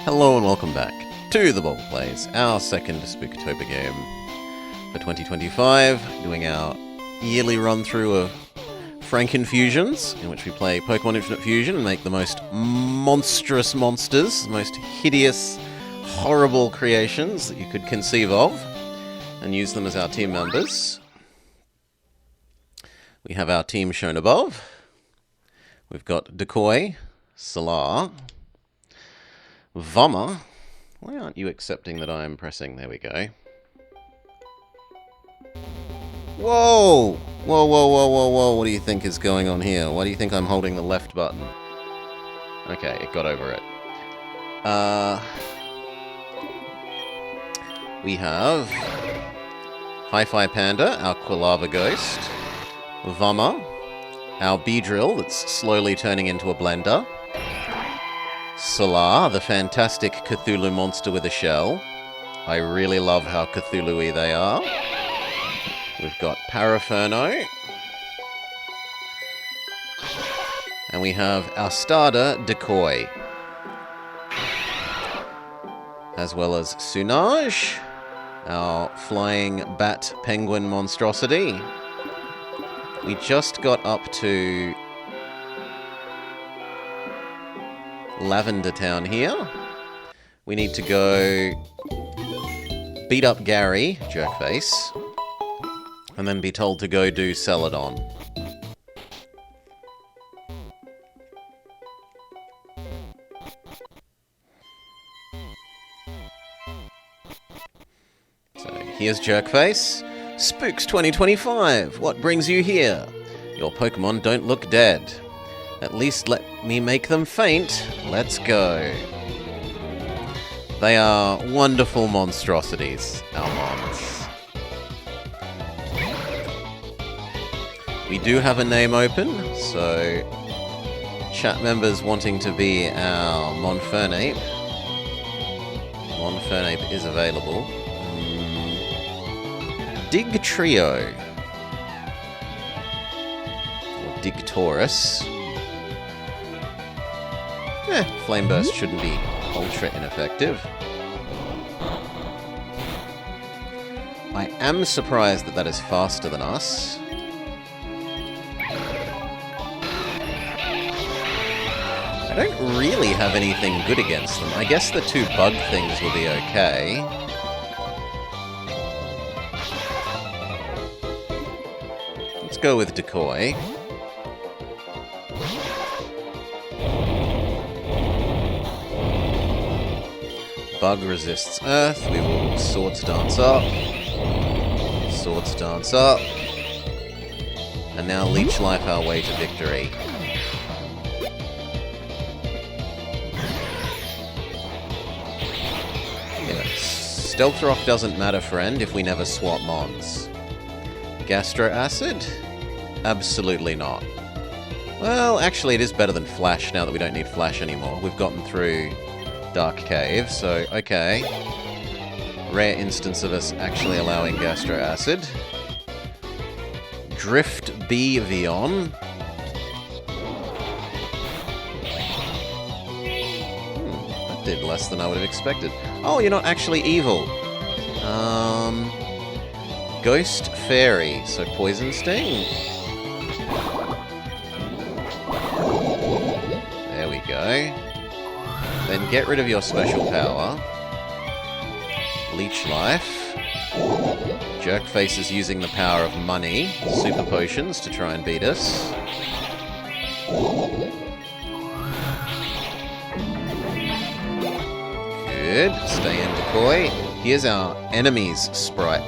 Hello and welcome back to the Bob Plays, our second Spooktober game for 2025, doing our yearly run-through of Frankenfusions, in which we play Pokemon Infinite Fusion and make the most monstrous monsters, the most hideous, horrible creations that you could conceive of, and use them as our team members. We have our team shown above. We've got Decoy, Salar, Vommer. Why aren't you accepting that I'm pressing? There we go. Whoa! Whoa, whoa, whoa, whoa, whoa. What do you think is going on here? Why do you think I'm holding the left button? Okay, it got over it. We have Hi-Fi Panda, our Quilava Ghost. Vommer, our Beedrill that's slowly turning into a blender. Salar, the fantastic Cthulhu monster with a shell. I really love how Cthulhu-y they are. We've got Paraferno. And we have our starter, Decoy. As well as Sunage, our flying bat penguin monstrosity. We just got up to Lavender Town here. We need to go beat up Gary, Jerkface, and then be told to go do Celadon. So here's Jerkface. Spooks 2025, what brings you here? Your Pokemon don't look dead. At least let me make them faint. Let's go. They are wonderful monstrosities, our mons. We do have a name open, so chat members wanting to be our Monfernape. Monfernape is available. Dig Trio. Or Dig Taurus. Flame Burst shouldn't be ultra ineffective. I am surprised that that is faster than us. I don't really have anything good against them. I guess the two bug things will be okay. Let's go with Decoy. Bug resists Earth. We will Swords Dance up. Swords Dance up. And now Leech Life our way to victory. Yeah, Stealth Rock doesn't matter, friend, if we never swap mons. Gastro Acid? Absolutely not. Well, actually it is better than Flash now that we don't need Flash anymore. We've gotten through Dark Cave, so okay. Rare instance of us actually allowing Gastro Acid. Drift B Vion. That did less than I would have expected. Oh, you're not actually evil. Ghost Fairy, so Poison Sting. There we go. Then get rid of your special power. Leech Life. Jerkface is using the power of money. Super potions to try and beat us. Good. Stay in, Decoy. Here's our enemy's sprite.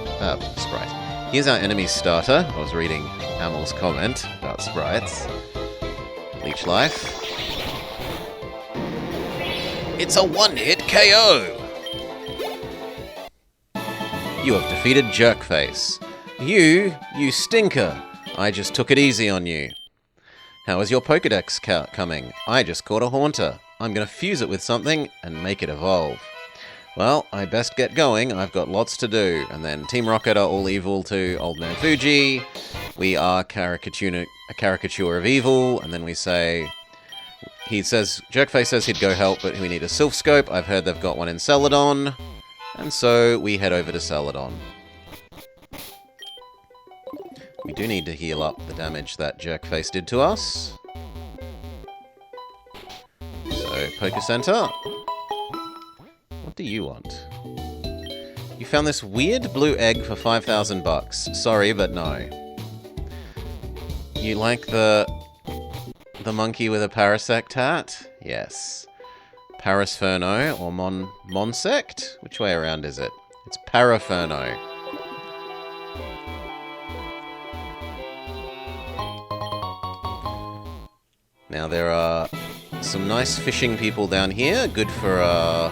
Here's our enemy's starter. I was reading Amel's comment about sprites. Leech Life. It's a one-hit KO! You have defeated Jerkface. You stinker! I just took it easy on you. How is your Pokedex coming? I just caught a Haunter. I'm gonna fuse it with something and make it evolve. Well, I best get going. I've got lots to do. And then Team Rocket are all evil to Old Man Fuji. We are a caricature of evil. And then we say, He says, Jerkface says he'd go help, but we need a Sylph Scope. I've heard they've got one in Celadon. And so we head over to Celadon. We do need to heal up the damage that Jerkface did to us. So, Poker Center. What do you want? You found this weird blue egg for 5,000 bucks. Sorry, but no. You like the monkey with a Parasect hat? Yes. Parasferno or Monsect? Which way around is it? It's Paraferno. Now there are some nice fishing people down here. Good for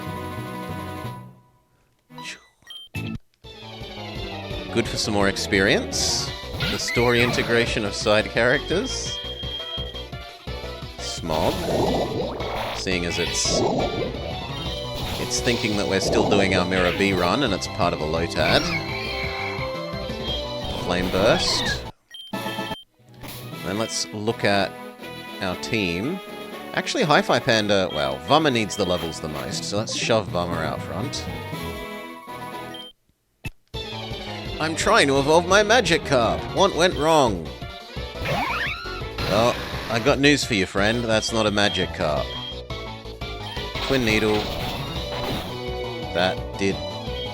good for some more experience. The story integration of side characters. Smog. Seeing as it's thinking that we're still doing our Mirror B run and it's part of a Lotad. Flame Burst. Then let's look at our team. Actually, Hi-Fi Panda, well, Vummer needs the levels the most, so let's shove Vummer out front. I'm trying to evolve my Magic Carp. What went wrong? Well, I got news for you, friend. That's not a Magic Carp. Twin Needle. That did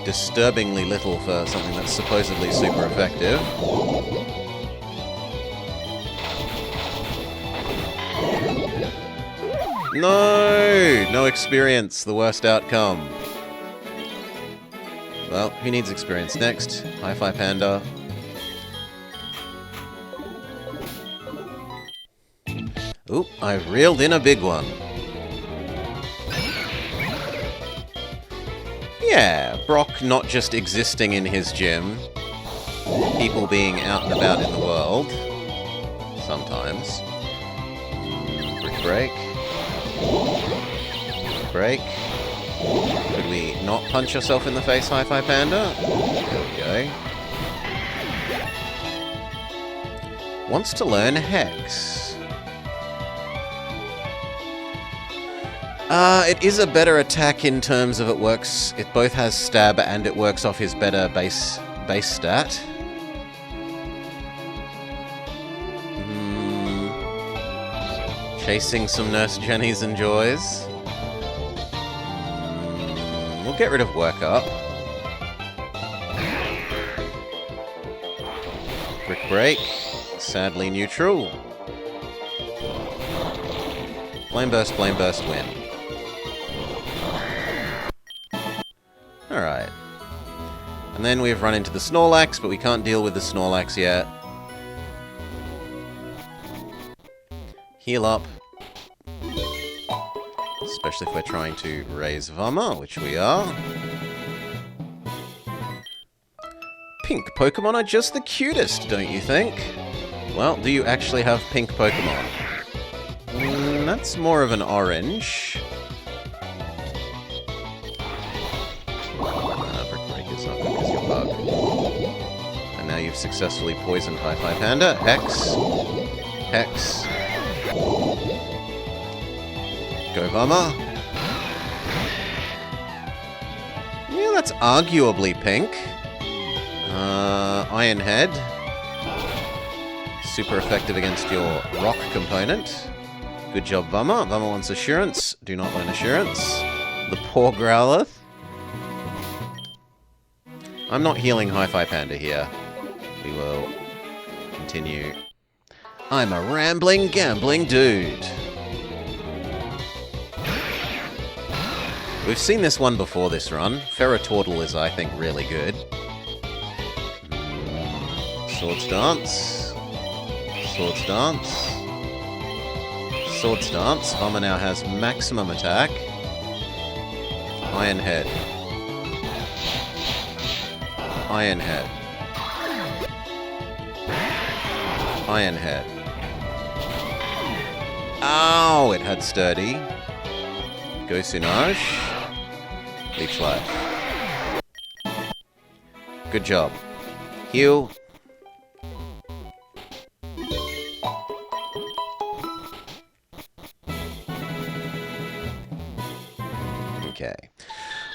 disturbingly little for something that's supposedly super effective. No! No experience. The worst outcome. Well, who needs experience next? Hi-Fi Panda. Oop, I've reeled in a big one. Yeah, Brock not just existing in his gym. People being out and about in the world. Sometimes. Brick break. Break. Could we not punch yourself in the face, Hi-Fi Panda? There we go. Wants to learn Hex. It is a better attack in terms of it works. It both has stab and it works off his better base stat. Chasing some Nurse Jennies and Joys. We'll get rid of Work Up. Brick Break. Sadly neutral. Flame Burst, win. Alright. And then we've run into the Snorlax, but we can't deal with the Snorlax yet. Heal up. Especially if we're trying to raise Vummer, which we are. Pink Pokemon are just the cutest, don't you think? Well, do you actually have pink Pokemon? That's more of an orange. Brick Break is not good because you're bug. And now you've successfully poisoned Hi-Fi Panda. Hex. Hex. Go Vummer. Yeah, that's arguably pink. Iron Head. Super effective against your rock component. Good job, Vummer. Vummer wants Assurance. Do not learn Assurance. The poor Growlithe. I'm not healing Hi-Fi Panda here. We will continue. I'm a rambling, gambling dude. We've seen this one before this run. Ferroturtle is, I think, really good. Swords Dance. Swords Dance. Swords Dance. Vummer now has maximum attack. Iron Head. Iron Head. Iron Head. Ow! It had Sturdy. Go Sunage. Leech Life. Good job. Heal. Okay.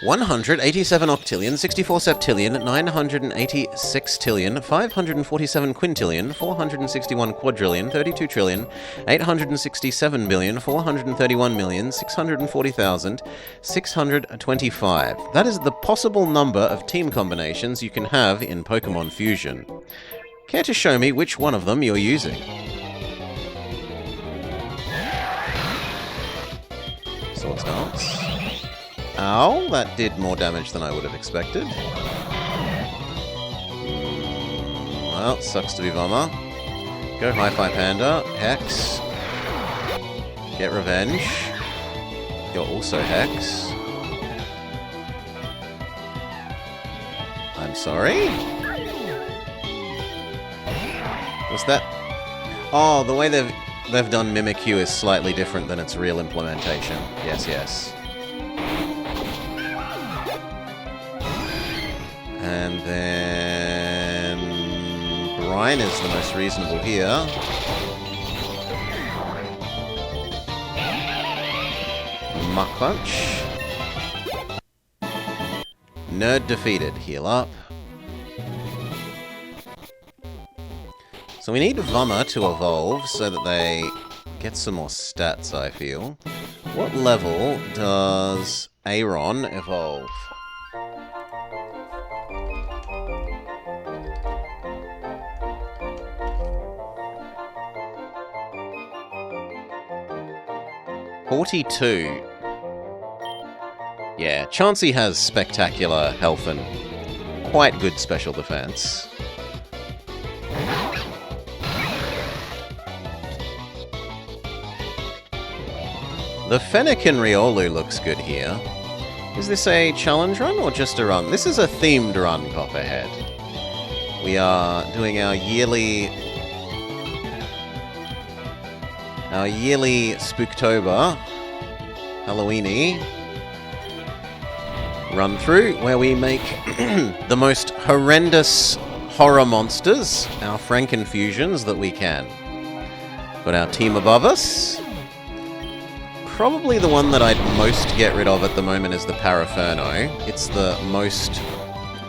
187 octillion, 64 septillion, 986 tillion, 547 quintillion, 461 quadrillion, 32 trillion, 867 billion, 431 million, 640,000, 625. That is the possible number of team combinations you can have in Pokemon Fusion. Care to show me which one of them you're using? Swords Dance. Ow, that did more damage than I would have expected. Well, sucks to be Vommer. Go Hi-Fi Panda. Hex. Get revenge. You're also Hex. I'm sorry? Was that... Oh, the way they've done Mimikyu is slightly different than its real implementation. Yes, yes. And then... Brine is the most reasonable here. Muck Punch. Nerd defeated. Heal up. So we need Vommer to evolve so that they get some more stats, I feel. What level does Aron evolve? .42. Yeah, Chansey has spectacular health and quite good special defense. The Fennekin Riolu looks good here. Is this a challenge run or just a run? This is a themed run, Copperhead. We are doing our yearly Spooktober, Halloweeny run through where we make the most horrendous horror monsters, our Frankenfusions, that we can. Got our team above us. Probably the one that I'd most get rid of at the moment is the Paraferno. It's the most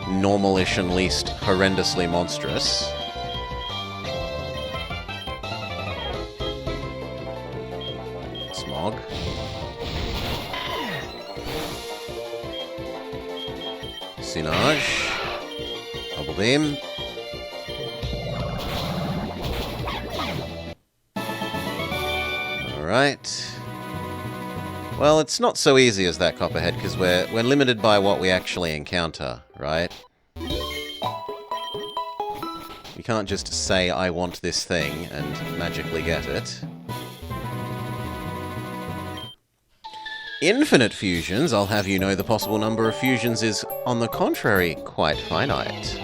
normalish and least horrendously monstrous. Smog. Sinage. Double Beam. Alright. Well, it's not so easy as that, Copperhead, because we're limited by what we actually encounter, right? You can't just say, I want this thing, and magically get it. Infinite fusions, I'll have you know the possible number of fusions is, on the contrary, quite finite.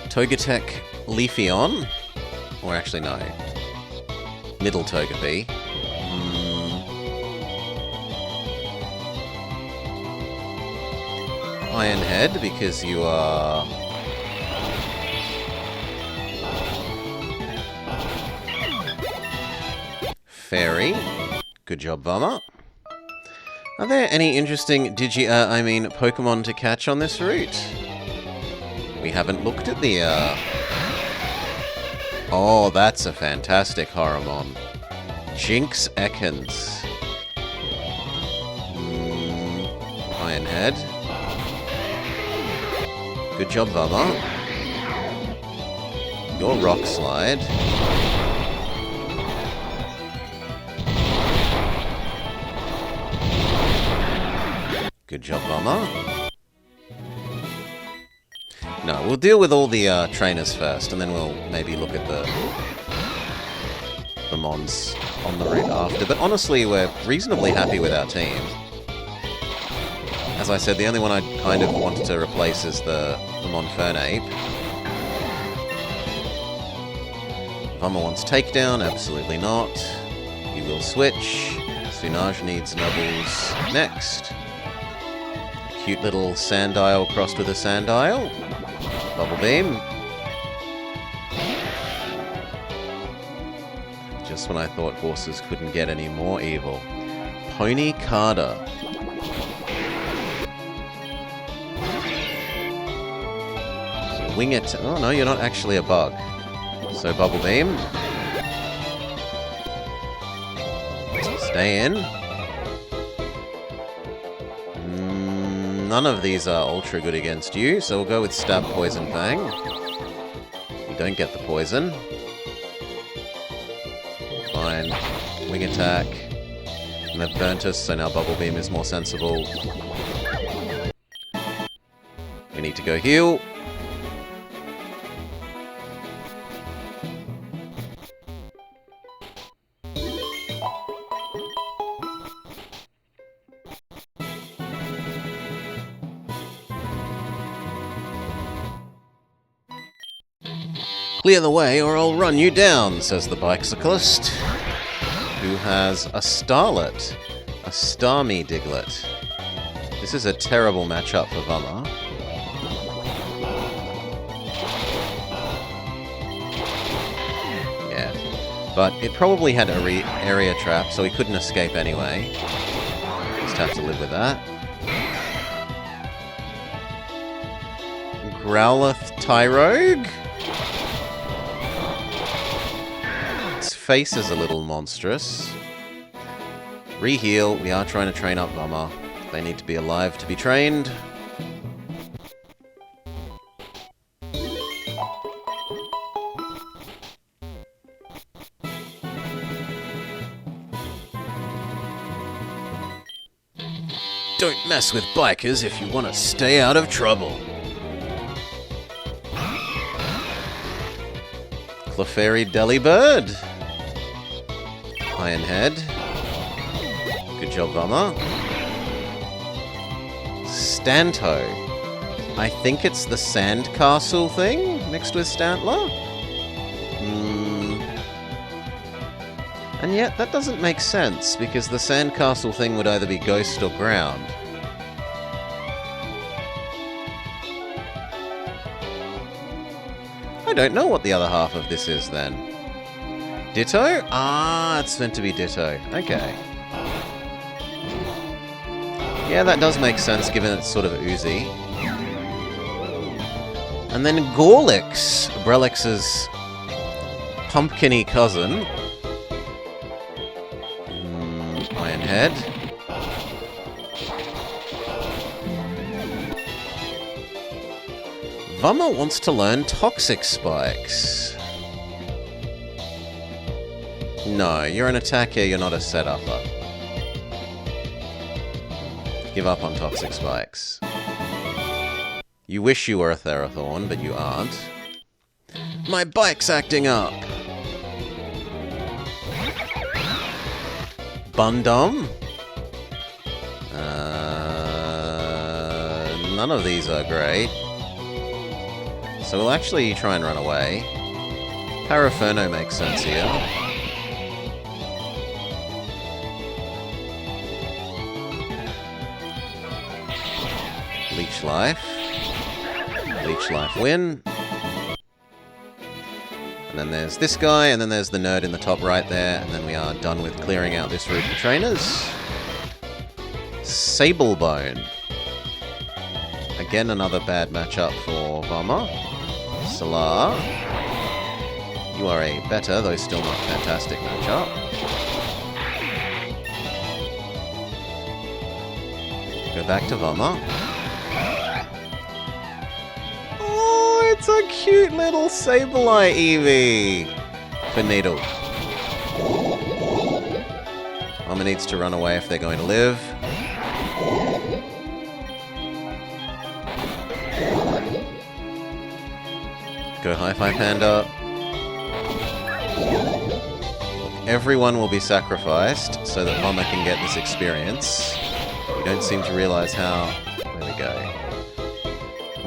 Togetic Leafeon? Or actually, no. Middle Togepi. Iron Head, because you are... Fairy. Good job, Vommer. Are there any interesting Pokemon to catch on this route? We haven't looked at the, Oh, that's a fantastic Horomon. Jinx Ekans. Iron Head. Good job, Vommer. Your Rock Slide. Good job, Vommer. No, we'll deal with all the trainers first, and then we'll maybe look at the Mons on the route after. But honestly, we're reasonably happy with our team. As I said, the only one I kind of wanted to replace is the Monfernape. Vommer wants Takedown, absolutely not. He will switch. Sunage needs Nubbles next. A cute little Sandile crossed with a Sandile. Bubble Beam. Just when I thought horses couldn't get any more evil. Pony Carter. Wing it. Oh no, you're not actually a bug. So Bubble Beam. Stay in. None of these are ultra good against you, so we'll go with Stab, Poison, Fang. You don't get the poison. Fine. Wing attack. And they've burnt us, so now Bubble Beam is more sensible. We need to go heal. Clear the way or I'll run you down, says the bicyclist, who has a Starlet, a Starmie Diglett. This is a terrible matchup for Vama. Yeah, but it probably had a area trap, so he couldn't escape anyway. Just have to live with that. Growlithe Tyrogue? Face is a little monstrous. Reheal. We are trying to train up Vama. They need to be alive to be trained. Don't mess with bikers if you want to stay out of trouble. Clefairy Delibird. Iron Head. Good job, Vama. Stanto. I think it's the Sandcastle thing mixed with Stantler? And yet, that doesn't make sense, because the Sandcastle thing would either be Ghost or Ground. I don't know what the other half of this is, then. Ditto? Ah, it's meant to be Ditto. Okay. Yeah, that does make sense, given it's sort of oozy. And then Gorlix, Brelix's pumpkin-y cousin. Iron Head. Vama wants to learn Toxic Spikes. No, you're an attacker, you're not a set-upper. Give up on Toxic Spikes. You wish you were a Therathorn, but you aren't. My bike's acting up! Bundum? None of these are great. So we'll actually try and run away. Paraferno makes sense here. Leech Life. Leech Life win. And then there's this guy, and then there's the nerd in the top right there, and then we are done with clearing out this route for trainers. Sablebone. Again, another bad matchup for Vama. Solar. You are a better, though still not fantastic matchup. Go back to Vama. Oh, it's a cute little Sableye Eevee for Needle. Vama needs to run away if they're going to live. Go Hi-Fi Panda. Everyone will be sacrificed so that Vama can get this experience. We don't seem to realize how... There we go.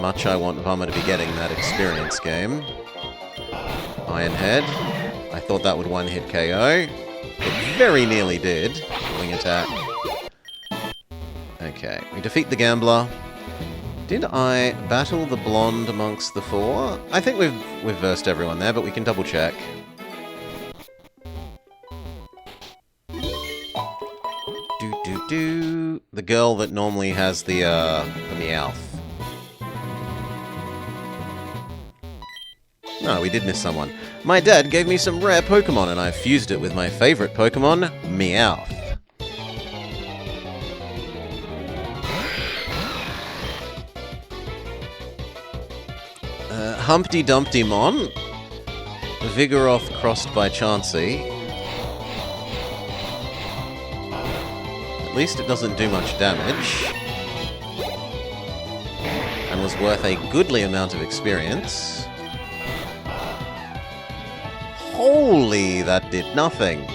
Much I want Vama to be getting that experience game. Iron Head. I thought that would one-hit KO. It very nearly did. Wing attack. Okay, we defeat the Gambler. Did I battle the blonde amongst the four? I think we've versed everyone there, but we can double check. The girl that normally has the Meowth. No, we did miss someone. My dad gave me some rare Pokemon and I fused it with my favorite Pokemon, Meowth. Humpty Dumpty Mon. Vigoroth crossed by Chansey. At least it doesn't do much damage. And was worth a goodly amount of experience. Holy, that did nothing.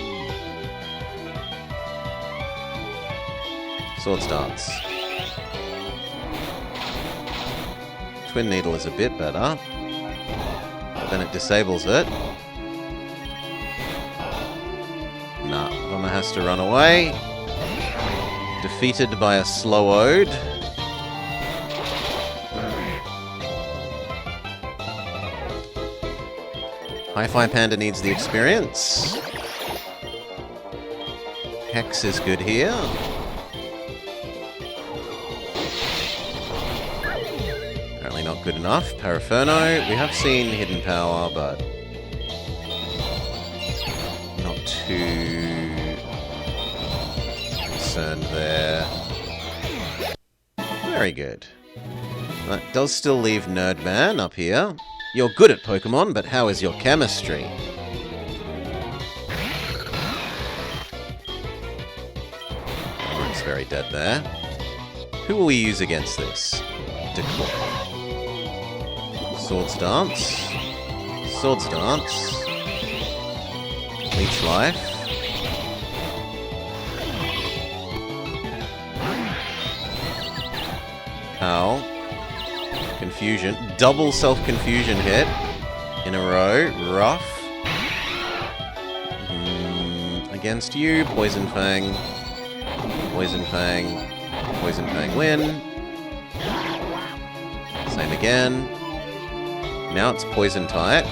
Swords Dance. Twin Needle is a bit better. But then it disables it. Nah, Bomber has to run away. Defeated by a Slow-Ode. Hi-Fi Panda needs the experience. Hex is good here. Apparently not good enough. Paraferno. We have seen Hidden Power, but not too concerned there. Very good. That does still leave Nerdman up here. You're good at Pokemon, but how is your chemistry? It's very dead there. Who will we use against this? Declaw. Swords Dance. Swords Dance. Leech Life. How? Confusion. Double self-confusion hit in a row. Rough. Against you. Poison Fang. Poison Fang. Poison Fang win. Same again. Now it's Poison type.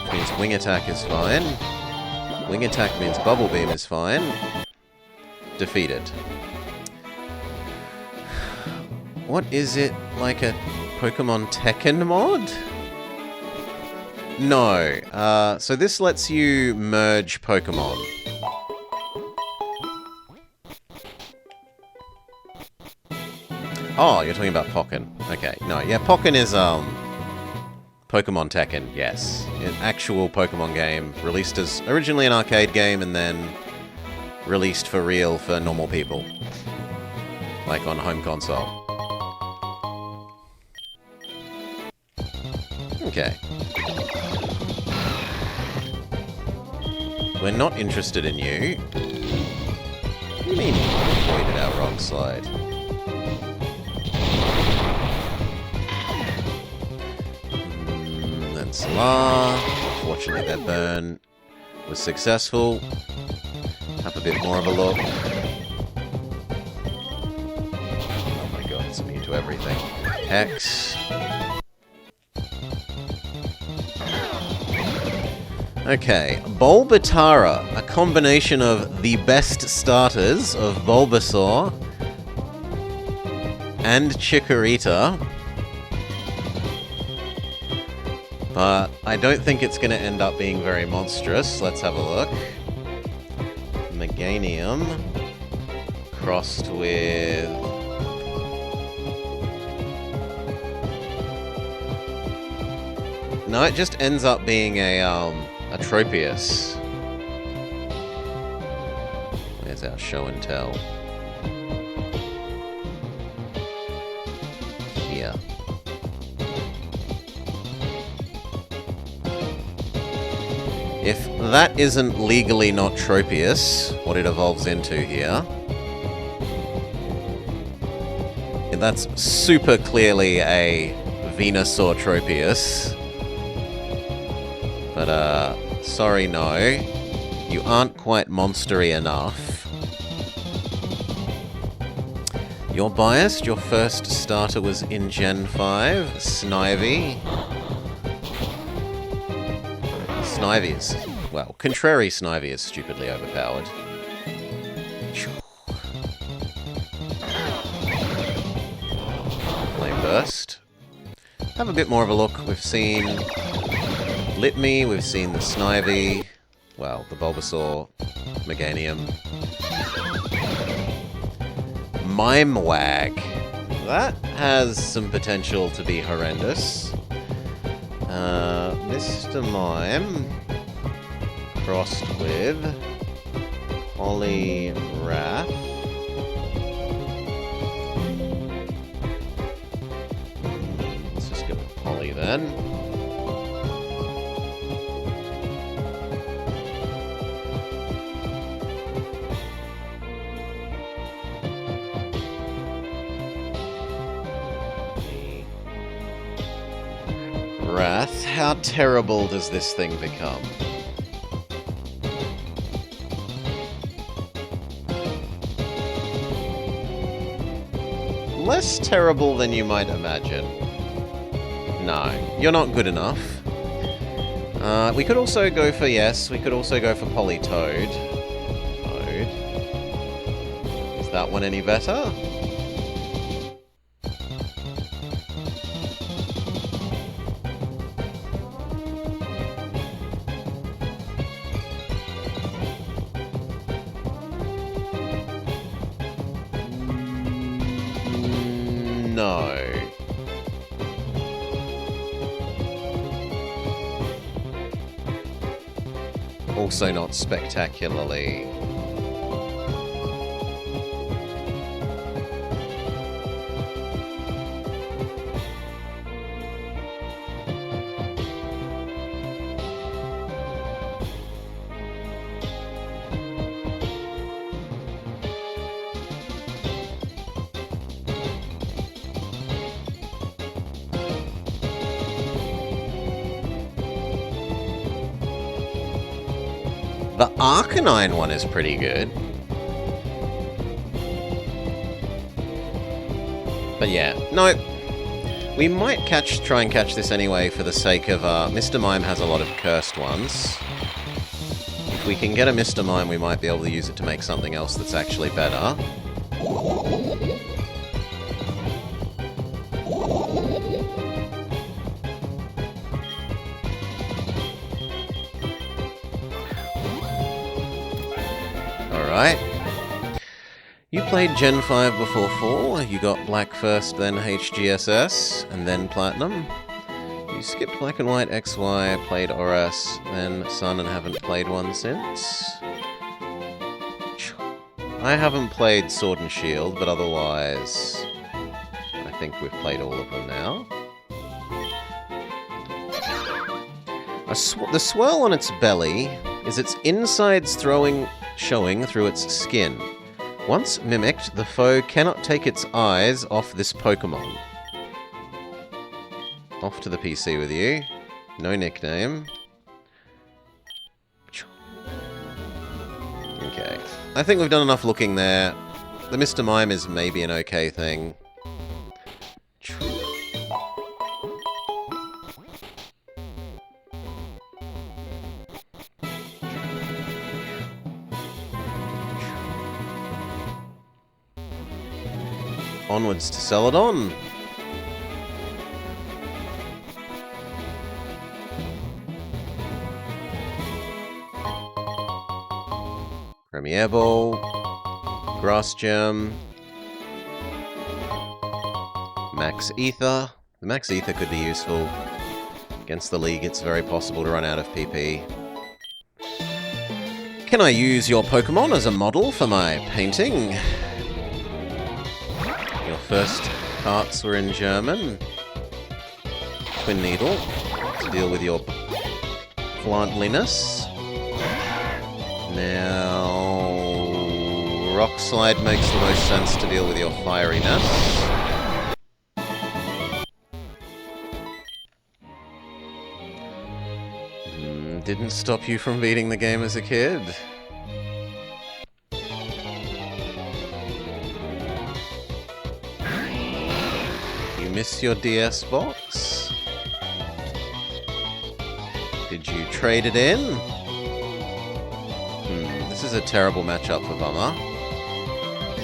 Which means Wing Attack is fine. Wing Attack means Bubble Beam is fine. Defeated. What is it? Like a Pokemon Tekken mod? No. So this lets you merge Pokemon. Oh, you're talking about Pokken. Okay, no, yeah, Pokken is, Pokemon Tekken, yes. An actual Pokemon game, released as originally an arcade game and then released for real for normal people. Like on home console. Okay. We're not interested in you. What do you mean you avoided our Rock Slide? That's La. Fortunately, their burn was successful. Have a bit more of a look. Oh my god, it's immune to everything. Hex. Okay, Bulbatara, a combination of the best starters of Bulbasaur and Chikorita. But I don't think it's going to end up being very monstrous. Let's have a look. Meganium crossed with... No, it just ends up being a Tropius. There's our show and tell. Here. If that isn't legally not Tropius, what it evolves into here, that's super clearly a Venusaur Tropius. But, sorry, no. You aren't quite monstery enough. You're biased. Your first starter was in Gen 5. Snivy. Snivy is... Well, Contrary Snivy is stupidly overpowered. Flame Burst. Have a bit more of a look. We've seen Litme, we've seen the Snivy, well, the Bulbasaur, Meganium. Mimewag. That has some potential to be horrendous. Mr. Mime crossed with Poliwrath. Let's just go with Poly then. Wrath, how terrible does this thing become? Less terrible than you might imagine. No, you're not good enough. We could also go for, yes, we could also go for Politoed. Toad. Is that one any better? No. Also not spectacularly. The Arcanine one is pretty good. But yeah, no, we might try and catch this anyway for the sake of, Mr. Mime has a lot of cursed ones. If we can get a Mr. Mime, we might be able to use it to make something else that's actually better. Alright. You played Gen 5 before 4, you got Black first, then HGSS, and then Platinum. You skipped Black and White XY, played ORAS, then Sun, and haven't played one since. I haven't played Sword and Shield, but otherwise I think we've played all of them now. The swirl on its belly is its insides showing through its skin. Once mimicked, the foe cannot take its eyes off this Pokemon. Off to the PC with you. No nickname. Okay. I think we've done enough looking there. The Mr. Mime is maybe an okay thing. Onwards to Celadon. Premier Ball. Grass Gem. Max Ether. The Max Ether could be useful. Against the League, it's very possible to run out of PP. Can I use your Pokemon as a model for my painting? Your first carts were in German. Twin Needle to deal with your flantliness. Now, Rock Slide makes the most sense to deal with your fieriness. Didn't stop you from beating the game as a kid. You miss your DS box? Did you trade it in? This is a terrible matchup for Bummer.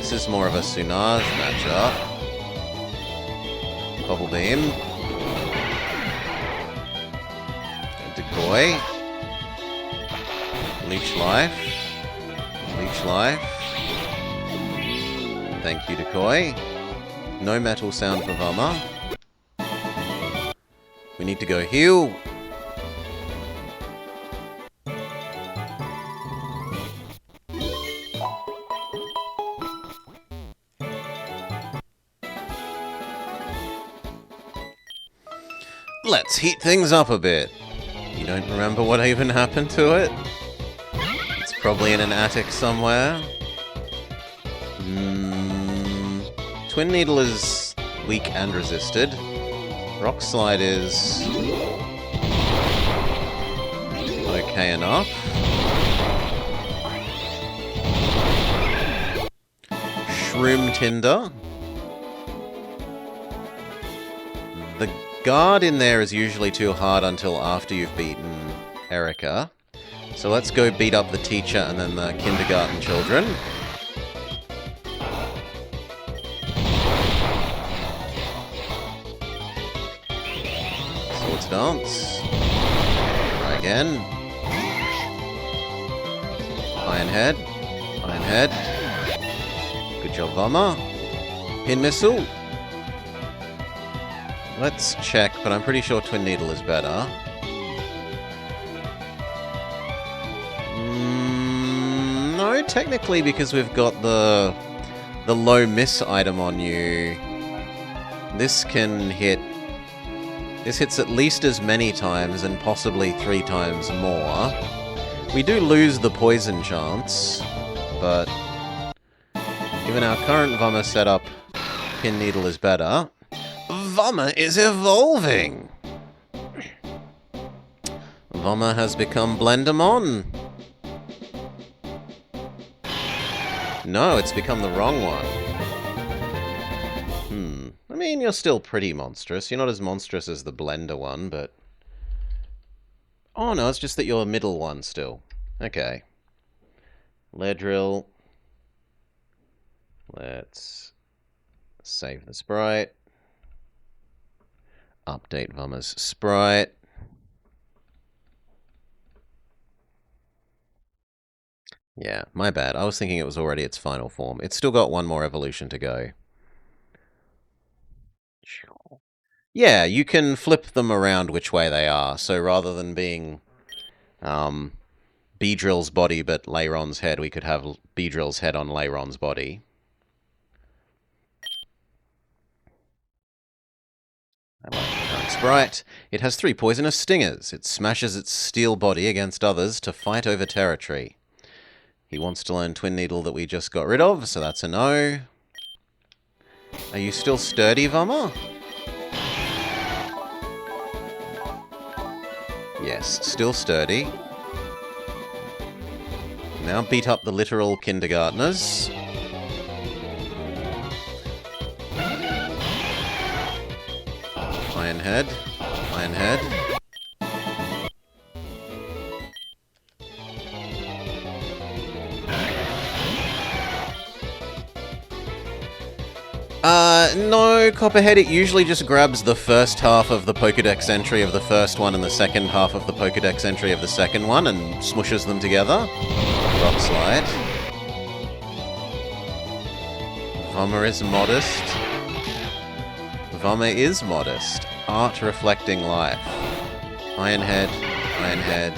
This is more of a Sunage matchup. Bubble Beam. Decoy. Leech Life. Leech Life. Thank you, Decoy. No metal sound for Vama. We need to go heal. Let's heat things up a bit. You don't remember what even happened to it? It's probably in an attic somewhere. Twin Needle is weak and resisted. Rock Slide is okay enough. Shroom Tinder. The guard in there is usually too hard until after you've beaten Erica. So let's go beat up the teacher and then the kindergarten children. Swords Dance. Try again. Iron Head. Iron Head. Good job, Vama. Pin Missile. Let's check, but I'm pretty sure Twin Needle is better. No, technically, because we've got the low miss item on you, this can hit... This hits at least as many times, and possibly 3 times more. We do lose the poison chance, but given our current Vama setup, Pin Needle is better. Vama is evolving! Vama has become Blendermon. No, it's become the wrong one. I mean, you're still pretty monstrous. You're not as monstrous as the Blender one, but... Oh no, it's just that you're a middle one still. Okay. Ledrill. Let's save the sprite. Update Vama's sprite. Yeah, my bad. I was thinking it was already its final form. It's still got one more evolution to go. Yeah, you can flip them around which way they are. So rather than being Beedrill's body but Leiron's head, we could have Beedrill's head on Leiron's body. I like the current sprite. It has 3 poisonous stingers. It smashes its steel body against others to fight over territory. He wants to learn Twin Needle that we just got rid of, so that's a no. Are you still sturdy, Vama? Yes, still sturdy. Now beat up the literal kindergartners. Iron Head. Iron Head. No, Copperhead, it usually just grabs the first half of the Pokédex entry of the first one and the second half of the Pokédex entry of the second one and smushes them together. Rock Slide. Vama is modest. Vama is modest. Art reflecting life. Iron Head. Iron Head.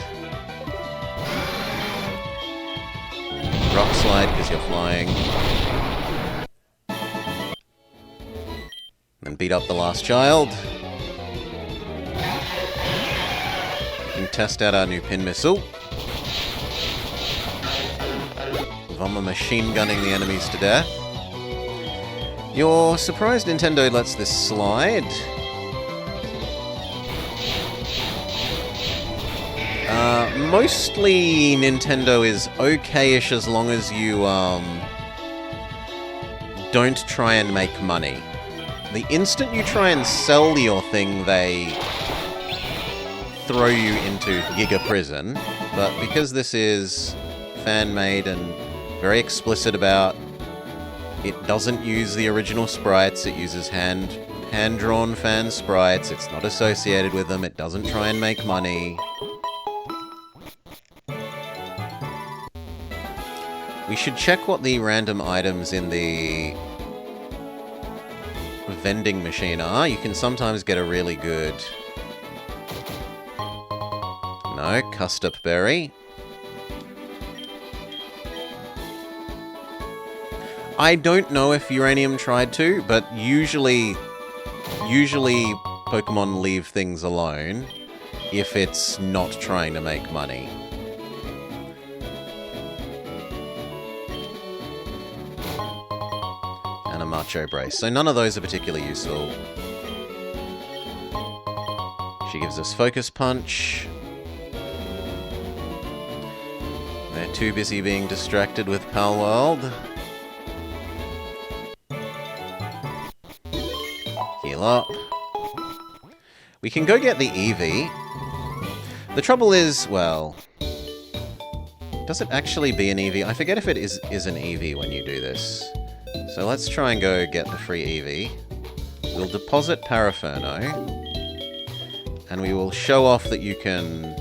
Rock Slide because you're flying. And beat up the last child. We can test out our new Pin Missile. Vama machine gunning the enemies to death. You're surprised Nintendo lets this slide? Mostly Nintendo is okay-ish as long as you don't try and make money. The instant you try and sell your thing, they throw you into Giga Prison. But because this is fan-made and very explicit about It doesn't use the original sprites, it uses hand-drawn fan sprites, it's not associated with them, it doesn't try and make money. We should check what the random items in the vending machine are. You can sometimes get a really good... No, custard berry. I don't know if Uranium tried to, but usually Pokemon leave things alone if it's not trying to make money. And a Macho Brace. So none of those are particularly useful. She gives us Focus Punch. They're too busy being distracted with Palworld. Heal up. We can go get the Eevee. The trouble is, well... Does it actually be an Eevee? I forget if it is an Eevee when you do this. So let's try and go get the free Eevee. We'll deposit Paraferno. And we will show off that you can...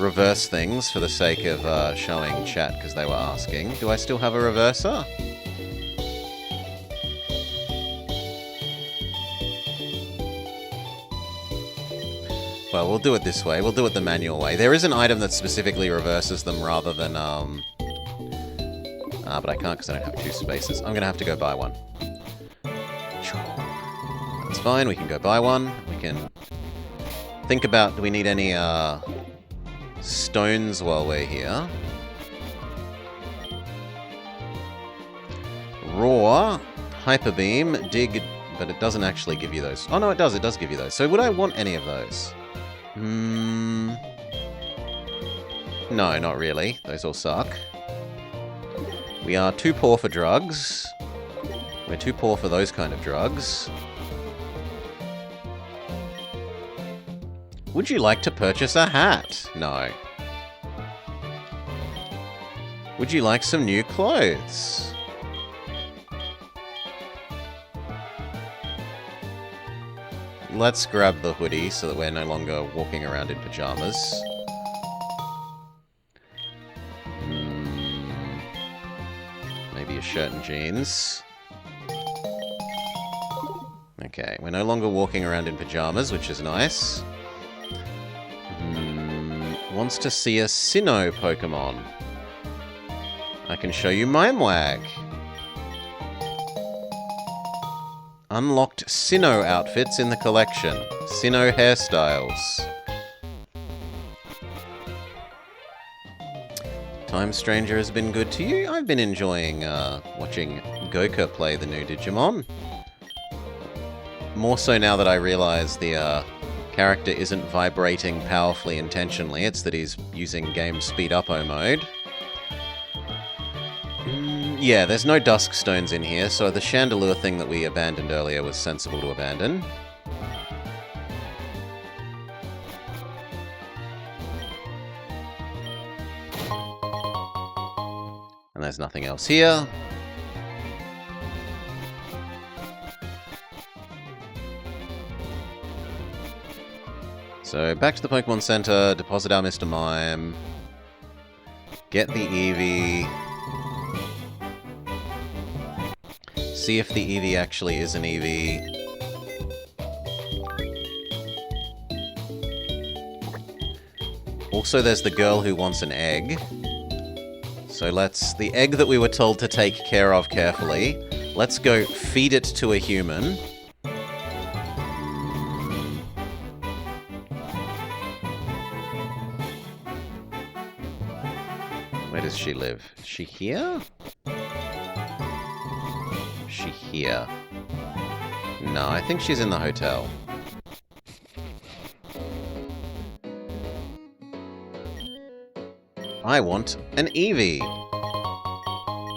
reverse things for the sake of showing chat because they were asking. Do I still have a reverser? Well, we'll do it this way. We'll do it the manual way. There is an item that specifically reverses them rather than, but I can't because I don't have 2 spaces. I'm going to have to go buy one. That's fine. We can go buy one. We can think about, do we need any, stones while we're here? Roar, Hyper Beam, Dig, but it doesn't actually give you those. Oh no, it does. It does give you those. So would I want any of those? No, not really. Those all suck. We are too poor for drugs. We're too poor for those kind of drugs. Would you like to purchase a hat? No. Would you like some new clothes? Let's grab the hoodie so that we're no longer walking around in pajamas. Maybe a shirt and jeans. Okay, we're no longer walking around in pajamas, which is nice. Wants to see a Sinnoh Pokemon. I can show you Mimewag. Unlocked Sinnoh outfits in the collection. Sinnoh hairstyles. Time Stranger has been good to you. I've been enjoying watching Goka play the new Digimon. More so now that I realise the character isn't vibrating powerfully intentionally, it's that he's using game speed-up-o mode. Yeah, there's no dusk stones in here, so the Chandelure thing that we abandoned earlier was sensible to abandon. And there's nothing else here. So back to the Pokemon Center, deposit our Mr. Mime, get the Eevee, see if the Eevee actually is an Eevee. Also, there's the girl who wants an egg. So the egg that we were told to take care of carefully, let's go feed it to a human. Where does she live? Is she here? Is she here? No, I think she's in the hotel. I want an Eevee.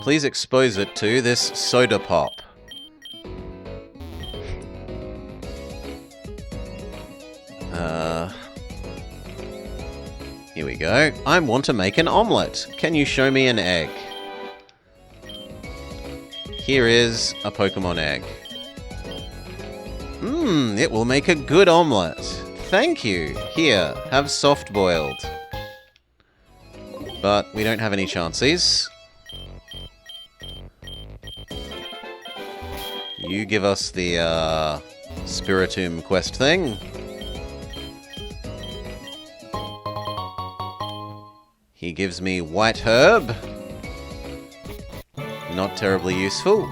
Please expose it to this soda pop. Here we go. I want to make an omelette. Can you show me an egg? here is a Pokemon egg. It will make a good omelette. Thank you. Here, have soft boiled. But we don't have any chances. You give us the Spiritomb quest thing. He gives me white herb. Not terribly useful.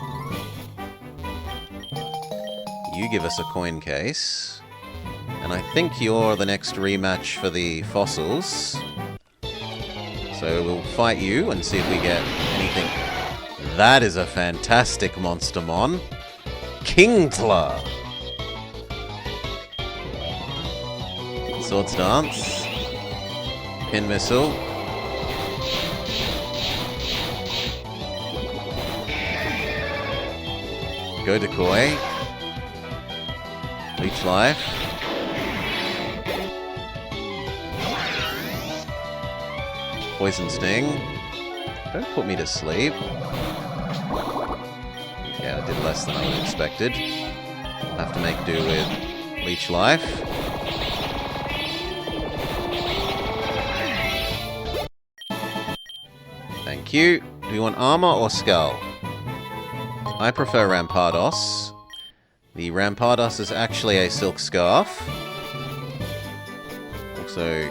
You give us a coin case. And I think you're the next rematch for the fossils. So we'll fight you and see if we get anything. That is a fantastic Monstermon. Kingler. Swords Dance. Pin Missile. Go Decoy. Leech Life. Poison Sting. Don't put me to sleep. Yeah, I did less than I would have expected. I'll have to make do with Leech Life. Thank you. Do you want armor or skull? I prefer Rampardos. The Rampardos is actually a silk scarf. Also,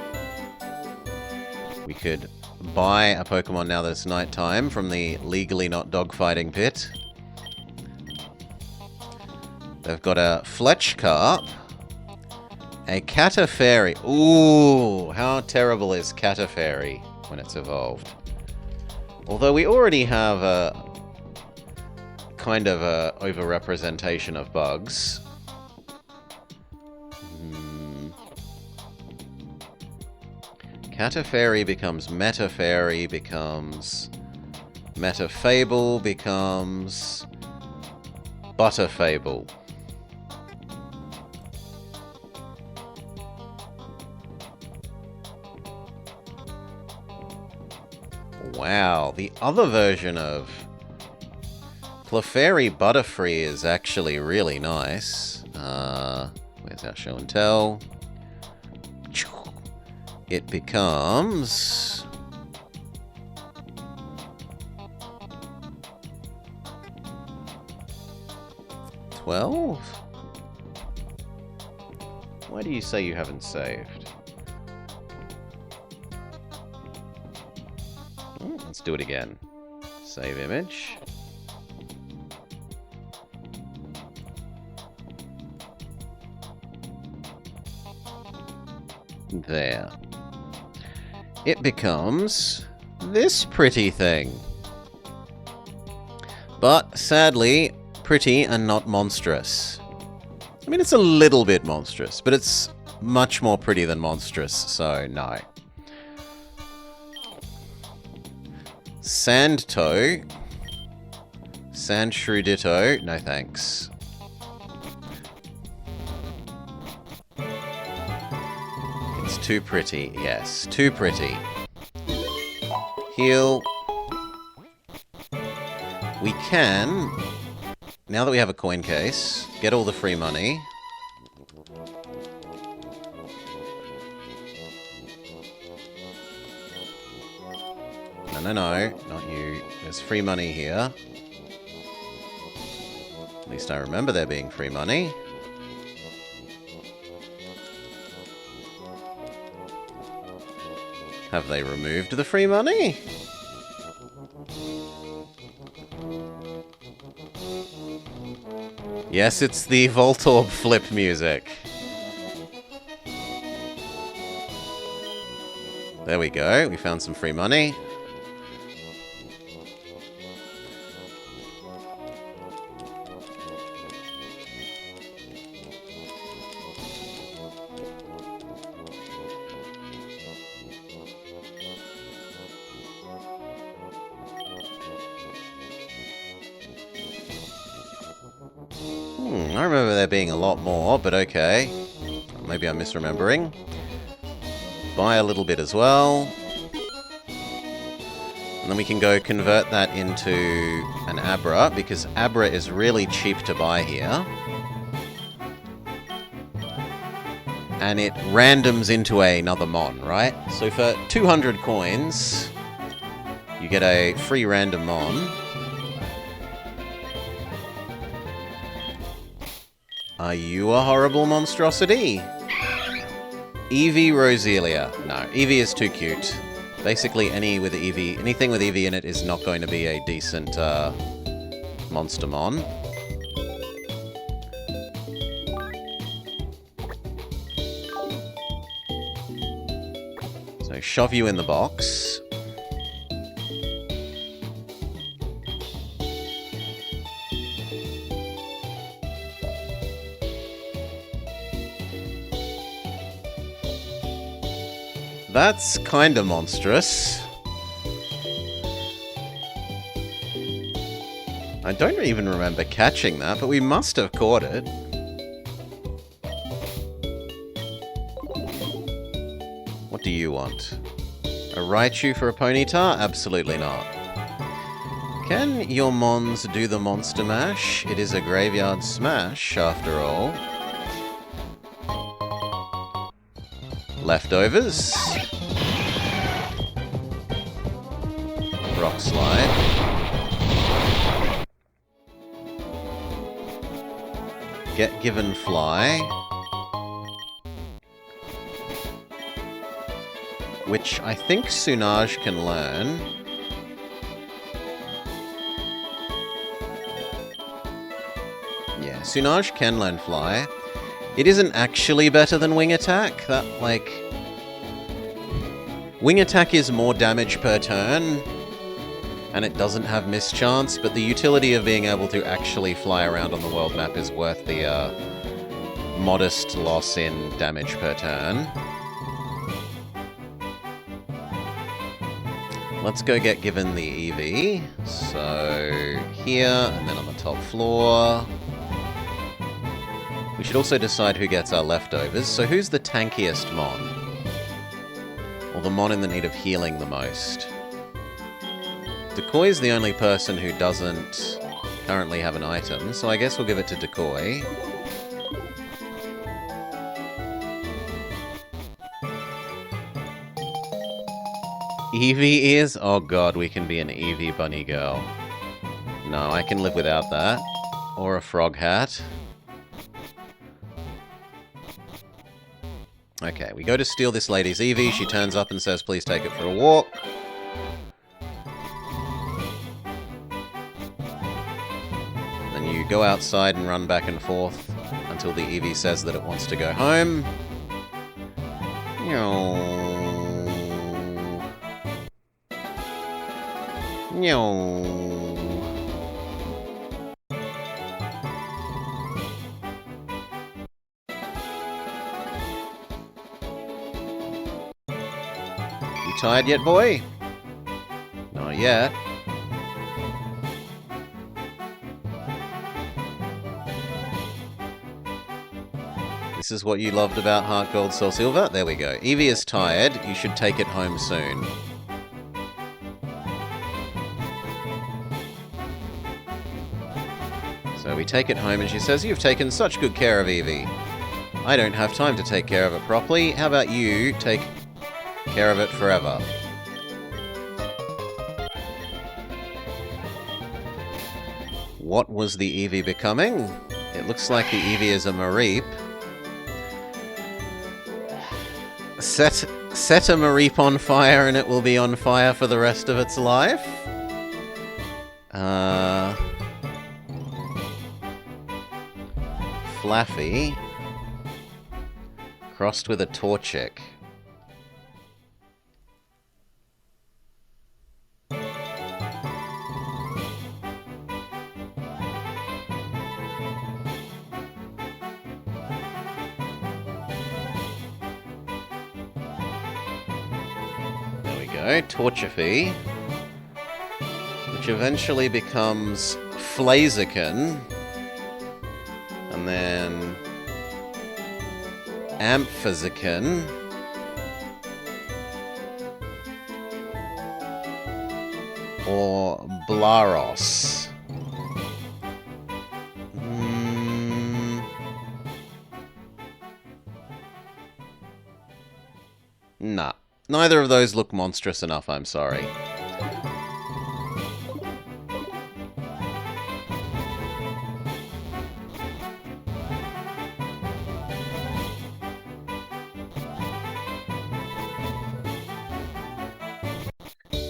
we could buy a Pokemon now that it's nighttime from the legally not dogfighting pit. They've got a Fletchcarp, a Catafairy. Ooh, how terrible is Catafairy when it's evolved? Although we already have a kind of a overrepresentation of bugs. Catafairy becomes Metafairy, becomes Metafable, becomes Butterfable. Wow, the other version of Clefairy Butterfree is actually really nice. Where's our show and tell? It becomes... $12? Why do you say you haven't saved? Oh, let's do it again. Save image. There. It becomes this pretty thing. But sadly, pretty and not monstrous. I mean, it's a little bit monstrous, but it's much more pretty than monstrous, so no. Sandtoe. Sandshrew no thanks. It's too pretty, yes, too pretty. Heal. We can, now that we have a coin case, get all the free money. No, not you. There's free money here. At least I remember there being free money. Have they removed the free money? Yes, it's the Voltorb flip music. There we go, we found some free money. I remember there being a lot more, but okay. Maybe I'm misremembering. Buy a little bit as well. And then we can go convert that into an Abra, because Abra is really cheap to buy here. And it randoms into another Mon, right? So for 200 coins, you get a free random Mon. Are you a horrible monstrosity? Eevee Roselia. No, Eevee is too cute. Basically, anything with Eevee in it is not going to be a decent monster Mon. So shove you in the box. That's kinda monstrous. I don't even remember catching that, but we must have caught it. What do you want? A Raichu for a Ponyta? Absolutely not. Can your Mons do the Monster Mash? It is a Graveyard Smash, after all. Leftovers. Rock Slide. Get Given Fly. Which I think Sunaj can learn. Yeah, Sunaj can learn Fly. It isn't actually better than Wing Attack. That, like... Wing Attack is more damage per turn, and it doesn't have mischance, but the utility of being able to actually fly around on the world map is worth the modest loss in damage per turn. Let's go get given the Eevee. So, here, and then on the top floor. We should also decide who gets our leftovers. So who's the tankiest Mon? Or the Mon in the need of healing the most? Decoy's the only person who doesn't currently have an item, so I guess we'll give it to Decoy. Eevee ears? Oh god, we can be an Eevee bunny girl. No, I can live without that. Or a frog hat. Okay, we go to steal this lady's Eevee. She turns up and says, please take it for a walk. Then you go outside and run back and forth until the Eevee says that it wants to go home. You tired yet, boy? Not yet. This is what you loved about Heart Gold, Soul Silver? There we go. Eevee is tired. You should take it home soon. So we take it home and she says, you've taken such good care of Eevee. I don't have time to take care of it properly. How about you take care of it forever? What was the Eevee becoming? It looks like the Eevee is a Mareep. Set a Mareep on fire and it will be on fire for the rest of its life. Flaffy. Crossed with a Torchic. Torchify, which eventually becomes Blaziken, and then Amphaziken, or Blaros? Nah. Neither of those look monstrous enough, I'm sorry.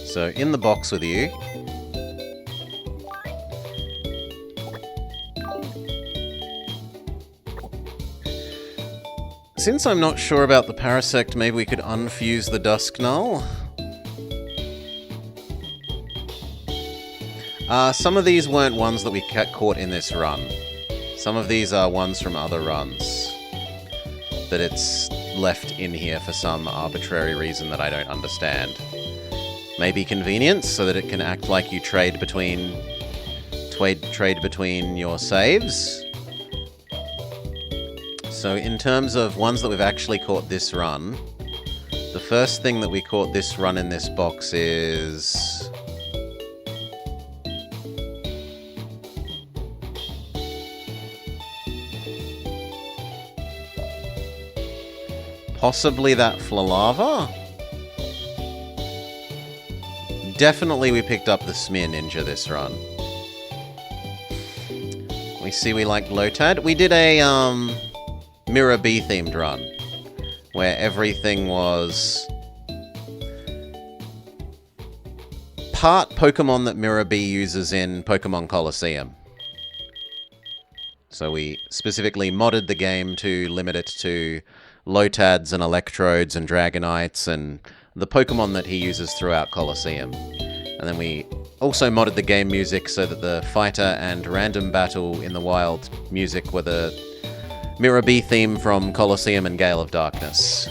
So, in the box with you. Since I'm not sure about the Parasect, maybe we could unfuse the Dusk Null. Some of these weren't ones that we caught in this run. Some of these are ones from other runs that it's left in here for some arbitrary reason that I don't understand. Maybe convenience, so that it can act like you trade between your saves. So in terms of ones that we've actually caught this run, the first thing that we caught this run in this box is... possibly that Flalava? Definitely we picked up the Smear Ninja this run. We see we liked Lotad. We did a Mirror B themed run where everything was part Pokemon that Mirror B uses in Pokemon Colosseum. So we specifically modded the game to limit it to Lotads and Electrodes and Dragonites and the Pokemon that he uses throughout Colosseum. And then we also modded the game music so that the fighter and random battle in the wild music were the Mirror B theme from Colosseum and Gale of Darkness.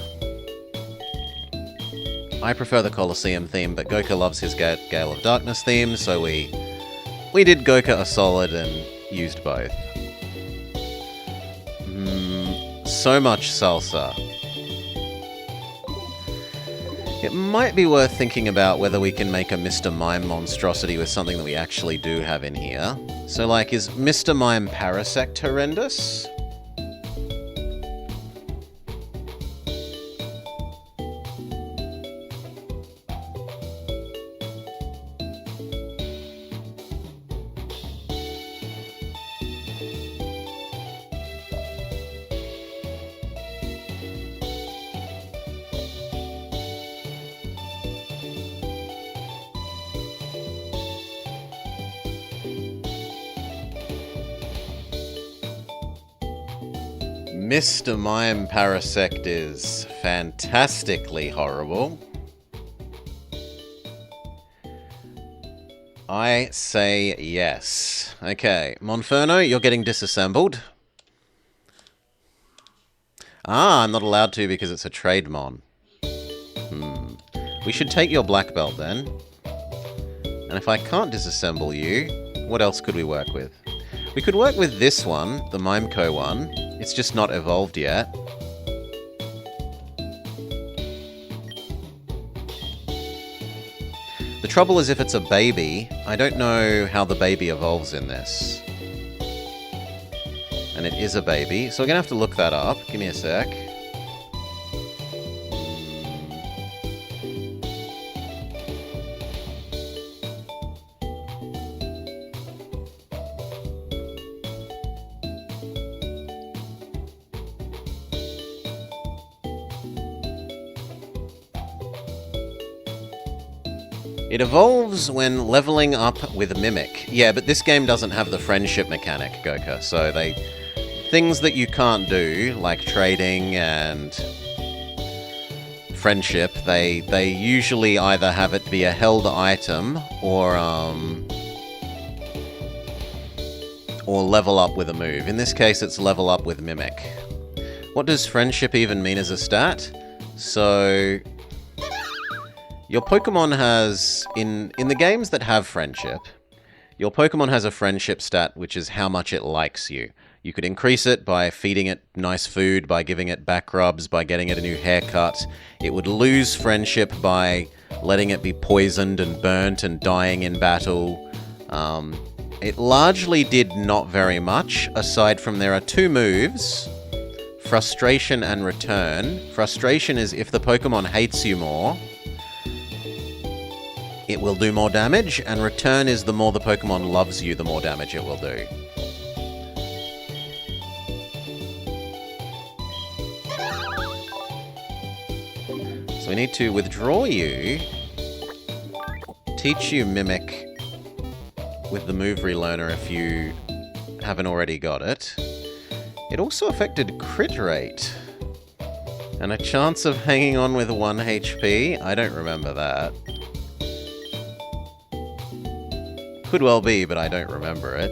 I prefer the Colosseum theme, but Goka loves his Gale of Darkness theme, so we did Goka a solid and used both. So much salsa. It might be worth thinking about whether we can make a Mr. Mime monstrosity with something that we actually do have in here. So, like, is Mr. Mime Parasect horrendous? Mr. Mime Parasect is fantastically horrible. I say yes. Okay, Monferno, you're getting disassembled. Ah, I'm not allowed to because it's a trade mon. We should take your black belt then. And if I can't disassemble you, what else could we work with? We could work with this one, the Mimeco one. It's just not evolved yet. The trouble is if it's a baby, I don't know how the baby evolves in this. And it is a baby, so we're going to have to look that up. Give me a sec. It evolves when leveling up with Mimic. Yeah, but this game doesn't have the friendship mechanic, Goka, so things that you can't do, like trading and friendship, they usually either have it be a held item or level up with a move. In this case, it's level up with Mimic. What does friendship even mean as a stat? So your Pokemon has, in the games that have friendship, your Pokemon has a friendship stat, which is how much it likes you. You could increase it by feeding it nice food, by giving it back rubs, by getting it a new haircut. It would lose friendship by letting it be poisoned and burnt and dying in battle. It largely did not very much, aside from there are two moves, Frustration and Return. Frustration is if the Pokemon hates you more, it will do more damage, and Return is the more the Pokemon loves you, the more damage it will do. So we need to withdraw you, teach you Mimic with the move relearner if you haven't already got it. It also affected crit rate and a chance of hanging on with 1 HP. I don't remember that. Could well be, but I don't remember it.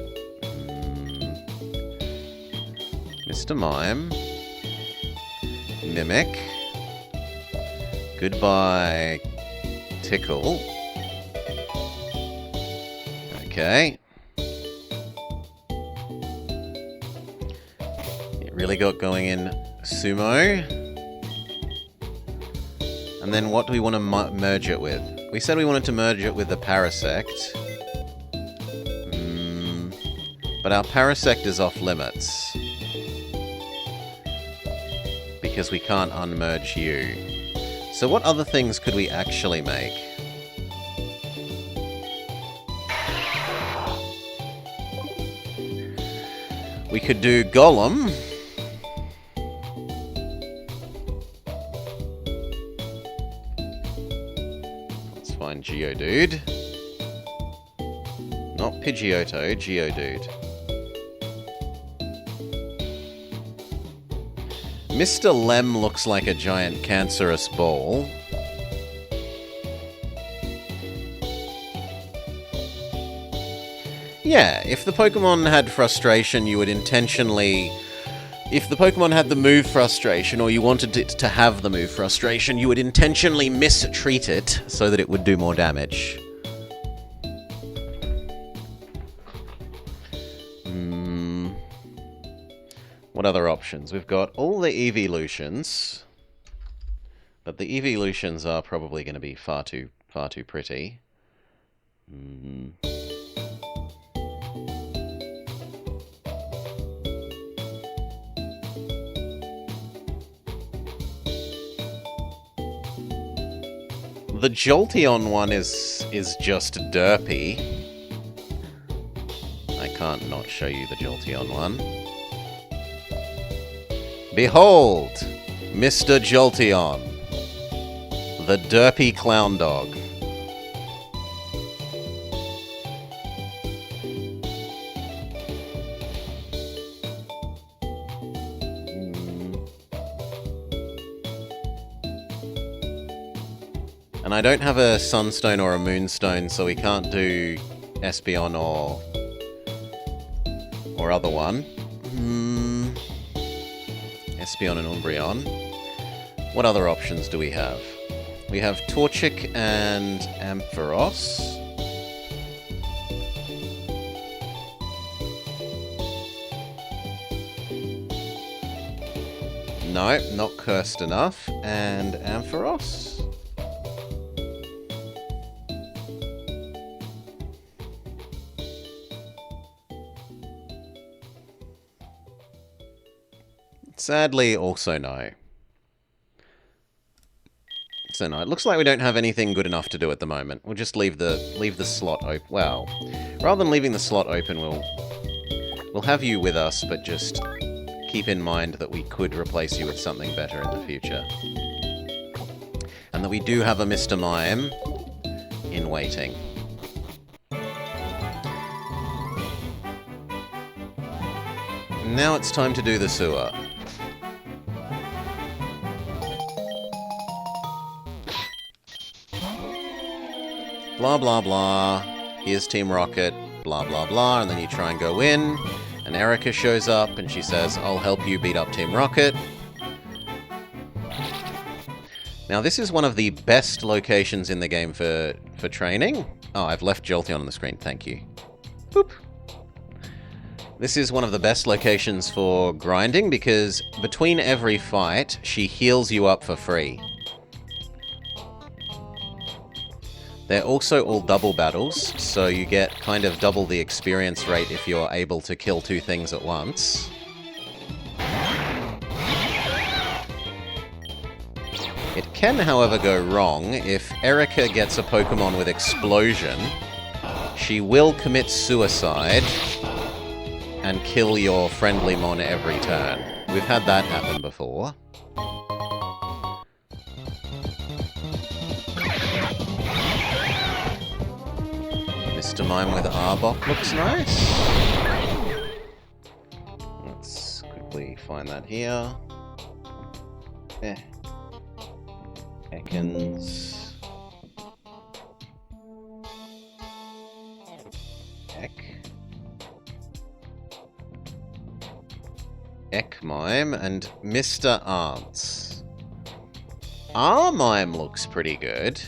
Mr. Mime. Mimic. Goodbye, Tickle. Okay. It really got going in Sumo. And then what do we want to merge it with? We said we wanted to merge it with the Parasect. But our Parasect is off limits. Because we can't unmerge you. So what other things could we actually make? We could do Golem. Let's find Geodude. Not Pidgeotto, Geodude. Mr. Lem looks like a giant cancerous ball. Yeah, if the Pokemon had Frustration, you would intentionally... If the Pokemon had the move Frustration, or you wanted it to have the move Frustration, you would intentionally mistreat it so that it would do more damage. What other options? We've got all the Evolutions, but the Evolutions are probably going to be far too pretty. The Jolteon one is just derpy. I can't not show you the Jolteon one. Behold, Mr. Jolteon, the derpy clown dog. And I don't have a Sunstone or a Moonstone, so we can't do Espeon or other one. Espeon and Umbreon. What other options do we have? We have Torchic and Ampharos. No, not cursed enough. And Ampharos? Sadly, also no. So no, it looks like we don't have anything good enough to do at the moment. We'll just leave the slot open. Well, rather than leaving the slot open, we'll have you with us, but just keep in mind that we could replace you with something better in the future. And that we do have a Mr. Mime in waiting. Now it's time to do the sewer. Blah, blah, blah. Here's Team Rocket. Blah, blah, blah. And then you try and go in. And Erica shows up and she says, I'll help you beat up Team Rocket. Now, this is one of the best locations in the game for training. Oh, I've left Jolteon on the screen. Thank you. Boop. This is one of the best locations for grinding because between every fight, she heals you up for free. They're also all double battles, so you get kind of double the experience rate if you're able to kill two things at once. It can, however, go wrong. If Erica gets a Pokemon with Explosion, she will commit suicide and kill your friendly Mon every turn. We've had that happen before. Mr. Mime with Arbok looks nice. Let's quickly find that here. Ekans. Ekmime and Mr. Ants. Armime looks pretty good.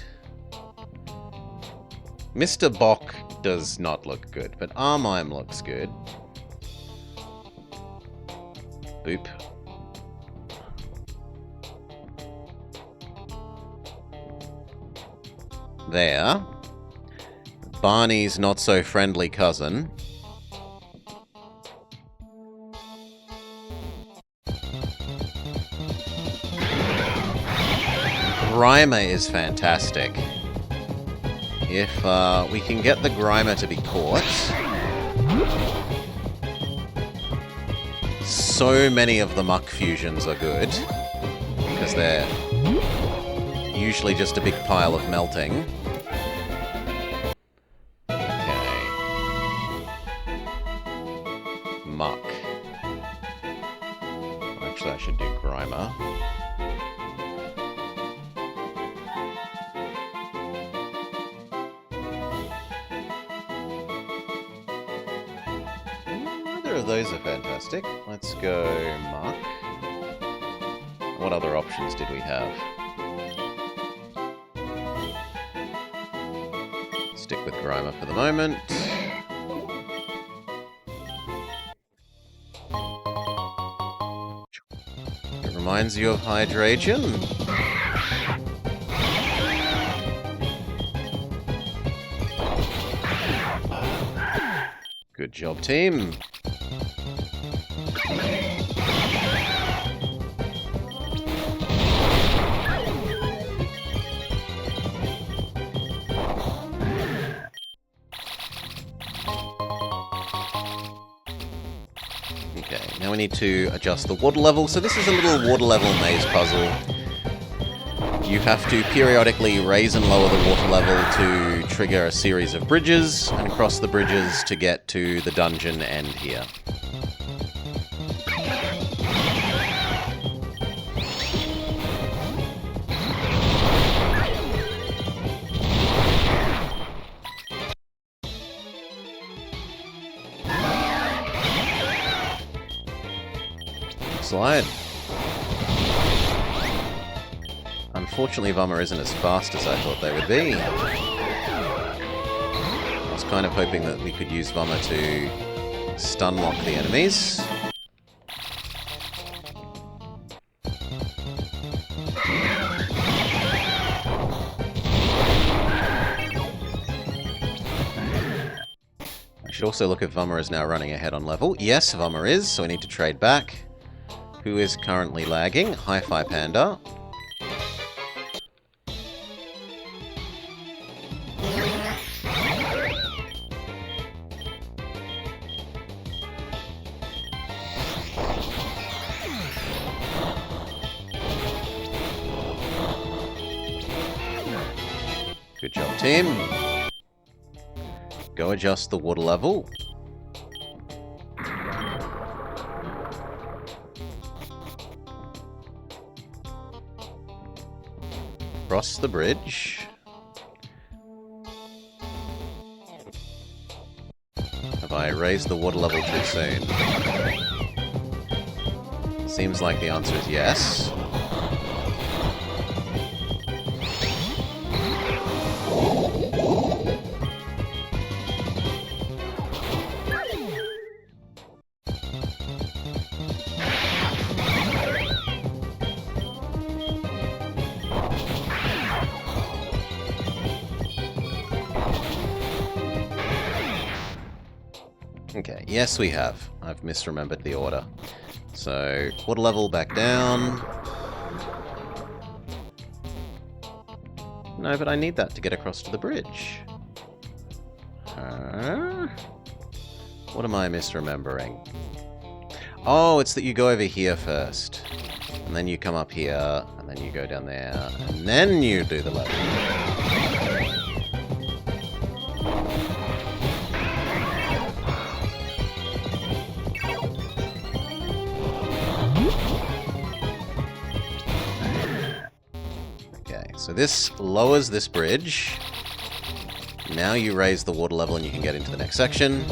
Mr. Bok does not look good, but Armime looks good. Boop. There. Barney's not-so-friendly cousin. Grimer is fantastic. If we can get the Grimer to be caught. So many of the Muck Fusions are good, because they're usually just a big pile of melting. Okay. Muck. Actually, I should do Grimer. Neither of those are fantastic. Let's go Muck. What other options did we have? Stick with Grimer for the moment. It reminds you of Hydreigon. Good job, team. Okay, now we need to adjust the water level. So this is a little water level maze puzzle. You have to periodically raise and lower the water level to trigger a series of bridges, and cross the bridges to get to the dungeon end here. Slide. Unfortunately, Vummer isn't as fast as I thought they would be. I was kind of hoping that we could use Vummer to stun lock the enemies. I should also look if Vummer is now running ahead on level. Yes, Vummer is, so I need to trade back. Who is currently lagging? Hi-Fi Panda. Good job, team. Go adjust the water level. Cross the bridge. Have I raised the water level too soon? Seems like the answer is yes. Okay, yes we have. I've misremembered the order. So, water level back down. No, but I need that to get across to the bridge. What am I misremembering? Oh, it's that you go over here first. And then you come up here, and then you go down there, and then you do the level. Okay, so this lowers this bridge. Now you raise the water level and you can get into the next section.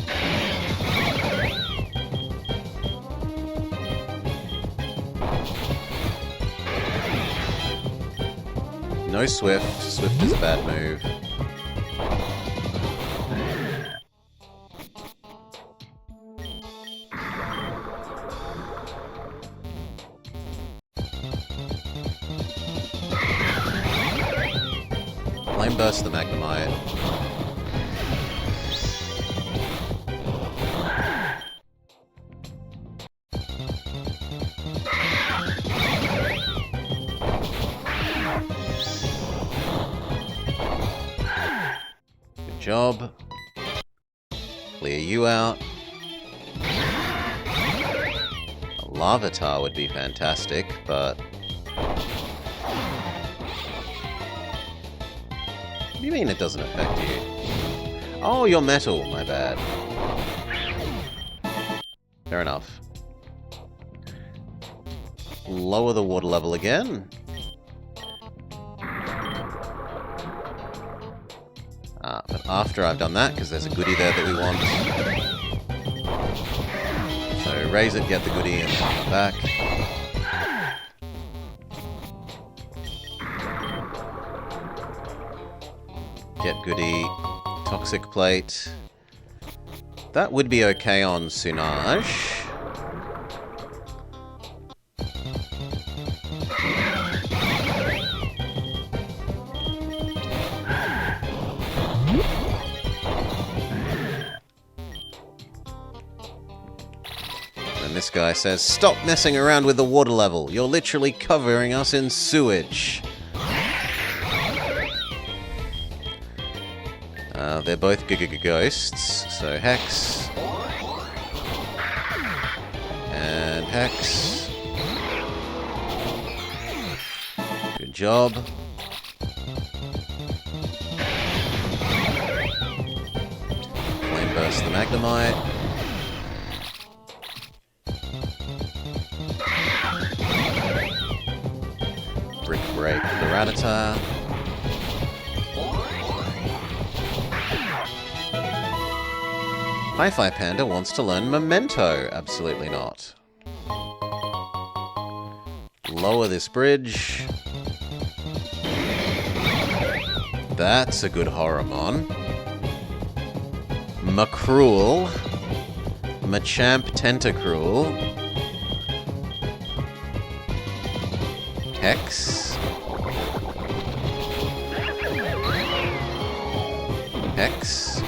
No Swift. Swift is a bad move. Flame Burst the Magnemite. Good job. Clear you out. A Lavatar would be fantastic, but... What do you mean it doesn't affect you? Oh, you're metal. My bad. Fair enough. Lower the water level again. But after I've done that, because there's a goodie there that we want. So raise it, get the goodie, and then come back. Get goodie. Toxic plate. That would be okay on Sunage. And this guy says, "Stop messing around with the water level. You're literally covering us in sewage." They're both ghosts, so Hex. And Hex. Good job. Flame Burst the Magnemite. Brick Break the Rattata. Hi-Fi Panda wants to learn Memento. Absolutely not. Lower this bridge. That's a good Horrormon. Macruel. Machamp Tentacruel. Hex. Hex.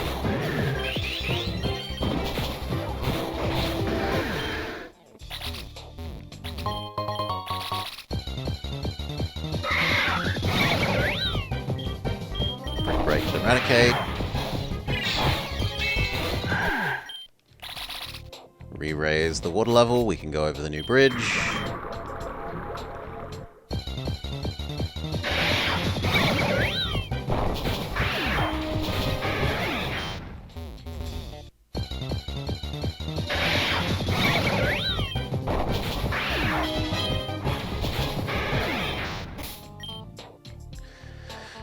Break the Eradicate. Re-raise the water level, we can go over the new bridge.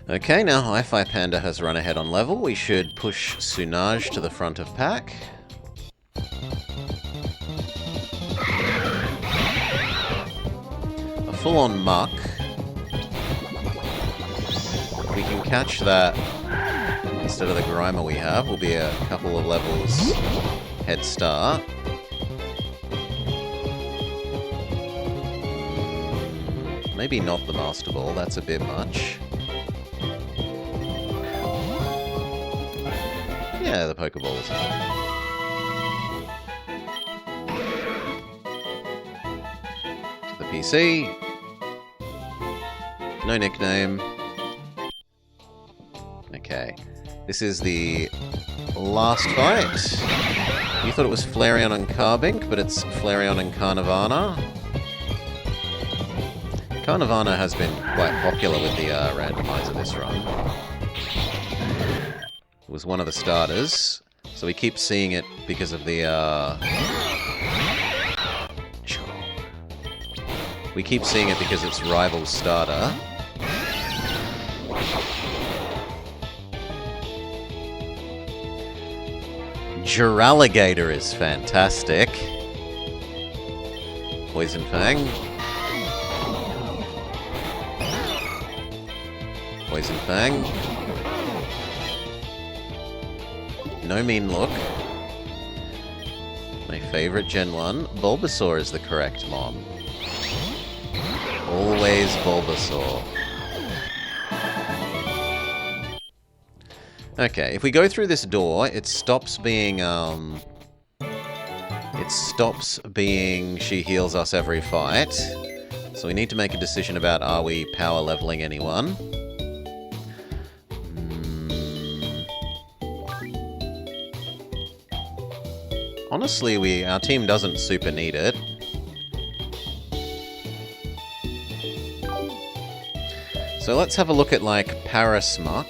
Okay, now Hi-Fi Panda has run ahead on level. We should push Sunage to the front of pack. A full-on Muck. If we can catch that instead of the Grimer we have, we'll be a couple of levels head start. Maybe not the Master Ball, that's a bit much. Yeah, the Pokeball is enough. NPC. No nickname. Okay. This is the last fight. You thought it was Flareon and Carbink, but it's Flareon and Carnivana. Carnivana has been quite popular with the randomizer this run. It was one of the starters, so we keep seeing it because of the we keep seeing it because it's rival starter. Duralligator is fantastic. Poison Fang. Poison Fang. No Mean Look. My favorite Gen 1. Bulbasaur is the correct mon. Always Bulbasaur. Okay, if we go through this door, it stops being, she heals us every fight. So we need to make a decision about, are we power leveling anyone? Honestly, our team doesn't super need it. So let's have a look at, like, Parasmuck.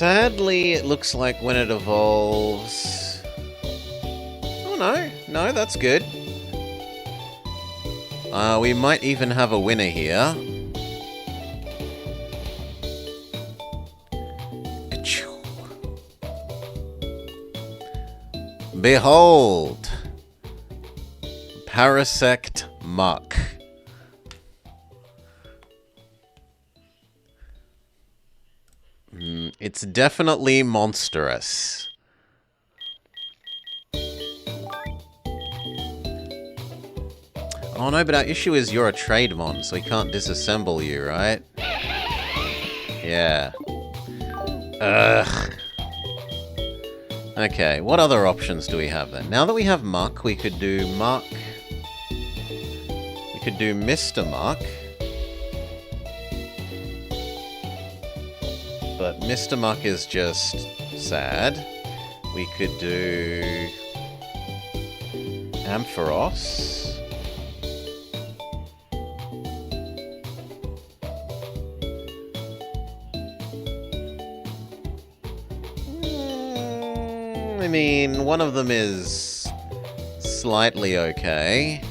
Sadly, it looks like when it evolves... Oh no, no, that's good. We might even have a winner here. Behold! Parasect Muck. It's definitely monstrous. Oh no, but our issue is you're a Trademon, so we can't disassemble you, right? Yeah. Ugh. Okay, what other options do we have then? Now that we have Muck, we could do Muck. We could do Mr. Muck. But Mr. Muck is just sad. We could do Ampharos. I mean, one of them is slightly okay.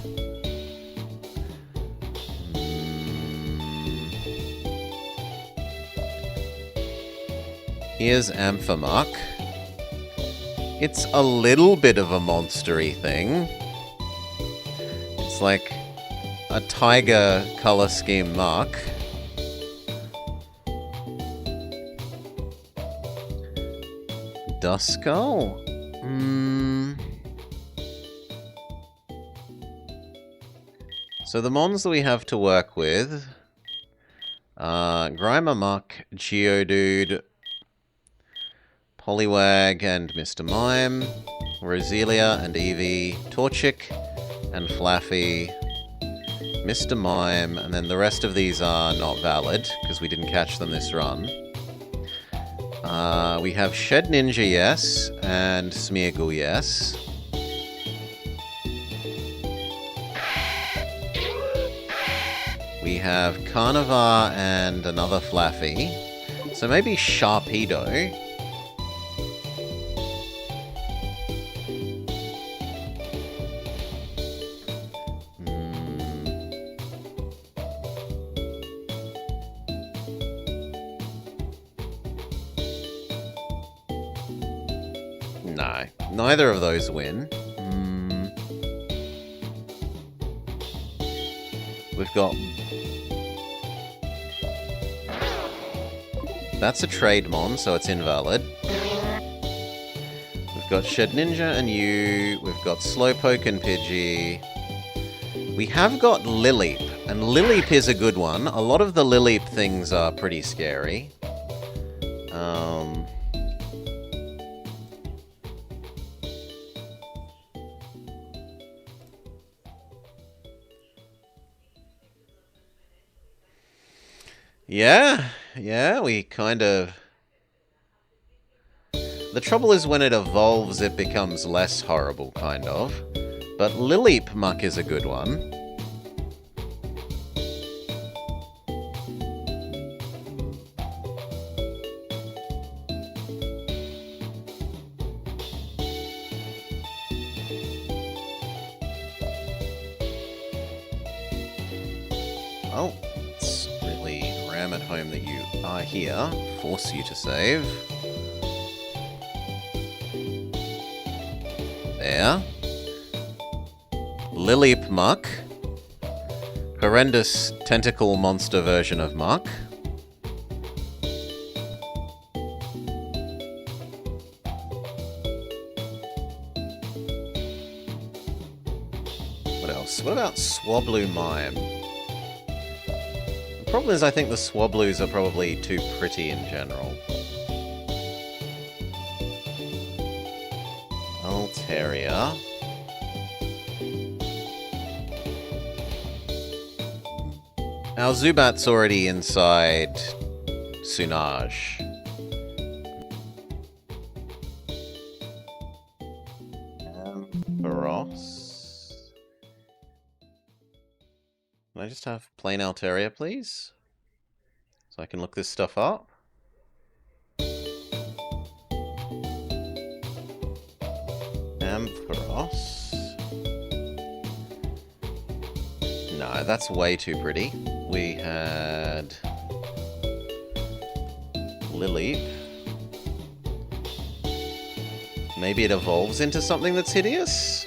Here's Amphamuck. It's a little bit of a monstery thing. It's like a tiger color scheme muck. Duskull? So the mons that we have to work with are Grimer, Geodude, Poliwag and Mr. Mime, Roselia and Eevee, Torchic and Flaffy, Mr. Mime, and then the rest of these are not valid because we didn't catch them this run. We have Shed Ninja, yes, and Smeargle, yes. We have Carnivar and another Flaffy. So maybe Sharpedo. No, neither of those win. We've got... That's a Trademon, so it's invalid. We've got Shed Ninja and you. We've got Slowpoke and Pidgey. We have got Lileep, and Lileep is a good one. A lot of the Lileep things are pretty scary. Yeah, we kind of... The trouble is when it evolves, it becomes less horrible, kind of. But Lileep Muck is a good one. Oh, let's really ram it home that you are here. Force you to save. There. Lileep Muck. Horrendous tentacle monster version of Muck. What else? What about Swablu Mime? The problem is I think the Swablus are probably too pretty in general. Altaria. Our Zubat's already inside Sunage. Baros. Can I just have plain Altaria, please? So I can look this stuff up. Ampharos. No, that's way too pretty. We had Lileep. Maybe it evolves into something that's hideous?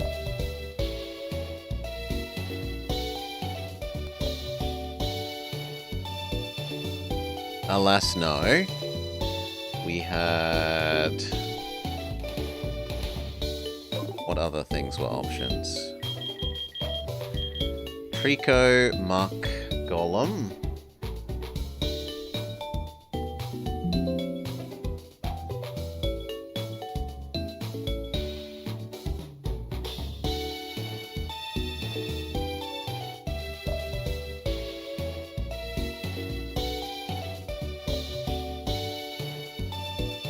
Alas, no. We had... What other things were options? Trico, Muck, Golem.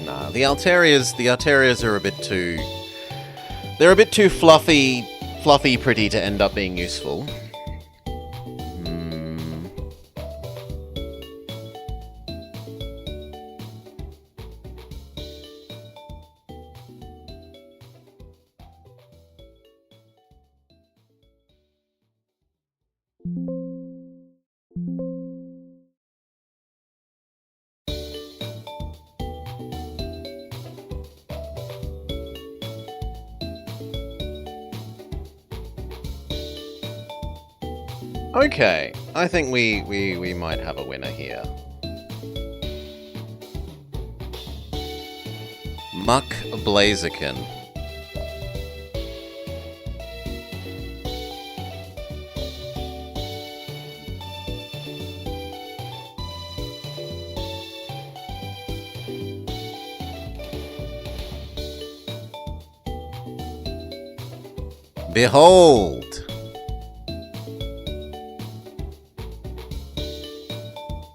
Nah, the Altarias are a bit too... They're a bit too fluffy pretty to end up being useful. Okay, I think we might have a winner here. Muck Blaziken. Behold!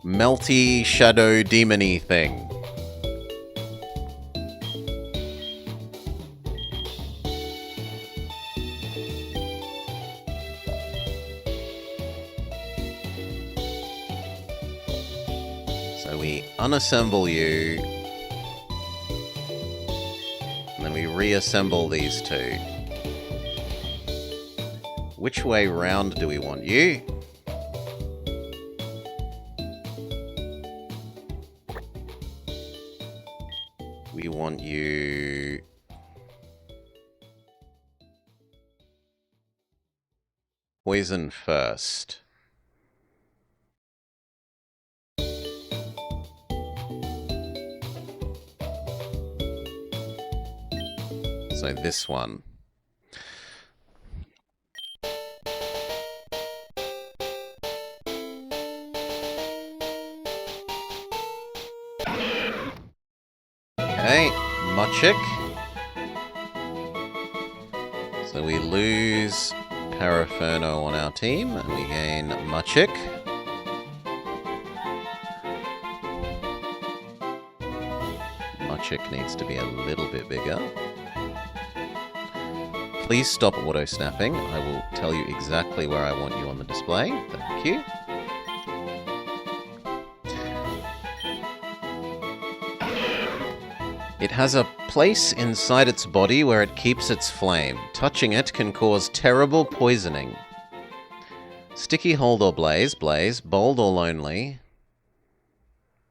Melty shadow demon-y thing. So we unassemble you, and then we reassemble these two. Which way round do we want you? We want you... Poison first. So this one. Okay, Machik. So we lose Paraferno on our team, and we gain Machik. Machik needs to be a little bit bigger. Please stop auto-snapping. I will tell you exactly where I want you on the display. Thank you. It has a place inside its body where it keeps its flame. Touching it can cause terrible poisoning. Sticky, hold, or blaze. Blaze. Bold or lonely.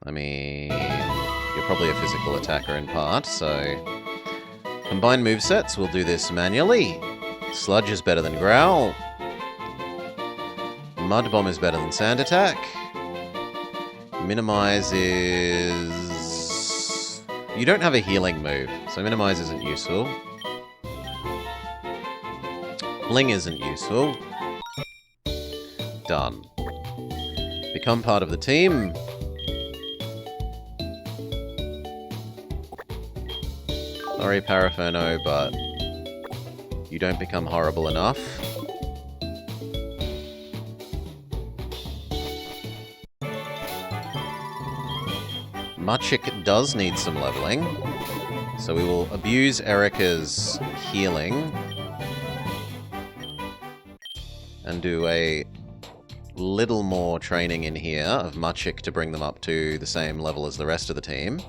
I mean, you're probably a physical attacker in part, so... Combined movesets, we'll do this manually. Sludge is better than Growl. Mud Bomb is better than Sand Attack. Minimize is... You don't have a healing move, so Minimize isn't useful. Bling isn't useful. Done. Become part of the team. Sorry, Paraferno, but you don't become horrible enough. Machik does need some leveling, so we will abuse Erica's healing and do a little more training in here of Machik to bring them up to the same level as the rest of the team.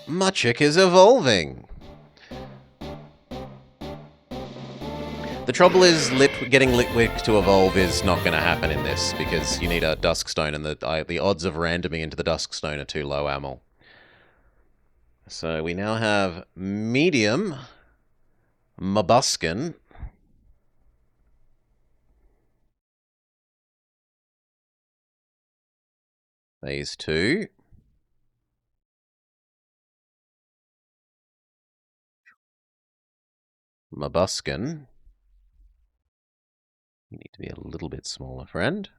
Machik is evolving. The trouble is, getting Litwick to evolve is not going to happen in this, because you need a Duskstone, and the odds of randoming into the Duskstone are too low, Amel. So we now have Medium Mabuskin. Phase 2. Mabuskin. You need to be a little bit smaller, friend.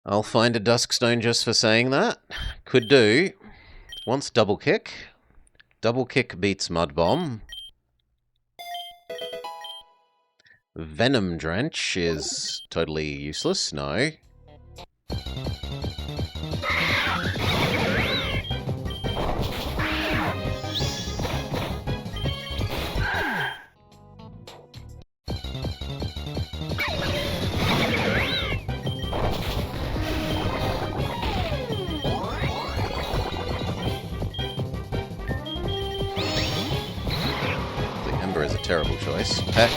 I'll find a Duskstone just for saying that. Could do. Wants Double Kick. Double Kick beats Mud Bomb. Venom Drench is totally useless, no. Is a terrible choice. Heck.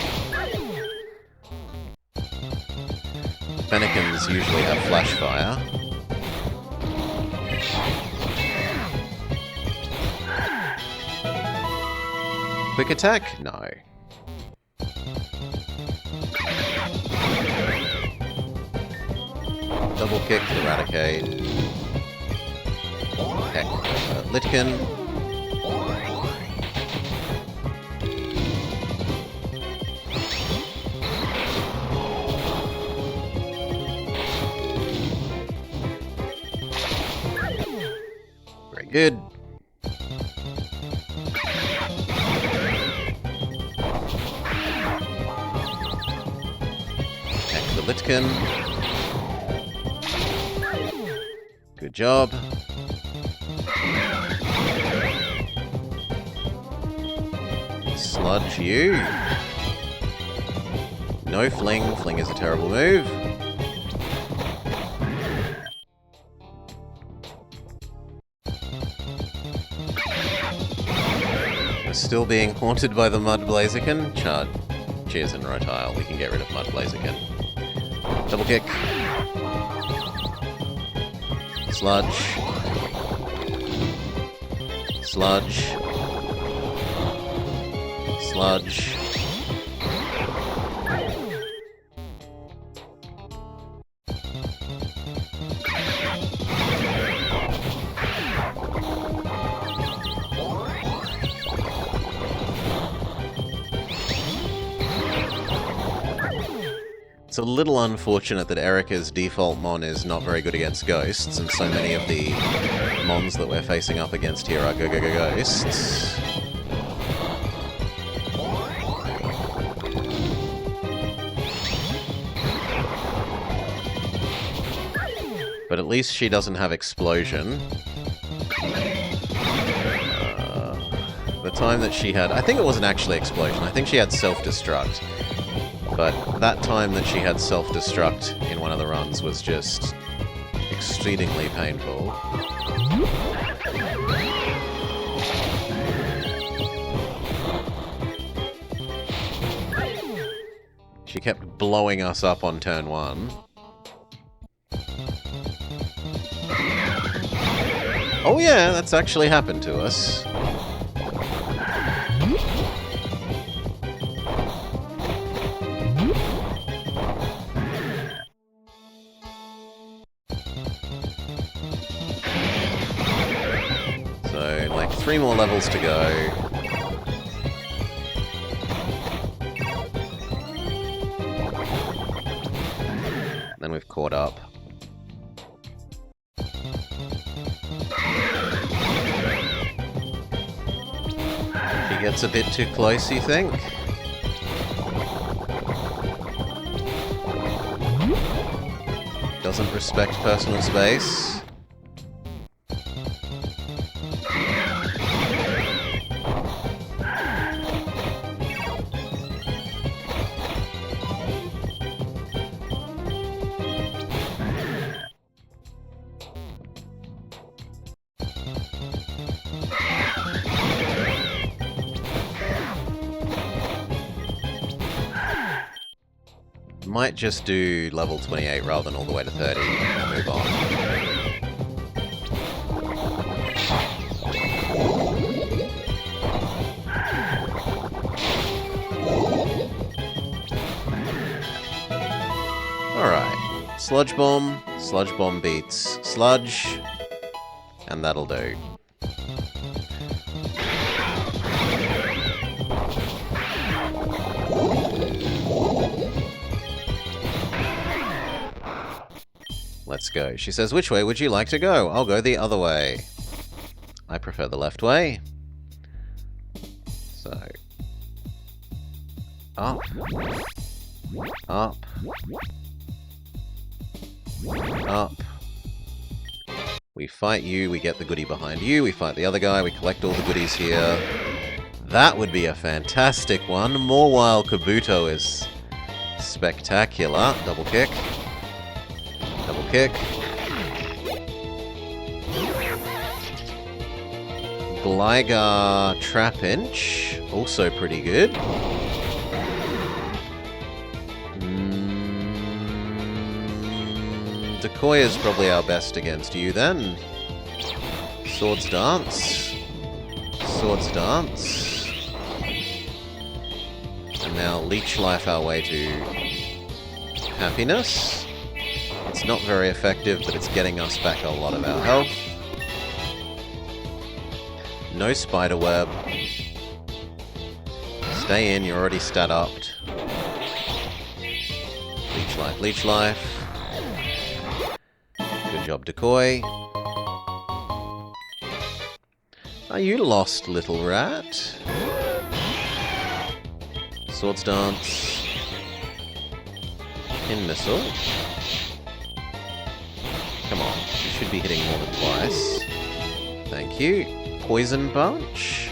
Fennekins usually have Flash Fire. Quick Attack? No. Double Kick, Eradicate. Heck. Litkin. Good. Attack the Litkin. Good job. Sludge you. No Fling. Fling is a terrible move. Still being haunted by the Mud Blaziken? Chud. Cheers and Rotile. We can get rid of Mud Blaziken. Double kick. Sludge. Sludge. Sludge. It's a little unfortunate that Erica's default mon is not very good against ghosts, and so many of the mons that we're facing up against here are ghosts. But at least she doesn't have explosion. The time that she had... I think it wasn't actually explosion, I think she had self-destruct. But that time that she had self-destruct in one of the runs was just exceedingly painful. She kept blowing us up on turn 1. Oh yeah, that's actually happened to us. So, like, 3 more levels to go. Then we've caught up. She gets a bit too close, you think? Doesn't respect personal space. Might just do level 28 rather than all the way to 30 and move on. Alright. Sludge Bomb. Sludge Bomb beats Sludge. And that'll do. Let's go. She says, which way would you like to go? I'll go the other way. I prefer the left way. So. Up. Up. Up. We fight you, we get the goodie behind you, we fight the other guy, we collect all the goodies here. That would be a fantastic one. More while Kabuto is spectacular. Double kick. Double kick. Gligar Trapinch, also pretty good. Decoy is probably our best against you then. Swords Dance. Swords Dance. And now Leech Life our way to happiness. It's not very effective, but it's getting us back a lot of our health. No Spiderweb. Stay in, you're already stat-upped. Leech Life, Leech Life. Good job, Decoy. Are you lost, little rat? Swords Dance. Pin Missile. Come on, you should be hitting more than twice. Thank you. Poison Punch.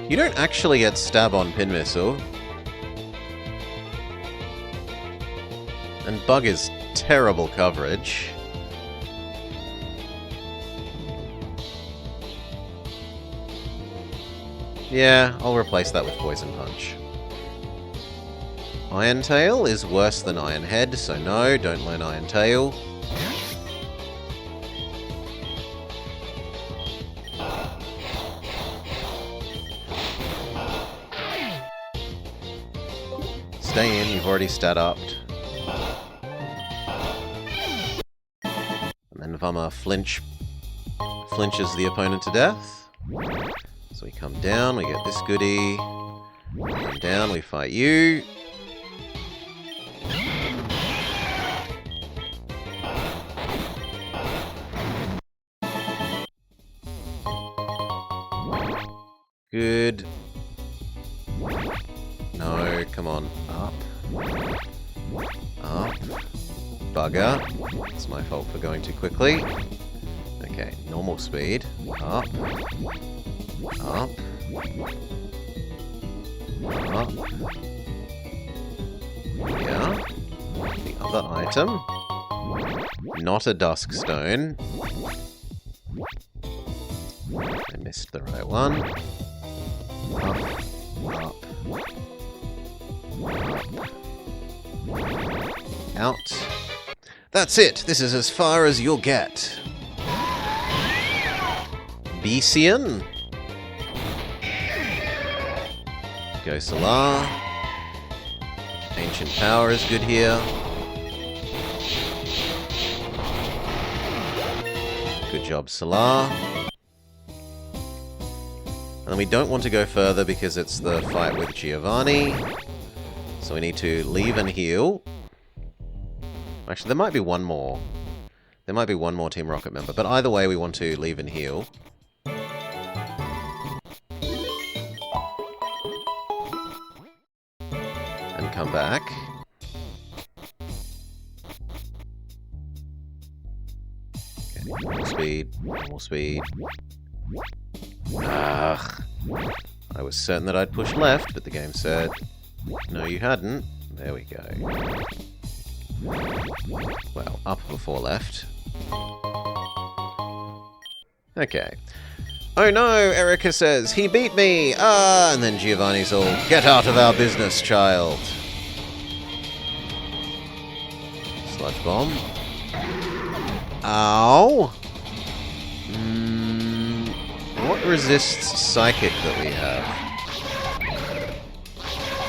You don't actually get stab on Pin Missile. And Bug is terrible coverage. Yeah, I'll replace that with Poison Punch. Iron Tail is worse than Iron Head, so no, don't learn Iron Tail. Stay in, you've already stat upped. And then Vama flinches the opponent to death. So we come down, we get this goodie. We come down, we fight you. Good. No, come on. Up. Up. Bugger. It's my fault for going too quickly. Okay, normal speed. Up. Up. Up. Yeah. The other item. Not a dusk stone. I missed the right one. Up. Up. Out. That's it! This is as far as you'll get. Besian. Go Solar. Ancient Power is good here. Good job, Solar. And then we don't want to go further because it's the fight with Giovanni. So we need to leave and heal. Actually, there might be one more. There might be one more Team Rocket member. But either way, we want to leave and heal. And come back. Okay, more speed. More speed. Ugh. I was certain that I'd push left, but the game said, no you hadn't. There we go. Well, up before left. Okay. Oh no, Erica says, he beat me! Ah! And then Giovanni's all, get out of our business, child. Sludge Bomb. Ow! What resists Psychic that we have?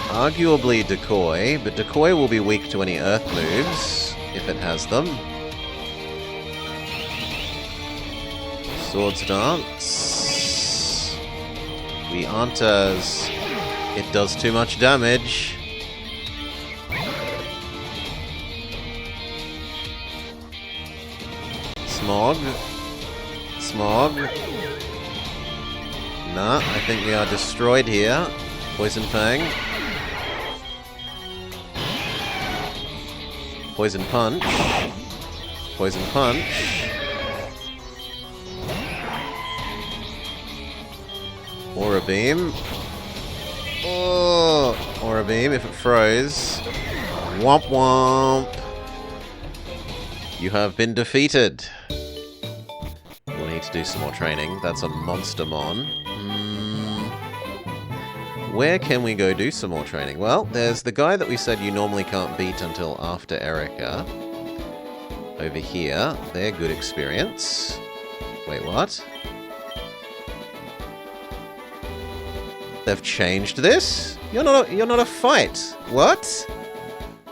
Arguably Decoy, but Decoy will be weak to any Earth moves, if it has them. Swords Dance. We aren't as... It does too much damage. Smog. Smog. Nah, I think we are destroyed here. Poison Fang. Poison Punch. Poison Punch. Aura Beam. Oh! Aura Beam if it froze. Womp womp. You have been defeated. We'll need to do some more training. That's a Monstermon. Where can we go do some more training? Well, there's the guy that we said you normally can't beat until after Erica. Over here. They're good experience. Wait, what? They've changed this? You're not a fight. What?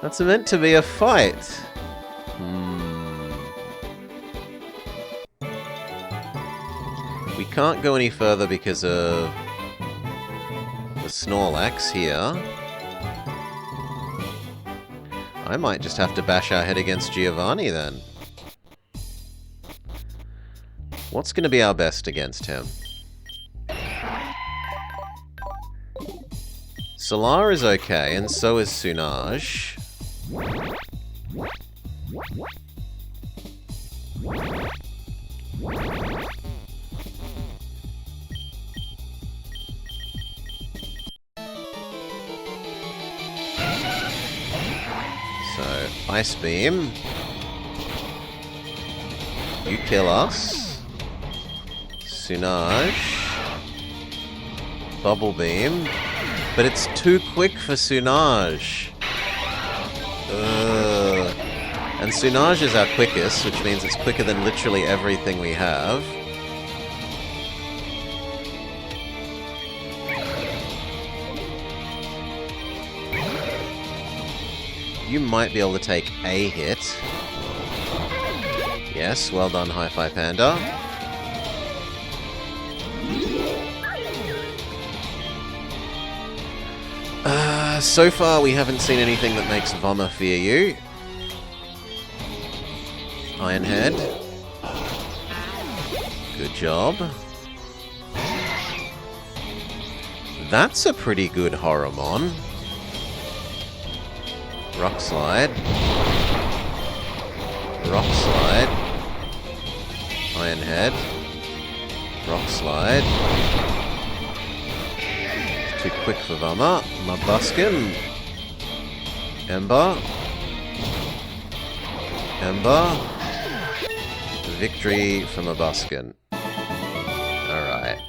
That's meant to be a fight. We can't go any further because of the Snorlax here. I might just have to bash our head against Giovanni then. What's going to be our best against him? Solar is okay, and so is Sunaj. So, Ice Beam. You kill us. Sunaj. Bubble Beam. But it's too quick for Sunage. And Sunage is our quickest, which means it's quicker than literally everything we have. You might be able to take a hit. Yes, well done, Hi-Fi Panda. So far we haven't seen anything that makes Vommer fear you. Ironhead. Good job. That's a pretty good Horrormon. Rock Slide. Rock Slide. Ironhead. Rock Slide. Too quick for Vommer. Mabuskin. Ember. Ember. Victory for Mabuskin. Alright.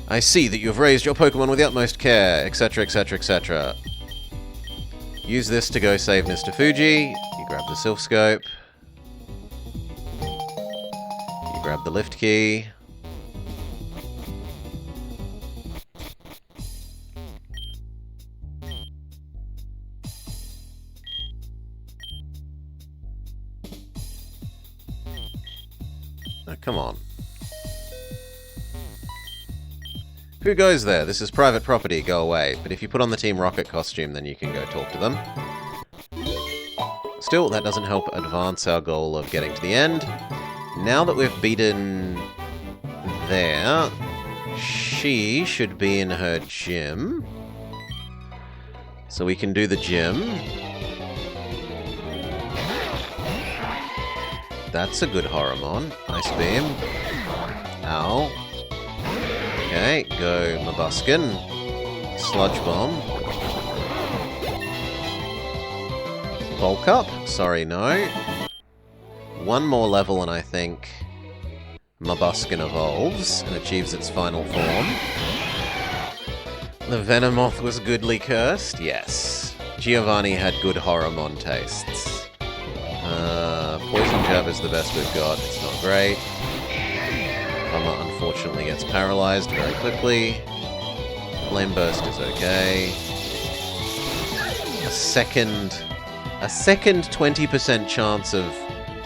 I see that you have raised your Pokemon with the utmost care, etc, etc, etc. Use this to go save Mr. Fuji. You grab the Sylph Scope. You grab the lift key. Oh, come on. Who goes there? This is private property, go away. But if you put on the Team Rocket costume, then you can go talk to them. Still, that doesn't help advance our goal of getting to the end. Now that we've beaten there, she should be in her gym. So we can do the gym. That's a good Horrormon. Ice Beam. Ow. Okay, go Mabuskin. Sludge Bomb. Bulk Up? Sorry, no. One more level and I think Mabuskin evolves and achieves its final form. The Venomoth was goodly cursed? Yes. Giovanni had good Horrormon tastes. Poison Jab is the best we've got. It's not great. Vommer unfortunately gets paralyzed very quickly. Flame Burst is okay. A second 20% chance of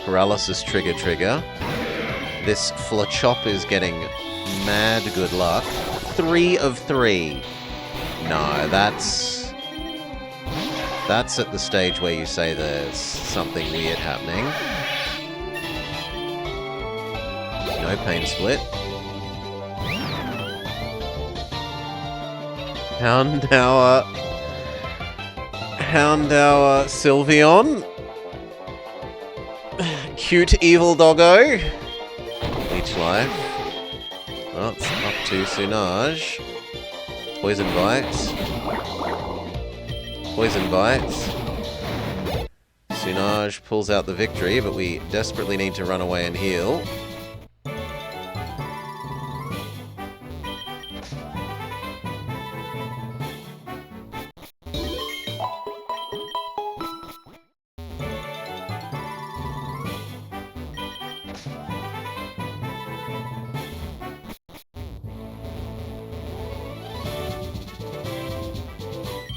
paralysis trigger. This Flachop is getting mad good luck. 3 of 3. No, that's at the stage where you say there's something weird happening. No Pain Split. Houndour Sylveon. Cute evil doggo. Leech Life. Well, it's up to Sunage. Poison Bite. Poison Bites. Sunage pulls out the victory, but we desperately need to run away and heal.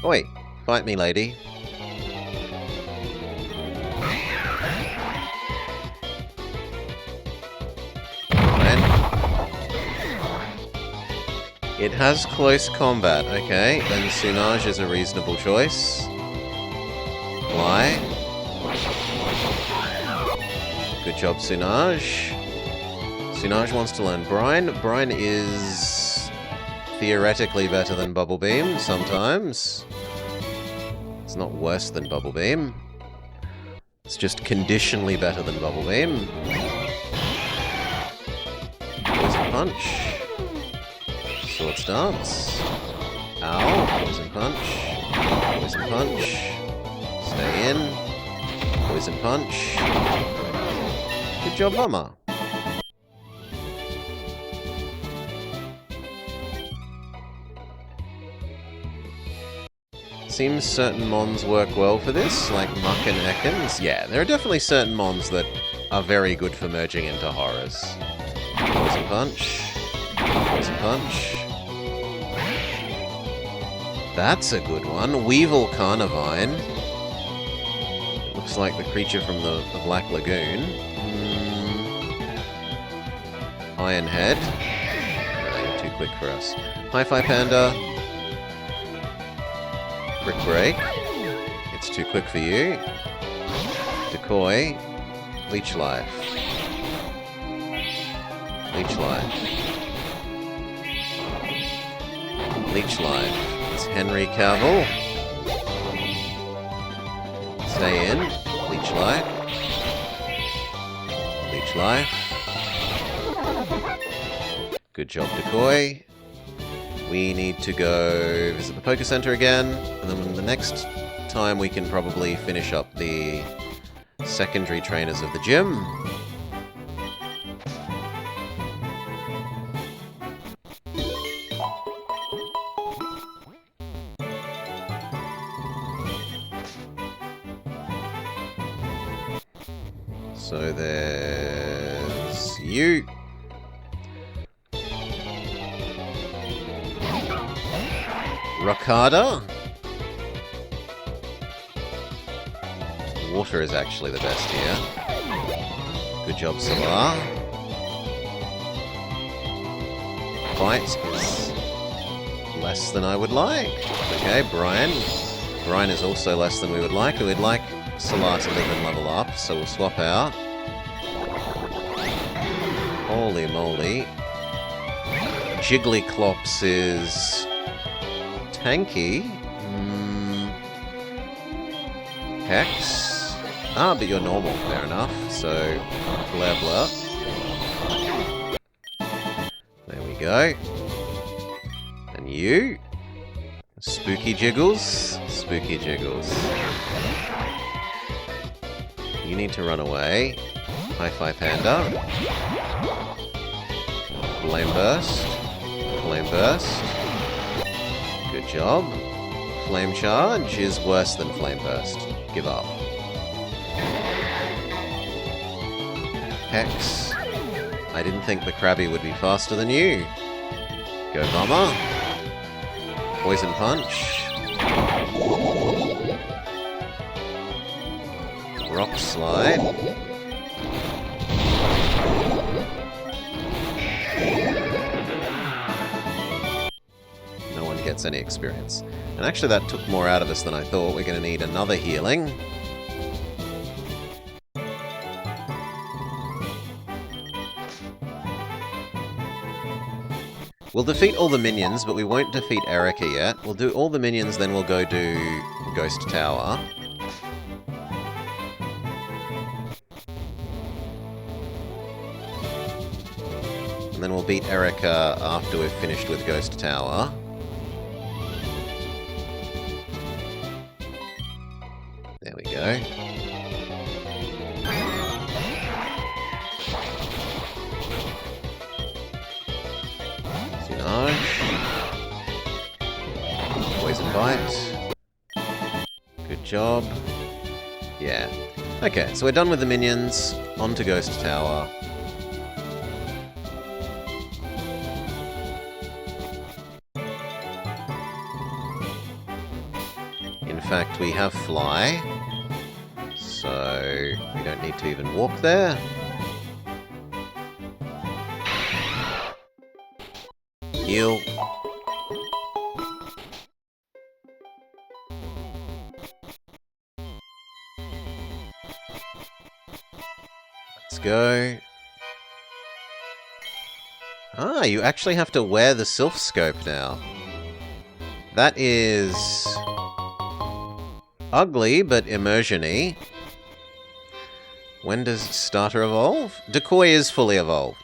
Oi! Fight me, lady. It has close combat, okay. Then Sunage is a reasonable choice. Fly. Good job, Sunage. Sunage wants to learn Brine. Brine is theoretically better than Bubble Beam, sometimes. It's not worse than Bubble Beam. It's just conditionally better than Bubble Beam. Poison Punch. Swords Dance. Ow. Poison Punch. Poison Punch. Stay in. Poison Punch. Good job, Vommer. Seems certain mons work well for this, like Muck and Ekans. Yeah, there are definitely certain mons that are very good for merging into horrors. Poison Punch. Poison Punch. That's a good one. Weevil Carnivine. Looks like the creature from the Black Lagoon. Iron Head. No, you're too quick for us. Hi-Fi Panda. Brick Break. It's too quick for you. Decoy. Leech Life. Leech Life. Leech Life. It's Henry Cavill. Stay in. Leech Life. Leech Life. Good job, Decoy. We need to go visit the Poké Center again, and then the next time we can probably finish up the secondary trainers of the gym. So there's you. Rakada. Water is actually the best here. Good job, Salar. Fight is less than I would like. Okay, Brian. Brian is also less than we would like. We would like Salar to live and level up, so we'll swap out. Holy moly. Jigglyclops is tanky. Hex. Ah, but you're normal, fair enough. So, blah blah. There we go. And you? Spooky Jiggles? Spooky Jiggles. You need to run away. Hi-Fi Panda. Flame Burst. Flame Burst. Good job. Flame Charge is worse than Flame Burst. Give up. Hex. I didn't think the Krabby would be faster than you. Go Bomber. Poison Punch. Rock Slide. No one gets any experience. And actually that took more out of us than I thought. We're going to need another healing. We'll defeat all the minions, but we won't defeat Erica yet. We'll do all the minions, then we'll go do Ghost Tower. And then we'll beat Erica after we've finished with Ghost Tower. There we go. Poison Bite. Good job. Yeah. Okay, so we're done with the minions. On to Ghost Tower. In fact, we have Fly. So we don't need to even walk there. Heal. Let's go. Ah, you actually have to wear the Sylph Scope now. That is ugly, but immersion-y. When does Starter evolve? Decoy is fully evolved.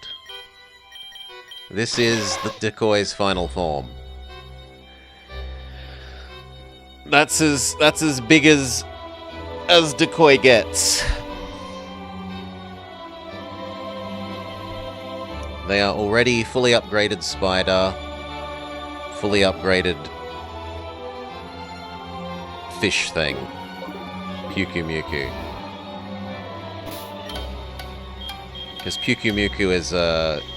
This is the Decoy's final form. That's as big as Decoy gets. They are already fully upgraded Spider, fully upgraded fish thing. Pyukumuku. Because Pyukumuku is,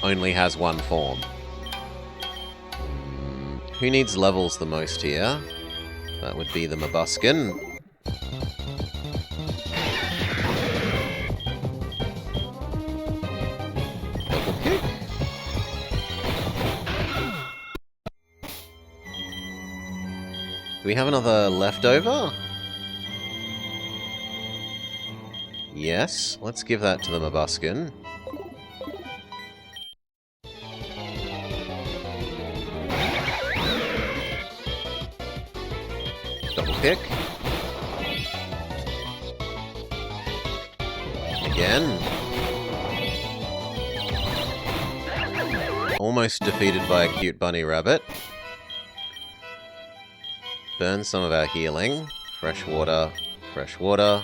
only has one form. Who needs levels the most here? That would be the Mabuskin. Double kick. Do we have another leftover? Yes, let's give that to the Mabuskin. Double kick. Again. Almost defeated by a cute bunny rabbit. Burn some of our healing. Fresh water, fresh water.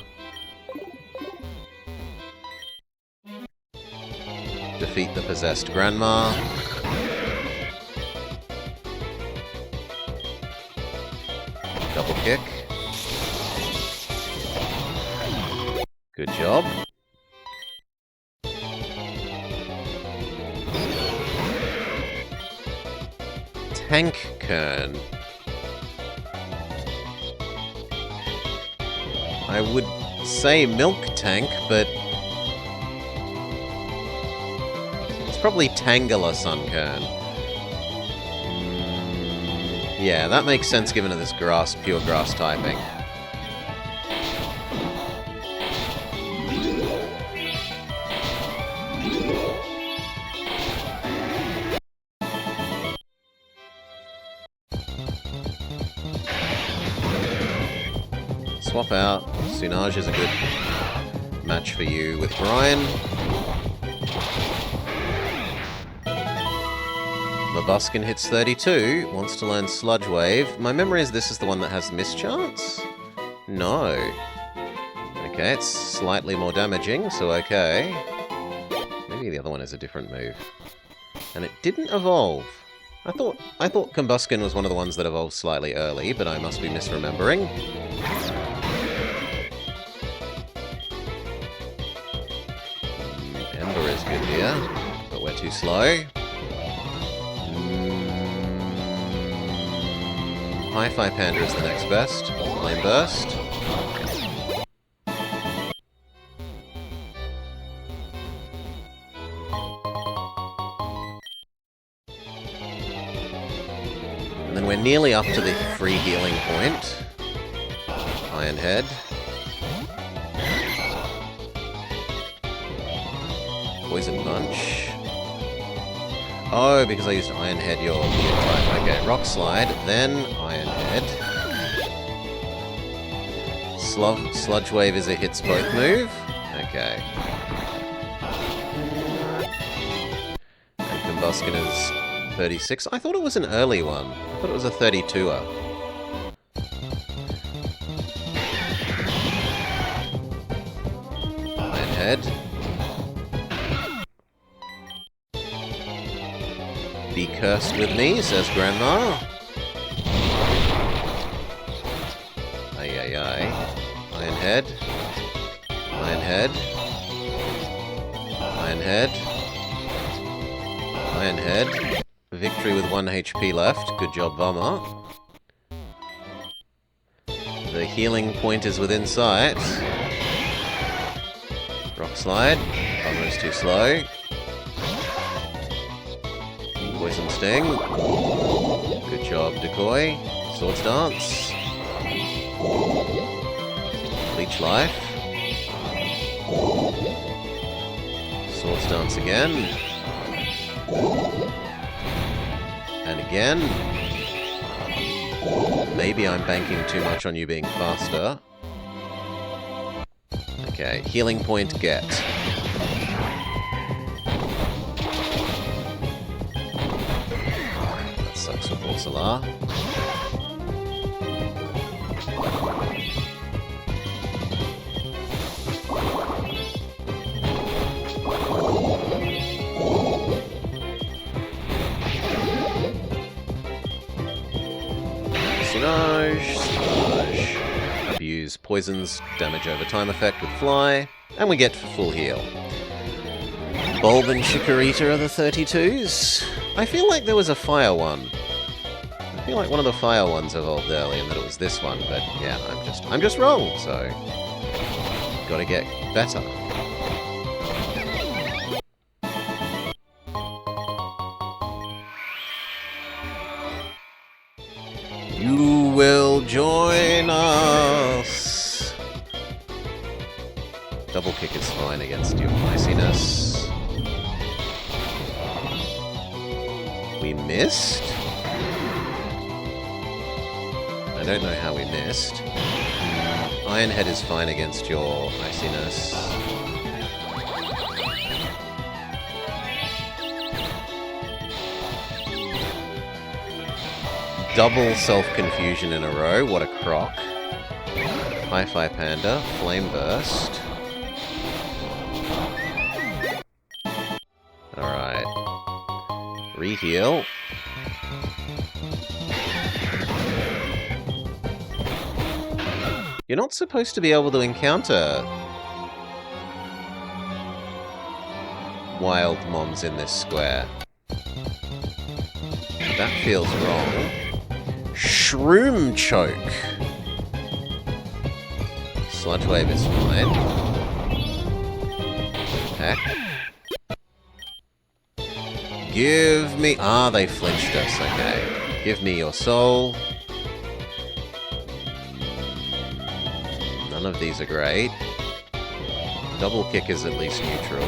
Defeat the possessed grandma. Double kick. Good job. Tank Kern. I would say Milk Tank, but it's probably Tangela Sunkern. Yeah, that makes sense given this grass, pure grass typing. Swap out. Sunage is a good match for you with Brian. Mabuskin hits 32, wants to learn Sludge Wave. My memory is this is the one that has Mischance? No. Okay, it's slightly more damaging, so okay. Maybe the other one is a different move. And it didn't evolve. I thought Combuskin was one of the ones that evolved slightly early, but I must be misremembering. Ember is good here, but we're too slow. Hi-Fi Panda is the next best. Flame Burst. And then we're nearly up to the free healing point. Iron Head. Poison Punch. Oh, because I used Iron Head, you're type. Okay, Rock Slide, then Iron Head. Sludge Wave is a hits both move. Okay. And Combuskin is 36. I thought it was an early one. I thought it was a 32er. Iron Head. Be cursed with me, says Grandma. Aye, aye, aye. Iron Head. Iron Head. Iron Head. Iron Head. Victory with 1 HP left. Good job, Vama. The healing point is within sight. Rock Slide. Vama is too slow. Poison Sting. Good job, Decoy. Swords Dance. Leech Life. Swords Dance again. And again. Maybe I'm banking too much on you being faster. Okay, healing point get. Sucks for Porcelar. Sinage. use Poison's damage over time effect with Fly, and we get full heal. Bulb and Chikorita are the 32s. I feel like there was a fire one. I feel like one of the fire ones evolved early and that it was this one, but yeah, I'm just wrong, so gotta get better. You will join us. Double kick is fine against your iciness. We missed? I don't know how we missed. Iron Head is fine against your iciness. Double self-confusion in a row, what a crock. Hi-Fi Panda, Flame Burst. Alright. Reheal. You're not supposed to be able to encounter wild mons in this square. That feels wrong. Shroom Choke. Sludge Wave is fine. Heck. Give me... Ah, they flinched us, okay. Give me your soul. None of these are great. Double kick is at least neutral.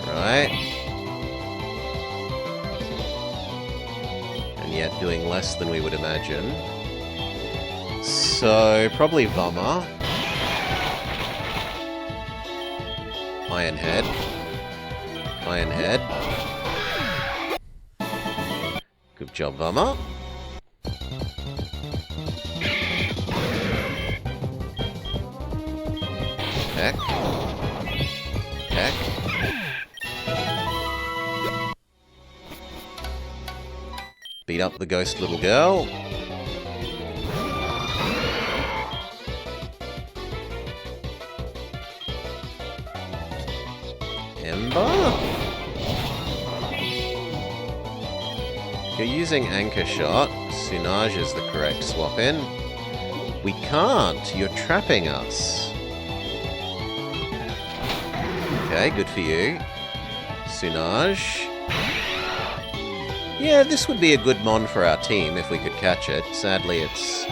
Right. And yet doing less than we would imagine. So, probably Vummer. Iron Head. Iron Head. Good job, Vummer. Heck. Heck. Beat up the ghost little girl. Ember? You're using Anchor Shot. Sunage is the correct swap in. We can't. You're trapping us. Okay, good for you. Sunage. Yeah, this would be a good mon for our team if we could catch it. Sadly, it's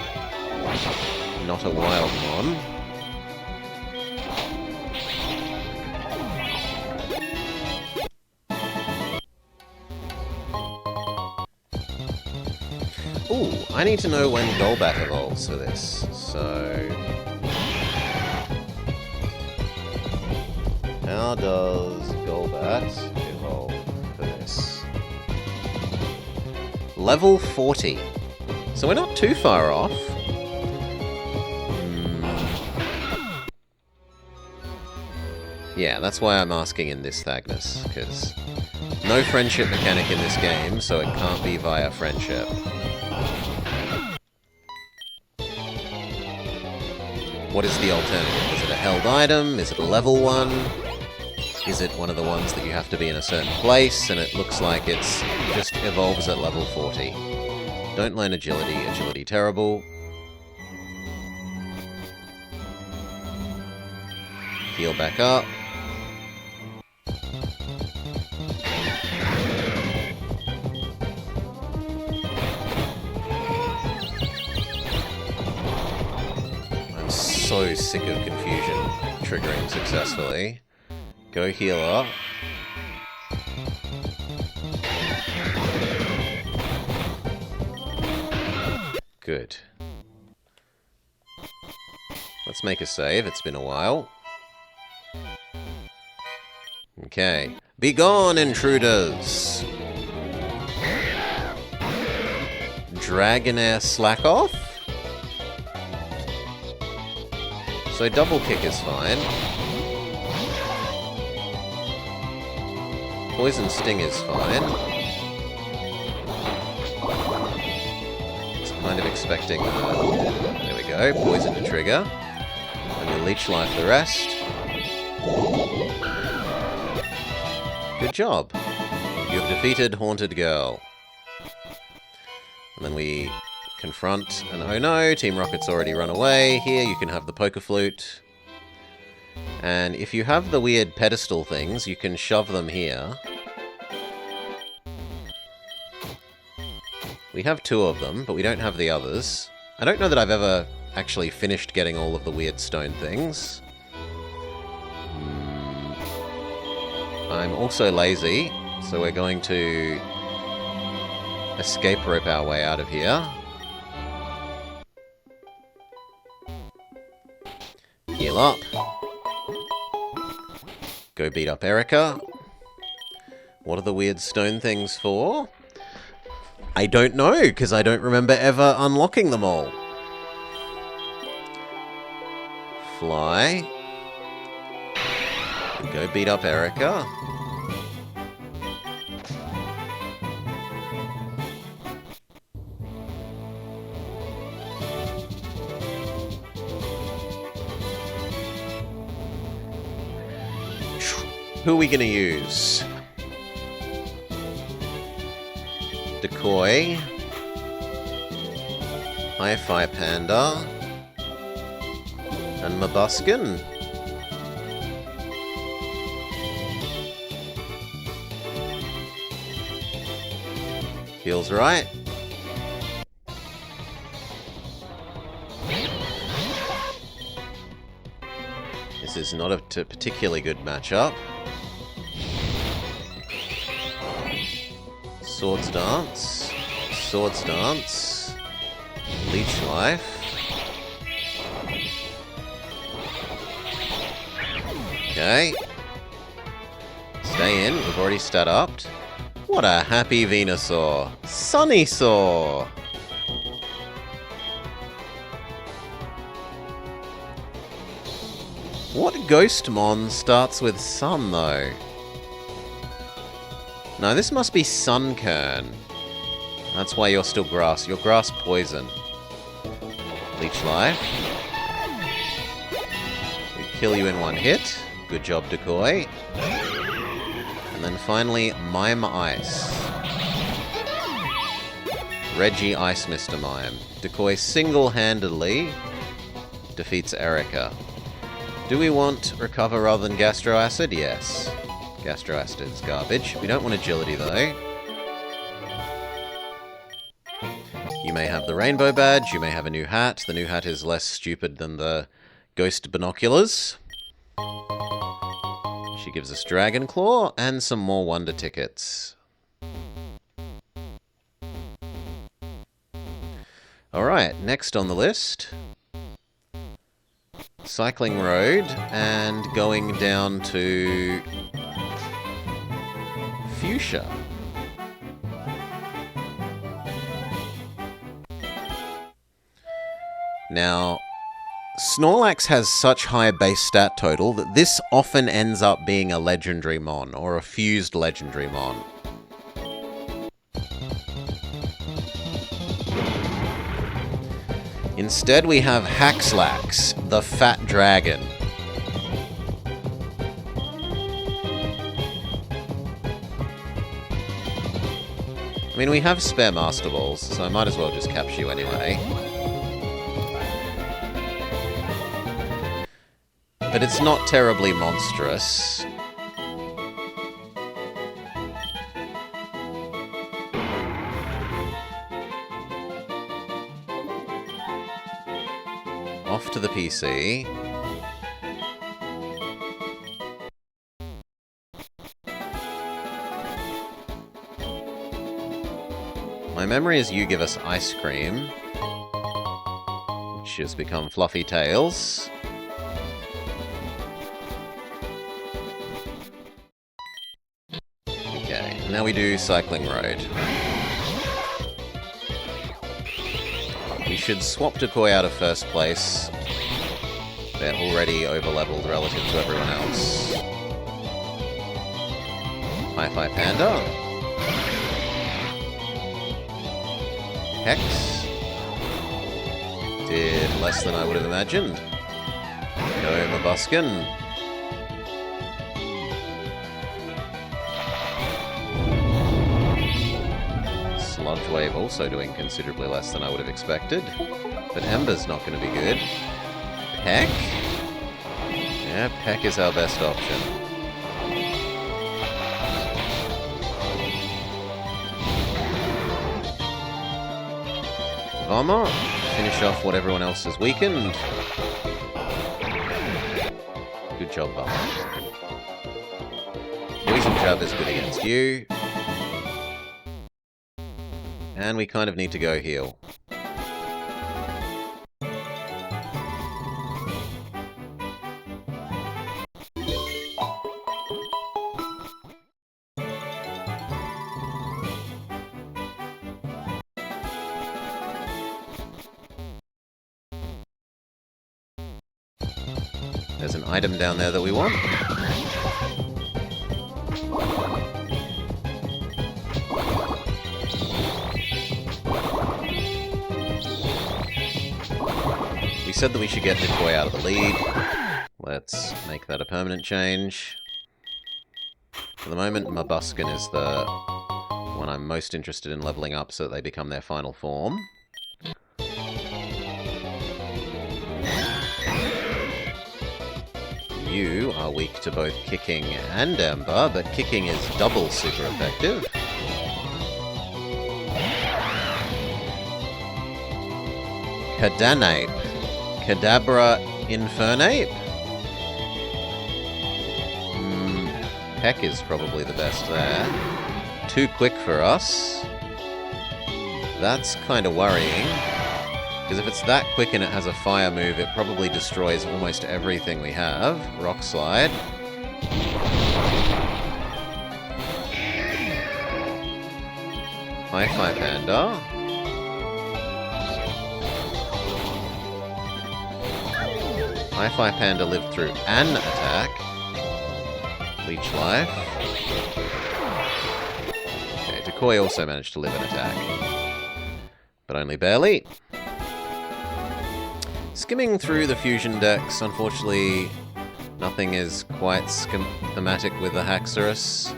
not a wild mon. Ooh, I need to know when Golbat evolves for this, so... How does Golbat evolve for this? Level 40. So we're not too far off. Yeah, that's why I'm asking in this Thagnus, because no friendship mechanic in this game, so it can't be via friendship. What is the alternative? Is it a held item? Is it a level one? Is it one of the ones that you have to be in a certain place, and it looks like it's just evolves at level 40. Don't learn agility. Agility terrible. Heal back up. I'm so sick of confusion triggering successfully. Go healer. Good. Let's make a save. It's been a while. Okay. Be gone, intruders! Dragonair slack off? So double kick is fine. Poison Sting is fine. I was kind of expecting... there we go. Poison to trigger. And we leech life the rest. Good job. You have defeated Haunted Girl. And then we confront and oh no, Team Rocket's already run away. Here you can have the poker flute. And if you have the weird pedestal things, you can shove them here. We have 2 of them, but we don't have the others. I don't know that I've ever actually finished getting all of the weird stone things. I'm also lazy, so we're going to escape rope our way out of here. Heal up. Go beat up Erica. What are the weird stone things for? I don't know, because I don't remember ever unlocking them all. Fly. Go beat up Erica. Who are we going to use? Decoy. Hi-Fi Panda. And Mabuskin. Feels right. This is not a particularly good matchup. Swords Dance. Swords Dance. Leech Life. Okay. Stay in. We've already stat upped. What a happy Venusaur. Sunnysaur. What Ghostmon starts with Sun, though? No, this must be Sunkern. That's why you're still grass. You're grass poison. Leech Life. We kill you in one hit. Good job, Decoy. And then finally, Mime Ice. Reggie Ice Mr. Mime. Decoy single-handedly defeats Erica. Do we want Recover rather than Gastro Acid? Yes. Gastro Acid is garbage. We don't want Agility, though. You may have the Rainbow Badge, you may have a new hat. The new hat is less stupid than the Ghost Binoculars. She gives us Dragon Claw and some more Wonder Tickets. Alright, next on the list. Cycling Road and going down to Fuchsia. Now, Snorlax has such high base stat total that this often ends up being a legendary mon, or a fused legendary mon. Instead we have Haxlax, the Fat Dragon. I mean, we have spare Master Balls, so I might as well just capture you anyway. But it's not terribly monstrous. Off to the PC. My memory is you give us ice cream, which has become Fluffy Tails. Okay, now we do Cycling Road. We should swap Decoy out of first place. They're already over-leveled relative to everyone else. Hi-Fi Panda. Hex. Did less than I would have imagined. Go, Mabuskin. Sludge Wave also doing considerably less than I would have expected. But Ember's not going to be good. Peck? Yeah, Peck is our best option. Vomit. Finish off what everyone else has weakened. Good job, Vomit. Poison Jab is good against you. And we kind of need to go heal. There's an item down there that we want. We said that we should get Nikoy out of the lead. Let's make that a permanent change. For the moment, Mabuskin is the one I'm most interested in leveling up so that they become their final form. You are weak to both kicking and Ember, but kicking is double super effective. Cadanape. Cadabra Infernape? Peck is probably the best there. Too quick for us. That's kind of worrying. Because if it's that quick and it has a fire move, it probably destroys almost everything we have. Rock Slide. Hi-Fi Panda. Hi-Fi Panda lived through an attack. Leech Life. Okay, Decoy also managed to live an attack. But only barely. Skimming through the fusion decks, unfortunately, nothing is quite thematic with the Haxorus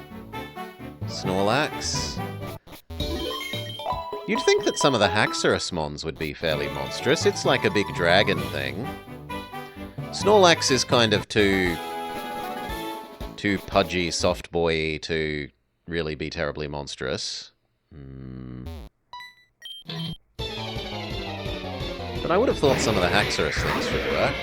Snorlax. You'd think that some of the Haxorus mons would be fairly monstrous. It's like a big dragon thing. Snorlax is kind of too pudgy, soft boy to really be terribly monstrous. But I would have thought some of the Haxorus things should work.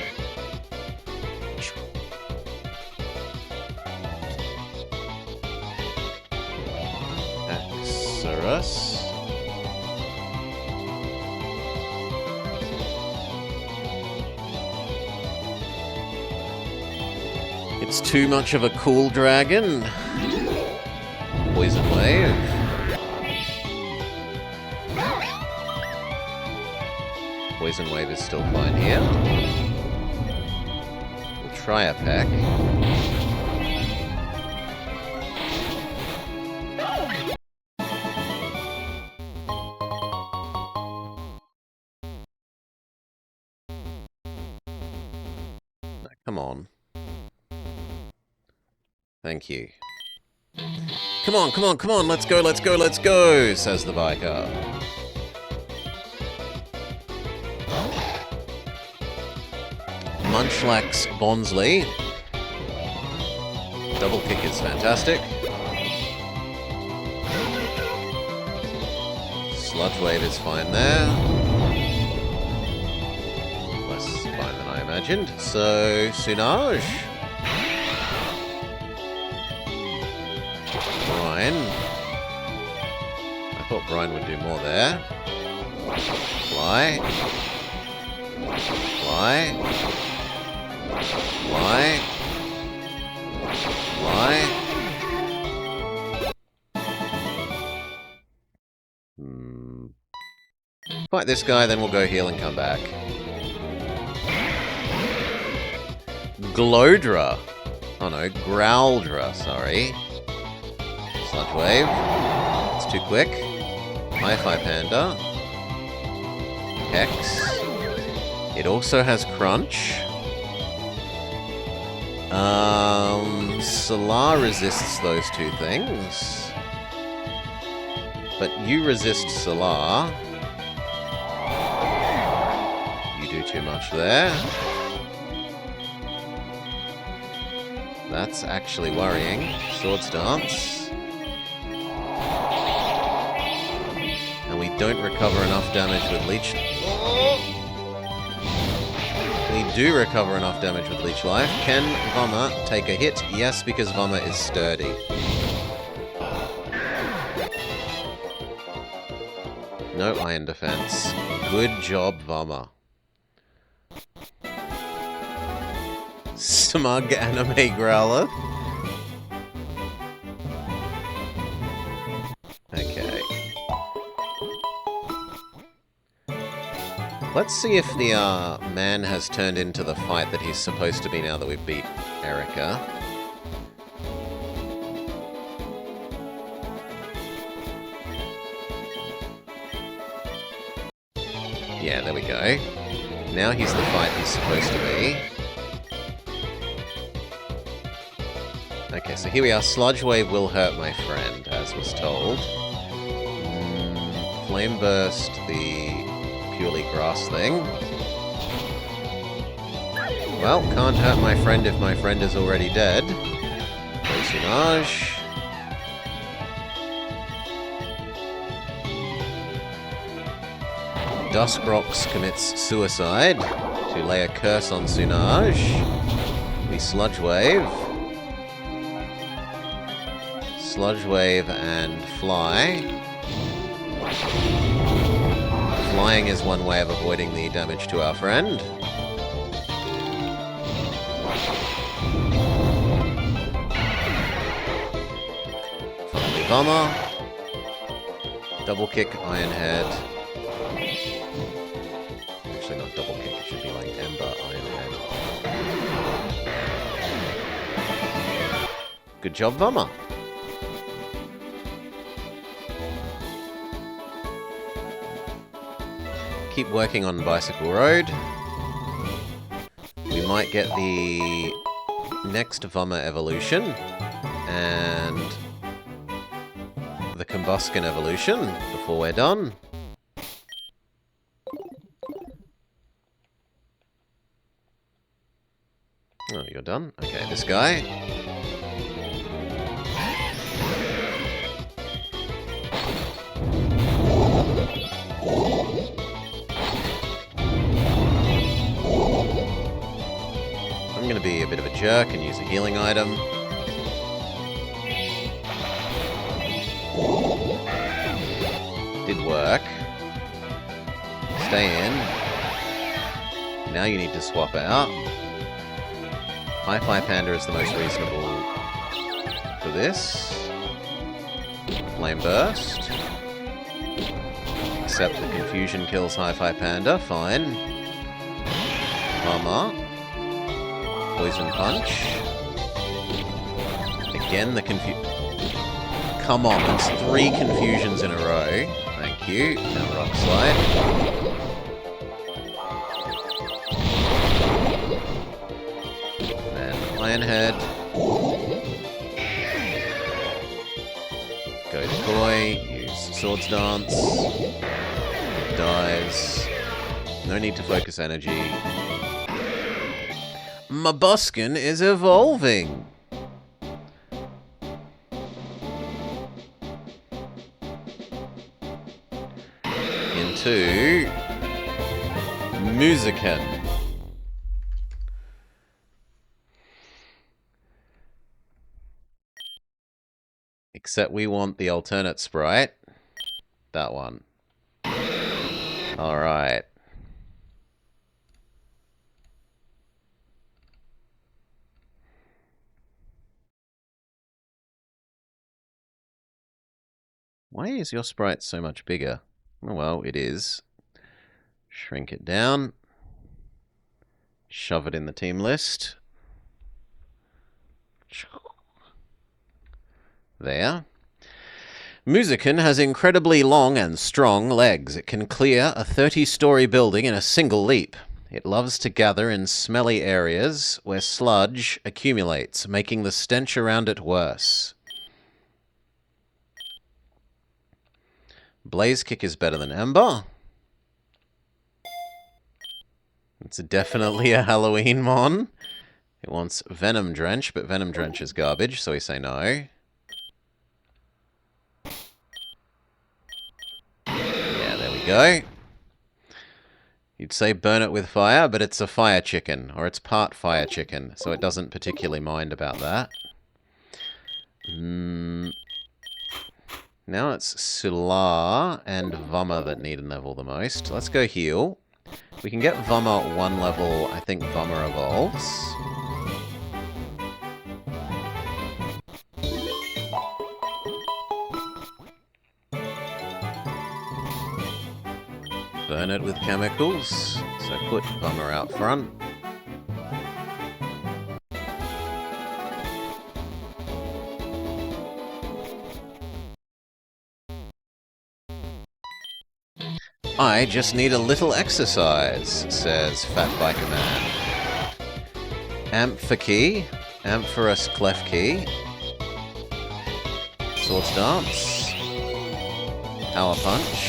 Haxorus. It's too much of a cool dragon. Poison Wave. Poison Wave is still fine here. We'll try a Peck. No, come on. Thank you. Come on, come on, come on, let's go, let's go, let's go, says the biker. Munchlax Bonsley. Double kick is fantastic. Sludge Wave is fine there. Less fine than I imagined. So, Sunage. Brine. I thought Brine would do more there. Fly. Fly. Fly. Fly. Fight this guy, then we'll go heal and come back. Glowdra. Oh no, Growldra, sorry. Sludge Wave. It's too quick. Hi-Fi Panda. Hex. It also has crunch. Solar resists those two things. But you resist Solar. You do too much there. That's actually worrying. Swords Dance. And we don't recover enough damage with Leech. We do recover enough damage with Leech Life. Can Vama take a hit? Yes, because Vama is sturdy. No iron defense. Good job, Vama. Smug anime growler. Okay. Let's see if the man has turned into the fight that he's supposed to be now that we've beat Erica. Yeah, there we go. Now he's the fight he's supposed to be. Okay, so here we are. Sludge Wave will hurt my friend, as was told. Flame Burst, the purely grass thing. Well, can't hurt my friend if my friend is already dead. Poisonage. Dusk Rocks commits suicide to lay a curse on Sunage. We Sludge Wave. Sludge Wave and Fly. Flying is one way of avoiding the damage to our friend. Finally, Vama. Double kick, Iron Head. Actually, not double kick, it should be like Ember, Iron Head. Good job, Vama. Keep working on Bicycle Road. We might get the next Vama evolution and the Combuskin evolution before we're done. Oh, you're done? Okay, this guy. I'm going to be a bit of a jerk and use a healing item. Did work. Stay in. Now you need to swap out. Hi-Fi Panda is the most reasonable for this. Flame Burst. Except the Confusion kills Hi-Fi Panda. Fine. Mama. Poison Punch. Again, the Come on, that's 3 Confusions in a row. Thank you. Now Rock Slide. Iron Head. Go to Koi. Use Swords Dance. Dies. No need to focus energy. Mabuskin is evolving. Into Musican. Except we want the alternate sprite. That one. Alright. Why is your sprite so much bigger? Oh, well, it is. Shrink it down. Shove it in the team list. There. Musican has incredibly long and strong legs. It can clear a 30-story building in a single leap. It loves to gather in smelly areas where sludge accumulates, making the stench around it worse. Blaze Kick is better than Ember. It's definitely a Halloween mon. It wants Venom Drench, but Venom Drench is garbage, so we say no. Yeah, there we go. You'd say burn it with fire, but it's a fire chicken, or it's part fire chicken, so it doesn't particularly mind about that. Now it's Sular and Vummer that need a level the most. Let's go heal. We can get Vummer 1 level. I think Vummer evolves. Burn it with chemicals. So put Vummer out front. I just need a little exercise, says Fat Biker Man. Amp for key. Amphoros Clef key. Swords Dance. Power Punch.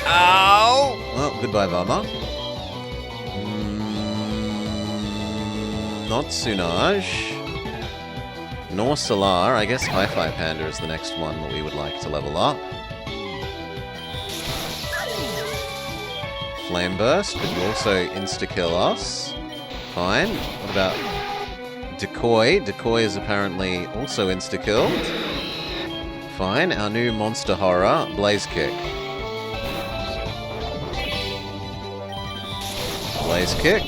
Ow! Well, goodbye, Vummer. Not Sunage. Nor Solar. I guess Hi-Fi Panda is the next one that we would like to level up. Flame Burst, but you also insta-kill us. Fine. What about Decoy? Decoy is apparently also insta-killed. Fine. Our new monster horror, Blaze Kick. Blaze Kick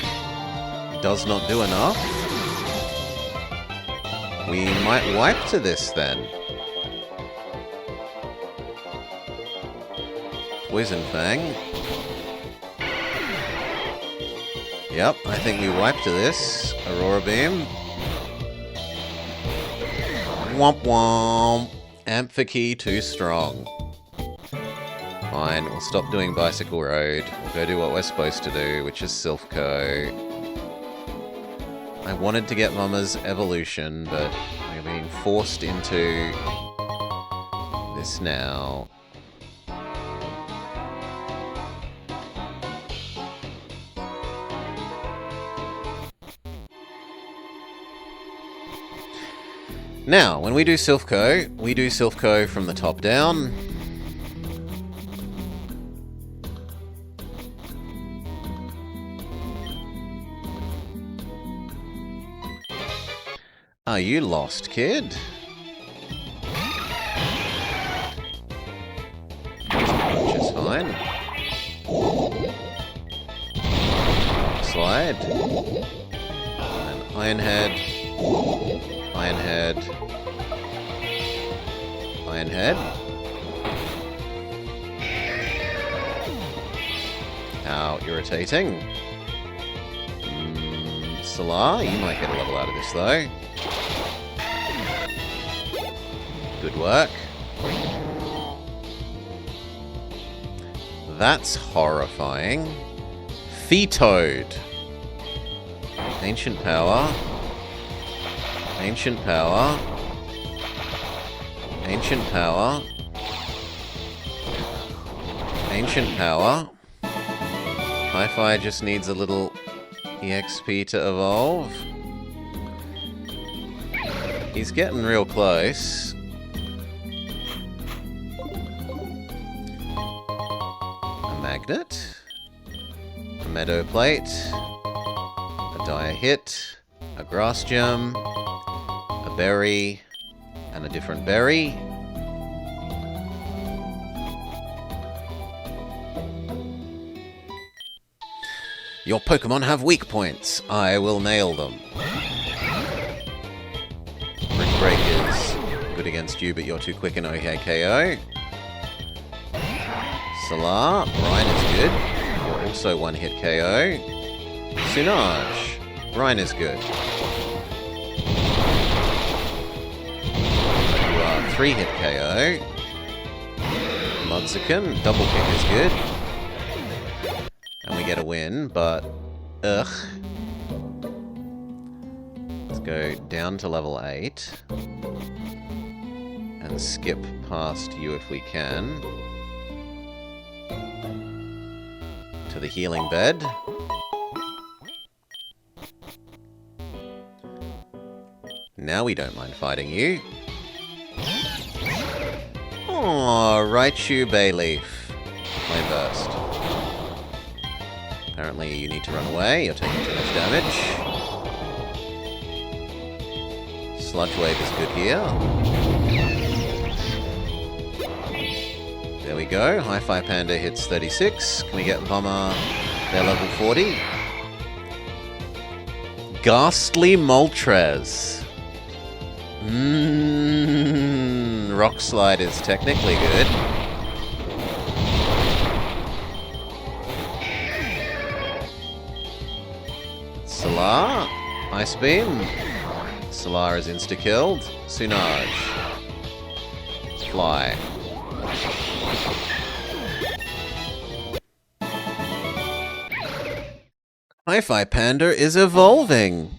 does not do enough. We might wipe to this then. Poison Fang. Yep, I think we wipe to this. Aurora Beam. Womp womp. Amp for key too strong. Fine, we'll stop doing Bicycle Road. We'll go do what we're supposed to do, which is Silphco. I wanted to get Mama's evolution, but we're being forced into this now. Now, when we do Silphco from the top down. Are you lost, kid? Which is fine. Slide. And Iron Head. Iron Head. Iron Head. How irritating. Solar, you might get a level out of this though. Good work. That's horrifying. Feetoad. Ancient Power. Ancient Power. Ancient Power. Ancient Power. Hi-Fi just needs a little EXP to evolve. He's getting real close. A Magnet. A Meadow Plate. A Dire Hit. A Grass Gem. A Berry. And a different berry. Your Pokemon have weak points. I will nail them. Brick Break is good against you, but you're too quick in OKKO. Solar, Rhine is good. You're also one-hit KO. Sunage, Rhine is good. You are 3-hit KO. Mudsican, double kick is good. And we get a win, but Ugh. Let's go down to level 8. And skip past you if we can. To the healing bed. Now we don't mind fighting you. Oh, Raichu Bayleaf. Flame Burst. Apparently you need to run away, you're taking too much damage. Sludge Wave is good here. There we go, Hi-Fi Panda hits 36. Can we get Vommer their level 40? Ghastly Moltres. Rock Slide is technically good. Solar, Ice Beam. Solar is insta-killed. Sunage. Fly. Hi-Fi Panda is evolving.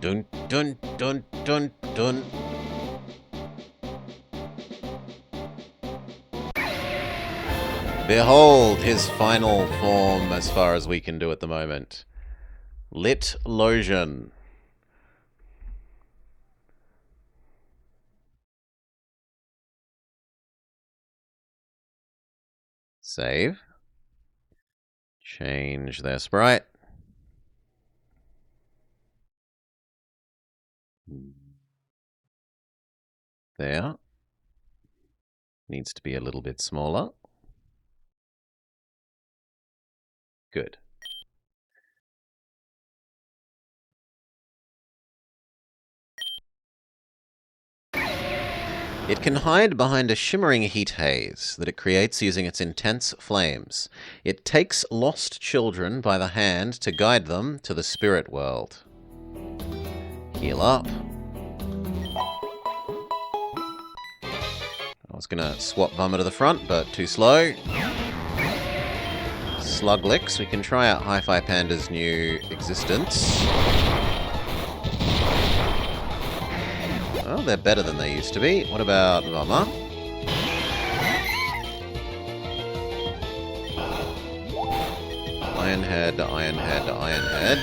Dun dun dun dun dun. Behold his final form as far as we can do at the moment. Lit Lotion. Save. Change their sprite. There. Needs to be a little bit smaller. Good. It can hide behind a shimmering heat haze that it creates using its intense flames. It takes lost children by the hand to guide them to the spirit world. Heal up. I was gonna swap Vommer to the front, but too slow. Sluglicks, we can try out Hi-Fi Panda's new existence. Well, they're better than they used to be. What about Vommer? Iron Head, Iron Head, Iron Head.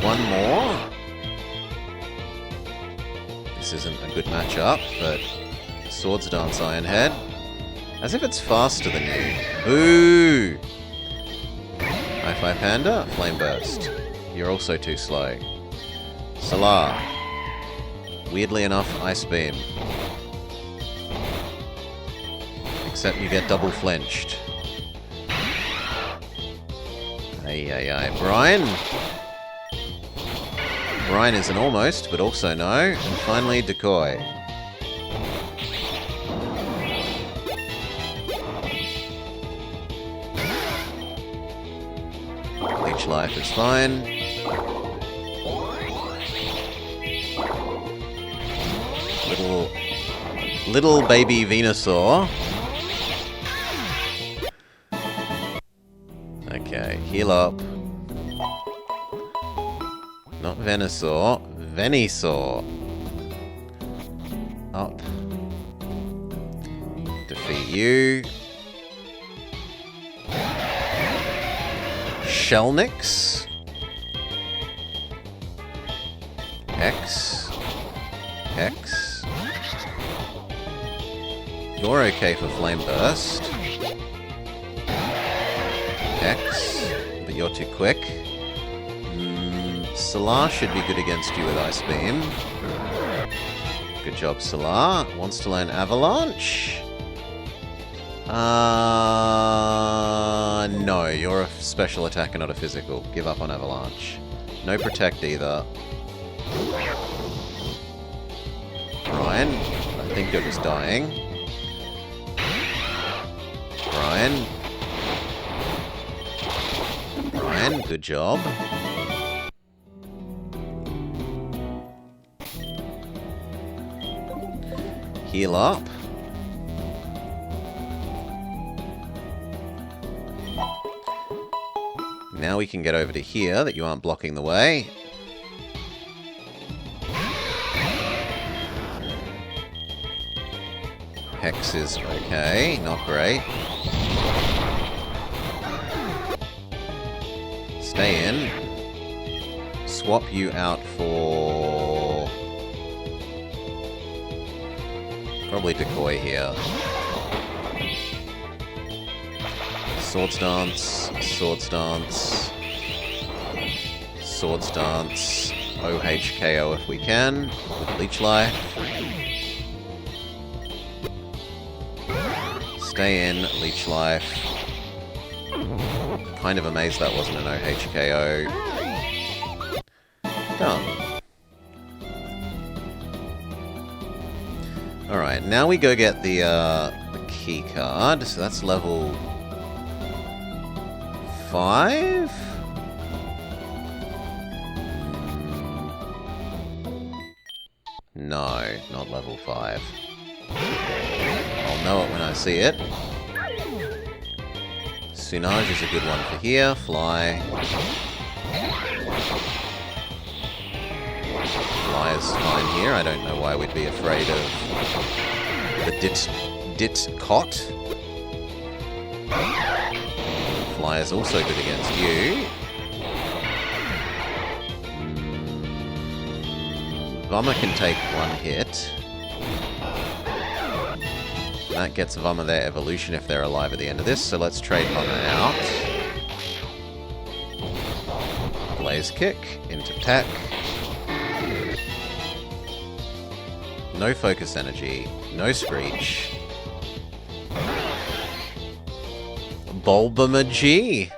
One more. This isn't a good matchup, but Swords Dance Iron Head. As if it's faster than you. Boo! Hi-Fi Panda, Flame Burst. You're also too slow. Solar. Weirdly enough, Ice Beam. Except you get double flinched. Ay. Brian? Brian is an almost, but also no. And finally, Decoy. Leech Life is fine. Little baby Venusaur. Okay, heal up. Not Venusaur, Venusaur. Up. Defeat you. Shellnix. Hex. Hex. You're okay for Flame Burst. Hex. But you're too quick. Solar should be good against you with Ice Beam. Good job, Solar. Wants to learn Avalanche? No, you're a special attacker, not a physical. Give up on Avalanche. No Protect either. Ryan, I think you're just dying. Ryan. Ryan, good job. Heal up. Now we can get over to here, that you aren't blocking the way. Hex is okay, not great. Stay in. Swap you out for... probably Decoy here. Swords Dance, Swords Dance, Swords Dance, OHKO if we can, with Leech Life. Stay in, Leech Life. Kind of amazed that wasn't an OHKO. Done. Alright, now we go get the key card. So that's level 5? No, not level 5. I'll know it when I see it. Sunage is a good one for here. Fly. Fly is fine here. I don't know why we'd be afraid of the dit cot. Fly is also good against you. Vommer can take one hit. That gets Vommer their evolution if they're alive at the end of this, so let's trade Vommer out. Blaze Kick into Tech. No Focus Energy, no Screech. Bulbamagy.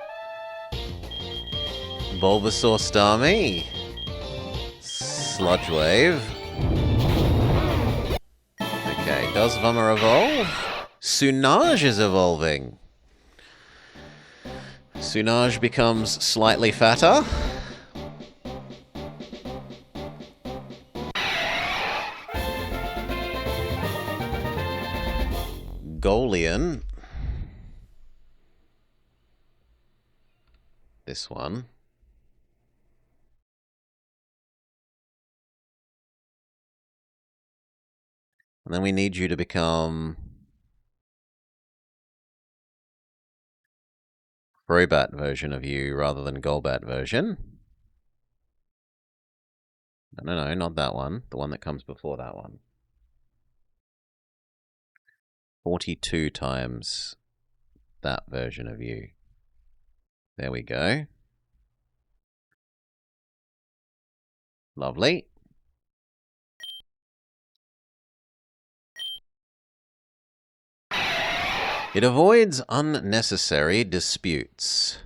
Bulbasaur Starmie. Sludge Wave. Okay, does Vommer evolve? Sunage is evolving. Sunage becomes slightly fatter. Golian. This one. And then we need you to become Crobat version of you rather than Golbat version. No, not that one. The one that comes before that one. 42 times that version of you. There we go. Lovely. It avoids unnecessary disputes,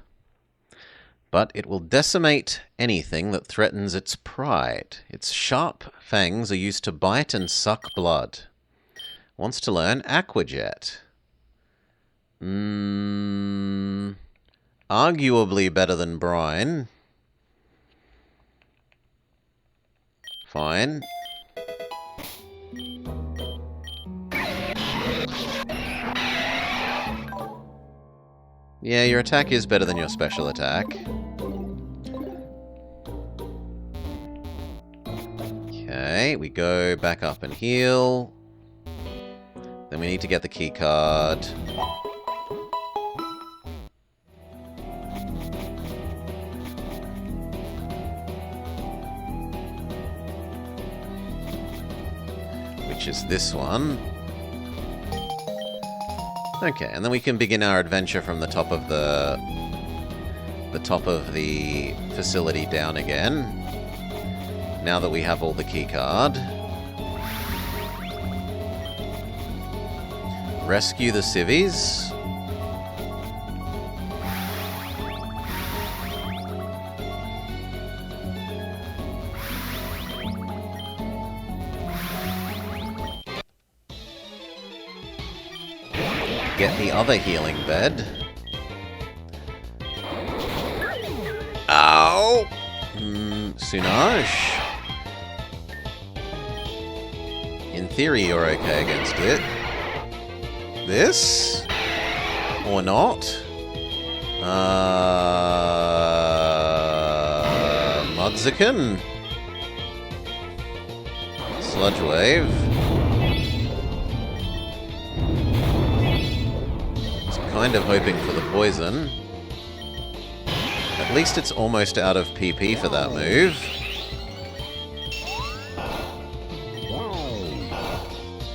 but it will decimate anything that threatens its pride. Its sharp fangs are used to bite and suck blood. Wants to learn Aqua Jet. Arguably better than Brine. Fine. Yeah, your attack is better than your special attack. Okay, we go back up and heal. Then we need to get the key card. Which is this one. Okay, and then we can begin our adventure from the top of the facility down again. Now that we have all the key card. Rescue the civvies. Get the other healing bed. Ow! Sunage. In theory, you're okay against it. This? Or not? Blitziken. Sludge Wave. Was kind of hoping for the poison. At least it's almost out of PP for that move.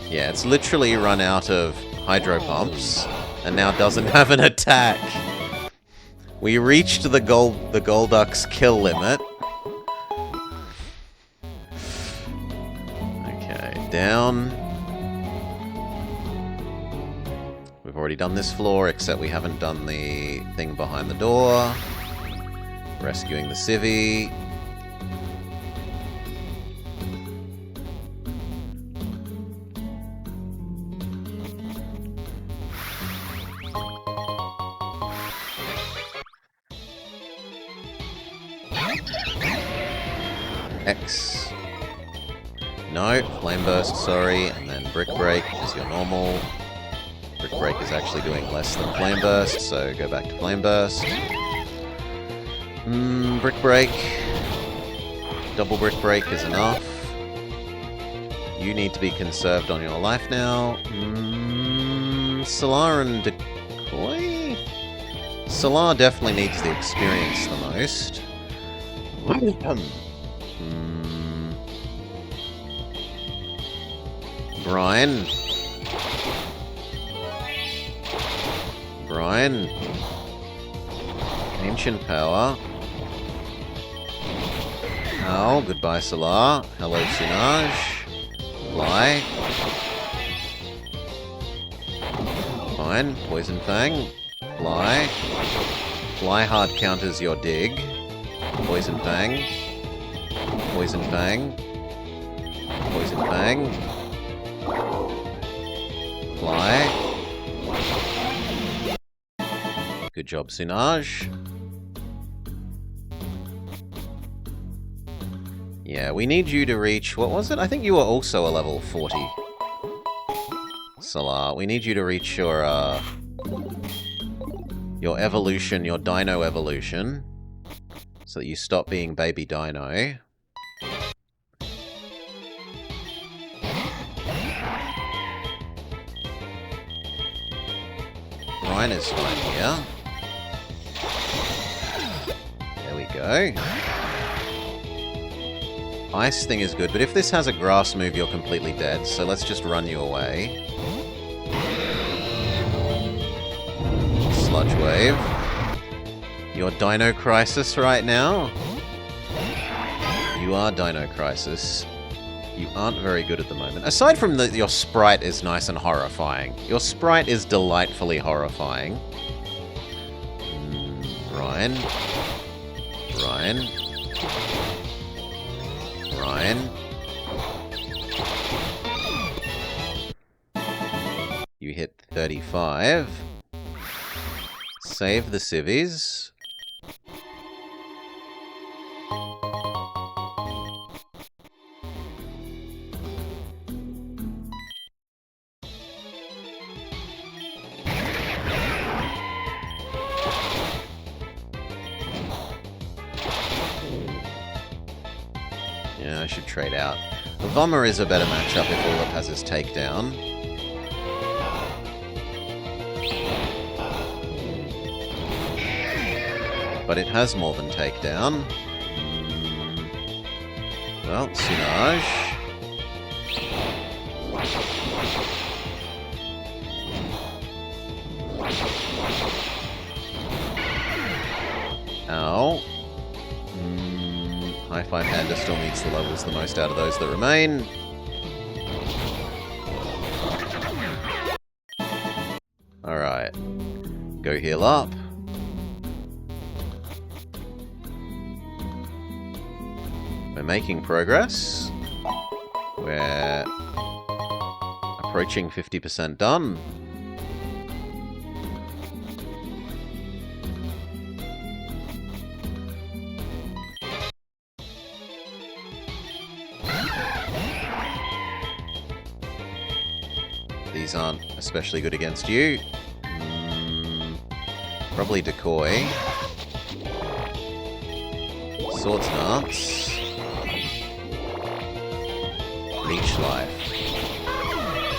Yeah, it's literally run out of Hydro Pumps, and now doesn't have an attack. We reached the Golduck's kill limit. Okay, down. We've already done this floor, except we haven't done the thing behind the door. Rescuing the civvy. X. No, Flame Burst, sorry, and then Brick Break is your normal. Brick Break is actually doing less than Flame Burst, so go back to Flame Burst. Brick Break. Double Brick Break is enough. You need to be conserved on your life now. Solar and Decoy? Solar definitely needs the experience the most. Brian. Brian. Ancient Power. Ow, goodbye Solar. Hello Sinage. Fly. Fine. Poison Fang. Fly. Fly hard counters your dig. Poison Fang. Poison Fang. Poison Fang. Fly. Good job, Sinage. Yeah, we need you to reach... What was it? I think you were also a level 40. Solar. We need you to reach your evolution, your Dino evolution. So that you stop being Baby Dino. Ryan is fine here. There we go. Ice thing is good, but if this has a grass move, you're completely dead, so let's just run you away. Sludge Wave. You're Dino Crisis right now? You are Dino Crisis. You aren't very good at the moment. Aside from that, your sprite is nice and horrifying. Your sprite is delightfully horrifying. Ryan. Ryan. Ryan. You hit 35. Save the civvies. Yeah, I should trade out. Vommer is a better matchup if all it has is takedown. But it has more than takedown. Well, Sinage. Ow. High Five Panda still needs the levels the most out of those that remain. Alright. Go heal up. We're making progress. We're approaching 50% done. These aren't especially good against you. Probably Decoy. Swords Dance. Leech Life.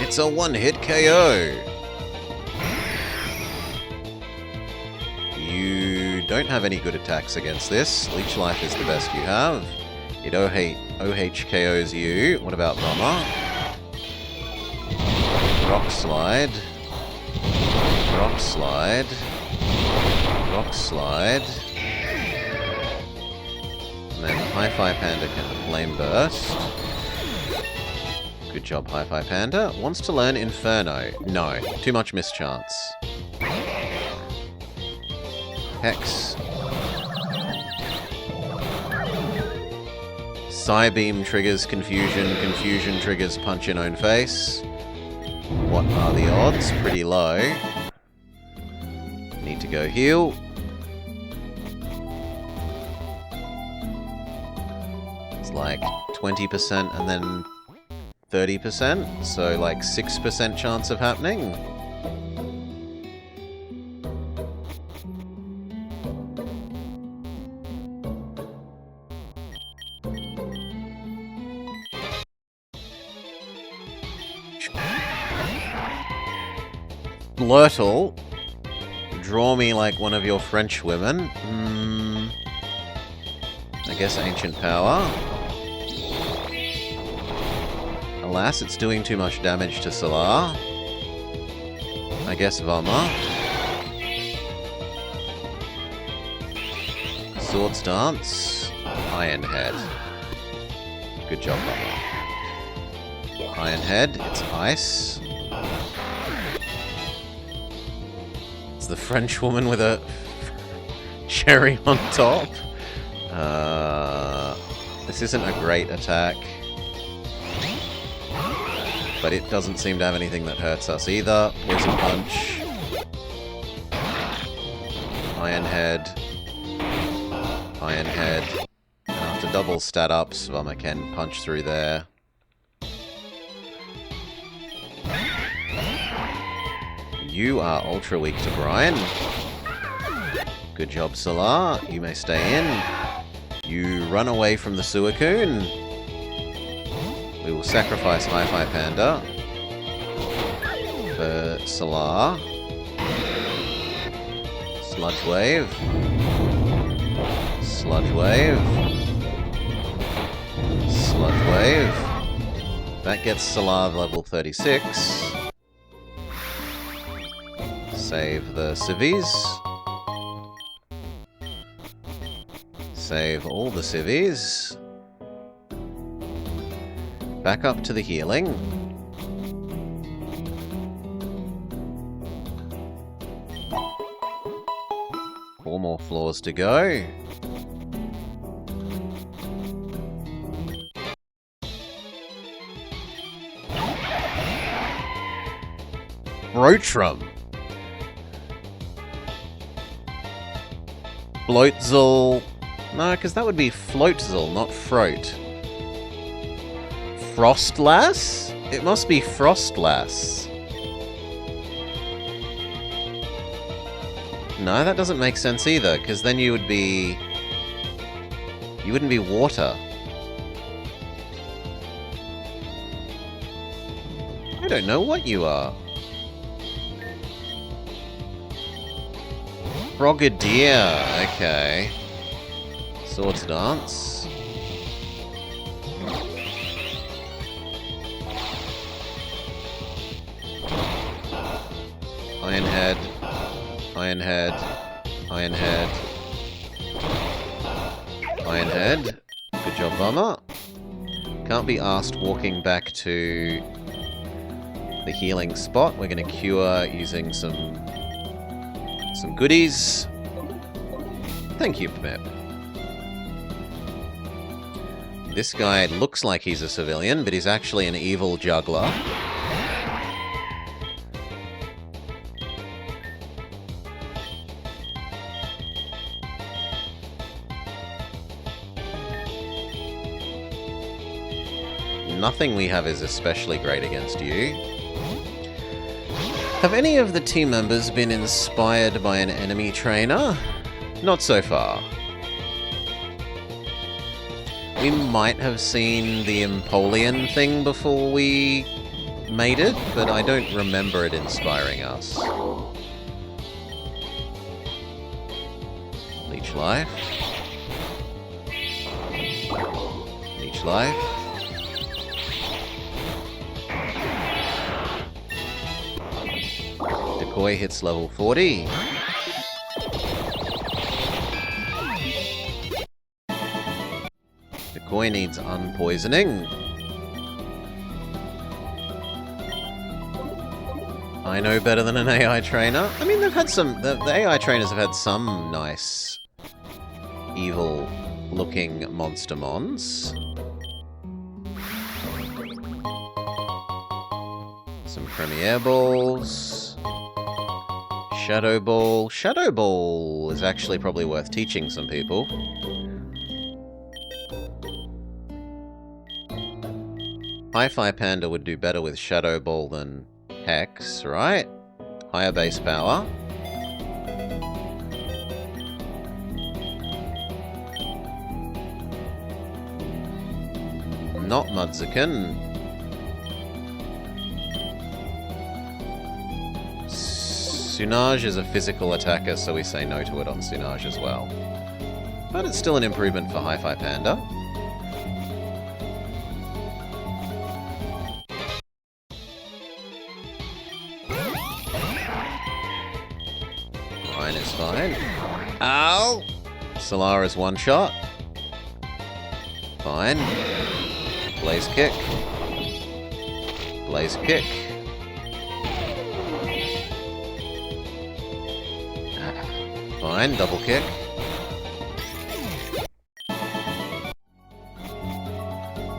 It's a one-hit KO! You don't have any good attacks against this. Leech Life is the best you have. It OH KOs you. What about Bomber? Rock Slide. Rock Slide. Rock Slide. And then Hi-Fi Panda can Flame Burst. Good job, Hi-Fi Panda. Wants to learn Inferno. No, too much mischance. Hex. Psybeam triggers Confusion. Confusion triggers Punch in Own Face. What are the odds? Pretty low. Need to go heal. It's like 20% and then 30%, so like 6% chance of happening. Blurtle, draw me like one of your French women. I guess Ancient Power. Alas, it's doing too much damage to Solar. I guess Vama. Swords Dance. Iron Head. Good job, Vama. Iron Head, it's ice. It's the French woman with a cherry on top. This isn't a great attack. But it doesn't seem to have anything that hurts us either. Poison Punch. Iron Head. Iron Head. And after double stat ups, Vama can punch through there. You are ultra weak to Brian. Good job, Solar. You may stay in. You run away from the Suicune. We will sacrifice Hi-Fi Panda for Solar. Sludge Wave. Sludge Wave. Sludge Wave. That gets Solar level 36. Save the civvies. Save all the civvies. Back up to the healing. Four more floors to go. Brotrum. Bloatzel. No, because that would be Floatzel, not Froat. Frostlass? It must be Frostlass. No, that doesn't make sense either, because then you would be... You wouldn't be water. I don't know what you are. Frogadier, okay. Swords Dance. Iron Head. Iron Head. Iron Head. Iron Head. Good job, Bomber. Can't be asked walking back to the healing spot. We're going to cure using some goodies. Thank you, Pep. This guy looks like he's a civilian, but he's actually an evil juggler. Nothing we have is especially great against you. Have any of the team members been inspired by an enemy trainer? Not so far. We might have seen the Empoleon thing before we made it, but I don't remember it inspiring us. Leech life. Leech life. Decoy hits level 40. Decoy needs unpoisoning. I know better than an AI trainer. I mean, they've had some... The AI trainers have had some nice, evil-looking monster mons. Some Premier Balls. Shadow Ball. Shadow Ball is actually probably worth teaching some people. Hi-Fi Panda would do better with Shadow Ball than Hex, right? Higher base power. Not Mudzikin. Sunage is a physical attacker, so we say no to it on Sunage as well. But it's still an improvement for Hi-Fi Panda. Ryan is fine. Ow! Solara's one shot. Fine. Blaze kick. Blaze kick. Fine, double kick.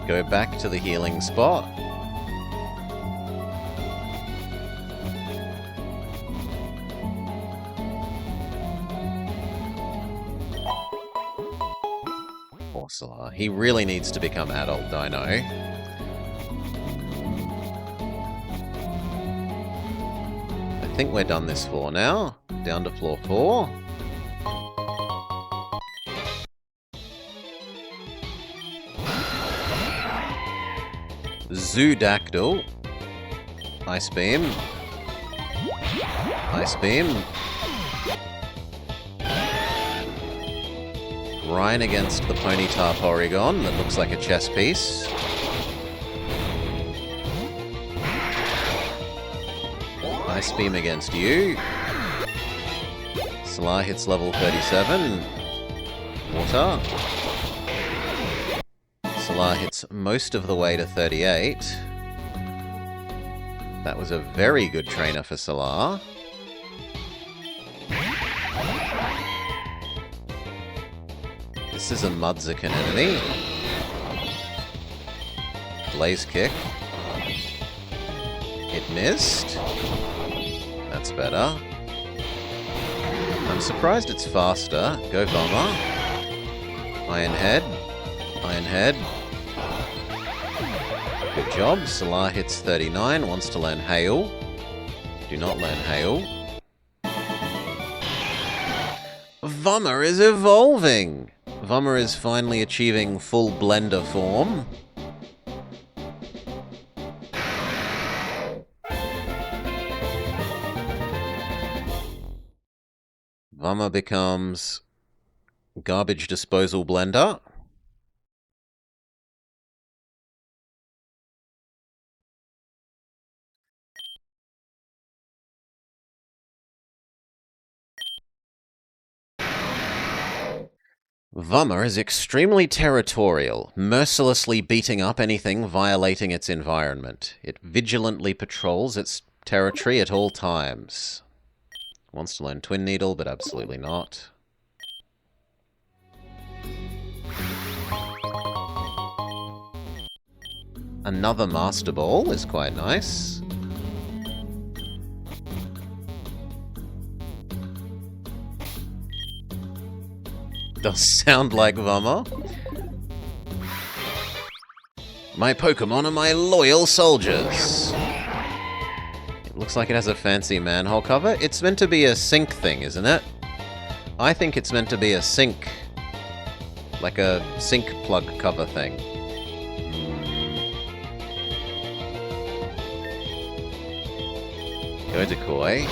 Go back to the healing spot. Poor Solar. He really needs to become adult, Dino. I think we're done this floor now. Down to floor 4. Zoodactyl. Ice Beam. Ice Beam. Rhine against the Ponyta Porygon that looks like a chess piece. Ice Beam against you. Solar hits level 37. Water. Solar hits most of the way to 38. That was a very good trainer for Solar. This is a Mudzikin enemy. Blaze kick. It missed. That's better. I'm surprised it's faster. Go Bomber. Iron Head. Iron Head. Good job. Solar hits 39. Wants to learn Hail. Do not learn Hail. Vommer is evolving! Vommer is finally achieving full blender form. Vommer becomes garbage disposal blender. Vommer is extremely territorial, mercilessly beating up anything violating its environment. It vigilantly patrols its territory at all times. Wants to learn Twin Needle, but absolutely not. Another Master Ball is quite nice. Does sound like Vommer. My Pokemon are my loyal soldiers. It looks like it has a fancy manhole cover. It's meant to be a sync thing, isn't it? I think it's meant to be a sync Like a sink plug cover thing. Go Decoy.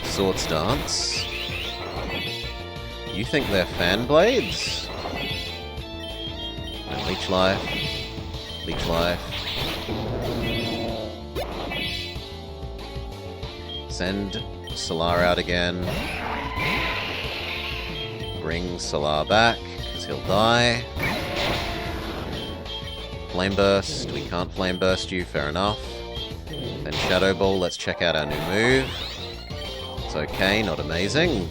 Swords Dance. You think they're fan blades? No, Leech Life. Leech Life. Send Solar out again. Bring Solar back, because he'll die. Flame Burst. We can't Flame Burst you, fair enough. Then Shadow Ball, let's check out our new move. It's okay, not amazing.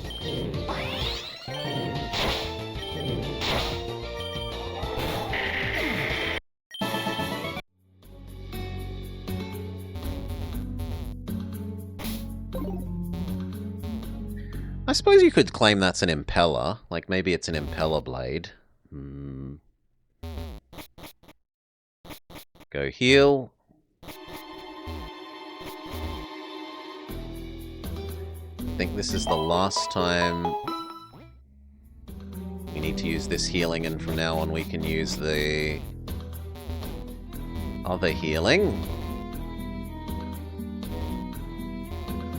I suppose you could claim that's an impeller. Like, maybe it's an impeller blade. Go heal. I think this is the last time we need to use this healing, and from now on we can use the other healing.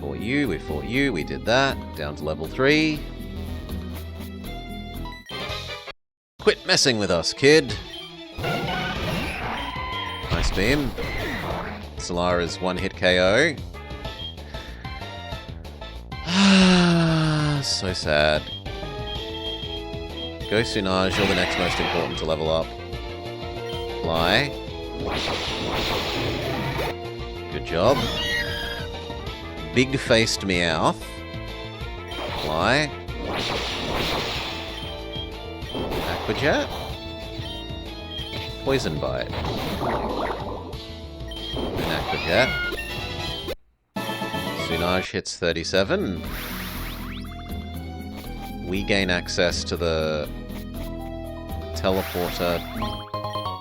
Fought you, we fought you, we did that. Down to level 3. Quit messing with us, kid! Nice beam. Solara's one-hit KO. So sad. Go Sunage, you're the next most important to level up. Fly. Good job. Big-faced Meowth. Fly. Aqua Jet. Poison Bite. And Aqua Jet. Sunage hits 37. We gain access to the teleporter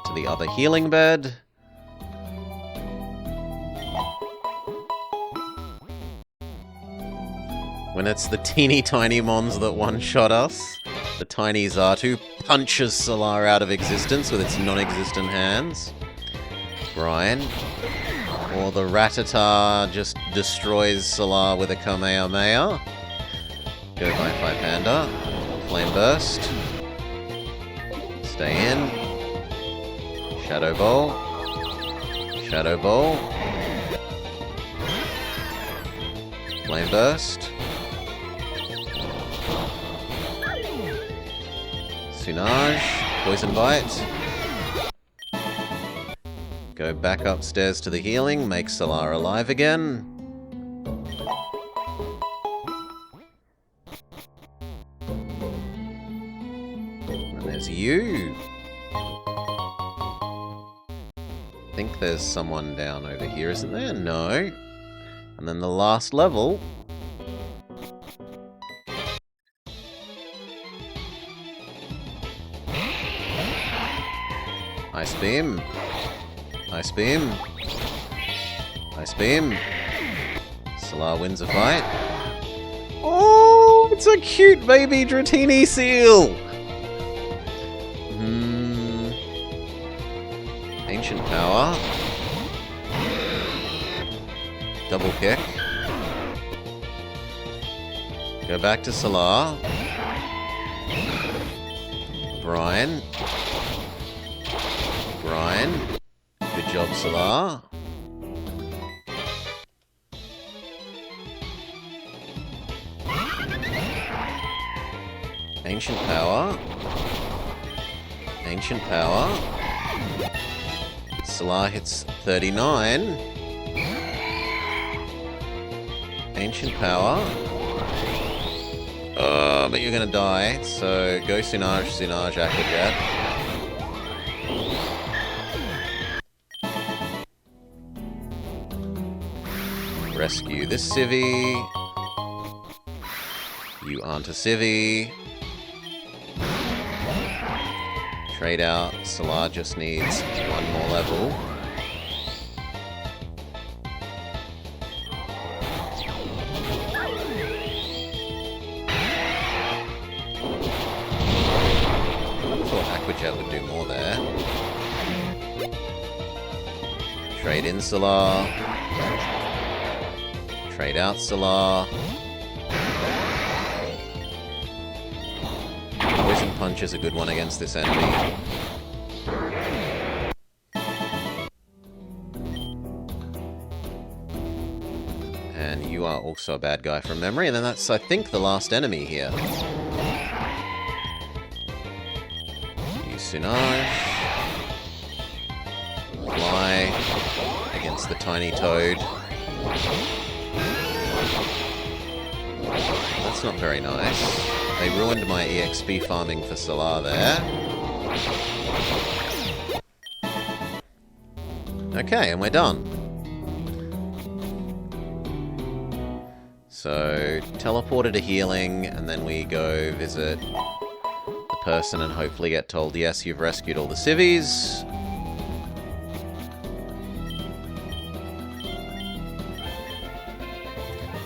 to the other healing bed. When it's the teeny tiny mons that one-shot us, the tiny Xatu punches Solar out of existence with its non-existent hands. Brian. Or the Rattata just destroys Solar with a Kamehameha. Go Wi-Fi Panda. Flame Burst. Stay in. Shadow Ball. Shadow Ball. Flame Burst. Sunage. Poison Bite. Go back upstairs to the healing. Make Solar alive again. There's you. I think there's someone down over here, isn't there? No. And then the last level. Ice Beam. Ice Beam. Ice Beam. Solar wins a fight. Oh, it's a cute baby Dratini seal! Ancient Power. Double kick. Go back to Solar. Brian. Brian. Good job, Solar. Ancient Power. Ancient Power. Solar hits 39. Ancient Power. But you're gonna die, so go Sunage, Sunage, Aqua Jet. Rescue this civvy. You aren't a civvy. Trade out. Solar just needs one more level. Aquajet would do more there. Trade in Solar. Trade out Solar. Poison Punch is a good one against this enemy. And you are also a bad guy from memory, and then that's, I think, the last enemy here. Use Sunage. Fly against the tiny toad. That's not very nice. They ruined my EXP farming for Solar there. Okay, and we're done. So, teleporter to healing, and then we go visit the person and hopefully get told, yes, you've rescued all the civvies.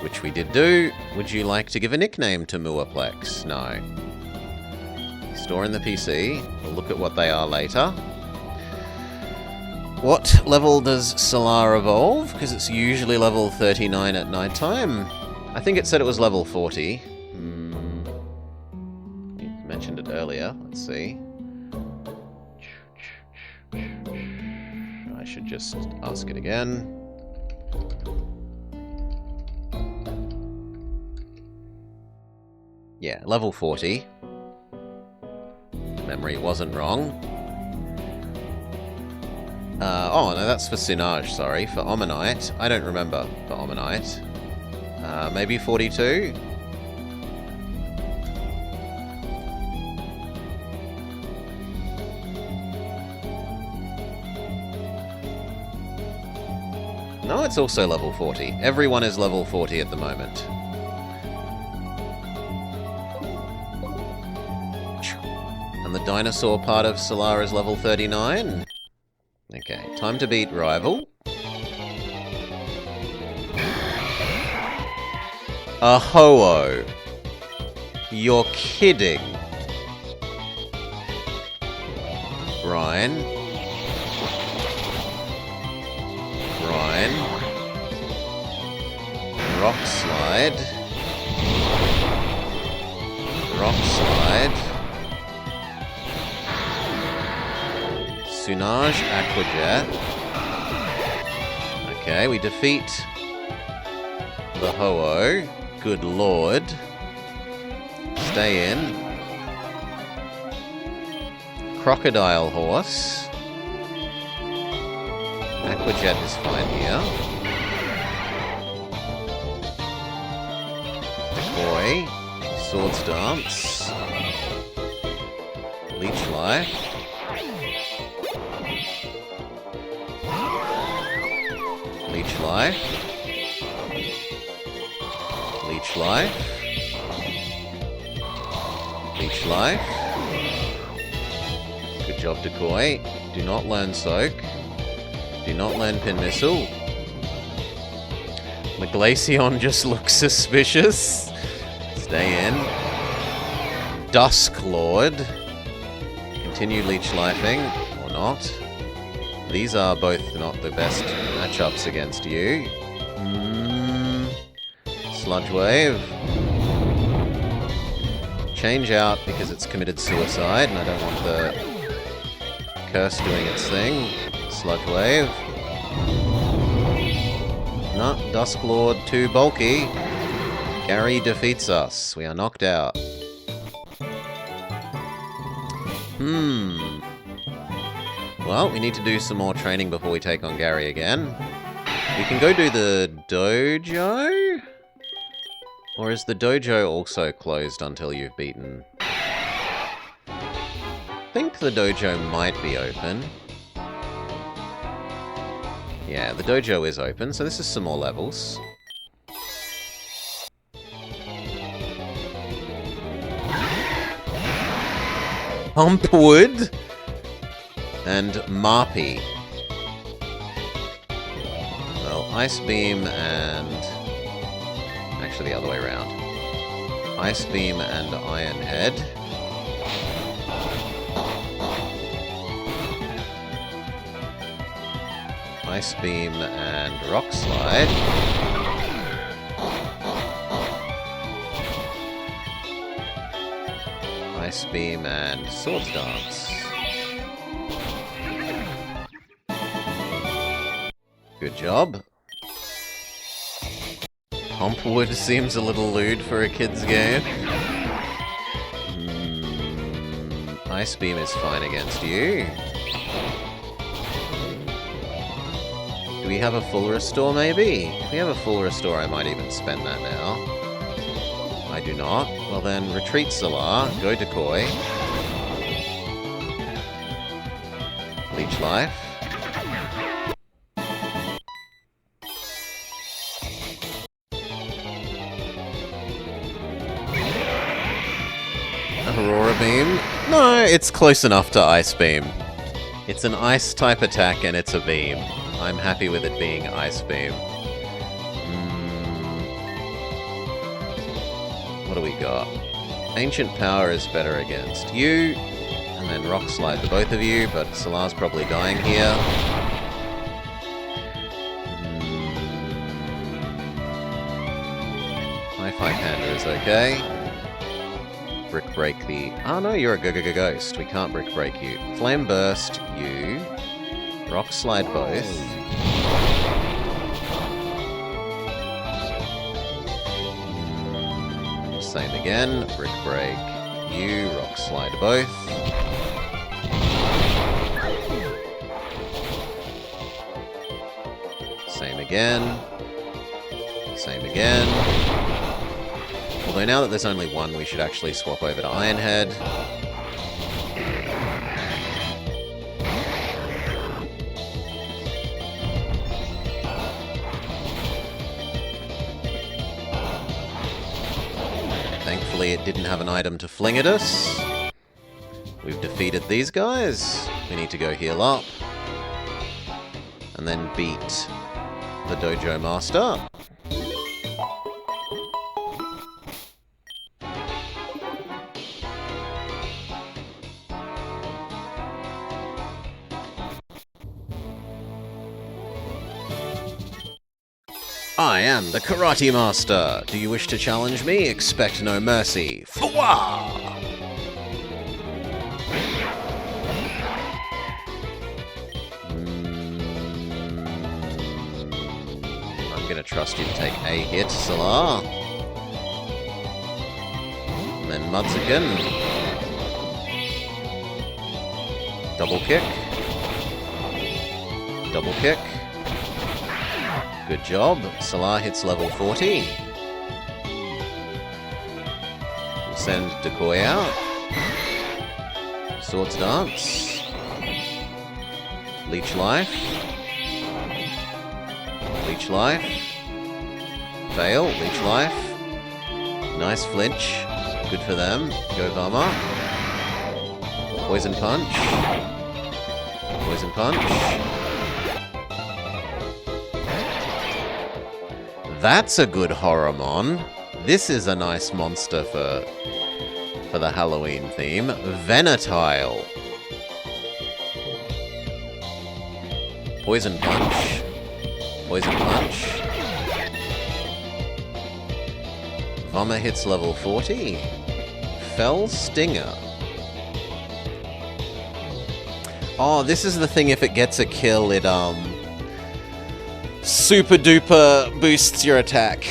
Which we did do. Would you like to give a nickname to Muaplex? No. Store in the PC. We'll look at what they are later. What level does Solar evolve? Because it's usually level 39 at nighttime. I think it said it was level 40. You mentioned it earlier. Let's see. I should just ask it again. Yeah, level 40. Memory wasn't wrong. Oh, no, that's for Sunage, sorry. For Omanite, I don't remember for Omanite. Maybe 42? No, it's also level 40. Everyone is level 40 at the moment. And the dinosaur part of Solar is level 39. Okay, time to beat Rival. A Ho-Oh. You're kidding. Brian. Rock Slide. Rock Slide. Sunage Aquajet. Okay, we defeat the Ho-Oh. Good lord. Stay in. Crocodile Horse. Aquajet is fine here. Decoy. Swords Dance. Leech Life. Leech Life. Leech Life. Leech Life. Good job, Decoy. Do not learn Soak. Do not learn Pin Missile. The Glaceon just looks suspicious. Stay in. Dusk Lord. Continue Leech Lifing, or not. These are both not the best matchups against you. Sludge Wave. Change out because it's committed suicide and I don't want the curse doing its thing. Sludge Wave. No, Dusk Lord too bulky. Gary defeats us. We are knocked out. Well, we need to do some more training before we take on Gary again. We can go do the dojo? Or is the dojo also closed until you've beaten? I think the dojo might be open. Yeah, the dojo is open, so this is some more levels. Pumpwood and Marpy. Well, Ice Beam and... actually the other way around. Ice Beam and Iron Head. Ice Beam and Rock Slide. Ice Beam and Swords Dance. Good job. Pumpwood seems a little lewd for a kid's game. Ice Beam is fine against you. Do we have a full restore, maybe? If we have a full restore, I might even spend that now. I do not. Well then, retreat Solar, go Decoy. Leech Life. Aurora Beam? No, it's close enough to Ice Beam. It's an ice type attack and it's a beam. I'm happy with it being Ice Beam. What do we got? Ancient Power is better against you. And then Rock Slide to both of you, but Solar's probably dying here. Hi-Fi Panda is okay. Brick Break the... Oh no, you're a Ghost. We can't Brick Break you. Flame Burst, you. Rock Slide both. Same again. Brick Break you. Rock Slide both. Same again. Same again. Although now that there's only one, we should actually swap over to Ironhead. Thankfully it didn't have an item to fling at us. We've defeated these guys. We need to go heal up. And then beat the Dojo Master. I am the Karate Master. Do you wish to challenge me? Expect no mercy. Fwa! I'm gonna trust you to take a hit, Solar. And then Mudsican. Double kick. Double kick. Good job. Solar hits level 40. We'll send Decoy out. Swords Dance. Leech Life. Leech Life. Fail. Leech Life. Nice flinch. Good for them. Go Vama. Poison Punch. Poison Punch. That's a good Horrormon. This is a nice monster for the Halloween theme. Venatile. Poison Punch. Poison Punch. Vama hits level 40. Fell Stinger. Oh, this is the thing, if it gets a kill, it super duper boosts your attack.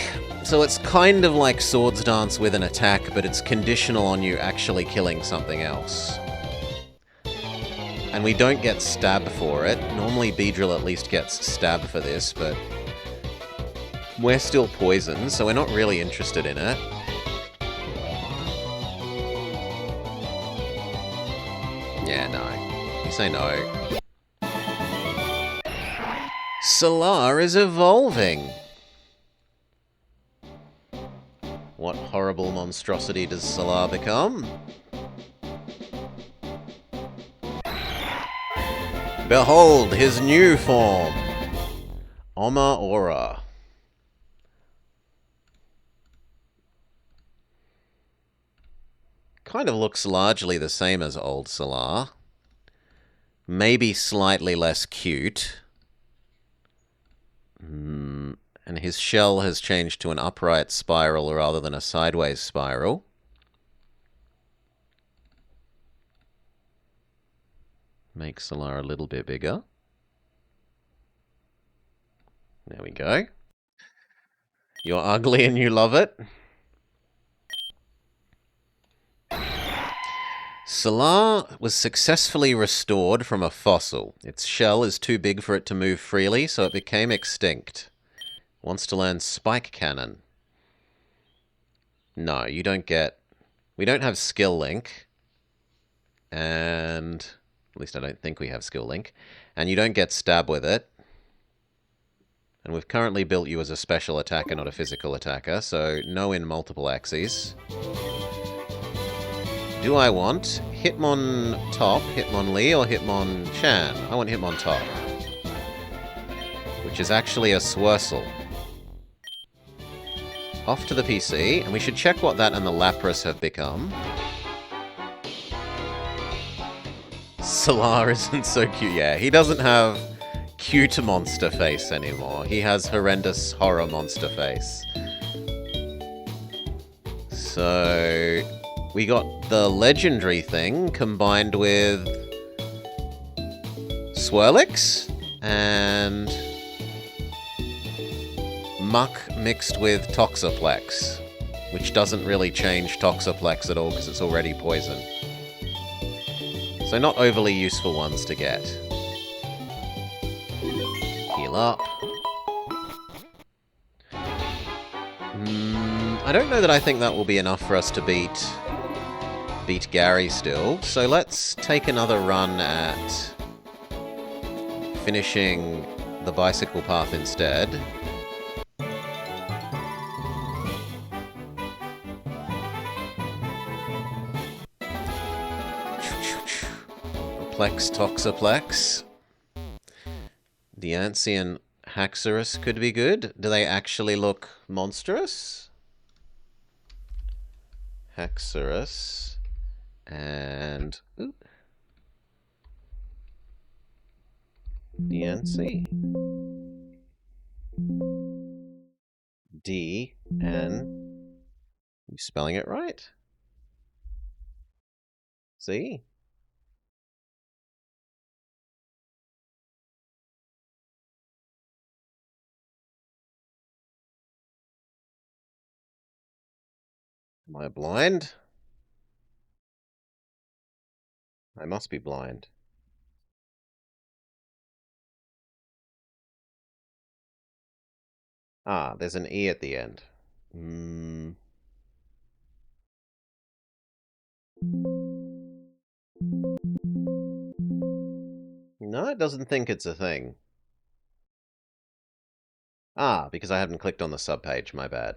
So it's kind of like Swords Dance with an attack, but it's conditional on you actually killing something else. And we don't get stab for it. Normally Beedrill at least gets stab for this, but we're still poisoned, so we're not really interested in it. Yeah, no. You say no. Solar is evolving! What horrible monstrosity does Solar become? Behold his new form! Oma Aura. Kind of looks largely the same as old Solar. Maybe slightly less cute. And his shell has changed to an upright spiral rather than a sideways spiral. Make Solar a little bit bigger. There we go. You're ugly and you love it. Solar was successfully restored from a fossil. Its shell is too big for it to move freely, so it became extinct. Wants to learn Spike Cannon. No, you don't get... We don't have Skill Link. And... At least I don't think we have Skill Link. And you don't get Stab with it. And we've currently built you as a special attacker, not a physical attacker, so no in multiple axes. Do I want Hitmon top, Hitmonlee, or Hitmonchan? I want Hitmon top. Which is actually a Swirl. Off to the PC, and we should check what that and the Lapras have become. Solar isn't so cute. Yeah, he doesn't have cute monster face anymore. He has horrendous horror monster face. So... we got the legendary thing combined with Swirlix and Muck mixed with Toxaplex, which doesn't really change Toxaplex at all because it's already poison. So not overly useful ones to get. Heal up. I don't know that I think that will be enough for us to beat Gary still, so let's take another run at finishing the bicycle path instead. Plex Toxaplex. Diancie and Haxorus could be good. Do they actually look monstrous? Haxorus and Diancie. D-N. You spelling it right? See? Am I blind? I must be blind. Ah, there's an E at the end. No, it doesn't think it's a thing. Ah, because I haven't clicked on the subpage, my bad.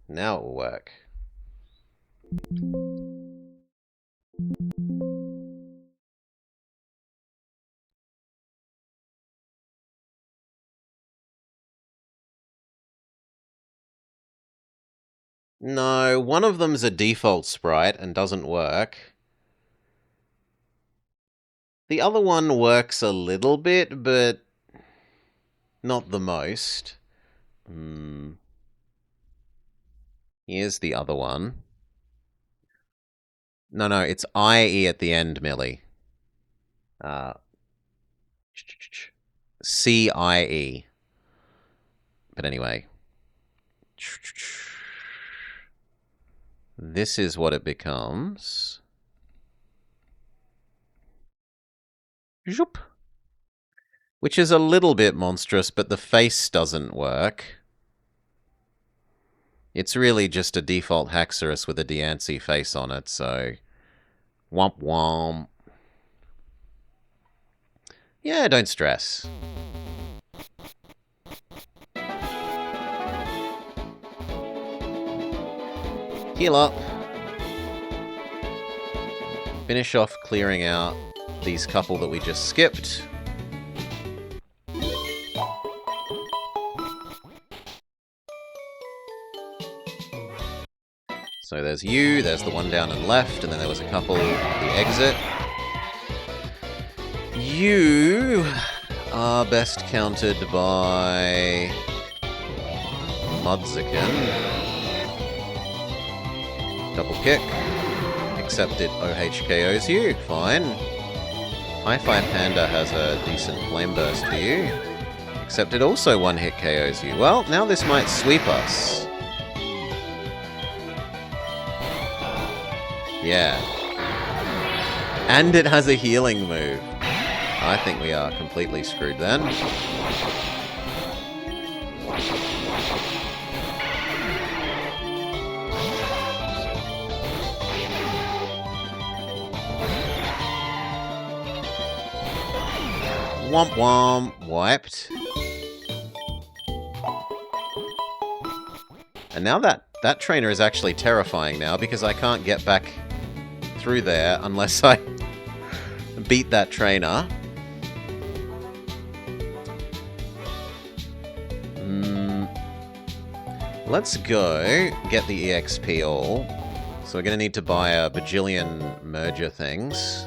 Now it will work. No, one of them's a default sprite and doesn't work. The other one works a little bit, but not the most. Here's the other one. No, it's I-E at the end, Millie. C-I-E. But anyway. This is what it becomes. Zoop. Which is a little bit monstrous, but the face doesn't work. It's really just a default Haxorus with a Diancie face on it, so... Womp womp. Yeah, don't stress. Heal up. Finish off clearing out these couple that we just skipped. So there's you, there's the one down and left, and then there was a couple at the exit. You are best countered by Mudsican. Double kick. Except it OHKOs you. Fine. Hi-Fi Panda has a decent flame burst for you. Except it also one-hit KOs you. Well, now this might sweep us. Yeah. And it has a healing move. I think we are completely screwed then. Womp womp. Wiped. And now that trainer is actually terrifying now because I can't get back through there unless I beat that trainer. Let's go get the EXP all. So we're going to need to buy a bajillion merger things.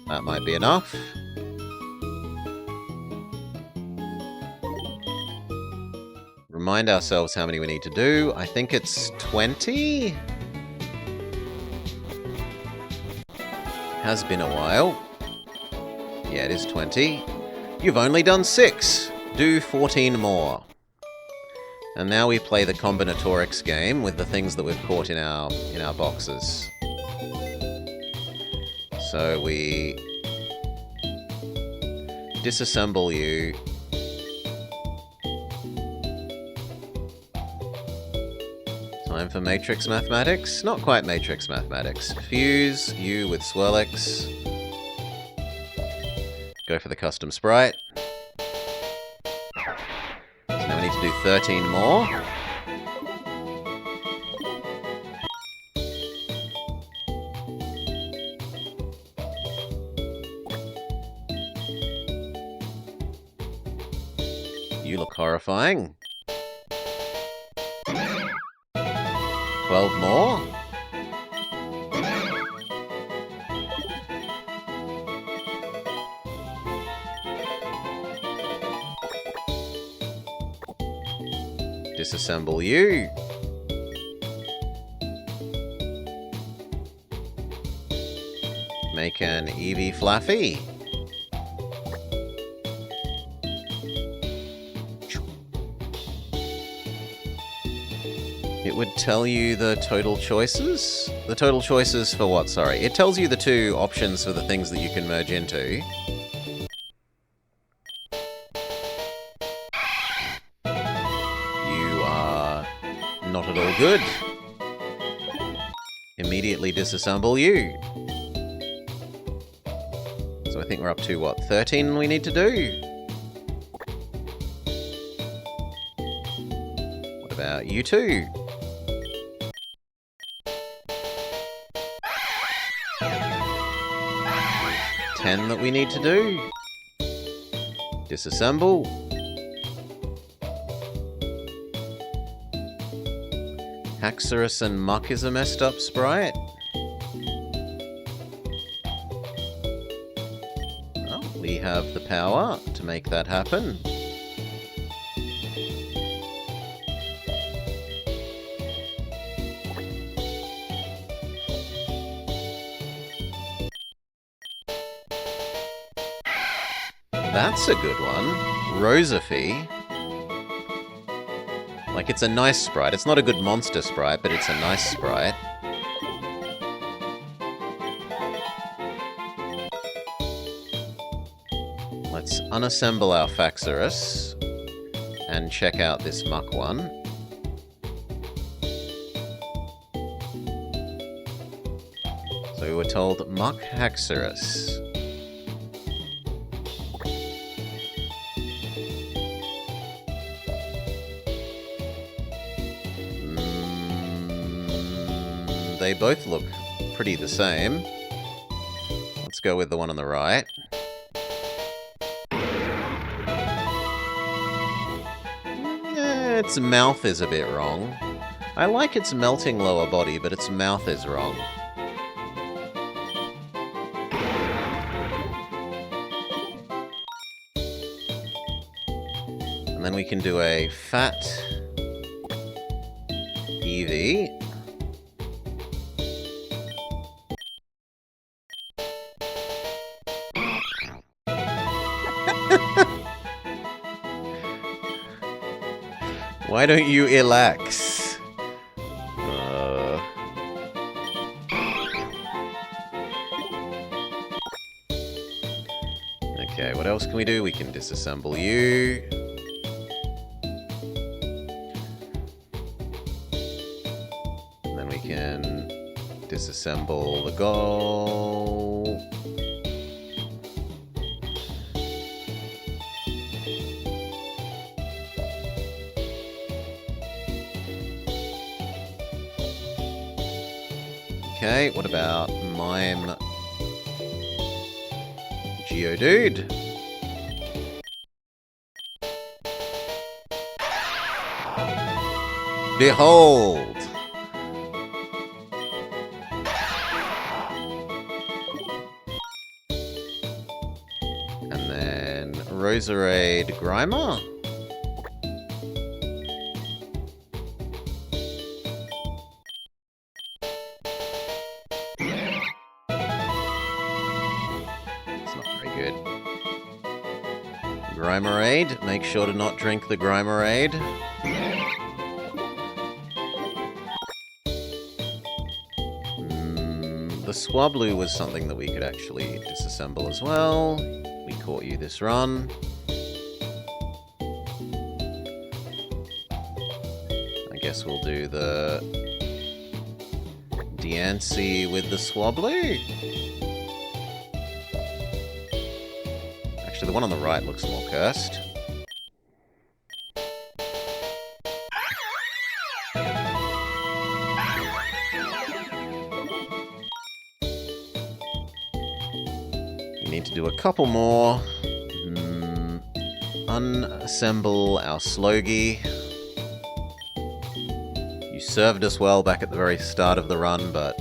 That might be enough. Remind ourselves how many we need to do. I think it's 20? Has been a while. Yeah, it is 20. You've only done 6. Do 14 more. And now we play the combinatorics game with the things that we've caught in our boxes. So we disassemble you. Time for Matrix Mathematics? Not quite Matrix Mathematics. Fuse you with Swirlix. Go for the custom sprite. So now we need to do 13 more. You look horrifying. 12 more. Disassemble you. Make an Eevee Flaffy. It would tell you the total choices? The total choices for what, sorry? It tells you the 2 options for the things that you can merge into. You are not at all good. Immediately disassemble you. So I think we're up to, what, 13 we need to do? What about you two? 10 that we need to do. Disassemble. Haxorus and Muck is a messed up sprite. Well, we have the power to make that happen. That's a good one. Rosafy. Like, it's a nice sprite. It's not a good monster sprite, but it's a nice sprite. Let's unassemble our Haxorus and check out this Muck one. So we were told Muck Haxorus. They both look pretty the same. Let's go with the one on the right. Its mouth is a bit wrong. I like its melting lower body, but its mouth is wrong. And then we can do a fat Eevee. Why don't you relax? Okay, what else can we do? We can disassemble you. And then we can disassemble the goal. Okay, what about Mime Geodude? Behold! And then Roserade Grimer? Grimerade. Make sure to not drink the Grimerade. The Swablu was something that we could actually disassemble as well. We caught you this run. I guess we'll do the Diancie with the Swablu. Actually, the one on the right looks more cursed. We need to do a couple more. Unassemble our Slowgy. You served us well back at the very start of the run, but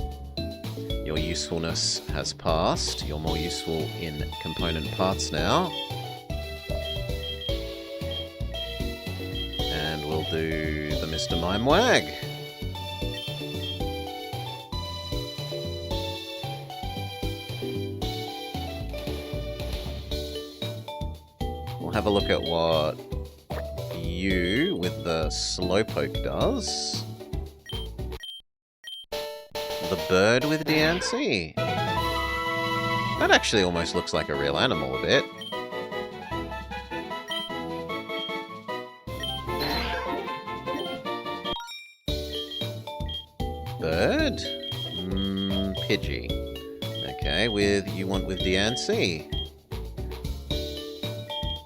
your usefulness has passed. You're more useful in component parts now. And we'll do the Mr. Mime Wag. We'll have a look at what you with the Slowpoke does. The bird with Diancie. That actually almost looks like a real animal a bit. Bird? Pidgey. Okay, you want with Diancie.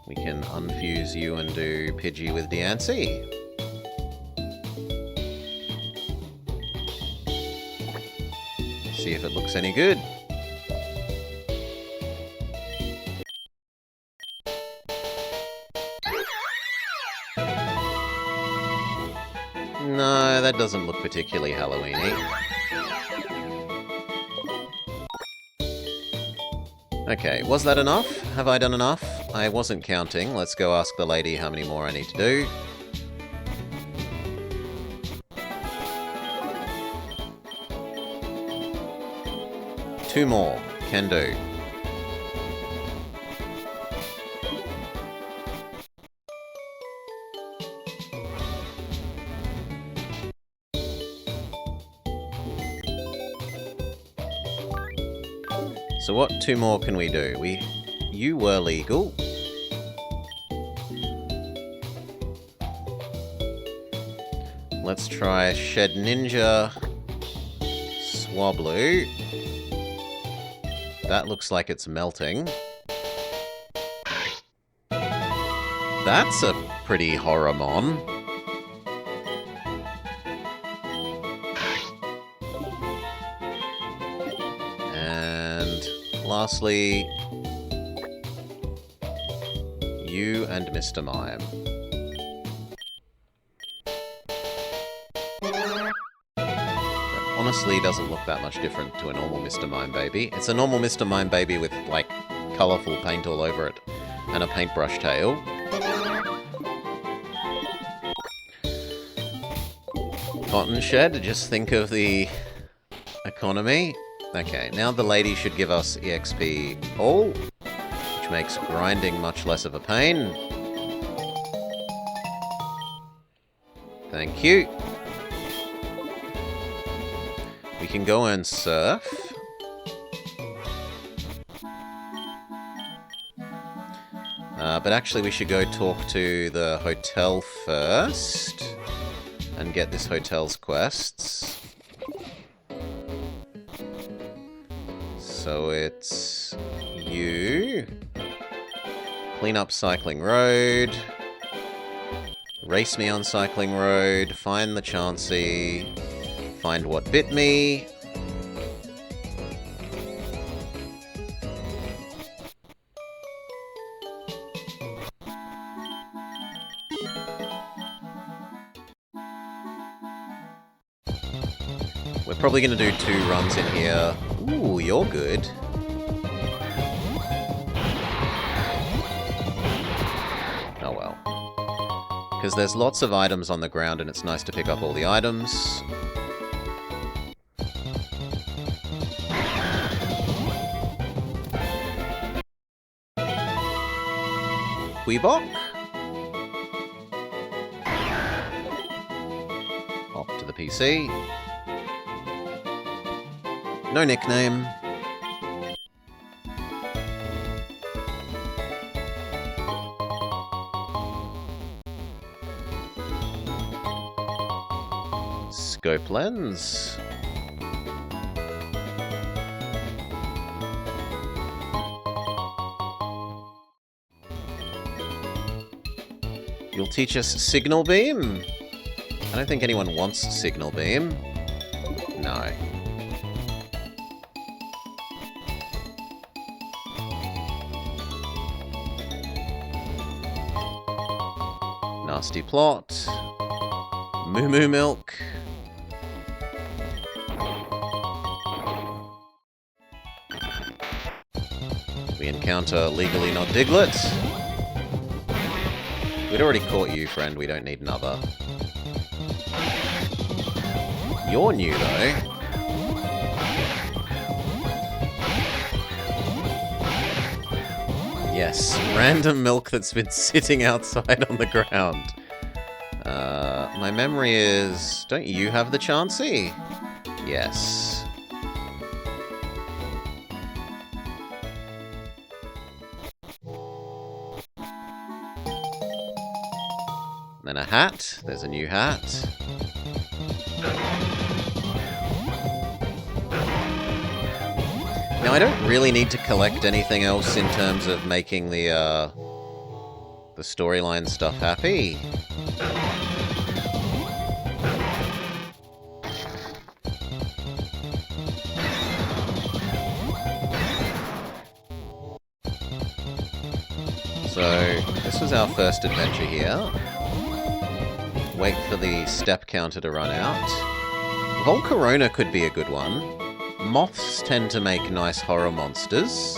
We can unfuse you and do Pidgey with Diancie. See if it looks any good. No, that doesn't look particularly Halloween-y. Okay, was that enough? Have I done enough? I wasn't counting. Let's go ask the lady how many more I need to do. Two more. Can do. So what two more can we do? You were legal. Let's try Shed Ninja Swablu. That looks like it's melting. That's a pretty Horrormon. And lastly, you and Mr. Mime. Honestly doesn't look that much different to a normal Mr. Mime baby. It's a normal Mr. Mime baby with, like, colourful paint all over it and a paintbrush tail. Cotton shed, just think of the economy. Okay, now the lady should give us EXP all, which makes grinding much less of a pain. Thank you. We can go and surf. But actually we should go talk to the hotel first and get this hotel's quests. So it's you. Clean up Cycling Road. Race me on Cycling Road. Find the Chansey. Find what bit me. We're probably going to do 2 runs in here. Ooh, you're good. Oh well. Because there's lots of items on the ground and it's nice to pick up all the items. Queebok. Off to the PC. No nickname. Scope lens. You'll teach us signal beam? I don't think anyone wants signal beam. No. Nasty plot. Moo Moo Milk. We encounter Legally Not Diglett. We'd already caught you, friend. We don't need another. You're new, though. Yes, random milk that's been sitting outside on the ground. My memory is... Don't you have the Chansey? Yes. Then a hat. There's a new hat. Now, I don't really need to collect anything else in terms of making the storyline stuff happy. So, this was our first adventure here. Wait for the step counter to run out. Volcarona could be a good one. Moths tend to make nice horror monsters.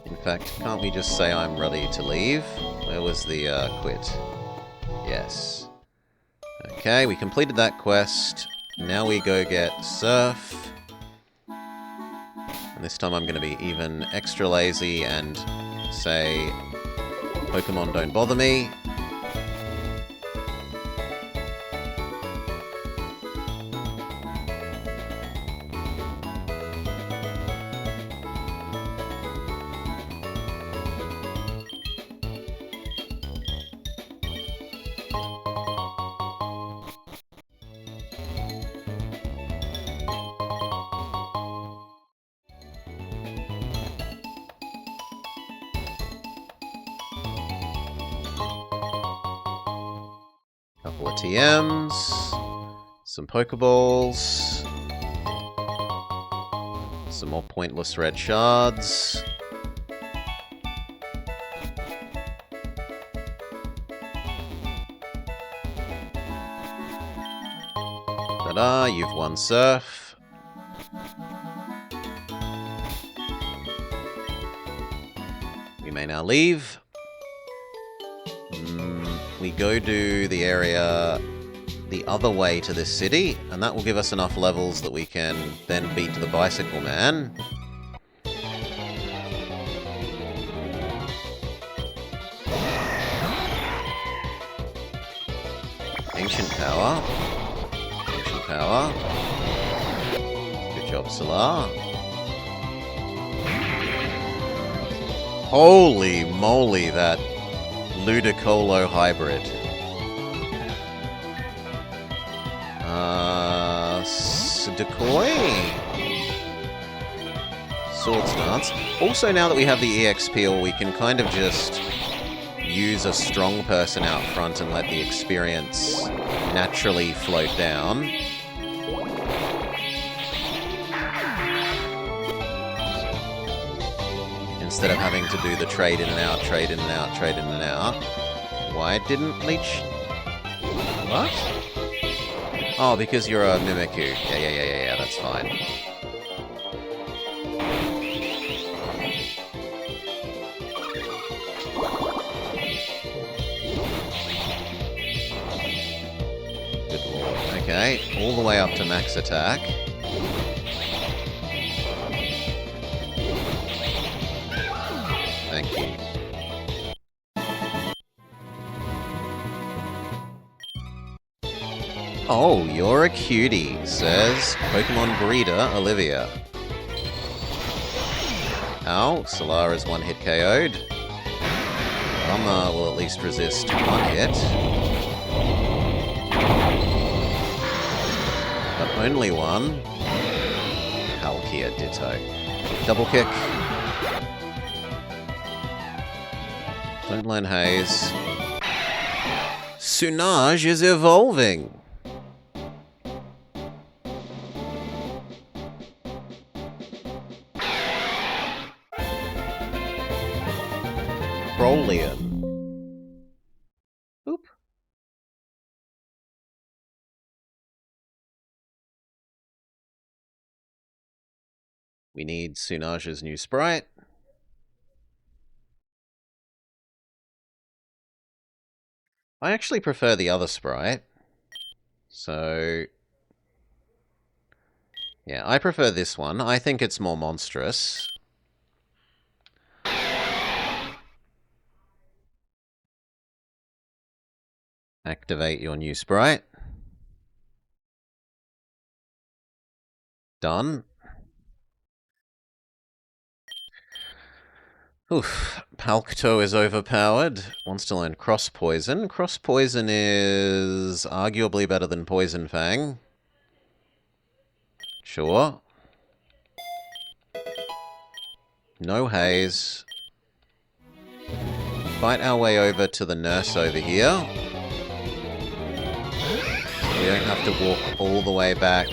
In fact, can't we just say I'm ready to leave? Where was the quit? Yes. Okay, we completed that quest. Now we go get Surf. And this time I'm going to be even extra lazy and say, Pokemon don't bother me. Couple of TMs, some Pokeballs, some more pointless red shards. Ta-da, you've won Surf. We may now leave. We go do the area the other way to this city, and that will give us enough levels that we can then beat the Bicycle Man. Ancient Power. Ancient Power. Good job, Solar. Holy moly, that Ludicolo hybrid. Decoy. Sword Stance. Also, now that we have the EX peel, we can kind of just use a strong person out front and let the experience naturally float down. Instead of having to do the trade in and out, trade in and out, trade in and out. Why didn't Leech... What? Oh, because you're a Mimikyu. Yeah, that's fine. Good lord. Okay, all the way up to max attack. Thank you. Oh, you're a cutie, says Pokemon breeder Olivia. Ow, Solar is one hit KO'd. Rama will at least resist one hit. But only one. Palkia Ditto. Double kick. Don't learn Haze. Sunage is evolving. Rollian. Oop. We need Sunage's new sprite. I actually prefer the other sprite. So... yeah, I prefer this one. I think it's more monstrous. Activate your new sprite. Done. Oof. Palkto is overpowered. Wants to learn Cross Poison. Cross Poison is arguably better than Poison Fang. Sure. No Haze. Fight our way over to the nurse over here. We don't have to walk all the way back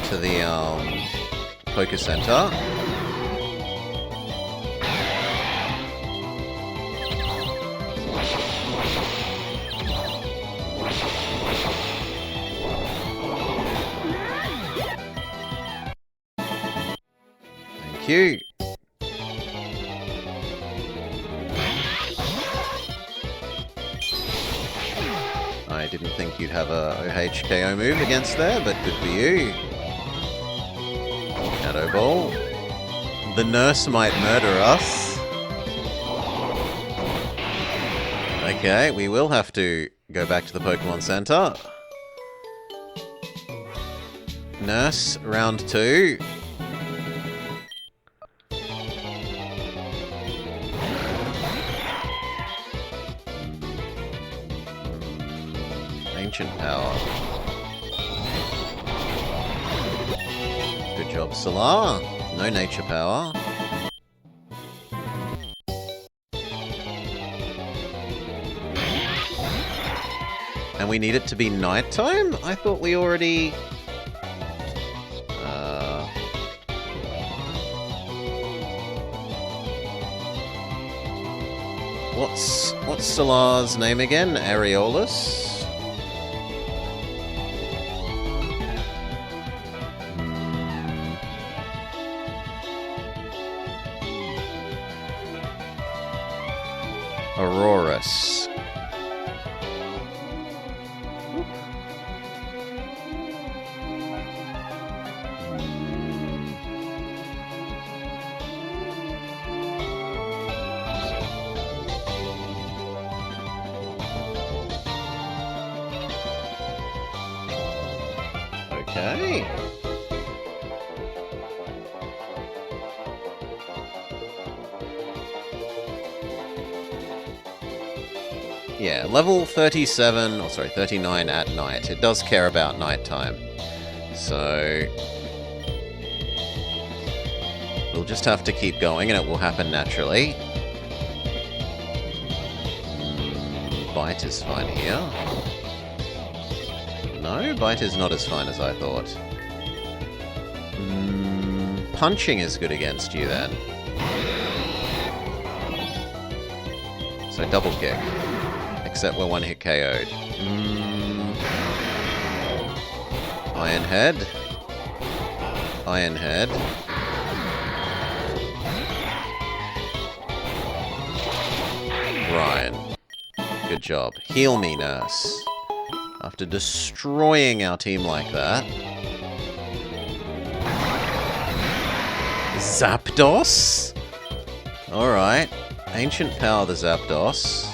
to the Poké Center. Thank you. I didn't think you'd have a OHKO move against there, but good for you. Shadow Ball. The nurse might murder us. Okay, we will have to go back to the Pokemon Center. Nurse, round 2. Ancient Power. Good job, Solar. No Nature Power. And we need it to be nighttime? I thought we already... What's Solar's name again? Areolus? Aurorus. Okay. Yeah, level 37, or sorry, 39 at night. It does care about nighttime. So we'll just have to keep going and it will happen naturally. Bite is fine here. No, bite is not as fine as I thought. Punching is good against you then. So double kick. Except we're one hit KO'd. Iron Head. Iron Head. Brian. Good job. Heal me, nurse. After destroying our team like that. Zapdos? Alright. Ancient Power the Zapdos.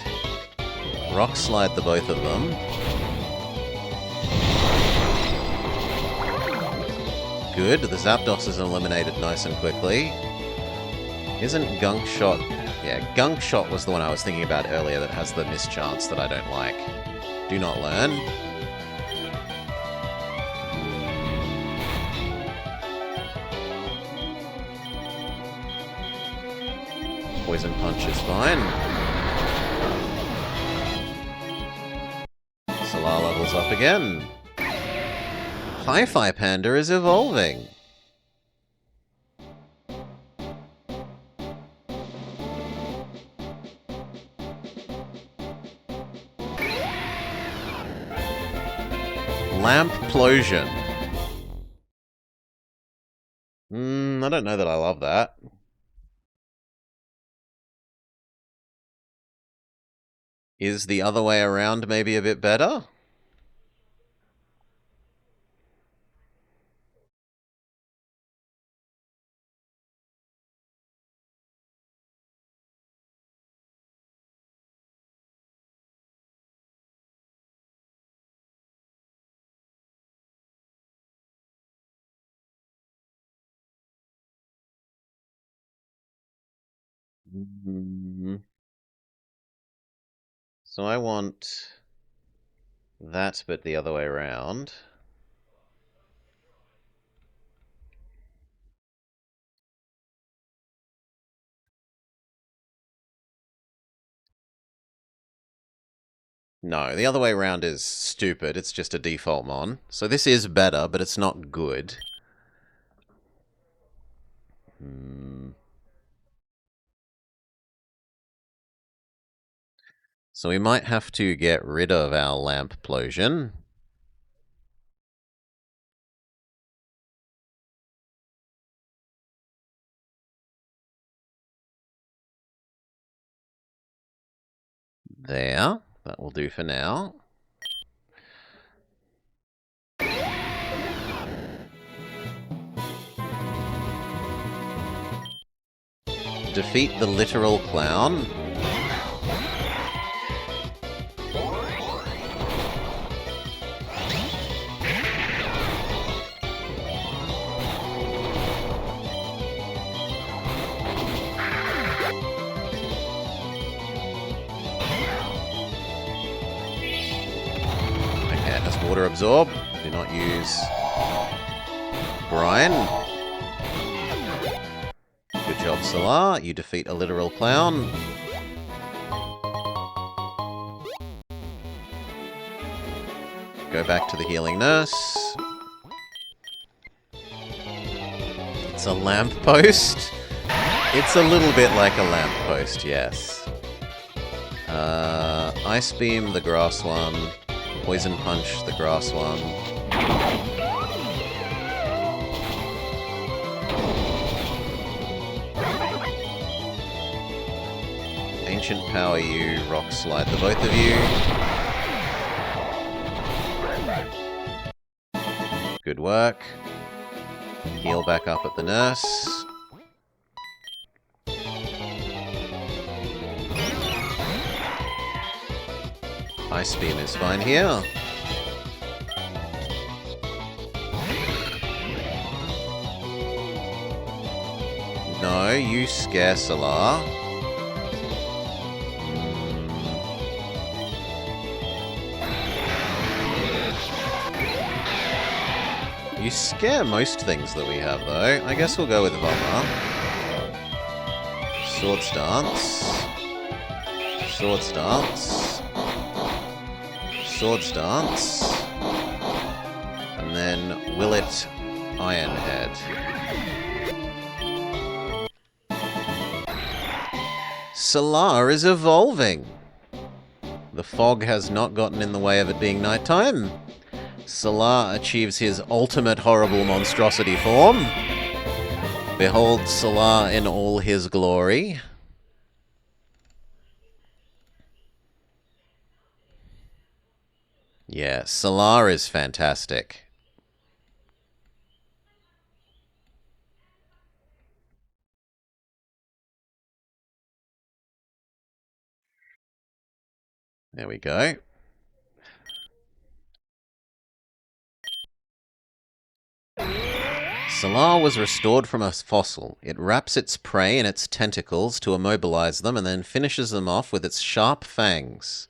Rock Slide the both of them. Good. The Zapdos is eliminated nice and quickly. Isn't Gunk Shot... Yeah, Gunk Shot was the one I was thinking about earlier that has the mischance that I don't like. Do not learn. Poison Punch is fine. Solar levels up again. Hi-Fi Panda is evolving. Lamplosion. I don't know that I love that. Is the other way around maybe a bit better? So I want that, but the other way around. No, the other way around is stupid. It's just a default mon. So this is better, but it's not good. So we might have to get rid of our Lamplosion. There. That will do for now. Defeat the literal clown. Okay, it has water absorb. Do not use Brian. Good job, Solar. You defeat a literal clown. Go back to the healing nurse. It's a lamppost. It's a little bit like a lamppost, yes. Ice Beam, the grass one. Poison Punch, the grass one. Ancient Power you, Rock Slide the both of you. Good work. Heal back up at the nurse. Ice Beam is fine here. No, you scare Solar. You scare most things that we have, though. I guess we'll go with Vama. Swords Dance. Swords Dance. Swords Dance. And then Will It Ironhead. Solar is evolving. The fog has not gotten in the way of it being nighttime. Solar achieves his ultimate horrible monstrosity form. Behold Solar in all his glory. Yeah, Solar is fantastic. There we go. Solar was restored from a fossil. It wraps its prey in its tentacles to immobilize them and then finishes them off with its sharp fangs.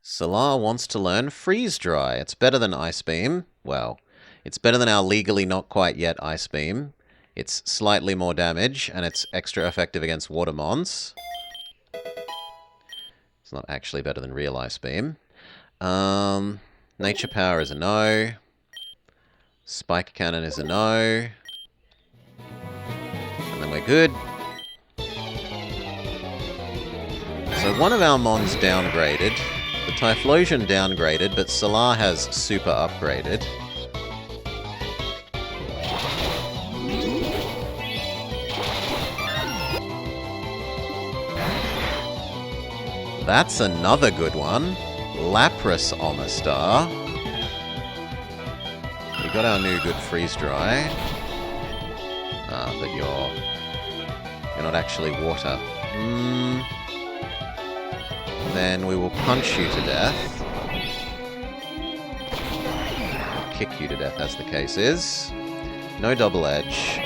Solar wants to learn Freeze Dry. It's better than Ice Beam. Well, it's better than our legally not quite yet Ice Beam. It's slightly more damage, and it's extra effective against Watermons. It's not actually better than real Ice Beam. Nature Power is a no. Spike Cannon is a no. And then we're good. So one of our Mons downgraded. The Typhlosion downgraded, but Solar has super upgraded. That's another good one. Lapras Omastar. We got our new good Freeze Dry. But you're not actually water. Then we will punch you to death. Kick you to death, as the case is. No double edge.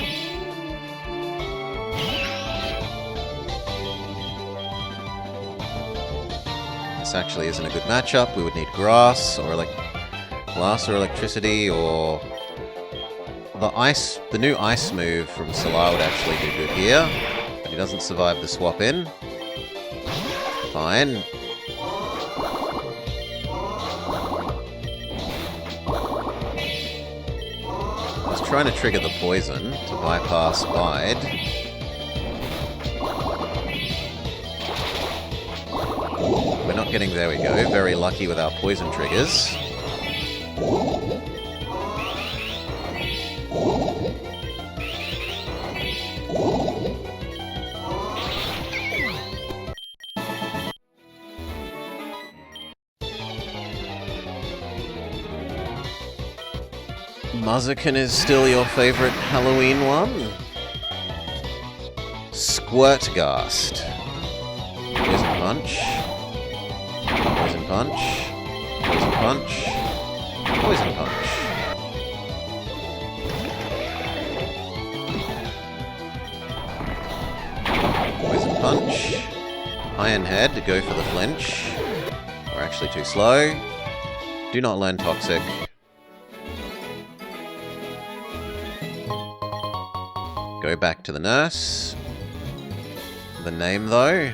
This actually isn't a good matchup. We would need grass or glass or electricity, or the new ice move from Solar would actually do good here. But he doesn't survive the swap in. Fine. I was trying to trigger the poison to bypass Bide. We're not getting, there we go, very lucky with our poison triggers. Muzzican is still your favorite Halloween one? Squirtgast. Poison Punch. Poison Punch. Poison Punch. Poison Punch. Poison Punch. Ironhead to go for the flinch. We're actually too slow. Do not learn Toxic. Go back to the nurse. The name, though?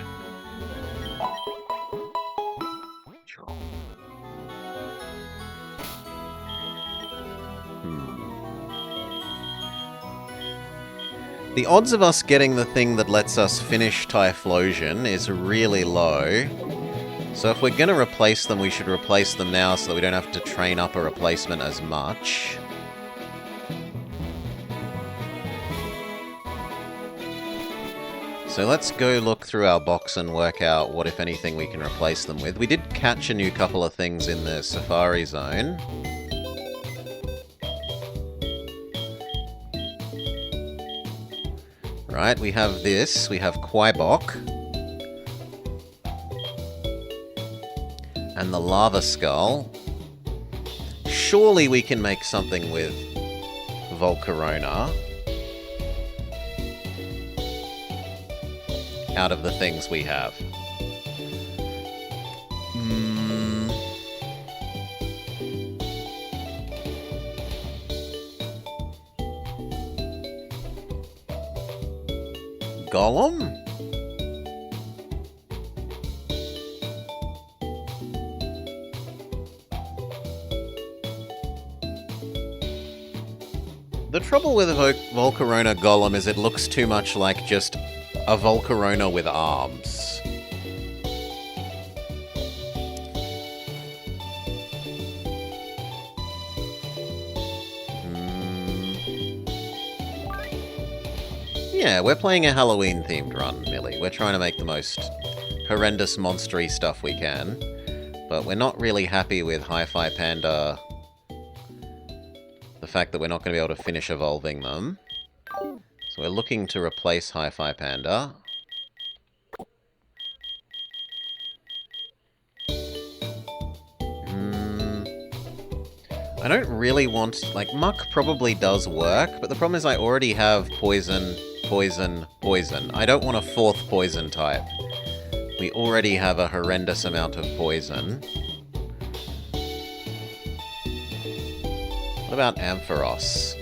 The odds of us getting the thing that lets us finish Typhlosion is really low. So if we're going to replace them, we should replace them now so that we don't have to train up a replacement as much. So let's go look through our box and work out what, if anything, we can replace them with. We did catch a new couple of things in the Safari Zone. Right, we have this. We have Quibok. And the Lava Skull. Surely we can make something with Volcarona out of the things we have. Golem? The trouble with a Volcarona Golem is it looks too much like just a Volcarona with arms. Yeah, we're playing a Halloween-themed run, Millie. We're trying to make the most horrendous, monstery stuff we can. But we're not really happy with Hi-Fi Panda. The fact that we're not going to be able to finish evolving them. So we're looking to replace Hi-Fi Panda. I don't really want... Like, Muck probably does work, but the problem is I already have Poison, Poison, Poison. I don't want a fourth Poison type. We already have a horrendous amount of Poison. What about Ampharos?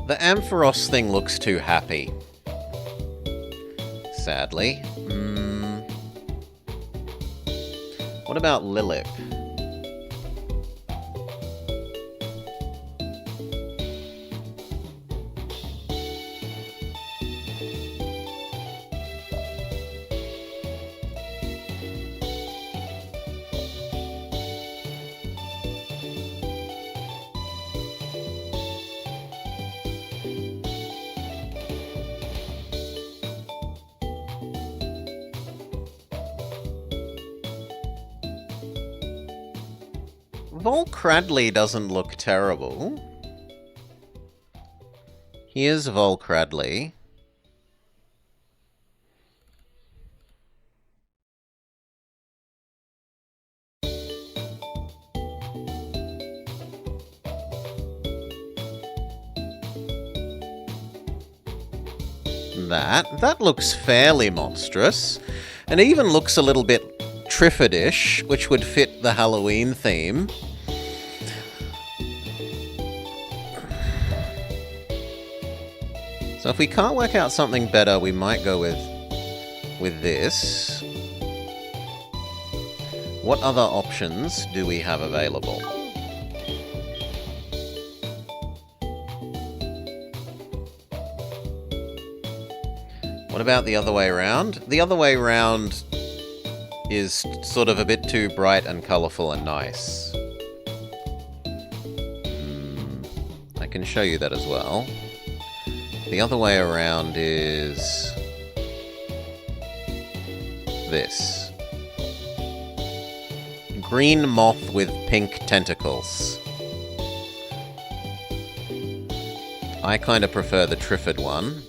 The Ampharos thing looks too happy. Sadly. What about Lilip? Volcradley doesn't look terrible. Here's Volcradley. That looks fairly monstrous, and even looks a little bit Triffidish, which would fit the Halloween theme. So if we can't work out something better, we might go with this. What other options do we have available? What about the other way around? The other way around is sort of a bit too bright and colourful and nice. I can show you that as well. The other way around is this. Green moth with pink tentacles. I kind of prefer the Triffid one.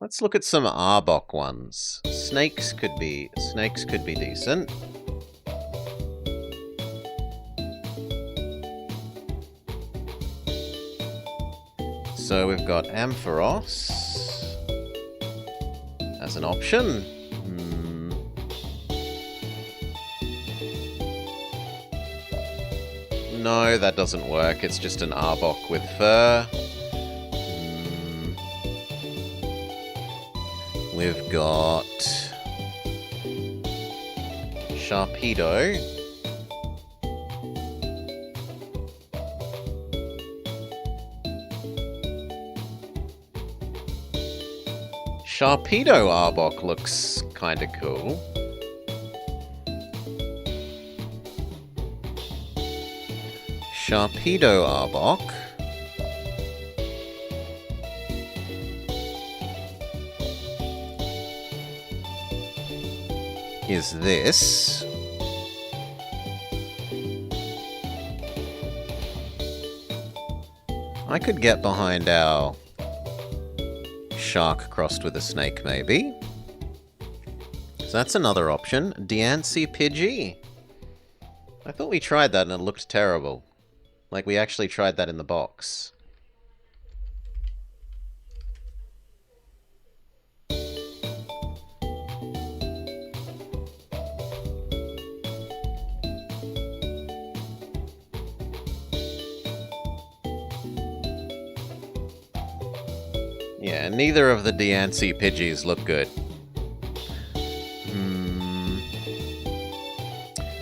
Let's look at some Arbok ones. Snakes could be decent. So we've got Ampharos as an option. No, that doesn't work. It's just an Arbok with fur. We've got Sharpedo. Sharpedo Arbok looks kinda cool. Sharpedo Arbok. Is this. I could get behind our shark crossed with a snake, maybe. So that's another option. Diancie Pidgey. I thought we tried that and it looked terrible. Like we actually tried that in the box. Yeah, neither of the Diancie Pidgeys look good.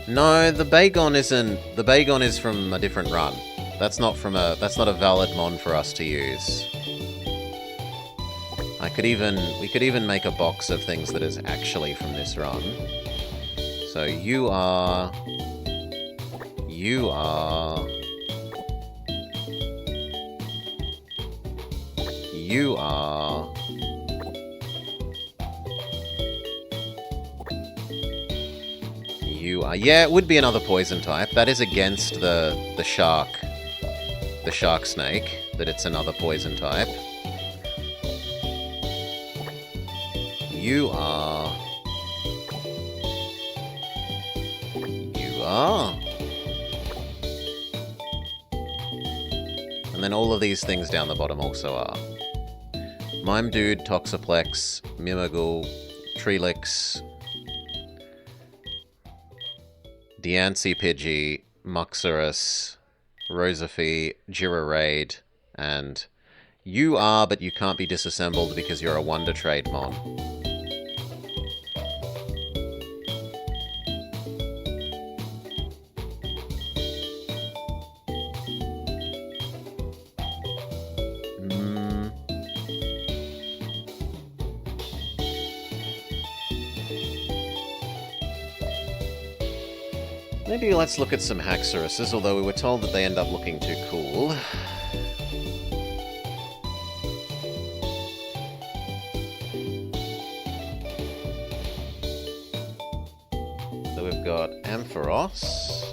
No, the Bagon isn't. The Bagon is from a different run. That's not a valid mon for us to use. We could even make a box of things that is actually from this run. So you are. You are. Yeah, it would be another poison type. That is against the shark snake, that it's another poison type. You are. And then all of these things down the bottom also are. Mime Dude, Toxaplex, Mimigul, Treelix, Diancie Pidgey, Muxorus, Rosafie, Giraраid, and you are, but you can't be disassembled because you're a Wonder Trade mon. Maybe let's look at some Haxoruses, although we were told that they end up looking too cool. So we've got Ampharos.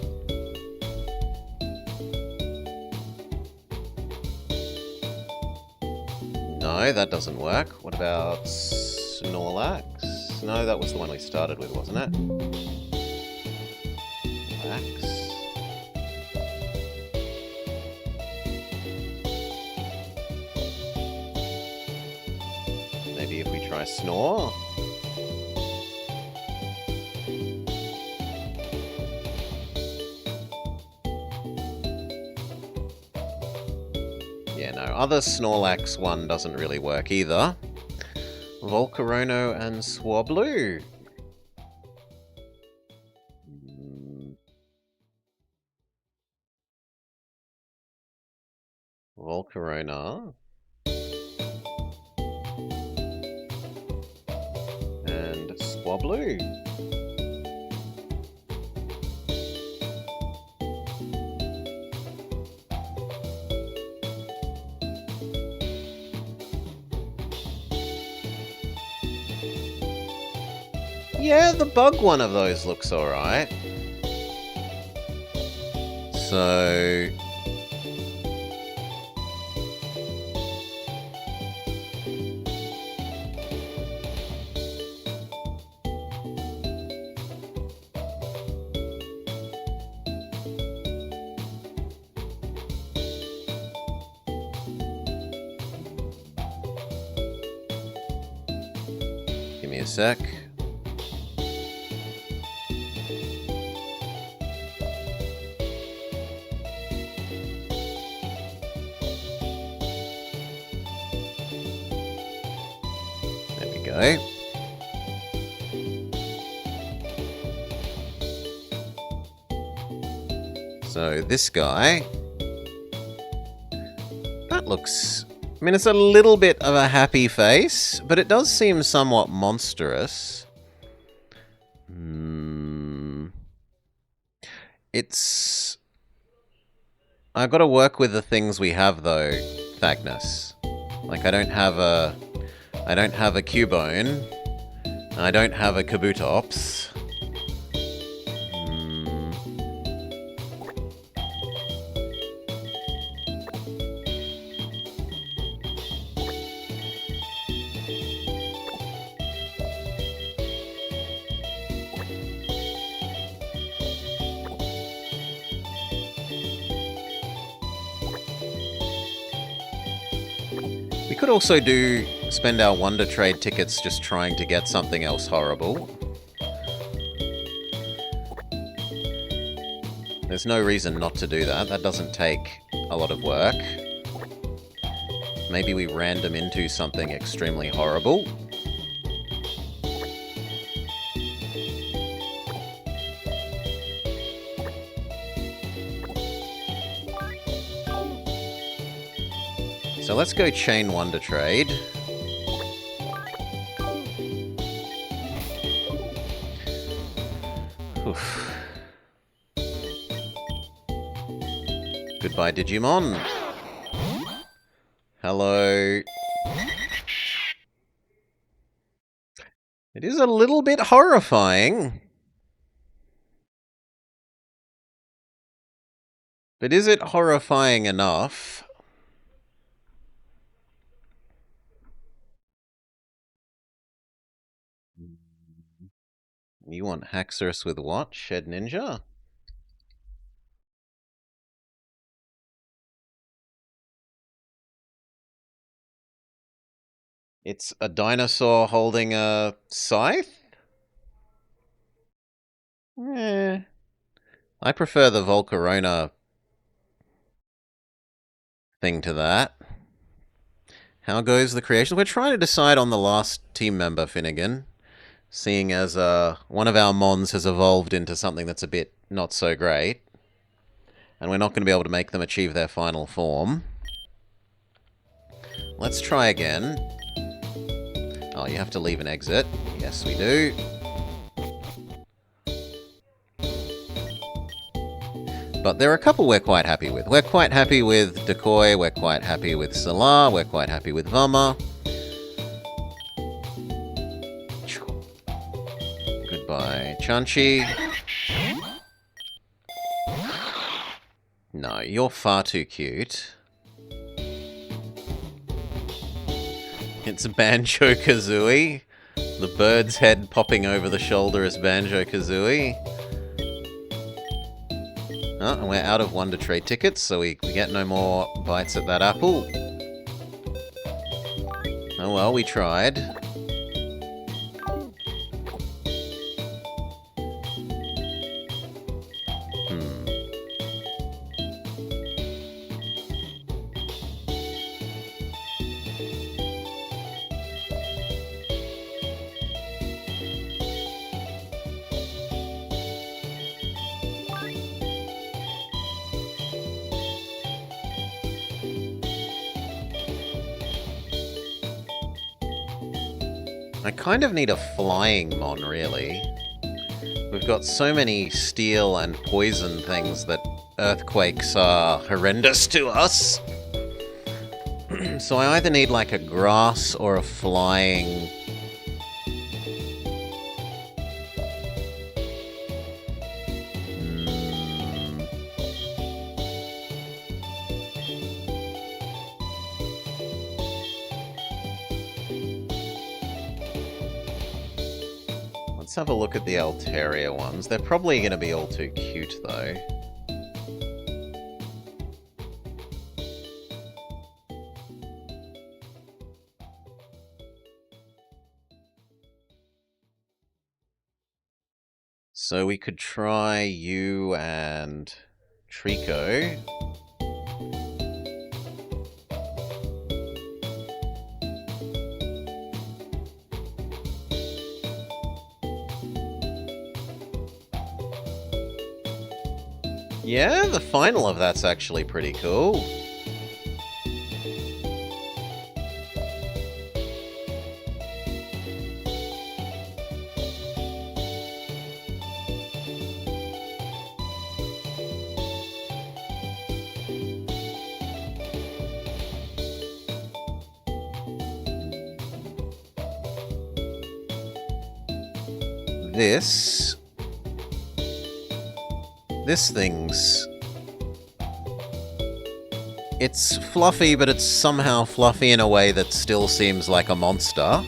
No, that doesn't work. What about Snorlax? No, that was the one we started with, wasn't it? Maybe if we try Snore. Yeah, no, other Snorlax one doesn't really work either. Volcarono and Swablu. Volcarona. And Swablu. Yeah, the bug one of those looks alright. So... give me a sec. There we go. So this guy... That looks... I mean, it's a little bit of a happy face, but it does seem somewhat monstrous. It's... I've got to work with the things we have, though, Thagnus. Like, I don't have a Cubone. I don't have a Kabutops. We could also spend our Wonder Trade tickets just trying to get something else horrible. There's no reason not to do that. That doesn't take a lot of work. Maybe we random into something extremely horrible. So let's go chain Wonder Trade. Oof. Goodbye, Digimon. Hello. It is a little bit horrifying. But is it horrifying enough? You want Haxorus with what? Shed Ninja? It's a dinosaur holding a scythe? Eh. I prefer the Volcarona thing to that. How goes the creation? We're trying to decide on the last team member, Finnegan. Seeing as one of our Mons has evolved into something that's a bit not so great. And we're not going to be able to make them achieve their final form. Let's try again. Oh, you have to leave and exit. Yes, we do. But there are a couple we're quite happy with. We're quite happy with Decoy, we're quite happy with Salar, we're quite happy with Vama. Goodbye, Chunchi. No, you're far too cute. It's Banjo-Kazooie. The bird's head popping over the shoulder is Banjo-Kazooie. Oh, and we're out of Wonder Trade tickets, so we get no more bites at that apple. Oh well, we tried. I kind of need a flying Mon, really. We've got so many steel and poison things that earthquakes are horrendous to us. So I either need like a grass or a flying... Let's have a look at the Altaria ones. They're probably going to be all too cute, though. So we could try you and Trico. Yeah, the final of that's actually pretty cool. This thing's... It's fluffy, but it's somehow fluffy in a way that still seems like a monster.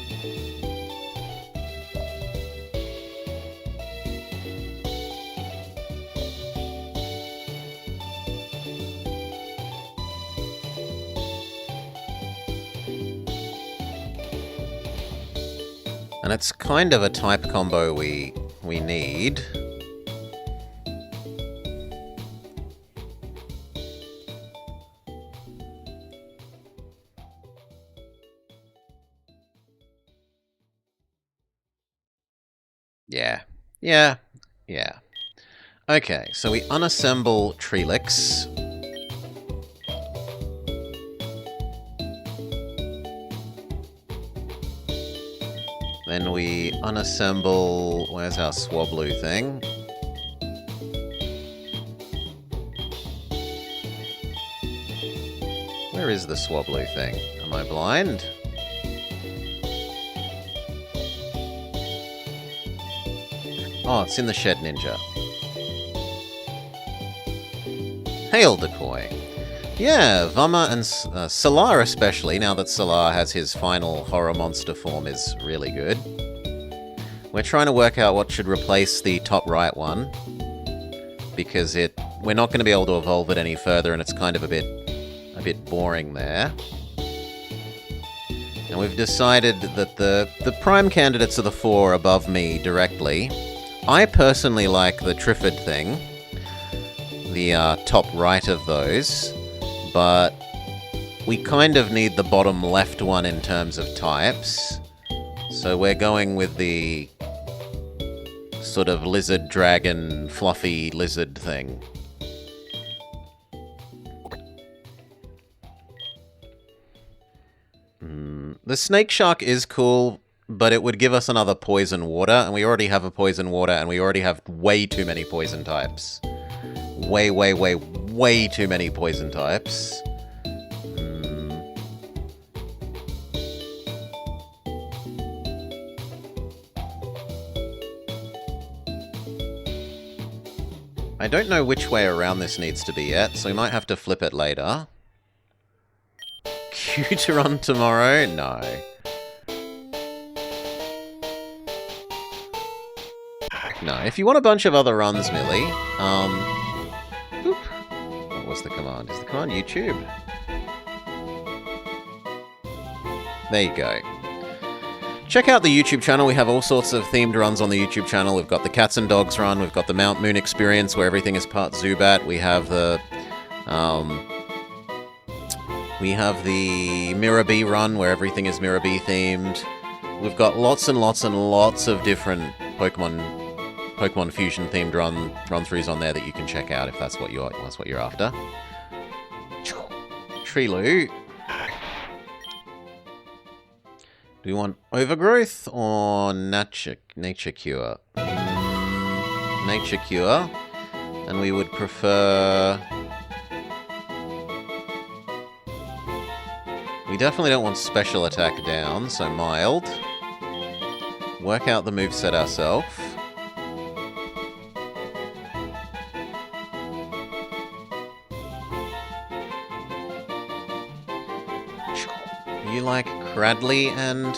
And it's kind of a type combo we need. Yeah. Okay, so we unassemble Trelix. Then we unassemble... Where's our Swablu thing? Where is the Swablu thing? Am I blind? Oh, it's in the Shed Ninja. Hail Decoy. Yeah, Vama and Salar especially, now that Salar has his final horror monster form, is really good. We're trying to work out what should replace the top right one, because we're not going to be able to evolve it any further, and it's kind of a bit boring there. And we've decided that the prime candidates are the four above me directly. I personally like the Triffid thing, the top right of those, but we kind of need the bottom left one in terms of types. So we're going with the sort of lizard, dragon, fluffy lizard thing. The snake shark is cool, but it would give us another poison water, and we already have a poison water, and we already have way too many poison types. Way too many poison types. I don't know which way around this needs to be yet, so we might have to flip it later. Q to run tomorrow? No. No, if you want a bunch of other runs, Millie, what was the command? Is the command YouTube? There you go. Check out the YouTube channel. We have all sorts of themed runs on the YouTube channel. We've got the Cats and Dogs run. We've got the Mount Moon experience, where everything is part Zubat. We have the Mirror Bee run, where everything is Mirror Bee themed. We've got lots and lots and lots of different Pokemon Fusion themed run-throughs on there that you can check out if that's what you're after. Treelu. Do we want Overgrowth or Nature Cure? Nature Cure. And we would prefer... We definitely don't want Special Attack down, so Mild. Work out the moveset ourselves. You like Cradley and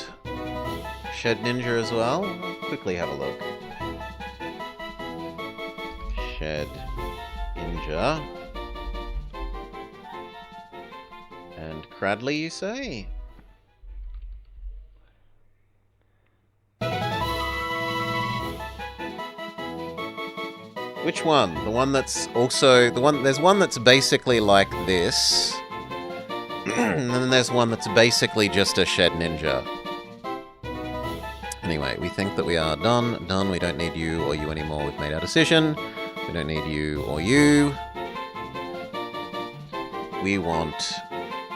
Shed Ninja as well? Quickly have a look. Shed Ninja. And Cradley, you say? Which one? The one that's also... There's one that's basically like this. And then there's one that's basically just a Shed Ninja. Anyway, we think that we are done. Done. We don't need you or you anymore. We've made our decision. We don't need you or you. We want...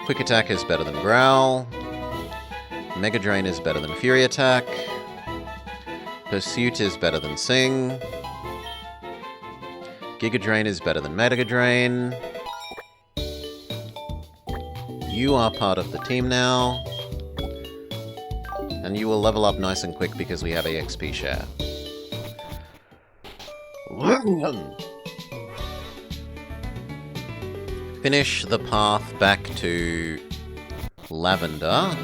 Quick Attack is better than Growl. Mega Drain is better than Fury Attack. Pursuit is better than Sing. Giga Drain is better than Mega Drain. You are part of the team now. And you will level up nice and quick because we have EXP share. Finish the path back to Lavender.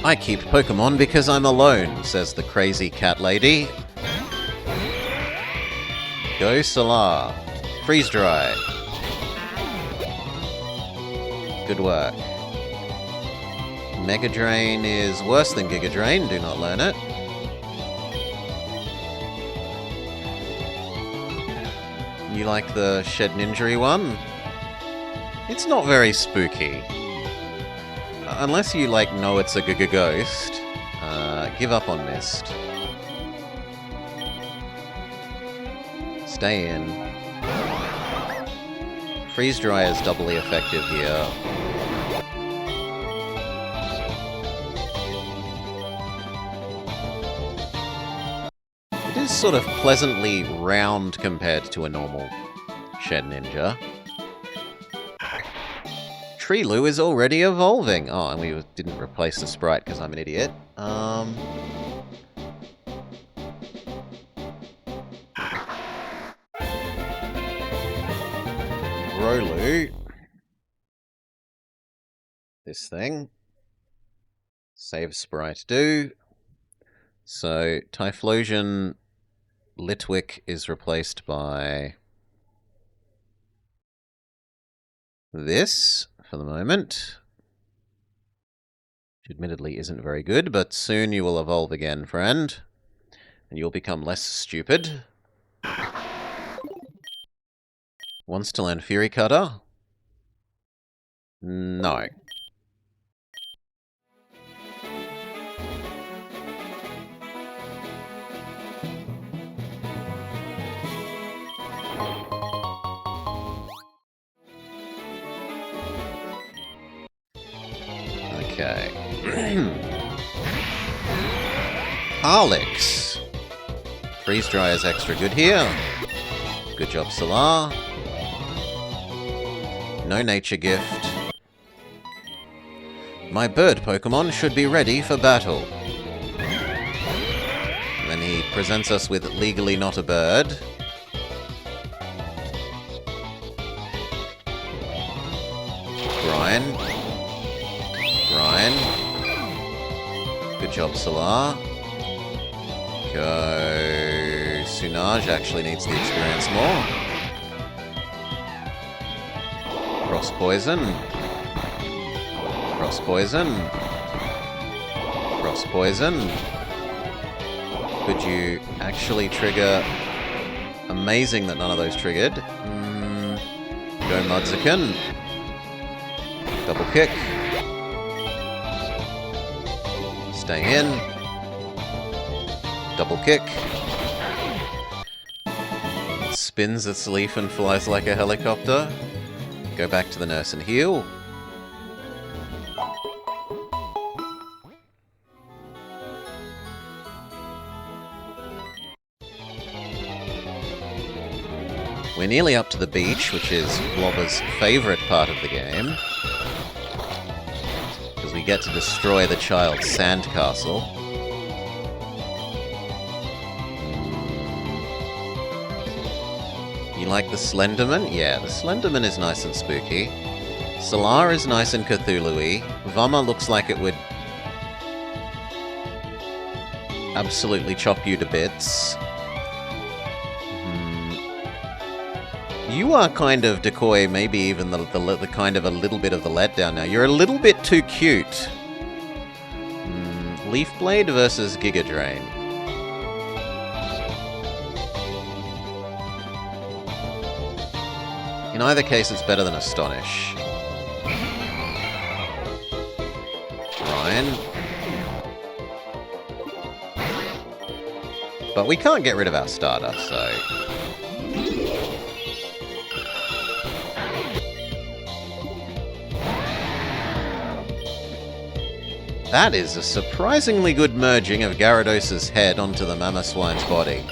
I keep Pokemon because I'm alone, says the crazy cat lady. Go Solar. Freeze Dry. Good work. Mega Drain is worse than Giga Drain, do not learn it. You like the Shed Ninja one? It's not very spooky. Unless you, like, know it's a Giga Ghost, give up on Mist. Stay in. Freeze Dry is doubly effective here. It is sort of pleasantly round compared to a normal Shed Ninja. Treelu is already evolving! Oh, and we didn't replace the sprite because I'm an idiot. Rolu. This thing. Save sprite do. So, Typhlosion Litwick is replaced by this, for the moment. Which admittedly isn't very good, but soon you will evolve again, friend. And you'll become less stupid. Wants to learn Fury Cutter? No. Okay. Alex. Freeze Dry is extra good here. Good job, Solar. No Nature Gift. My bird Pokemon should be ready for battle. And then he presents us with Legally Not a Bird. Brian. Brian. Good job, Solar. Go... Sunaj actually needs the experience more. Cross Poison. Cross Poison. Cross Poison. Could you actually trigger... Amazing that none of those triggered. Go Mudzican. Double kick. Stay in. Double kick. Spins its leaf and flies like a helicopter. Go back to the nurse and heal. We're nearly up to the beach, which is Blobber's favourite part of the game. Because we get to destroy the child's sandcastle. You like the Slenderman? Yeah, the Slenderman is nice and spooky. Solar is nice and Cthulhu-y. Vama looks like it would absolutely chop you to bits. You are kind of Decoy, maybe even the kind of a little bit of the letdown now. You're a little bit too cute. Leaf Blade versus Giga Drain. In either case, it's better than Astonish. Ryan. But we can't get rid of our starter, so... That is a surprisingly good merging of Gyarados' head onto the Mamoswine's body.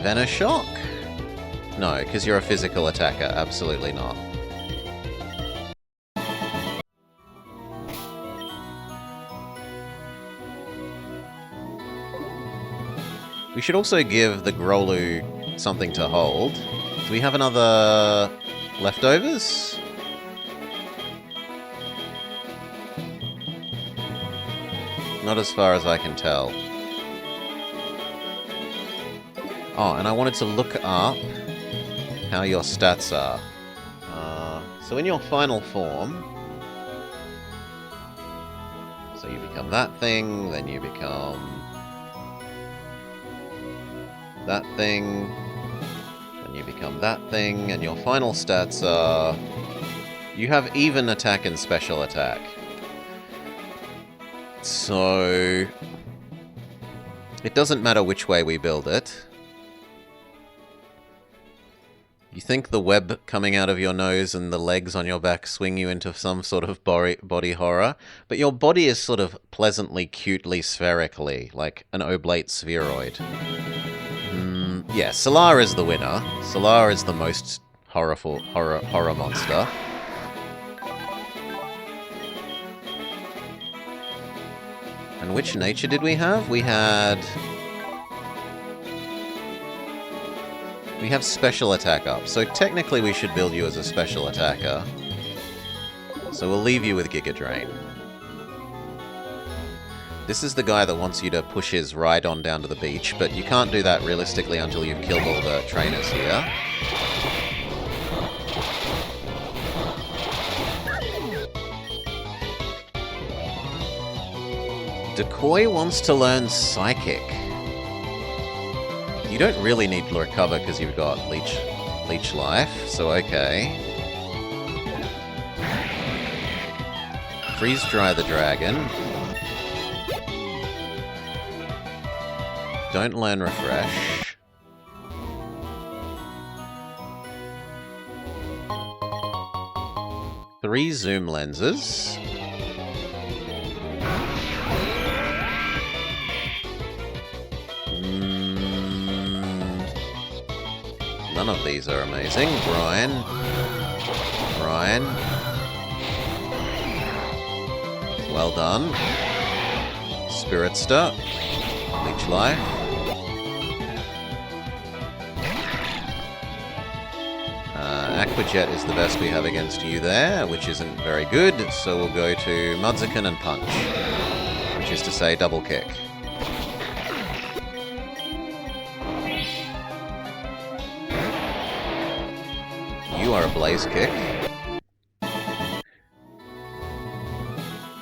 Venoshock? No, because you're a physical attacker. Absolutely not. We should also give the Grolu something to hold. Do we have another leftovers? Not as far as I can tell. Oh, and I wanted to look up how your stats are. So in your final form... So you become that thing, then you become... that thing, then you become that thing, and your final stats are... You have even attack and special attack. So... It doesn't matter which way we build it. You think the web coming out of your nose and the legs on your back swing you into some sort of body horror, but your body is sort of pleasantly, cutely, spherically, like an oblate spheroid. Yeah, Solar is the winner. Solar is the most horror monster. And which nature did we have? We have special attack up, so technically we should build you as a special attacker. So we'll leave you with Giga Drain. This is the guy that wants you to push his Rhydon down to the beach, but you can't do that realistically until you've killed all the trainers here. Decoy wants to learn Psychic. You don't really need to recover because you've got Leech Life, so okay. Freeze Dry the Dragon. Don't learn Refresh. Three Zoom Lenses. None of these are amazing. Brian. Well done. Spirit Star. Leech Life. Aquajet is the best we have against you there, which isn't very good, so we'll go to Mudzican and Punch, which is to say double kick. You are a Blaze Kick.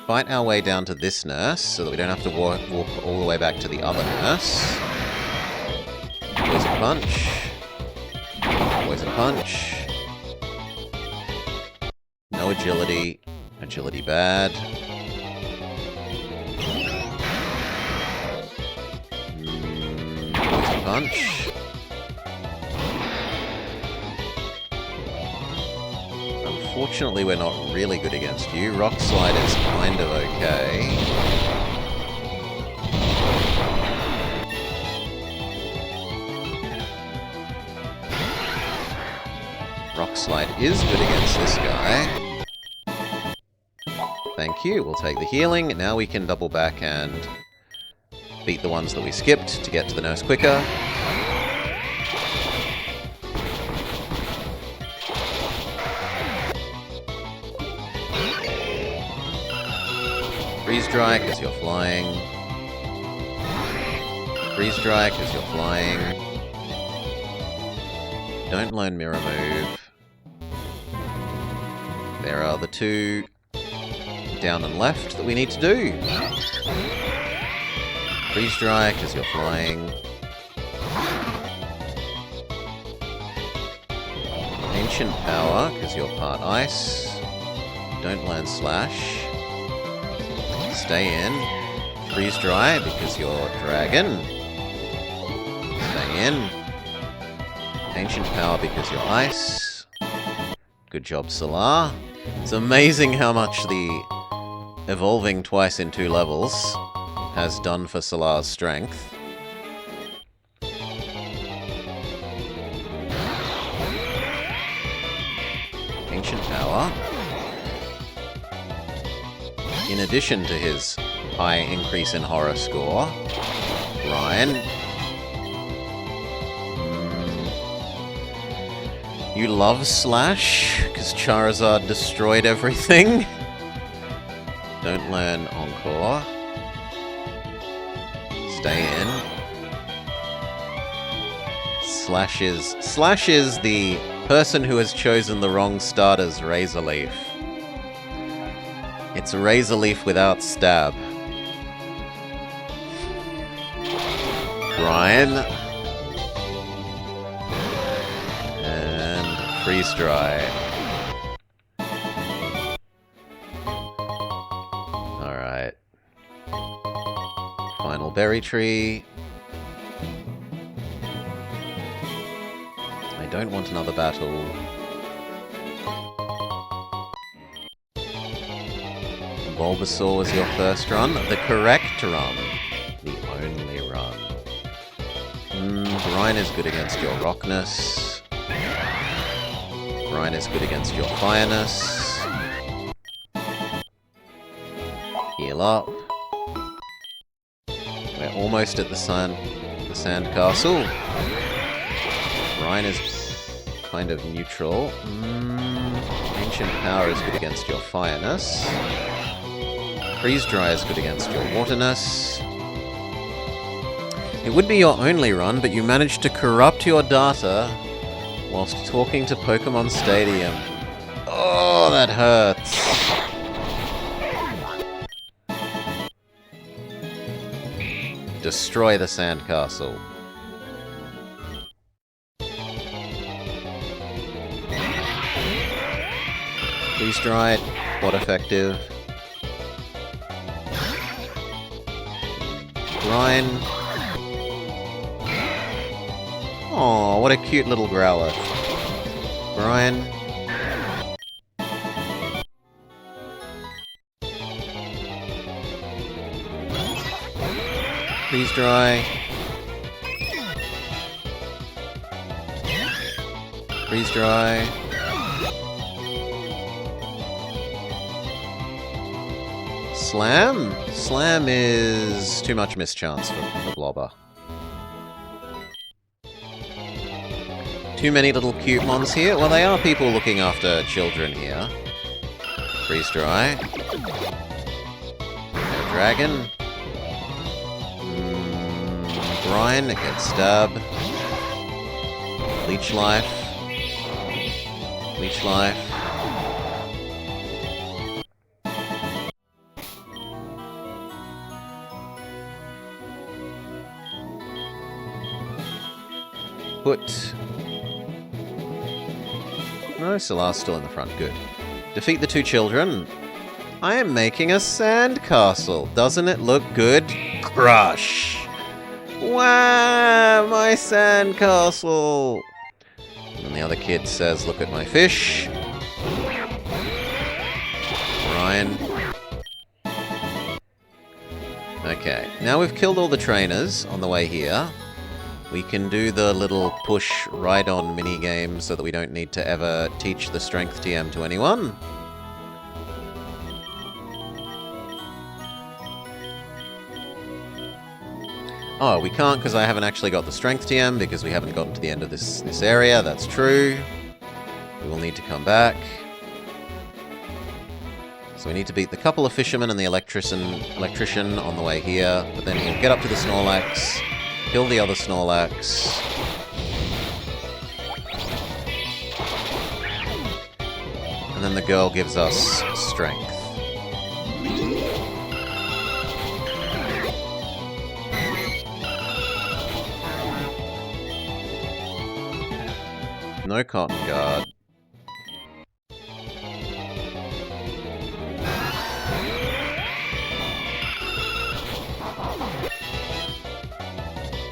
Fight our way down to this nurse, so that we don't have to walk all the way back to the other nurse. Poison Punch. Poison Punch. No agility. Agility bad. Poison Punch. Unfortunately, we're not really good against you. Rock Slide is kind of okay. Rock Slide is good against this guy. Thank you. We'll take the healing. Now we can double back and beat the ones that we skipped to get to the nurse quicker. Freeze Dry because you're flying. Freeze Dry because you're flying. Don't learn Mirror Move. There are the two down and left that we need to do. Freeze dry, because you're flying. Ancient power, because you're part ice. Don't land slash. Stay in. Freeze dry, because you're dragon. Stay in. Ancient power, because you're ice. Good job, Solar. It's amazing how much the evolving twice in 2 levels has done for Solar's strength. Ancient power. In addition to his high increase in horror score, Ryan. You love Slash, because Charizard destroyed everything. Don't learn Encore. Stay in. Slash is the person who has chosen the wrong starter's Razor Leaf. It's a Razor Leaf without stab. Brian. And freeze dry. Alright. Final berry tree. I don't want another battle. Bulbasaur was your first run. The correct run. The only run. Brine is good against your Rockness. Brine is good against your Fireness. Heal up. We're almost at the sand castle. Brine is kind of neutral. Ancient power is good against your Fireness. Freeze dry is good against your Waterness. It would be your only run, but you managed to corrupt your data whilst talking to Pokemon Stadium. Oh, that hurts. Destroy the sandcastle. Freeze dry, what effective? Ryan. Oh, what a cute little growler. Brian. Freeze dry. Freeze dry. Slam? Slam is too much mischance for Blobber. Too many little cute mons here? Well, they are people looking after children here. Freeze dry. No dragon. Brian against stab. Leech life. Leech life. Put. No, Solar's still in the front. Good. Defeat the 2 children. I am making a sandcastle. Doesn't it look good? Crush! Wow, my sandcastle! And the other kid says, look at my fish. Ryan. Okay, now we've killed all the trainers on the way here. We can do the little push ride-on minigame so that we don't need to ever teach the strength TM to anyone. Oh, we can't because I haven't actually got the strength TM because we haven't gotten to the end of this area. That's true. We will need to come back. So we need to beat the couple of fishermen and the electrician on the way here. But then he'll get up to the Snorlax. Kill the other Snorlax. And then the girl gives us strength. No cotton guard.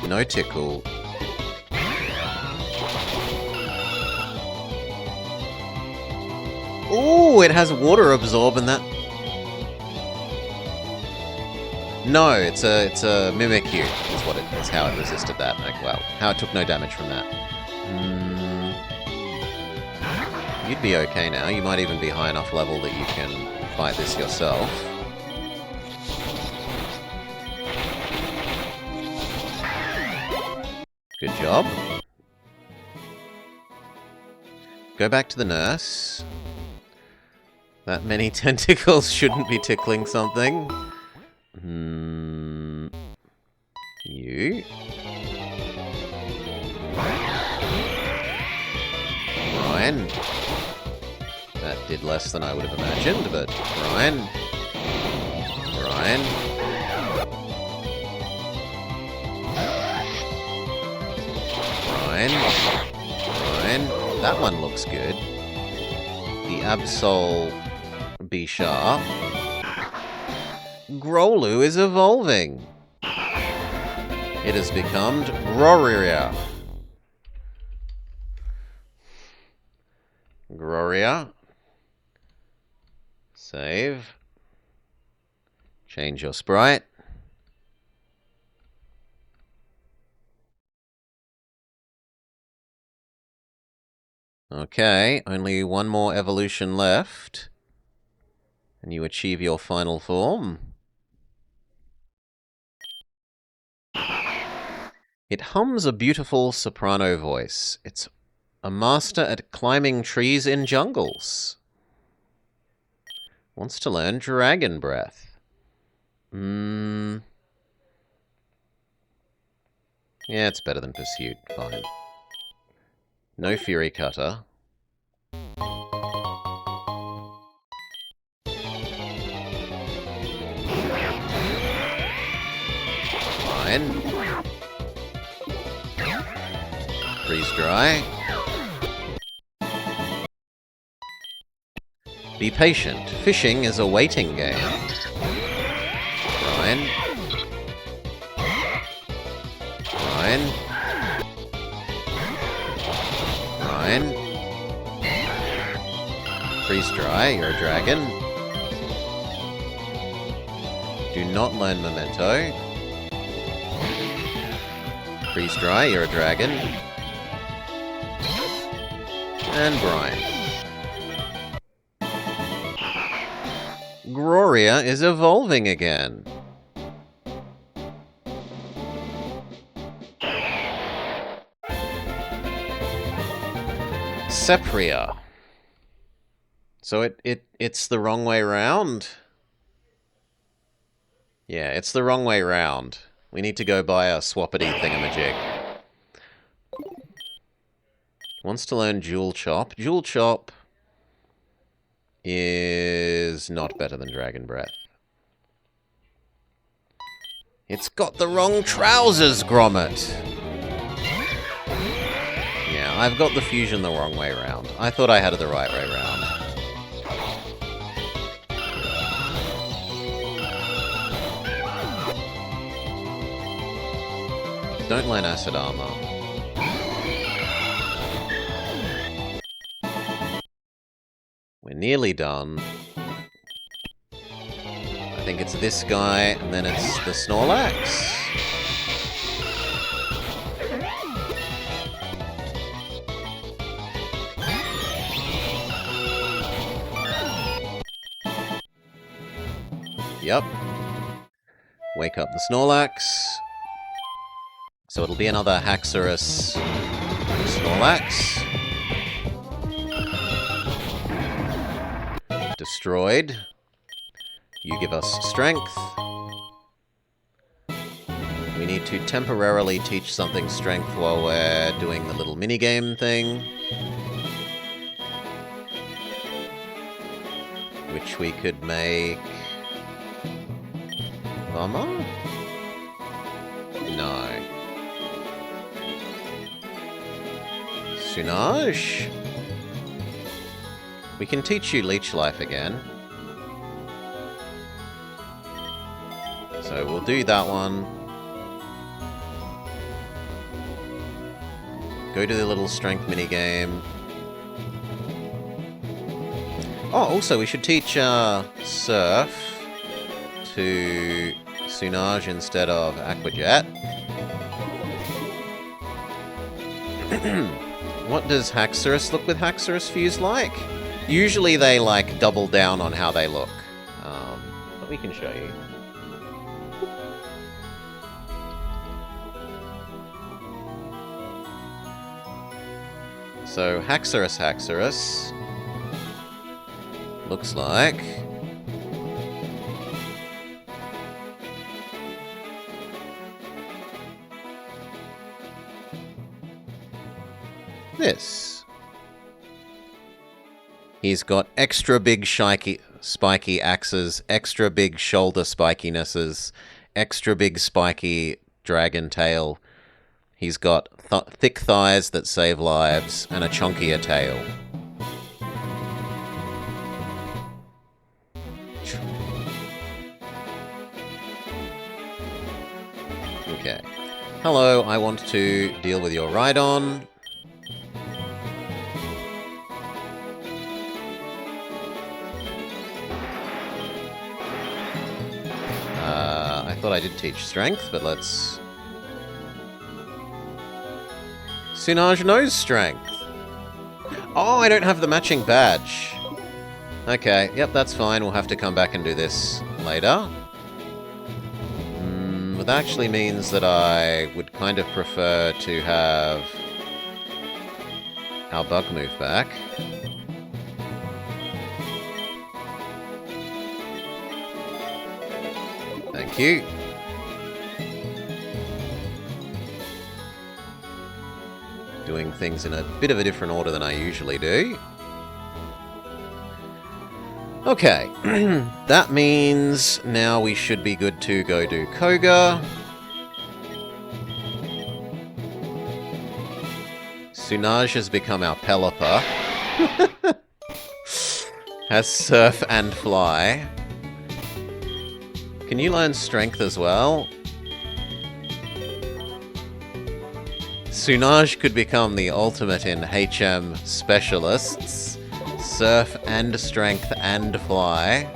No tickle. Ooh, it has water absorb and that... No, it's a Mimikyu, is what it is, how it resisted that. Like, well, how it took no damage from that. You'd be okay now. You might even be high enough level that you can fight this yourself. Good job. Go back to the nurse. That many tentacles shouldn't be tickling something. You. Ryan. That did less than I would have imagined, but Ryan. Ryan. Ryan. Ryan. That one looks good. The Absol B Sharp. Growlu is evolving. It has become Groria. Groria. Save. Change your sprite. Okay, only one more evolution left. And you achieve your final form. It hums a beautiful soprano voice. It's a master at climbing trees in jungles. Wants to learn Dragon Breath. Yeah, it's better than Pursuit. Fine. No Fury Cutter. Fine. Freeze Dry. Be patient. Fishing is a waiting game. Ryan. Ryan. Ryan. Freeze Dry, you're a dragon. Do not learn Memento. Freeze Dry, you're a dragon. And Brian. Gloria is evolving again. Sepria. So it's the wrong way round? Yeah, it's the wrong way round. We need to go buy a swappity thingamajig. Wants to learn Jewel Chop. Jewel Chop is not better than Dragon Breath. It's got the wrong trousers, Grommet! Yeah, I've got the fusion the wrong way round. I thought I had it the right way round. Don't learn Acid Armor. We're nearly done. I think it's this guy, and then it's the Snorlax. Yep. Wake up the Snorlax. So it'll be another Haxorus Snorlax. Destroyed. You give us strength. We need to temporarily teach something strength while we're doing the little minigame thing. Which we could make... Armor? No. Sunaj. We can teach you Leech Life again. So we'll do that one. Go to the little strength minigame. Oh, also we should teach Surf to Sunaj instead of Aquajet. What does Haxorus look with Haxorus Fuse like? Usually they like double down on how they look. But we can show you. So Haxorus looks like this. He's got extra big spiky axes, extra big shoulder spikinesses, extra big spiky dragon tail. He's got thick thighs that save lives, and a chunkier tail. Okay. Hello, I want to deal with your Rhydon. I thought I did teach Strength, but let's... Sunaj knows Strength. Oh, I don't have the matching badge. Okay, yep, that's fine. We'll have to come back and do this later. But that actually means that I would kind of prefer to have our bug move back. Thank you. Doing things in a bit of a different order than I usually do. Okay, that means now we should be good to go do Koga. Sunaj has become our Pelipper. Has Surf and Fly. Can you learn Strength as well? Sunaj could become the ultimate in HM specialists. Surf and Strength and Fly.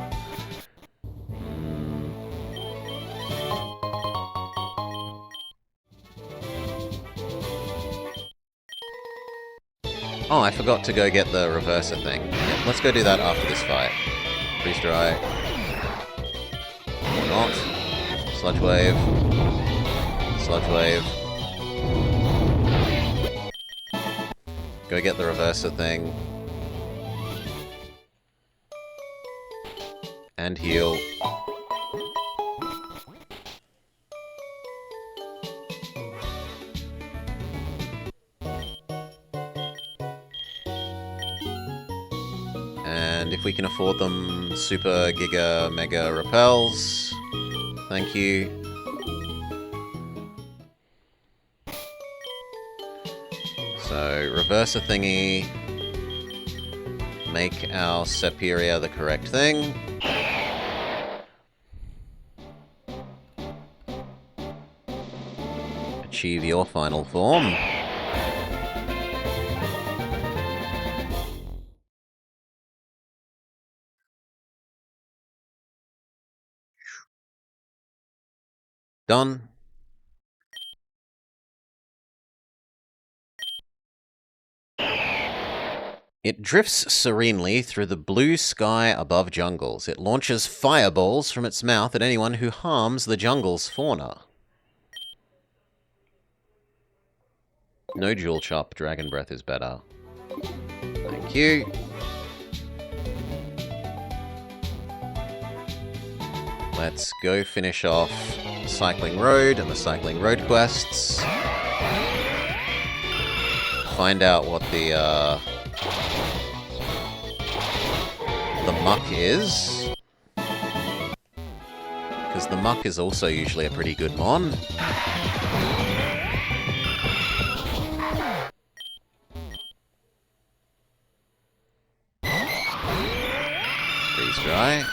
Oh, I forgot to go get the reverser thing. Yep, let's go do that after this fight. Freeze Dry. Or not. Sludge Wave. Sludge Wave. Go get the reverser thing. And heal. And if we can afford them, Super Giga Mega Repels. Thank you. So, reverse a thingy. Make our Superior the correct thing. Achieve your final form. Done. It drifts serenely through the blue sky above jungles. It launches fireballs from its mouth at anyone who harms the jungle's fauna. No dual chop, Dragon Breath is better. Thank you. Let's go finish off Cycling Road and the Cycling Road quests. Find out what the muck is. Because the muck is also usually a pretty good mon. Freeze dry.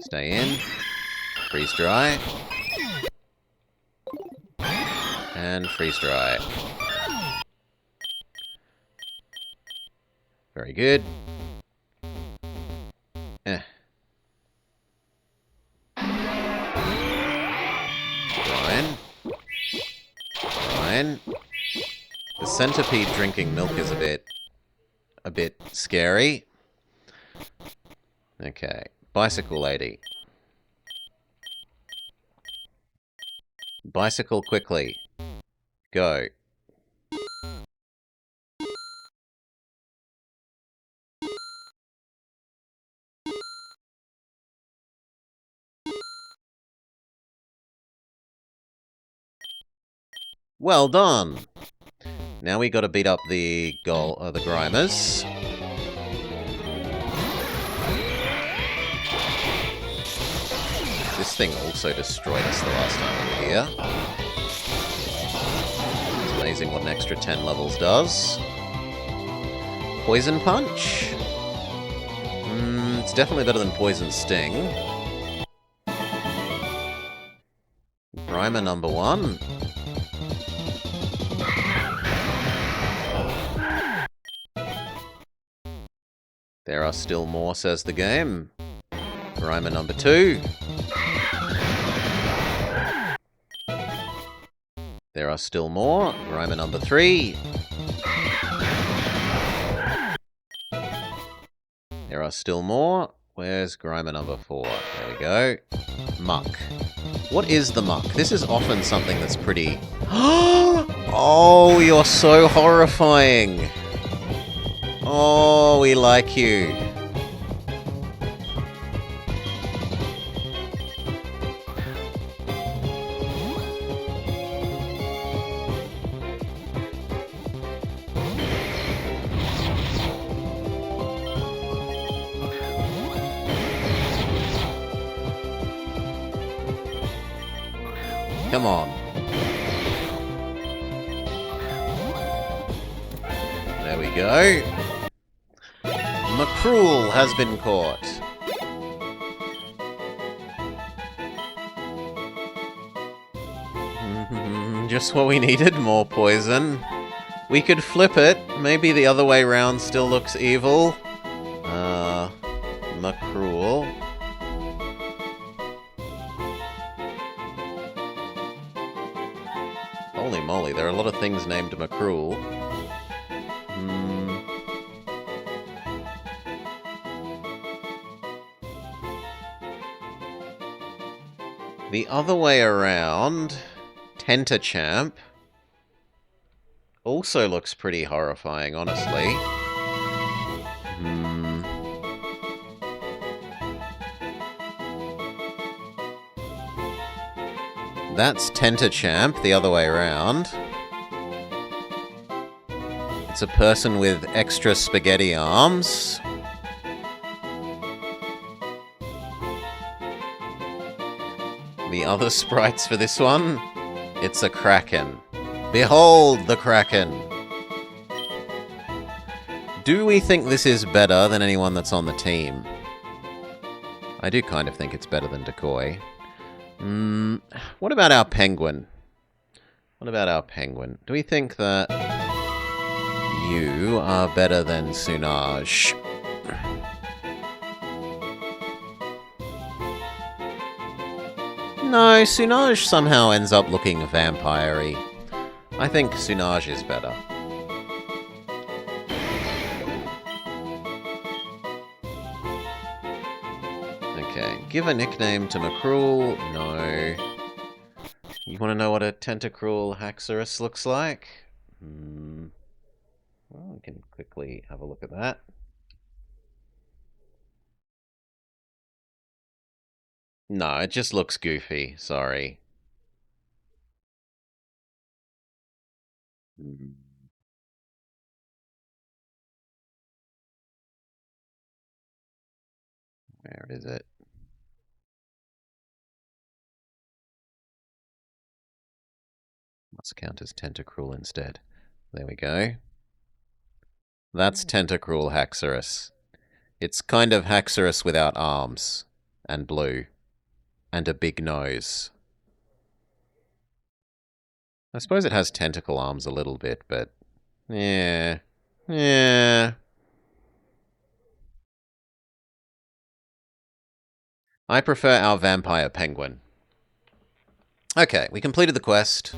Stay in. Freeze dry. And freeze dry. Very good. Brian. Brian. The centipede drinking milk is a bit scary. Okay. Bicycle lady. Bicycle quickly. Go. Well done. Now we got to beat up the Grimers. This thing also destroyed us the last time we were here. It's amazing what an extra 10 levels does. Poison Punch? It's definitely better than Poison Sting. Grimer number 1. There are still more, says the game. Grimer number 2. There are still more. Grimer number 3. There are still more. Where's Grimer number 4? There we go. Muck. What is the muck? This is often something that's pretty... Oh, you're so horrifying. Oh, we like you. Come on. There we go. Macruel has been caught. Just what we needed, more poison. We could flip it. Maybe the other way round still looks evil. Macruel. Holy moly, there are a lot of things named Macruel. The other way around, Tentachamp also looks pretty horrifying, honestly. That's Tentachamp, the other way around. It's a person with extra spaghetti arms. The other sprites for this one, it's a Kraken. Behold the Kraken! Do we think this is better than anyone that's on the team? I do kind of think it's better than Decoy. What about our penguin? What about our penguin? Do we think that you are better than Sunaj? No, Sunaj somehow ends up looking vampire-y. I think Sunaj is better. Okay, give a nickname to Macruel. No. You want to know what a Tentacruel Haxorus looks like? Well, we can quickly have a look at that. No, it just looks goofy. Sorry. Where is it? Must count as Tentacruel instead. There we go. That's Tentacruel Haxorus. It's kind of Haxorus without arms. And blue. And a big nose. I suppose it has tentacle arms a little bit, but... yeah. Yeah. I prefer our vampire penguin. Okay, we completed the quest.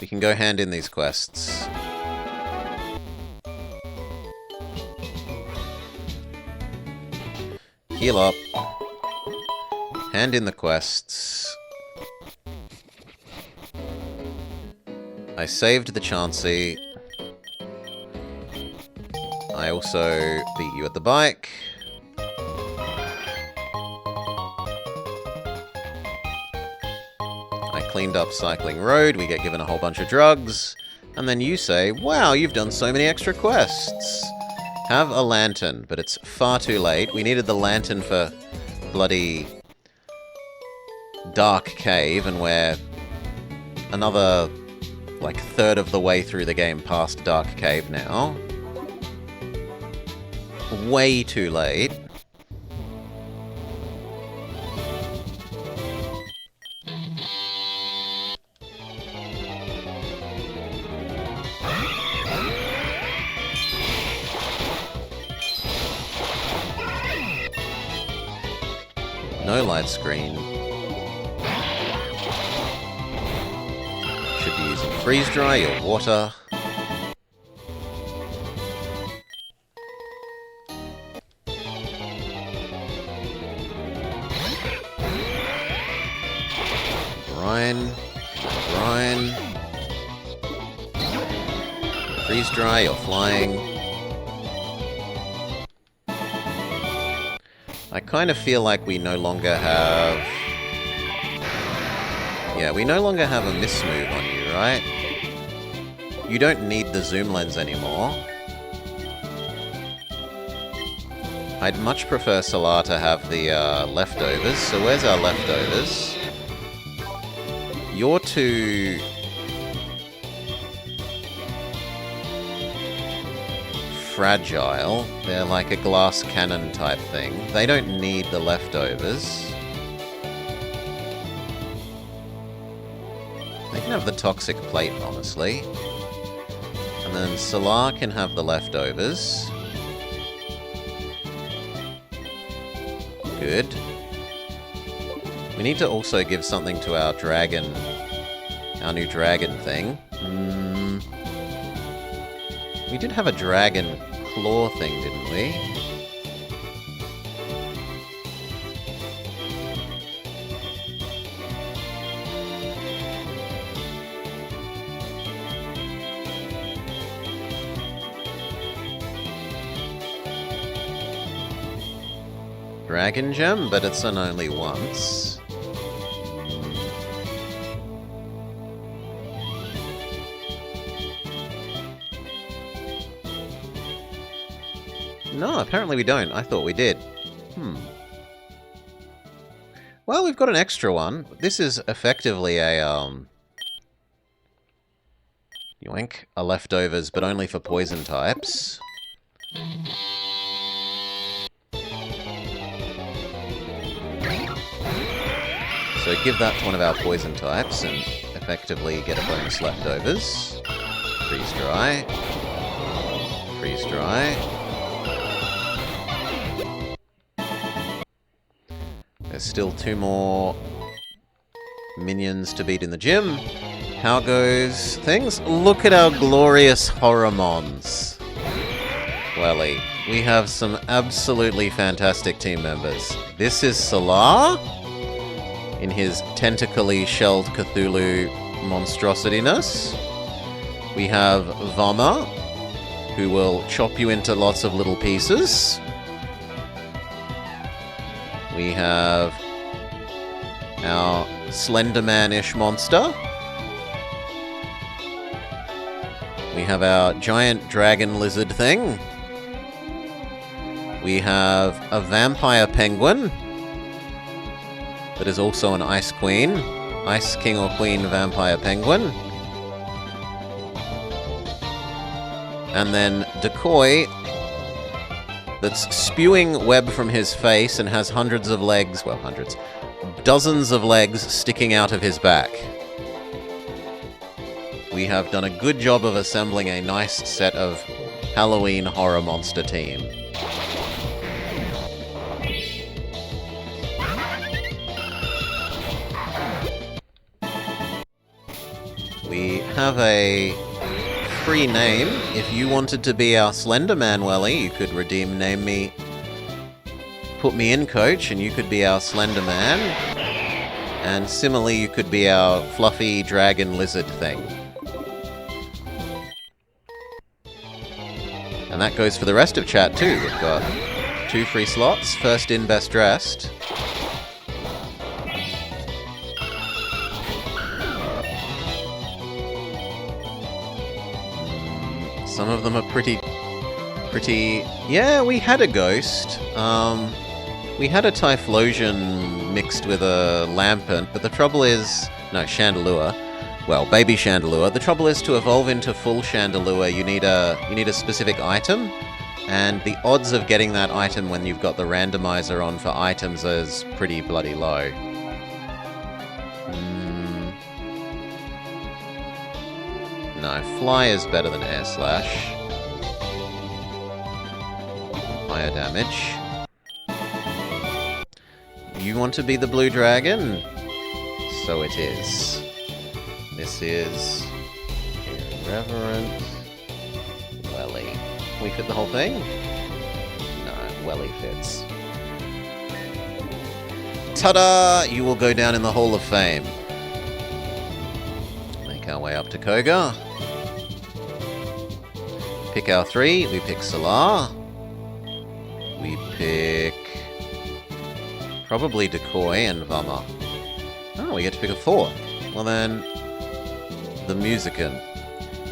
We can go hand in these quests. Heal up. Hand in the quests. I saved the Chansey. I also beat you at the bike. I cleaned up Cycling Road. We get given a whole bunch of drugs. And then you say, wow, you've done so many extra quests. Have a lantern, but it's far too late. We needed the lantern for bloody Dark Cave, and we're another, like, third of the way through the game past Dark Cave now. Way too late. No light screen. Should be using freeze dry or water. Brine. Brine. Freeze dry, you're flying. I kind of feel like we no longer have... yeah, we no longer have a miss move on you, right? You don't need the zoom lens anymore. I'd much prefer Solar to have the leftovers. So where's our leftovers? You're too... fragile. They're like a glass cannon type thing. They don't need the leftovers. They can have the toxic plate, honestly. And then Solar can have the leftovers. Good. We need to also give something to our dragon. Our new dragon thing. We did have a dragon claw thing, didn't we? Dragon gem, but it's an only once. No, apparently we don't. I thought we did. Well, we've got an extra one. This is effectively a, yoink, a leftovers, but only for poison types. So give that to one of our poison types and effectively get a bonus leftovers. Freeze dry. Freeze dry. There's still 2 more minions to beat in the gym. How goes things? Look at our glorious Horrormons. Welly, we have some absolutely fantastic team members. This is Solar in his tentacly shelled Cthulhu monstrosityness. We have Vama, who will chop you into lots of little pieces. We have our Slenderman-ish monster. We have our giant dragon lizard thing. We have a vampire penguin that is also an ice queen. Ice king or queen vampire penguin. And then Decoy, that's spewing web from his face and has hundreds of legs, well, hundreds, dozens of legs sticking out of his back. We have done a good job of assembling a nice set of Halloween horror monster team. We have a free name. If you wanted to be our Slender Man, Welly, you could redeem name me. Put me in, coach, and you could be our Slender Man. And similarly, you could be our fluffy dragon lizard thing. And that goes for the rest of chat too. We've got 2 free slots. First in, best dressed. Some of them are pretty... Yeah, we had a ghost. We had a Typhlosion mixed with a Lampant, but the trouble is... No, Chandelure. Well, baby Chandelure. The trouble is, to evolve into full Chandelure, you need a specific item, and the odds of getting that item when you've got the randomizer on for items is pretty bloody low. No, Fly is better than Air Slash. Higher damage. You want to be the blue dragon? So it is. This is Irreverent Welly. Can we fit the whole thing? No, Welly fits. Ta-da! You will go down in the Hall of Fame. Make our way up to Koga. Pick our 3. We pick Solar. We pick... probably Decoy and Vama. Oh, we get to pick a 4. Well then... the Musican.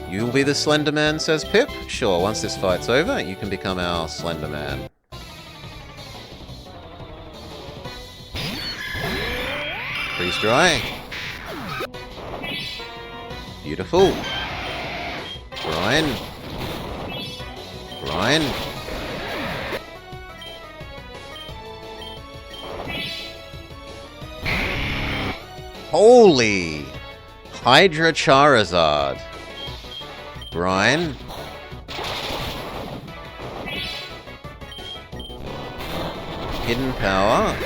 You'll be the Slender Man, says Pip. Sure, once this fight's over, you can become our Slender Man. Freeze dry. Beautiful. Brian. Brian. Holy! Hydra Charizard. Brian. Hidden Power.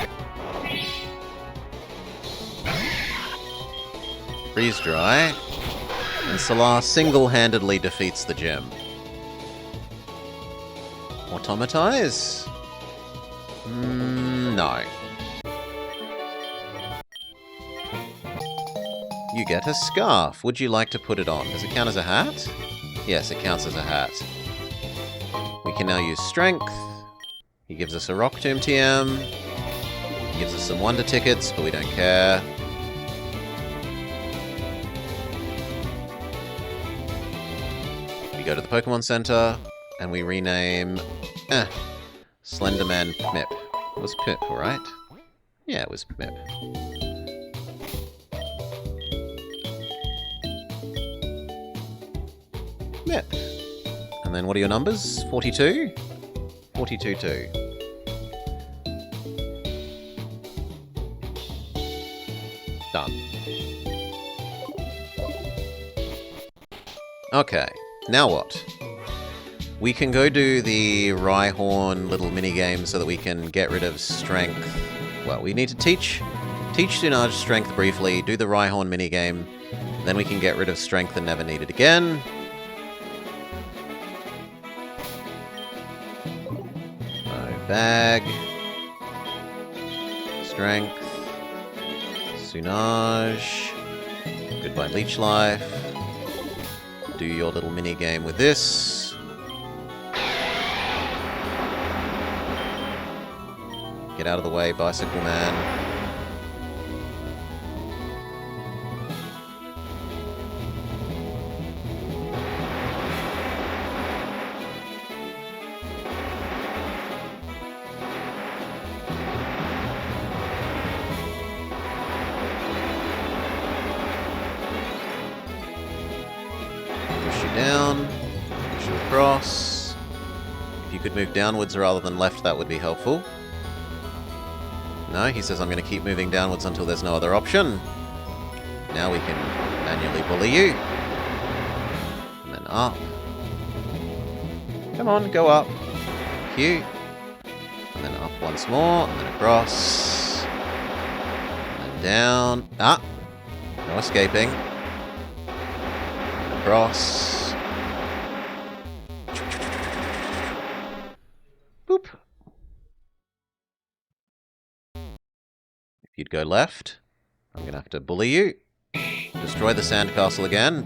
Freeze Dry. And Solar single-handedly defeats the gym. Automatize? No. You get a scarf. Would you like to put it on? Does it count as a hat? Yes, it counts as a hat. We can now use Strength. He gives us a Rock Tomb TM. He gives us some Wonder Tickets, but we don't care. We go to the Pokemon Center, and we rename... Slenderman Mip. It was Pip, right? Yeah, it was Mip. Mip. And then what are your numbers? 42? 42-2. Done. Okay, now what? We can go do the Rhyhorn little minigame so that we can get rid of Strength. Well, we need to teach Tunaj Strength briefly, do the Rhyhorn minigame, then we can get rid of Strength and never need it again. Bag. Strength. Tunaj. Goodbye Leech Life. Do your little mini game with this. Get out of the way, Bicycle Man. could move downwards rather than left, that would be helpful. No, he says I'm going to keep moving downwards until there's no other option. Now we can manually bully you. And then up. Come on, go up. Thank you. And then up once more, and then across. And then down. Ah! No escaping. Across. Boop. If you'd go left, I'm going to have to bully you. Destroy the sandcastle again.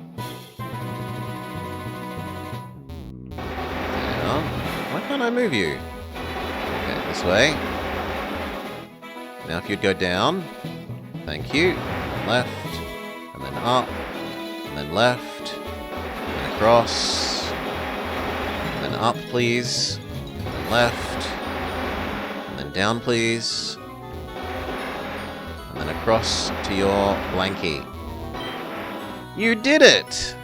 Down. Why can't I move you? Okay, this way. Now if you'd go down. Thank you. Left. And then up. And then left. And then across. And then up, please. And then left. And then down, please. And then across to your blankie. You did it!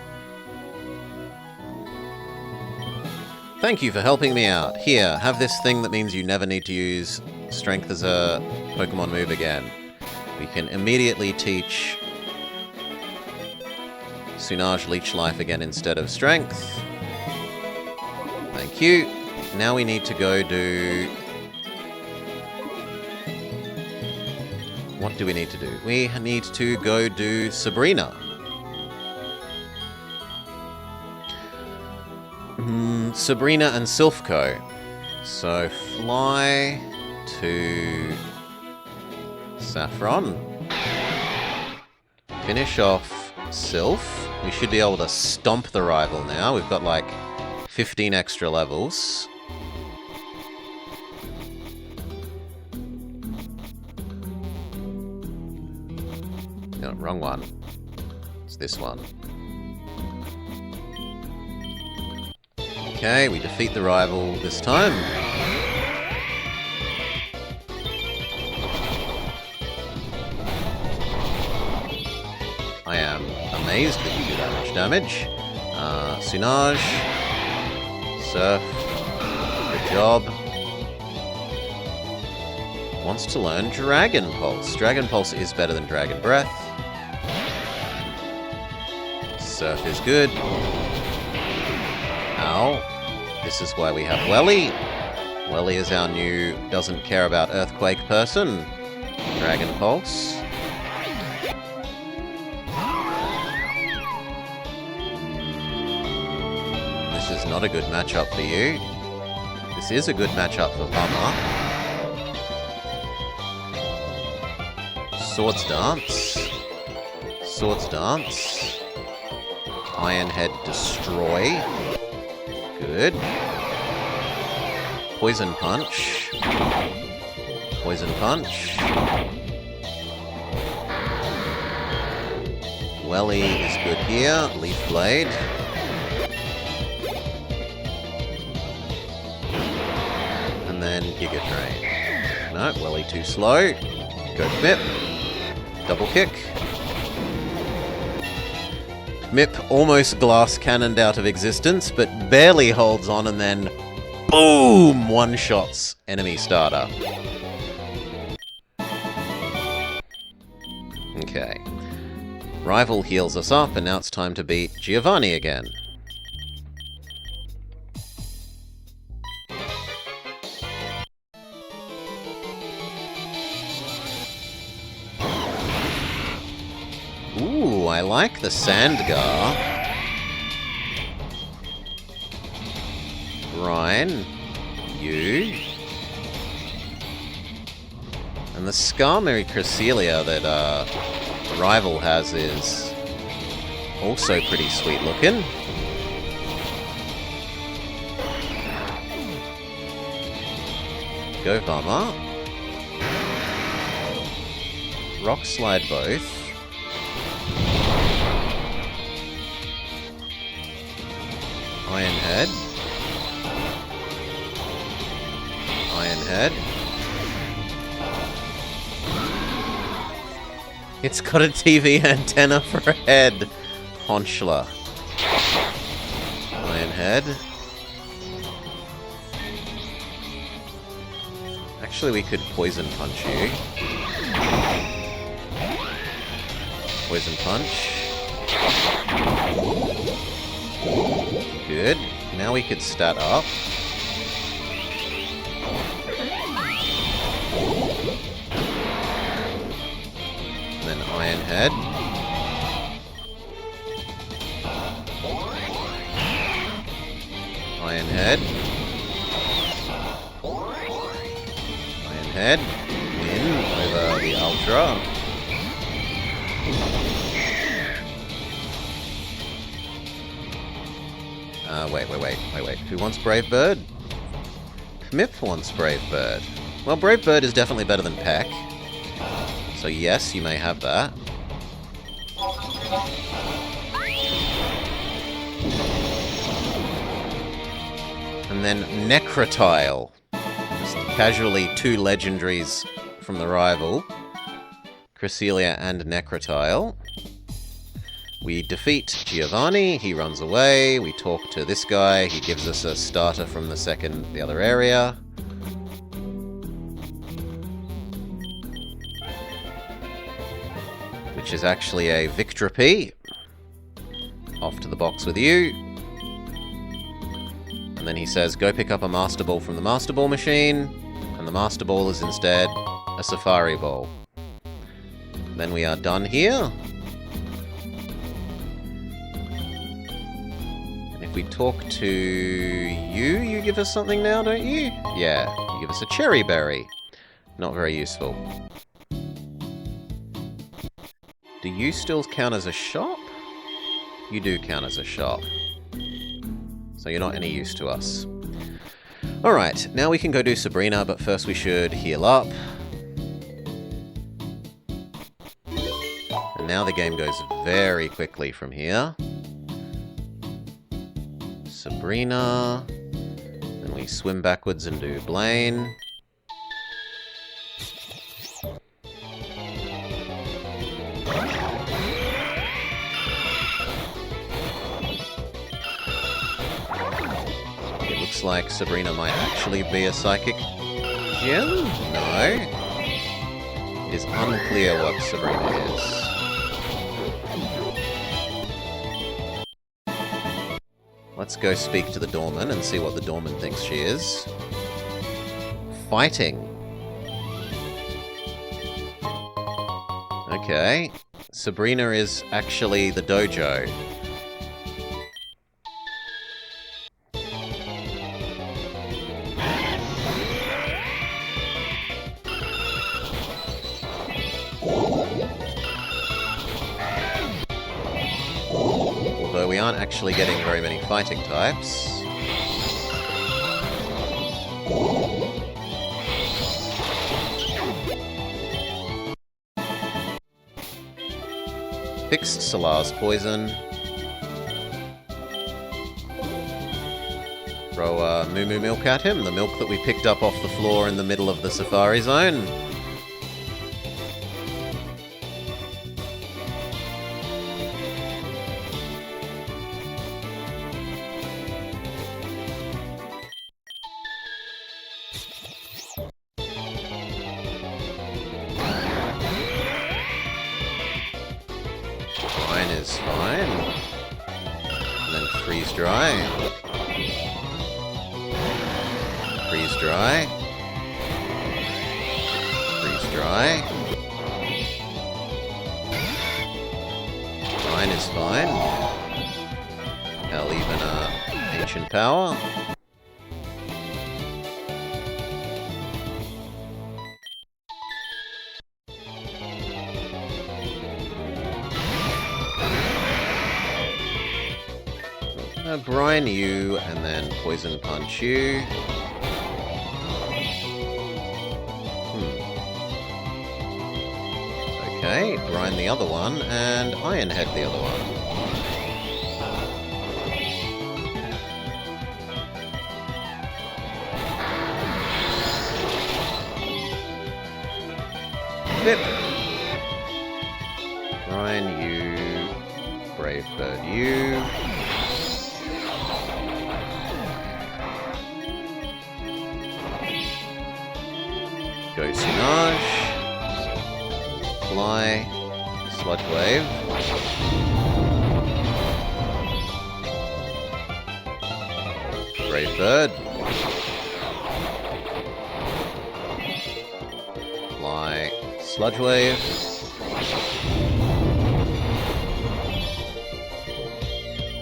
Thank you for helping me out. Here, have this thing that means you never need to use strength as a Pokemon move again. We can immediately teach Tsunage Leech Life again instead of strength. Thank you. Now we need to go do... What do we need to do? We need to go do Sabrina. Sabrina and Silphco. So fly to Saffron. Finish off Sylph. We should be able to stomp the rival now. We've got like 15 extra levels. No, wrong one. It's this one. Okay, we defeat the rival this time. I am amazed that you do that much damage. Tsunage. Surf. Good job. Wants to learn Dragon Pulse. Dragon Pulse is better than Dragon Breath. Surf is good. Ow. This is why we have Welly. Welly is our new doesn't care about Earthquake person. Dragon Pulse. This is not a good matchup for you. This is a good matchup for Bummer. Swords Dance. Swords Dance. Iron Head Destroy. Good. Poison Punch. Poison Punch. Welly is good here. Leaf Blade. And then Giga Drain. No, Welly too slow. Go Mip. Double kick. Mip almost glass cannoned out of existence, but barely holds on and then boom! One-shots enemy starter. Okay. Rival heals us up, and now it's time to beat Giovanni again. Ooh, I like the Sandgar. Brine. You. And the Skarmory Cresselia that Rival has is also pretty sweet looking. Go Bummer. Rock Slide both. Iron Head. Iron Head. It's got a TV antenna for a head. Honchla. Iron Head. Actually, we could poison punch you. Poison punch. Good. Now we could stat up. And then Iron Head. Iron Head. Iron Head. Win over the Ultra. Wait. Who wants Brave Bird? Mip wants Brave Bird. Well, Brave Bird is definitely better than Peck. So yes, you may have that. And then Necrotile. Just casually 2 legendaries from the rival. Cresselia and Necrotile. We defeat Giovanni, he runs away, we talk to this guy, he gives us a starter from the other area. Which is actually a Victropy. Off to the box with you. And then he says, go pick up a Master Ball from the Master Ball machine, and the Master Ball is instead a Safari Ball. Then we are done here. If we talk to you, you give us something now, don't you? Yeah, you give us a Cherry Berry. Not very useful. Do you still count as a shop? You do count as a shop. So you're not any use to us. Alright, now we can go do Sabrina, but first we should heal up. And now the game goes very quickly from here. Sabrina. Then we swim backwards and do Blaine. It looks like Sabrina might actually be a psychic gem? No. It is unclear what Sabrina is. Let's go speak to the doorman and see what the doorman thinks she is. Fighting. Okay. Sabrina is actually the dojo. Although we aren't actually getting very many fighting types. Fix Solar's poison. Throw Moo Moo Milk at him, the milk that we picked up off the floor in the middle of the Safari Zone. Fine is fine. And then freeze dry. Freeze dry. Freeze dry. Fine is fine. Hell, even ancient power. Brine you, and then poison punch you. Okay, brine the other one, and Iron Head the other one. Pip. Brine you, Brave Bird you. go Sunage. Fly. Sludge Wave. Brave Bird. Fly. Sludge Wave.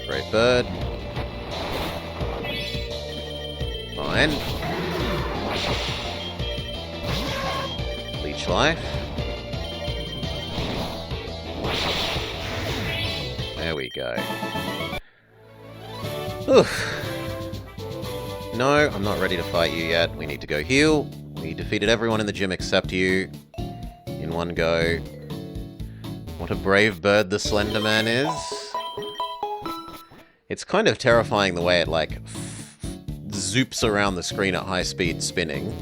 Brave Bird. Fine. Leech Life. There we go. Oof. No, I'm not ready to fight you yet. We need to go heal. We defeated everyone in the gym except you. In one go. What a brave bird the Slender Man is. It's kind of terrifying the way it, like, zoops around the screen at high speed spinning.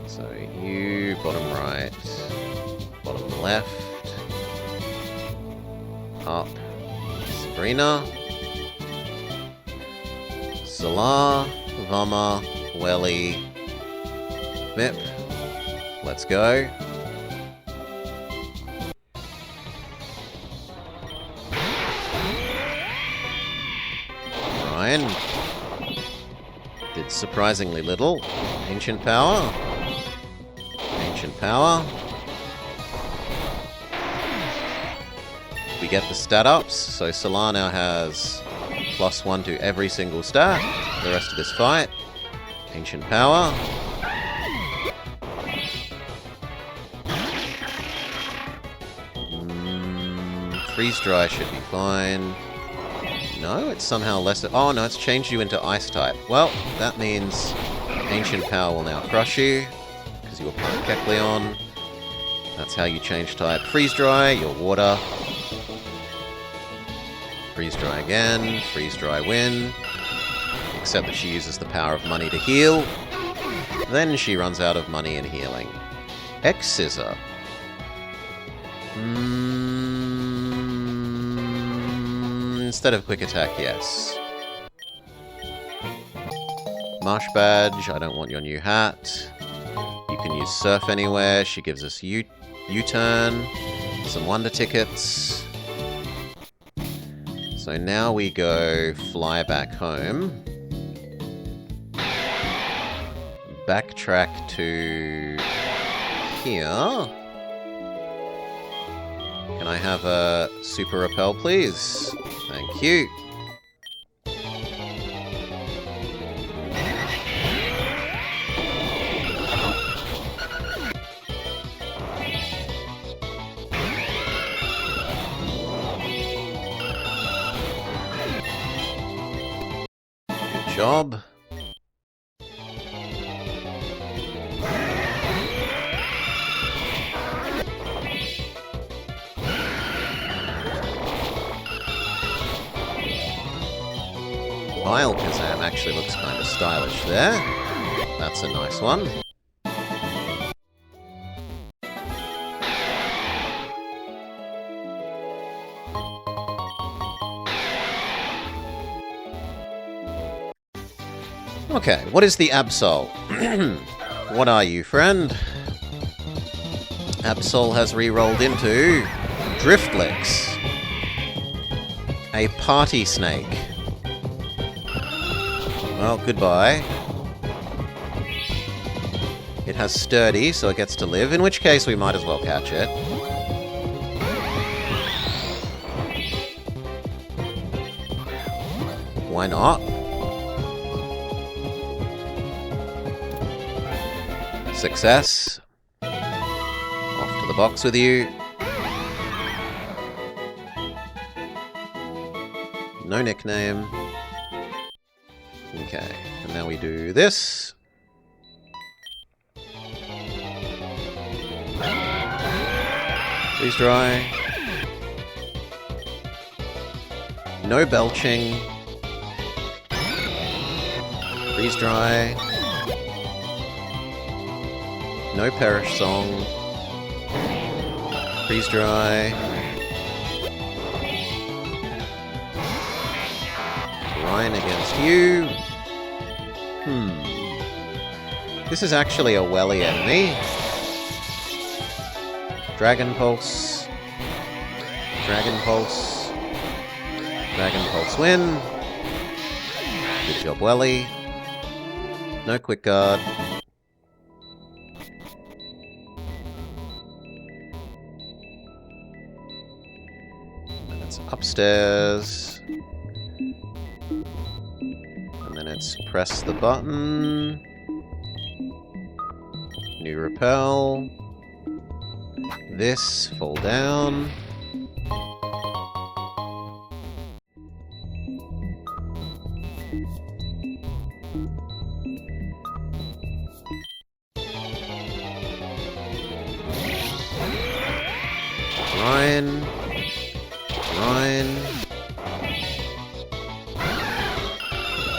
So you, bottom right, bottom left, up, Sabrina, Salar, Vama, Welly, Mip, let's go. Ryan did surprisingly little. Ancient Power. Ancient Power. We get the stat ups, so Salar now has +1 to every single stat for the rest of this fight. Ancient Power. Freeze Dry should be fine. No, it's somehow lesser. Oh no, it's changed you into Ice type. Well, that means Ancient Power will now crush you, because you were playing Kecleon. That's how you change type. Freeze Dry, you're Water. Freeze Dry again, Freeze Dry win. Except that she uses the power of money to heal. Then she runs out of money and healing. X-Scissor. Instead of Quick Attack, yes. Marsh Badge, I don't want your new hat. You can use Surf Anywhere, she gives us U-turn. Some Wonder Tickets. So now we go fly back home. Backtrack to here. Can I have a Super Repel, please? Thank you. Good job. Bile Kazam actually looks kind of stylish there. That's a nice one. Okay, what is the Absol? What are you, friend? Absol has re-rolled into Driftlix, a party snake. Well, goodbye. It has Sturdy, so it gets to live, in which case we might as well catch it. Why not? Success. Off to the box with you. No nickname. Okay, and now we do this. Freeze Dry. No belching. Freeze Dry. No Perish Song. Freeze Dry. Ryan against you. This is actually a welly enemy. Dragon Pulse. Dragon Pulse. Dragon Pulse win. Good job, welly. No quick guard. And it's upstairs. And then it's press the button. New repel. This, fall down. Ryan. Ryan.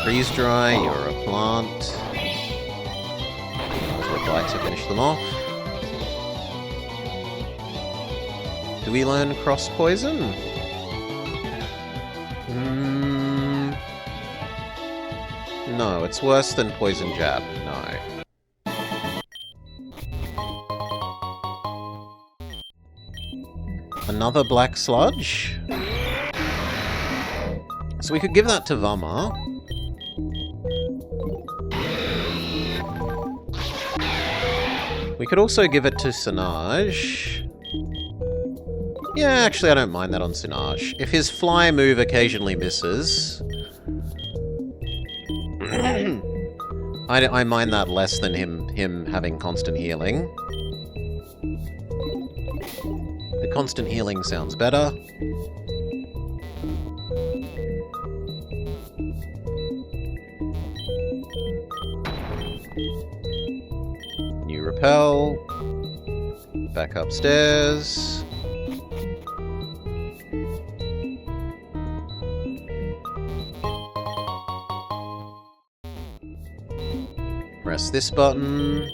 Freeze dry, you're a plant. Would like to finish them off. Do we learn cross poison? No, it's worse than poison jab. No. Another black sludge? So we could give that to Vama. We could also give it to Sinage. Yeah, actually I don't mind that on Sinage. If his fly move occasionally misses... I mind that less than him having constant healing. The constant healing sounds better. New repel. Back upstairs. Press this button.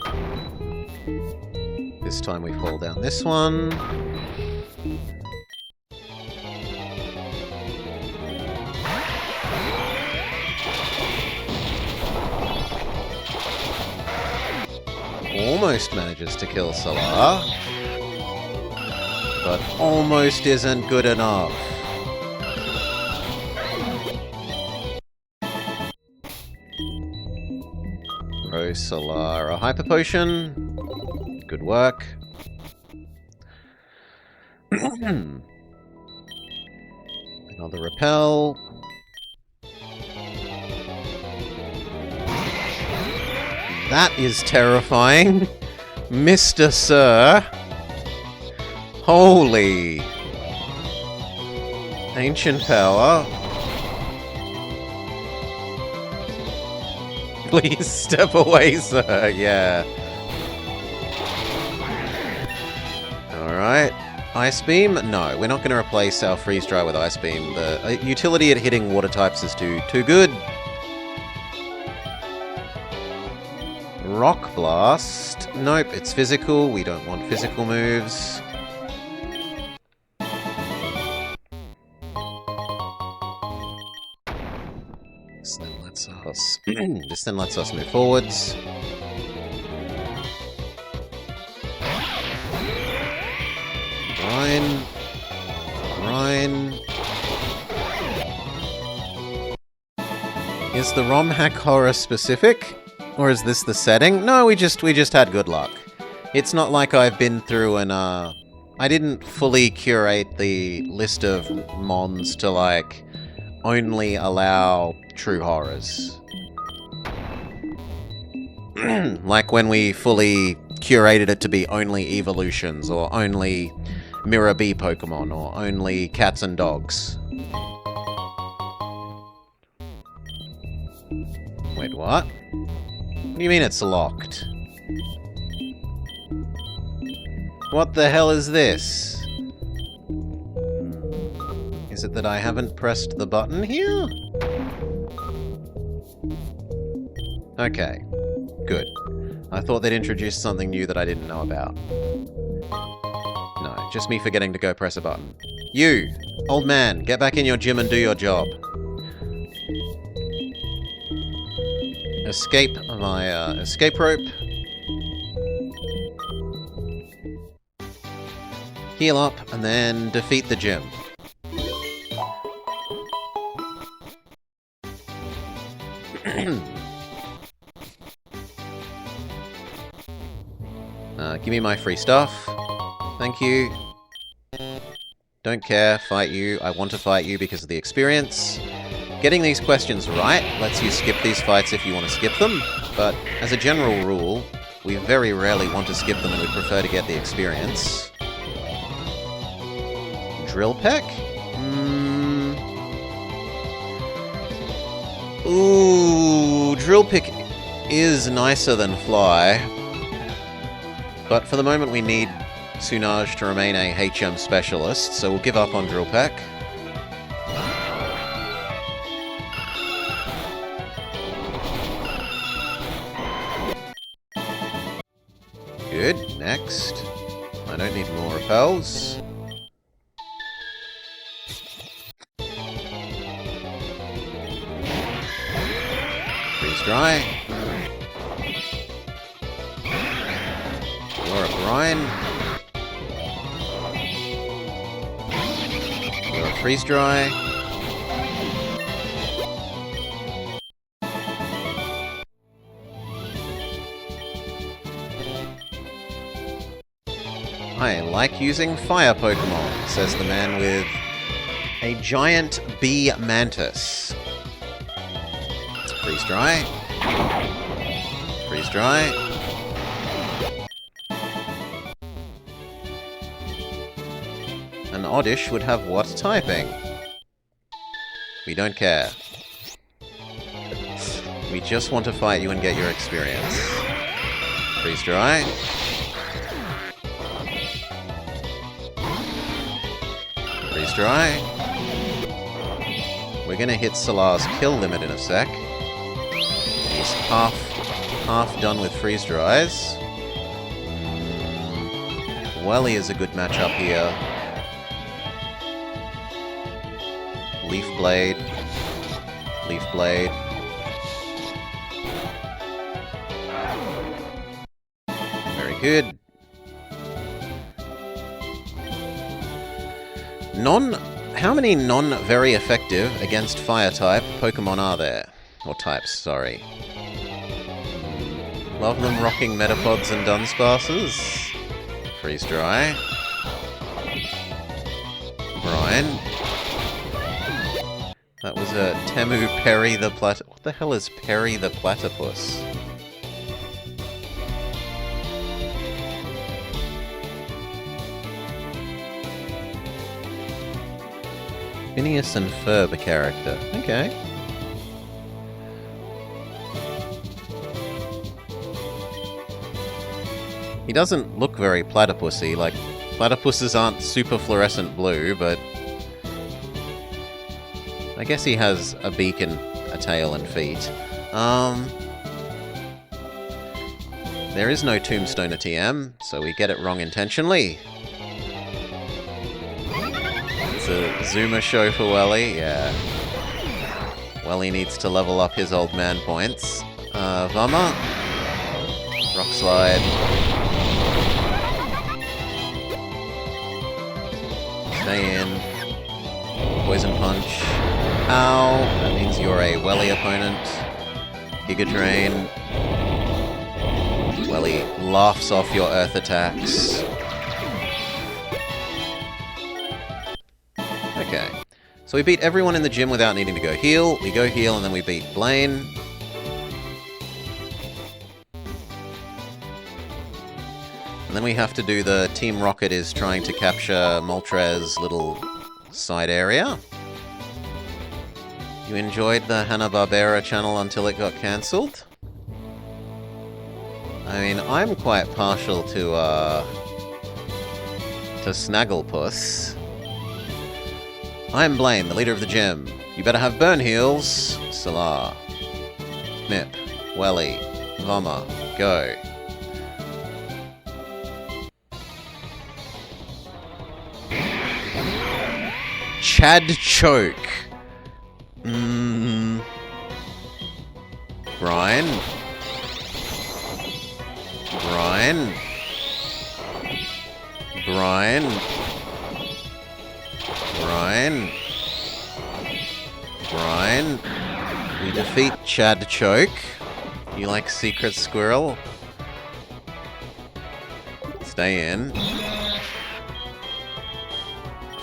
This time we fall down this one. Almost manages to kill Salar. But almost isn't good enough. Salar, a hyper potion. Good work. Another repel. That is terrifying. Mr. Sir. Holy. Ancient power. Please step away, sir. Yeah. Alright. Ice Beam? No, we're not going to replace our Freeze Dry with Ice Beam. The utility at hitting water types is too good. Rock Blast? Nope, it's physical. We don't want physical moves. This then lets us move forwards. Ryan. Ryan. Is the ROM hack horror specific? Or is this the setting? No, we just had good luck. It's not like I've been through and I didn't fully curate the list of mons to like only allow true horrors. Like when we fully curated it to be only evolutions, or only Mirror B Pokemon, or only cats and dogs. Wait, what? What do you mean it's locked? What the hell is this? Is it that I haven't pressed the button here? Okay. Good. I thought they'd introduced something new that I didn't know about. No, just me forgetting to go press a button. You! Old man, get back in your gym and do your job. Escape my escape rope. heal up, and then defeat the gym. Give me my free stuff. Thank you. Don't care, fight you. I want to fight you because of the experience. Getting these questions right lets you skip these fights if you want to skip them, but as a general rule, we very rarely want to skip them and we prefer to get the experience. Drill peck? Ooh, drill pick is nicer than fly. But for the moment we need Tsunage to remain a HM specialist, so we'll give up on drill peck. Good, next. I don't need more repels. Freeze dry. You're a brine. You're a freeze dry. I like using fire Pokemon, says the man with a giant bee mantis. Freeze dry. Freeze dry. An Oddish would have what typing? We don't care. We just want to fight you and get your experience. Freeze dry. Freeze dry. We're gonna hit Solar's kill limit in a sec. He's half done with freeze dries. Welly is a good matchup here. Leaf Blade. Leaf Blade. Very good. How many non-very effective against Fire-type Pokemon are there? Or types, sorry. Love them rocking Metapods and Dunsparces. Freeze dry. Brine. That was a Temu Perry the Platypus. What the hell is Perry the Platypus? Phineas and Ferb character. Okay. He doesn't look very platypusy. Like, platypuses aren't super fluorescent blue, but I guess he has a beak and a tail and feet. There is no Tombstone at TM, so we get it wrong intentionally. It's a Zuma show for Welly, yeah. Welly needs to level up his old man points. Vama. Rock Slide. Stay in. Poison Punch. Ow. That means you're a Welly opponent. Giga Drain. Welly laughs off your Earth attacks. Okay. So we beat everyone in the gym without needing to go heal. We go heal and then we beat Blaine. And then we have to do the Team Rocket is trying to capture Moltres' little side area. You enjoyed the Hanna-Barbera channel until it got cancelled? I mean, I'm quite partial to Snagglepuss. I'm Blaine, the leader of the gym. You better have burn heals. Solar. Mip. Welly. Vama. Go. Chad Choke. Brine. Brine. Brine. Brine. Brine. We defeat Chad Choke. You like Secret Squirrel? Stay in.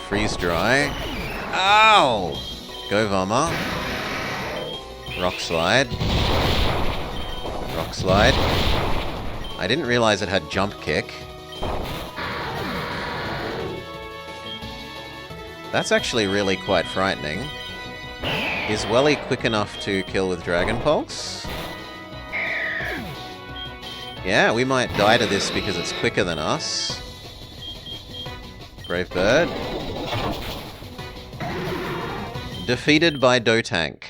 Freeze Dry. Ow! Go Vama. Rock Slide. Rock Slide. I didn't realize it had Jump Kick. That's actually really quite frightening. Is Welly quick enough to kill with Dragon Pulse? Yeah, we might die to this because it's quicker than us. Brave Bird. Defeated by Dotank.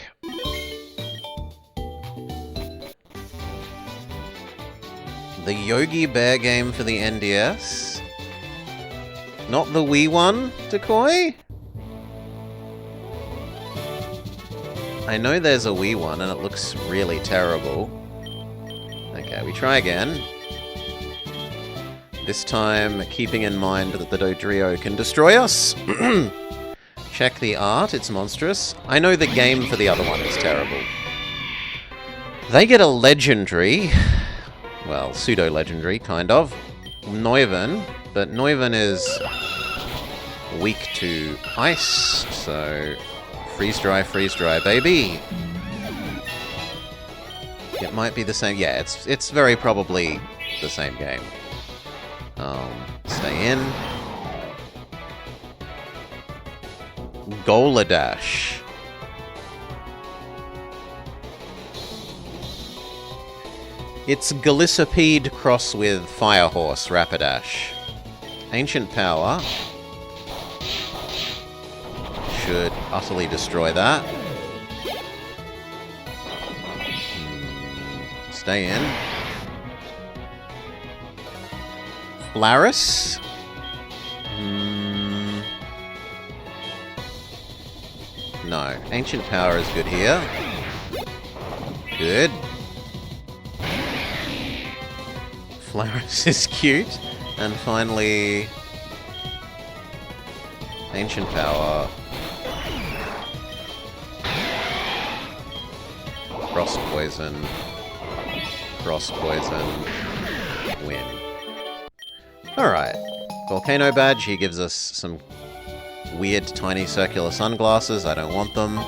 The Yogi Bear game for the NDS? Not the Wii one, Decoy? I know there's a Wii one and it looks really terrible. Okay, we try again. This time, keeping in mind that the Dodrio can destroy us. Check the art, it's monstrous. I know the game for the other one is terrible. They get a legendary, well, pseudo-legendary, kind of, Neuven, but Neuven is weak to ice, so freeze dry, baby. It might be the same. Yeah, it's very probably the same game. Stay in. Goladash. It's Gallicipede cross with Firehorse Rapidash. Ancient Power should utterly destroy that. Stay in. Flaris? No. Ancient Power is good here. Good. Flaris is cute. And finally... Ancient Power. Cross Poison. Cross Poison. Win. Alright. Volcano Badge, he gives us some weird tiny circular sunglasses. I don't want them.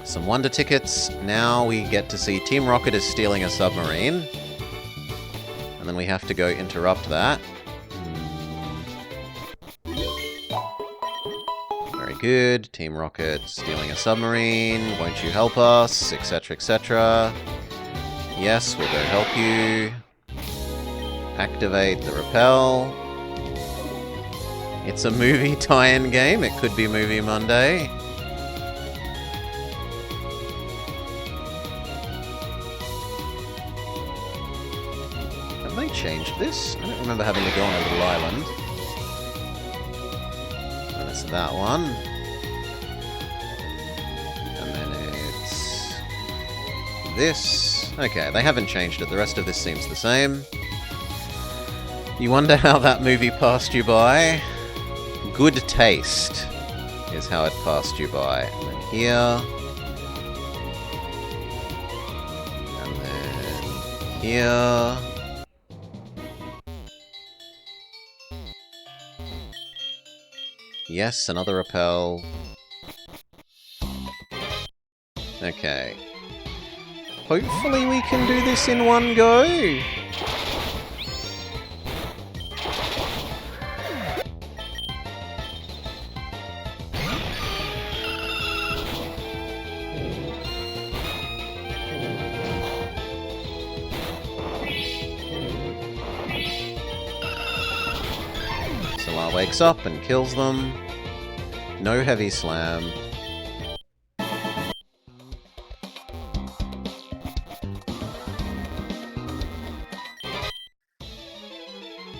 Some Wonder Tickets. Now we get to see Team Rocket is stealing a submarine. And then we have to go interrupt that. Very good. Team Rocket stealing a submarine. Won't you help us? Etc, etc. Yes, we'll go help you. Activate the repel. It's a movie tie-in game. It could be Movie Monday. Have they changed this? I don't remember having to go on a little island. And it's that one. And then it's this. Okay, they haven't changed it. The rest of this seems the same. You wonder how that movie passed you by? Good taste is how it passed you by. And then here. And then here. Yes, another repel. Okay. Hopefully we can do this in one go. Wakes up and kills them. No heavy slam.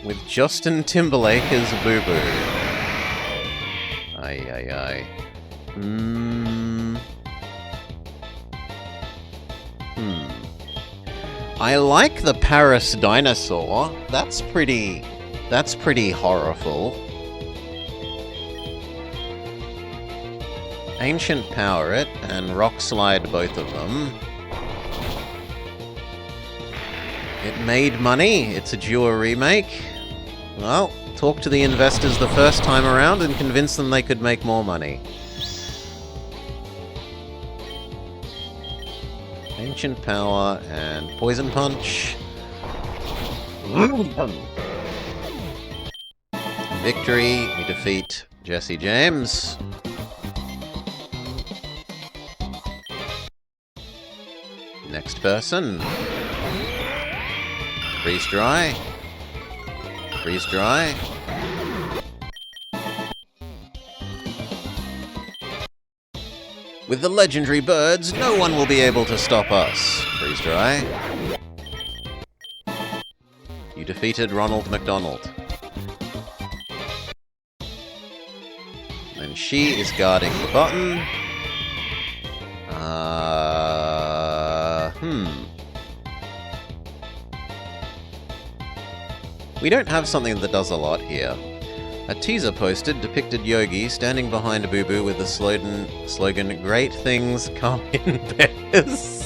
With Justin Timberlake as Boo Boo. Aye, aye, aye. I like the Paris dinosaur. That's pretty horrible. Ancient Power it, and Rock Slide both of them. It made money. It's a Duo remake. Well, talk to the investors the first time around and convince them they could make more money. Ancient Power and Poison Punch. Victory. We defeat Jesse James. Next person. Freeze Dry. Freeze Dry. With the legendary birds, no one will be able to stop us. Freeze Dry. You defeated Ronald McDonald. And she is guarding the button. We don't have something that does a lot here. A teaser posted depicted Yogi standing behind Boo Boo with the slogan, "Great things come in pairs."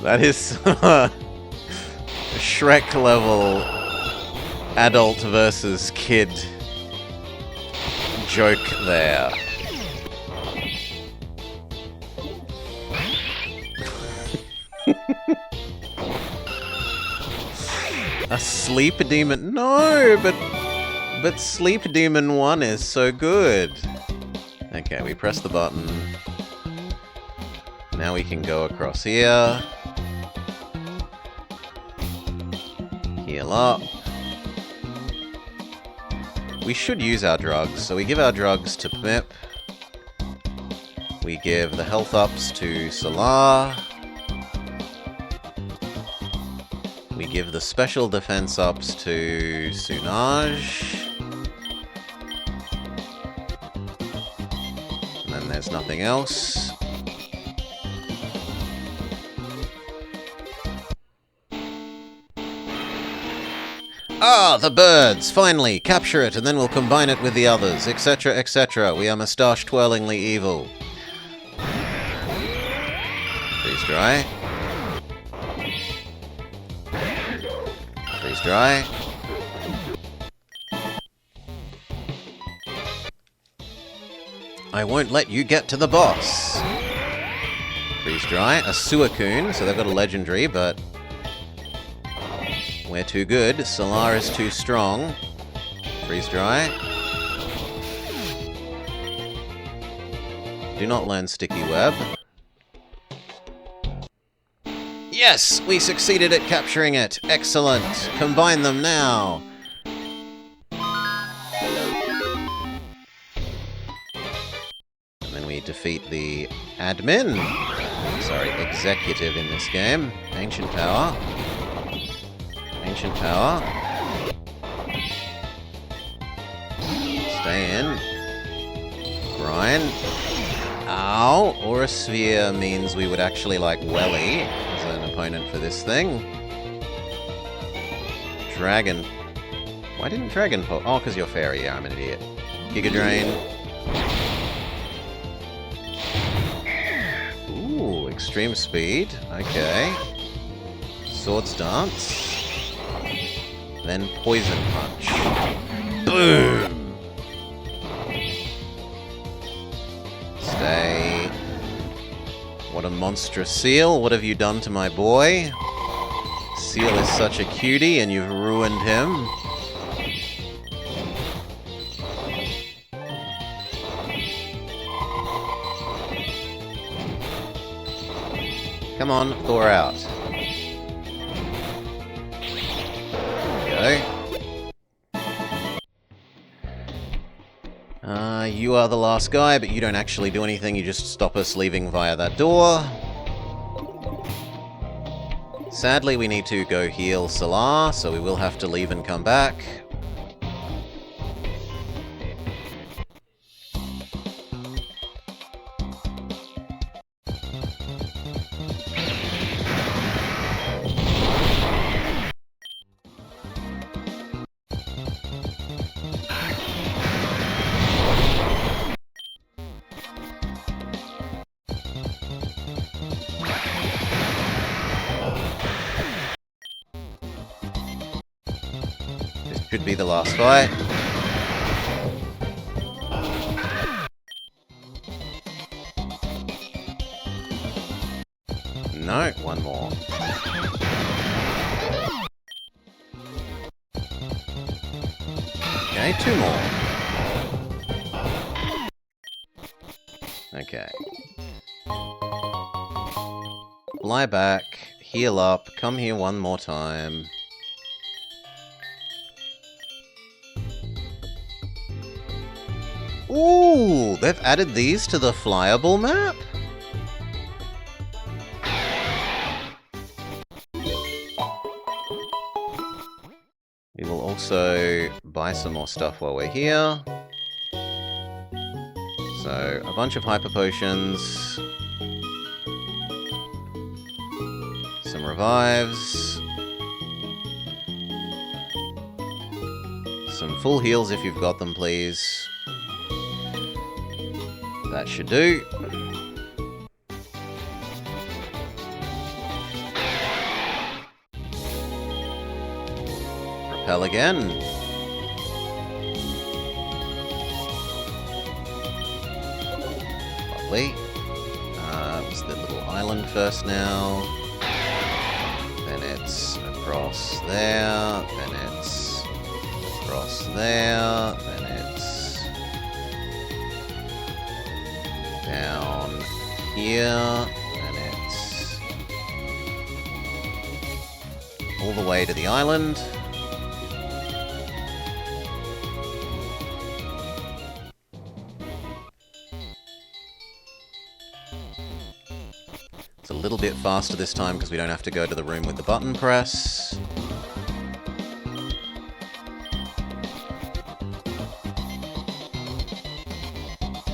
That is Shrek level adult versus kid joke there. A sleep demon? No, but Sleep Demon 1 is so good. Okay, we press the button. Now we can go across here. Heal up. We should use our drugs, so we give our drugs to Pmip. We give the health ups to Solar. We give the special defense ups to Sunaj. And then there's nothing else. Ah, the birds! Finally! Capture it, and then we'll combine it with the others, etc., etc. We are moustache-twirlingly evil. Freeze Dry. Freeze Dry. I won't let you get to the boss. Freeze Dry. A Suicune, so they've got a legendary, but we're too good. Solar is too strong. Freeze Dry. Do not learn Sticky Web. Yes! We succeeded at capturing it! Excellent! Combine them now! And then we defeat the admin. Sorry, executive in this game. Ancient Power. Ancient Power. Stay in. Grind. Ow! Aura Sphere means we would actually like Welly as an opponent for this thing. Dragon. Why didn't Dragon pop? Oh, because you're fairy. Yeah, I'm an idiot. Giga Drain. Ooh, extreme speed. Okay. Swords Dance. Then Poison Punch. Boom! Stay. What a monstrous seal. What have you done to my boy? Seal is such a cutie and you've ruined him. Come on, Thor out. You are the last guy, but you don't actually do anything, you just stop us leaving via that door. Sadly, we need to go heal Solar, so we will have to leave and come back. Could be the last fight. No, one more. Okay, two more. Okay. Fly back, heal up, come here one more time. Ooh, they've added these to the flyable map? We will also buy some more stuff while we're here. So, a bunch of hyper potions. Some revives. Some full heals if you've got them, please. That should do. Repel again. Lovely. It's the little island first now. Then it's across there. Then it's across there. Then it's down here. And it's all the way to the island. It's a little bit faster this time because we don't have to go to the room with the button press.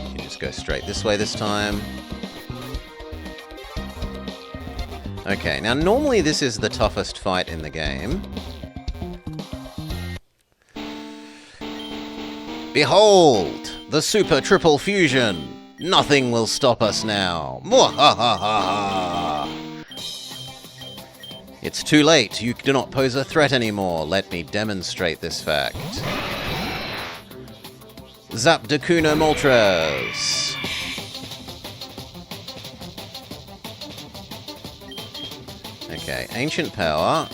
You can just go straight this way this time. Okay, now normally this is the toughest fight in the game. Behold! The Super Triple Fusion! Nothing will stop us now. Mwahahaha! It's too late. You do not pose a threat anymore. Let me demonstrate this fact. Zapdacuno Moltres! Okay, Ancient Power.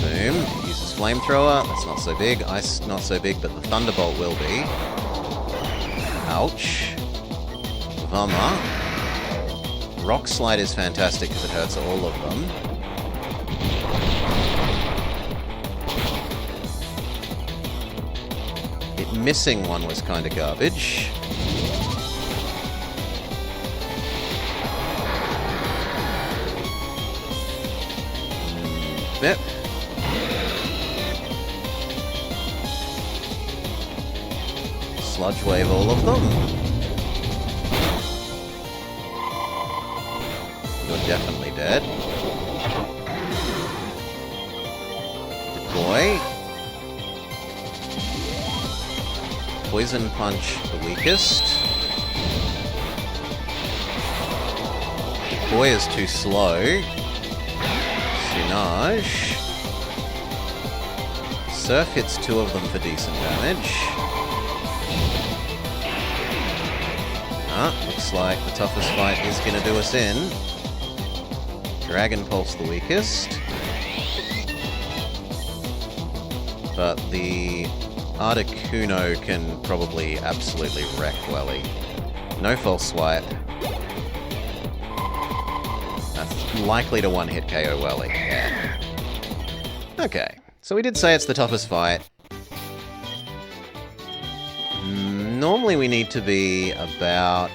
Boom. Uses Flamethrower. That's not so big. Ice, not so big, but the Thunderbolt will be. Ouch. Vama. Rock Slide is fantastic because it hurts all of them. It missing one was kind of garbage. Yep. Sludge Wave all of them. You're definitely dead. Deploy. Poison Punch the weakest. Deploy is too slow. Sinage. Surf hits two of them for decent damage. Looks like the toughest fight is going to do us in. Dragon Pulse the weakest. But the Articuno can probably absolutely wreck Welly. No False Swipe. That's likely to one-hit KO Welly. Yeah. Okay, so we did say it's the toughest fight. Normally we need to be about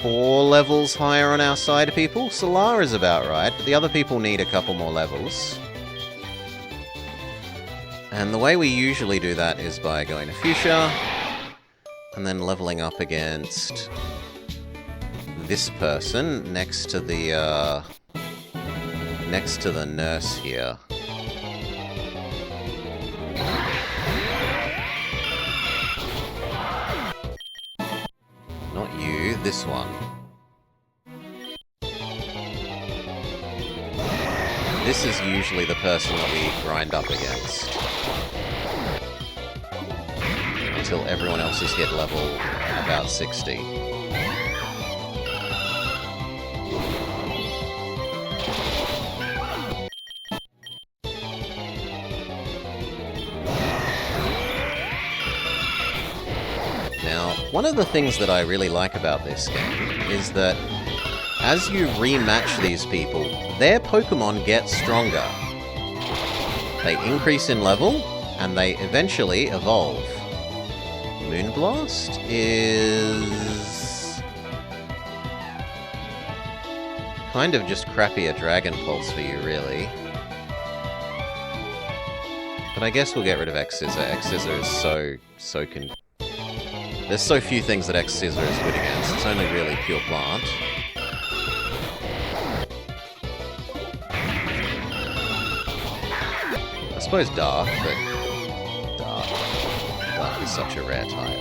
4 levels higher on our side of people. Solar is about right, but the other people need a couple more levels. And the way we usually do that is by going to Fuchsia, and then leveling up against this person next to the nurse here. Not you, this one. this is usually the person that we grind up against. Until everyone else has hit level about 60. Now, one of the things that I really like about this game is that as you rematch these people, their Pokemon get stronger. They increase in level, and they eventually evolve. Moonblast is kind of just crappy a Dragon Pulse for you, really. But I guess we'll get rid of X-Scissor. X-Scissor is so there's so few things that X-Scissor is good against. It's only really pure plant. I suppose Dark, but Dark is such a rare type.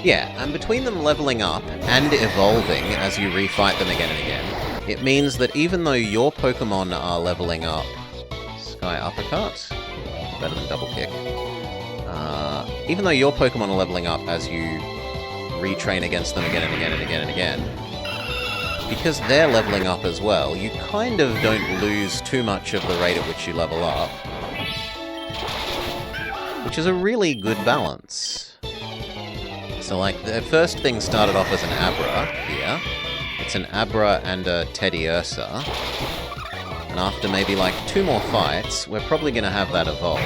Yeah, and between them leveling up and evolving as you refight them again and again, it means that even though your Pokemon are leveling up... Sky Uppercut? Better than Double Kick. Even though your Pokemon are leveling up as you retrain against them again and again and again and again, because they're leveling up as well, you kind of don't lose too much of the rate at which you level up, which is a really good balance. So, like, the first thing started off as an Abra here. It's an Abra and a Teddiursa. And after maybe, like, 2 more fights, we're probably going to have that evolve.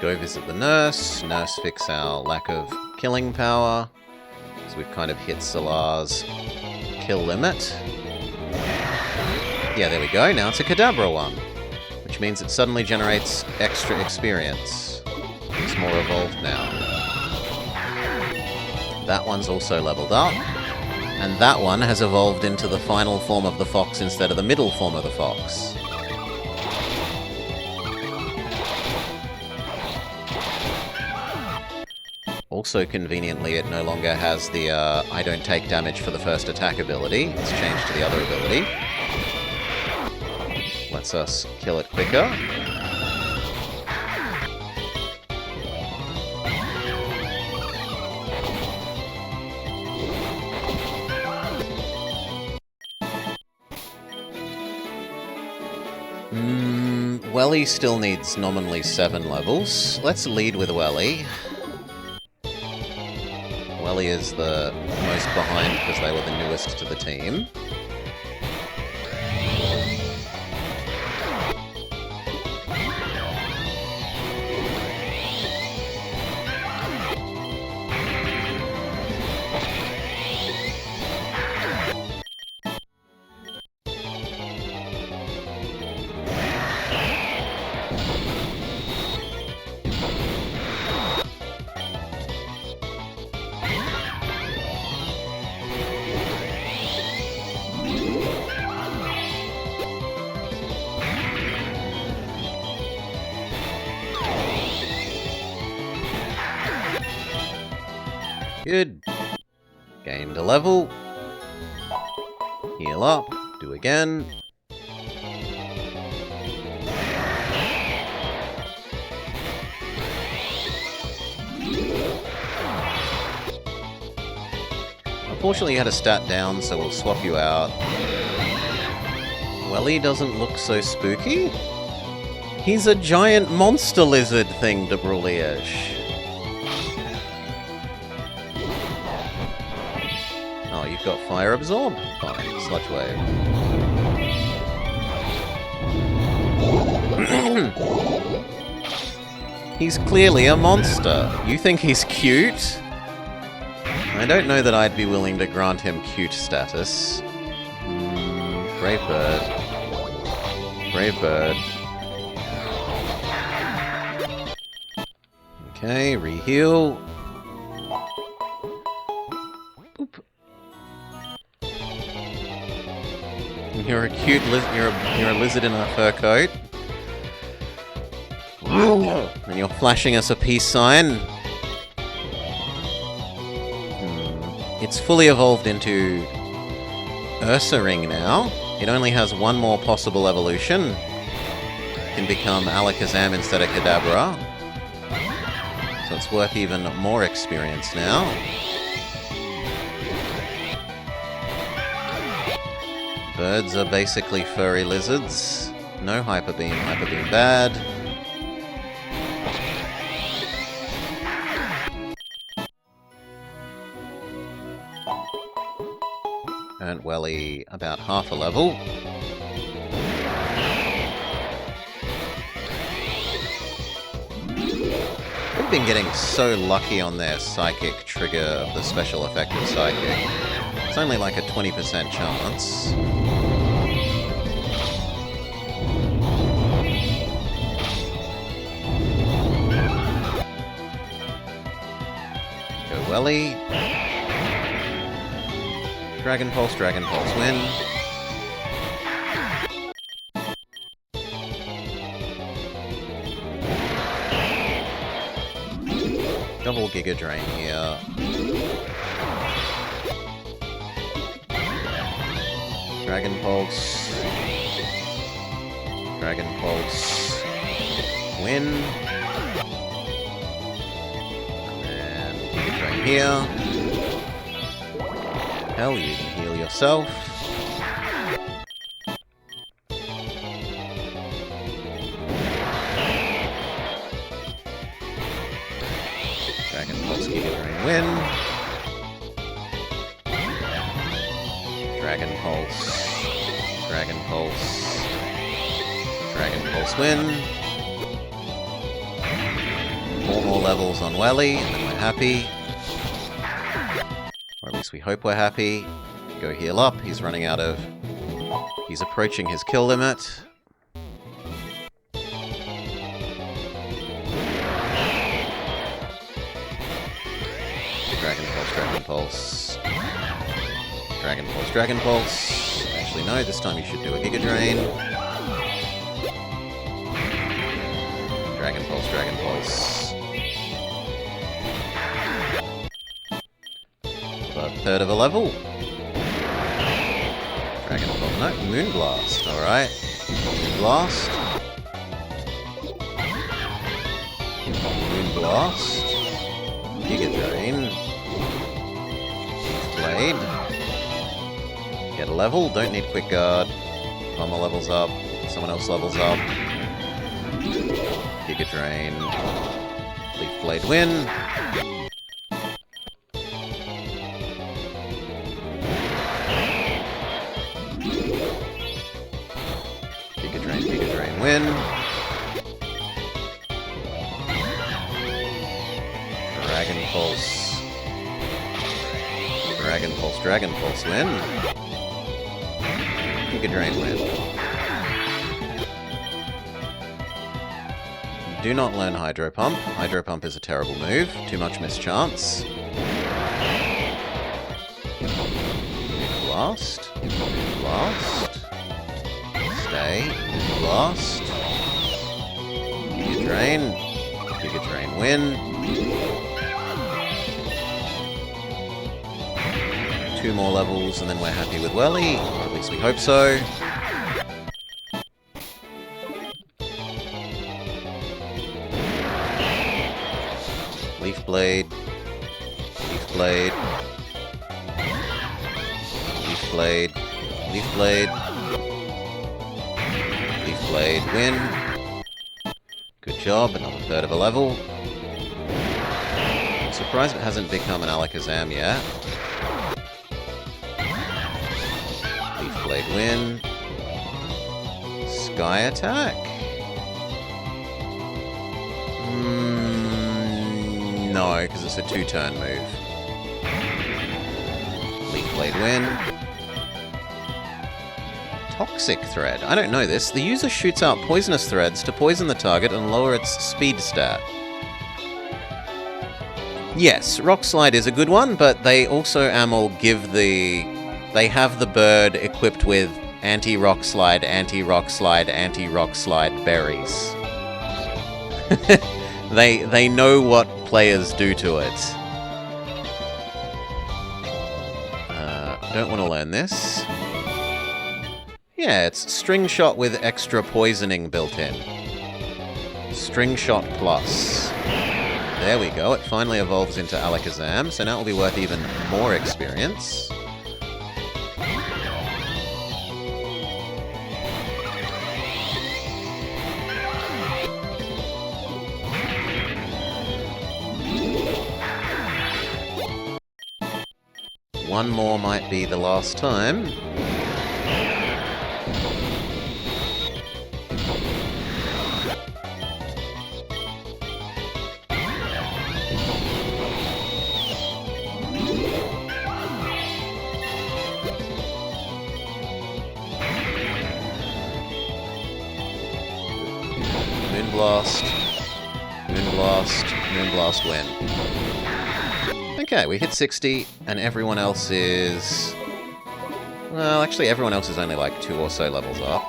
Go visit the nurse. Nurse fix our lack of killing power. So we've kind of hit Solar's kill limit. Yeah, there we go. Now it's a Kadabra one. Which means it suddenly generates extra experience. It's more evolved now. That one's also leveled up. And that one has evolved into the final form of the fox instead of the middle form of the fox. Also, conveniently, it no longer has the I don't take damage for the first attack ability. It's changed to the other ability. Lets us kill it quicker. Welly still needs nominally 7 levels. Let's lead with Welly. Welly is the most behind because they were the newest to the team. Good. Gained a level. Heal up. Do again. Unfortunately, you had a stat down, so we'll swap you out. Welly doesn't look so spooky. He's a giant monster lizard thing, Debruliesh. Oh, you've got Fire Absorb? Fine, Sludge Wave. He's clearly a monster. You think he's cute? I don't know that I'd be willing to grant him cute status. Brave Bird. Brave Bird. Okay, re-heal. You're a cute you're a lizard in a fur coat. And you're flashing us a peace sign. It's fully evolved into Ursaring now. It only has one more possible evolution. It can become Alakazam instead of Kadabra. So it's worth even more experience now. Birds are basically furry lizards. No Hyper Beam bad. Earned Welly about half a level. We've been getting so lucky on their Psychic trigger of the special effect of Psychic. It's only like a 20% chance. Go Welly. Dragon Pulse, win. Double Giga Drain here. Dragon Pulse, win. And Giga Drain here. Hell, you can heal yourself. Dragon Pulse, Giga Drain, win. Dragon Pulse, win. 4 more levels on Welly, and then we're happy. Or at least we hope we're happy. Go heal up. He's running out of... He's approaching his kill limit. Dragon Pulse. Actually, no, this time you should do a Giga Drain. Dragon Pulse. About a third of a level. Dragon Pulse, no, Moonblast, alright. Moonblast. Giga Drain. Blade. Get a level, don't need Quick Guard. Bomber levels up, someone else levels up. Giga Drain. Leaf Blade, win. Giga Drain, win. Dragon Pulse, win. Giga Drain, win. Do not learn Hydro Pump. Hydro Pump is a terrible move. Too much mischance. Blast. Stay. Blast. Giga Drain, win. 2 more levels and then we're happy with Welly, or at least we hope so. Leaf Blade, win. Good job, another third of a level. I'm surprised it hasn't become an Alakazam yet. Blade, win. Sky Attack? No, because it's a 2-turn move. Leaf Blade, win. Toxic Thread. I don't know this. The user shoots out poisonous threads to poison the target and lower its speed stat. Yes, Rock Slide is a good one, but they also, Amel, give the... They have the bird equipped with anti-rock slide, anti-rock slide, anti-rock slide berries. They know what players do to it. Don't want to learn this. Yeah, it's String Shot with extra poisoning built in. String Shot Plus. There we go, it finally evolves into Alakazam, so now it'll be worth even more experience. One more might be the last time. Moonblast, Moonblast, Moonblast win. Okay, we hit 60, and everyone else is... Well, actually everyone else is only like 2 or so levels up.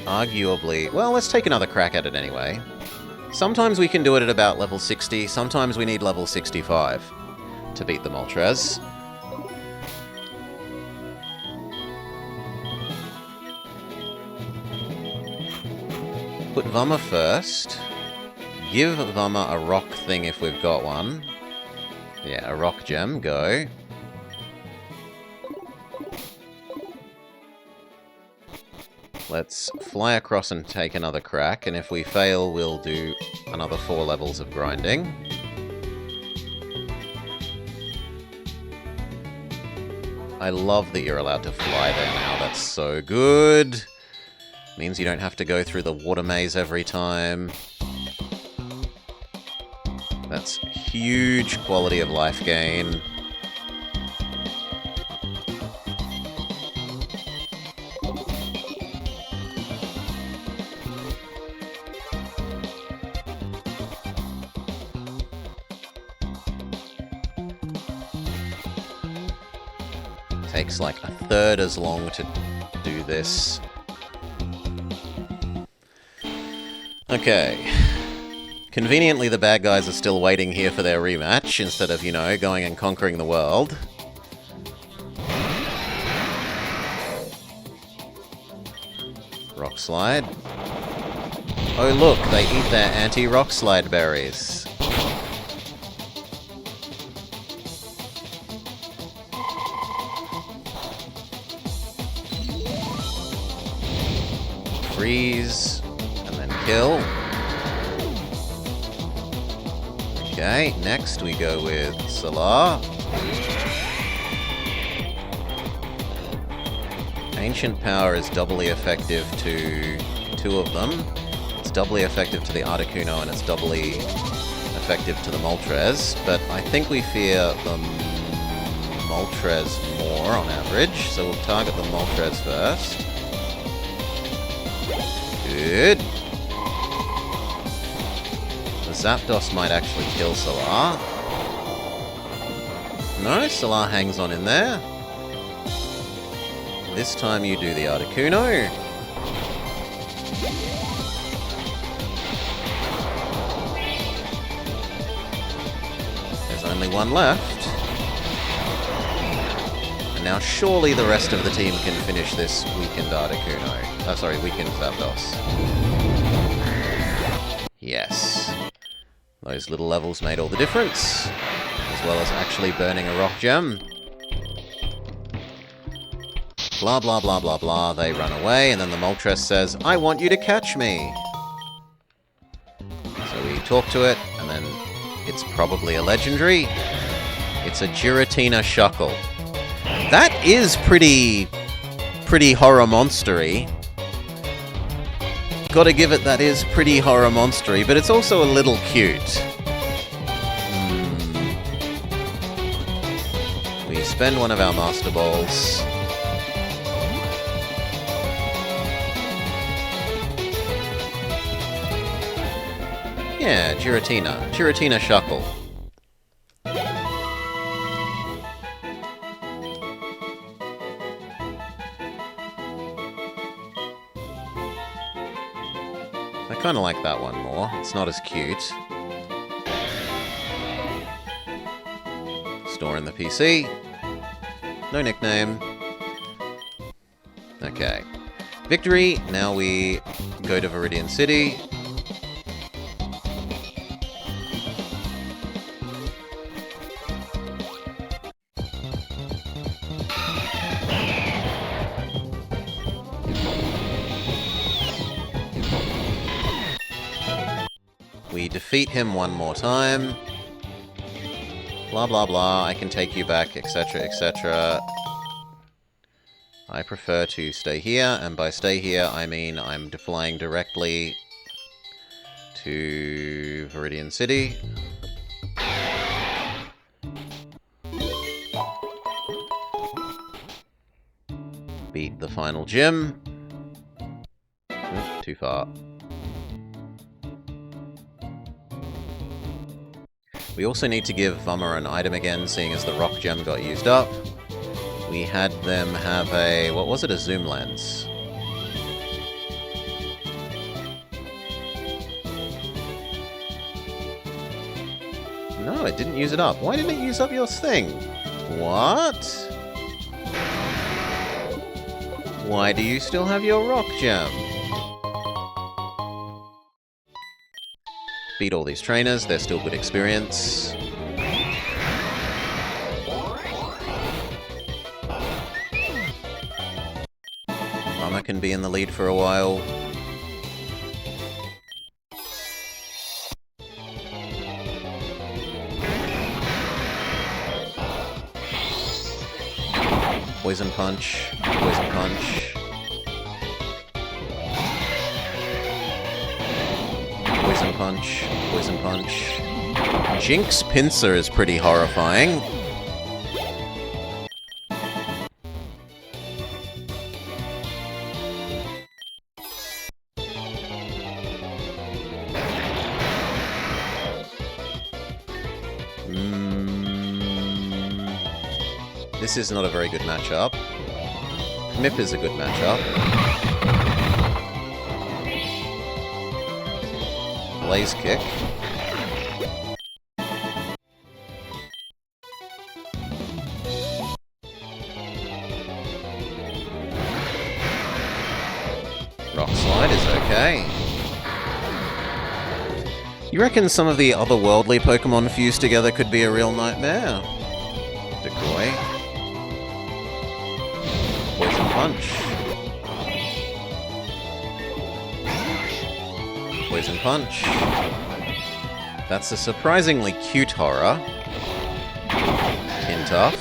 Arguably... Well, let's take another crack at it anyway. Sometimes we can do it at about level 60, sometimes we need level 65 to beat the Moltres. Put Vama first. Give Vama a rock thing if we've got one. Yeah, a rock gem, go. Let's fly across and take another crack, and if we fail, we'll do another 4 levels of grinding. I love that you're allowed to fly there now, that's so good. Means you don't have to go through the water maze every time. That's huge quality of life gain. Takes like a third as long to do this. Okay. Conveniently, the bad guys are still waiting here for their rematch, instead of, you know, going and conquering the world. Rock Slide. Oh look, they eat their anti-rock slide berries. Freeze. Kill. Okay, next we go with Salar. Ancient Power is doubly effective to 2 of them. It's doubly effective to the Articuno and it's doubly effective to the Moltres, but I think we fear the Moltres more on average, so we'll target the Moltres first. Good. Zapdos might actually kill Salar. No, Salar hangs on in there. This time you do the Articuno. There's only one left. And now surely the rest of the team can finish this weakened Articuno. Oh, sorry, weakened Zapdos. Yes. Those little levels made all the difference, as well as actually burning a rock gem. Blah blah blah blah blah, they run away, and then the Moltres says, I want you to catch me! So we talk to it, and then it's probably a legendary. It's a Giratina Shuckle. That is pretty horror monstery. Gotta give it, that is pretty horror monstery, but it's also a little cute. We spend one of our Master Balls. Yeah, Giratina. Giratina Shuckle. I kind of like that one more. It's not as cute. Store in the PC. No nickname. Okay. Victory. Now we go to Viridian City. We defeat him one more time. Blah, blah, blah. I can take you back, etc., etc. I prefer to stay here, and by stay here, I mean I'm flying directly to Viridian City. Beat the final gym. Oops, too far. We also need to give Vummer an item again, seeing as the rock gem got used up. We had them have a... what was it? A zoom lens. No, it didn't use it up. Why didn't it use up your thing? What? Why do you still have your rock gem? Beat all these trainers, they're still good experience. Mama can be in the lead for a while. Poison Punch, Poison Punch. Poison Punch, Poison Punch. Jinx Pincer is pretty horrifying. This is not a very good matchup. Mip is a good matchup. Blaze Kick. Rock Slide is okay. You reckon some of the otherworldly Pokemon fused together could be a real nightmare? Decoy. Poison Punch. Poison Punch. That's a surprisingly cute horror. Pintuff.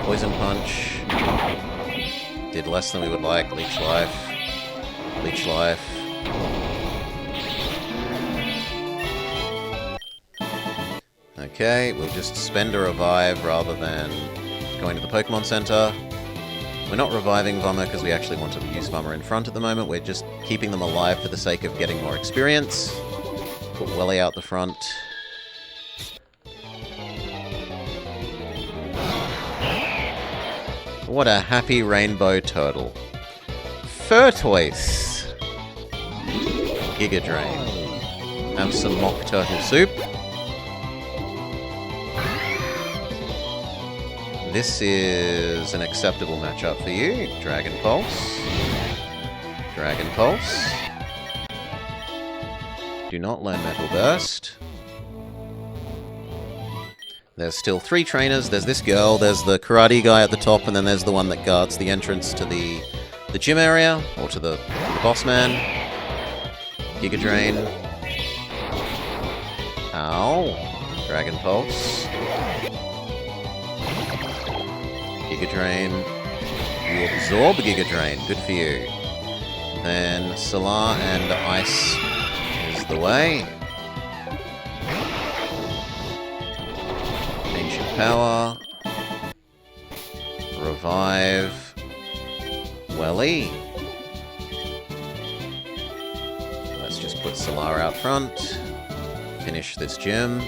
Poison Punch. Did less than we would like. Leech Life. Leech Life. Okay, we'll just spend a revive rather than going to the Pokemon Center. We're not reviving Vummer because we actually want to use Vummer in front at the moment. We're just keeping them alive for the sake of getting more experience. Put Welly out the front. What a happy rainbow turtle. Furtoise. Giga Drain. Have some mock turtle soup. This is an acceptable matchup for you. Dragon Pulse. Dragon Pulse. Do not learn Metal Burst. There's still 3 trainers. There's this girl, there's the karate guy at the top, and then there's the one that guards the entrance to the gym area, or to the boss man. Giga Drain. Ow. Dragon Pulse. Giga Drain. You absorb Giga Drain. Good for you. Then Solar and Ice is the way. Ancient Power. Revive. Welly. Let's just put Solar out front. Finish this gym.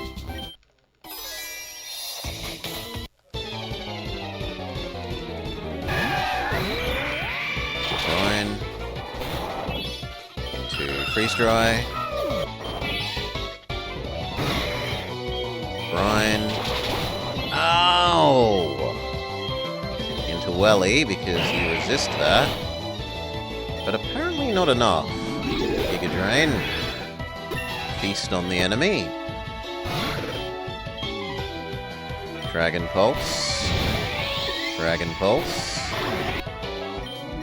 Freeze dry. Brine. Ow! Into Welly because you resist that. But apparently not enough. Giga Drain. Feast on the enemy. Dragon Pulse. Dragon Pulse.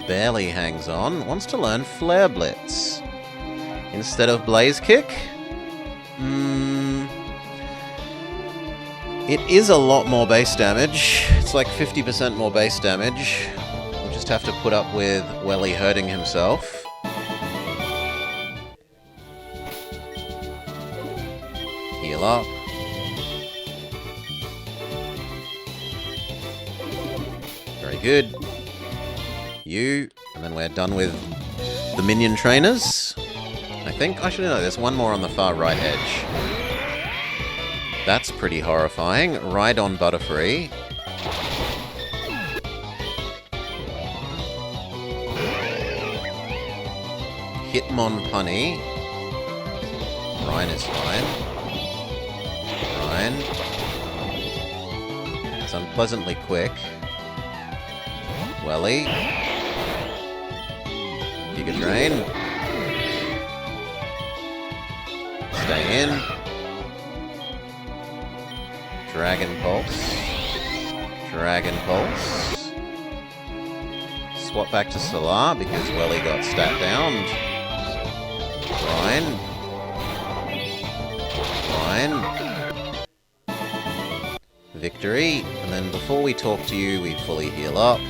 Barely hangs on. Wants to learn Flare Blitz. Instead of Blaze Kick? It is a lot more base damage. It's like 50% more base damage. We'll just have to put up with Welly hurting himself. Heal up. Very good. You, and then we're done with the minion trainers. I think. Actually, no, there's one more on the far right edge. That's pretty horrifying. Ride on Butterfree. Hitmonpunny. Ryan is fine. Ryan. It's unpleasantly quick. Welly. Giga Drain. Stay in. Dragon Pulse. Dragon Pulse. Swap back to Solar because Welly got stat downed. Fine. Fine. Victory. And then before we talk to you, we fully heal up.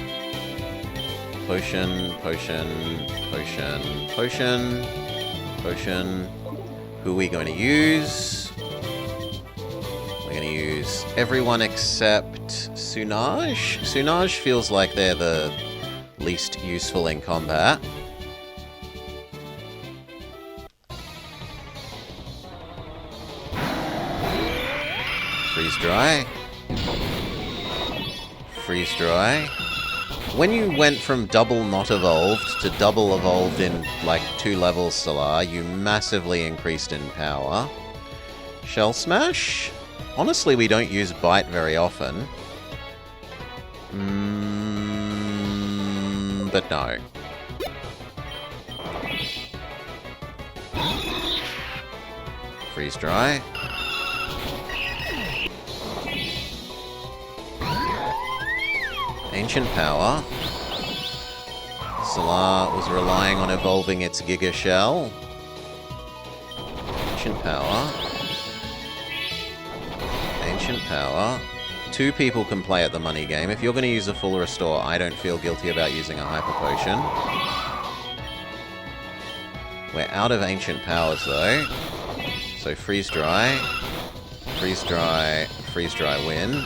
Potion, potion, potion, potion, potion. Who are we going to use? We're going to use everyone except Sunaj. Sunaj feels like they're the least useful in combat. Freeze dry. Freeze dry. When you went from double not evolved to double evolved in like 2 levels, Solar, you massively increased in power. Shell Smash? Honestly, we don't use Bite very often. But no. Freeze dry. Ancient Power. Solar was relying on evolving its Giga Shell. Ancient Power. Ancient Power. 2 people can play at the money game. If you're going to use a full restore, I don't feel guilty about using a Hyper Potion. We're out of Ancient Powers though. So Freeze Dry. Freeze Dry. Freeze Dry win.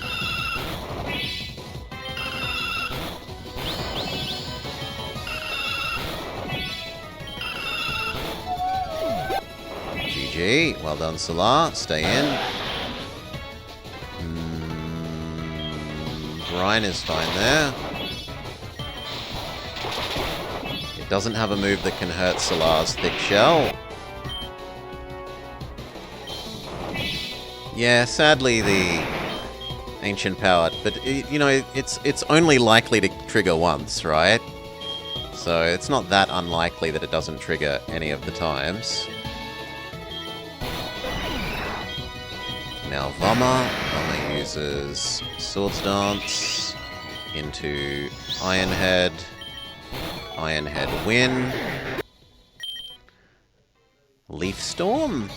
GG. Well done, Solar. Stay in. Brine is fine there. It doesn't have a move that can hurt Solar's Thick Shell. Yeah, sadly the Ancient Power, but you know, it's only likely to trigger once, right? So it's not that unlikely that it doesn't trigger any of the times. Now Vama uses Swords Dance into Iron Head. Iron Head win. Leaf Storm?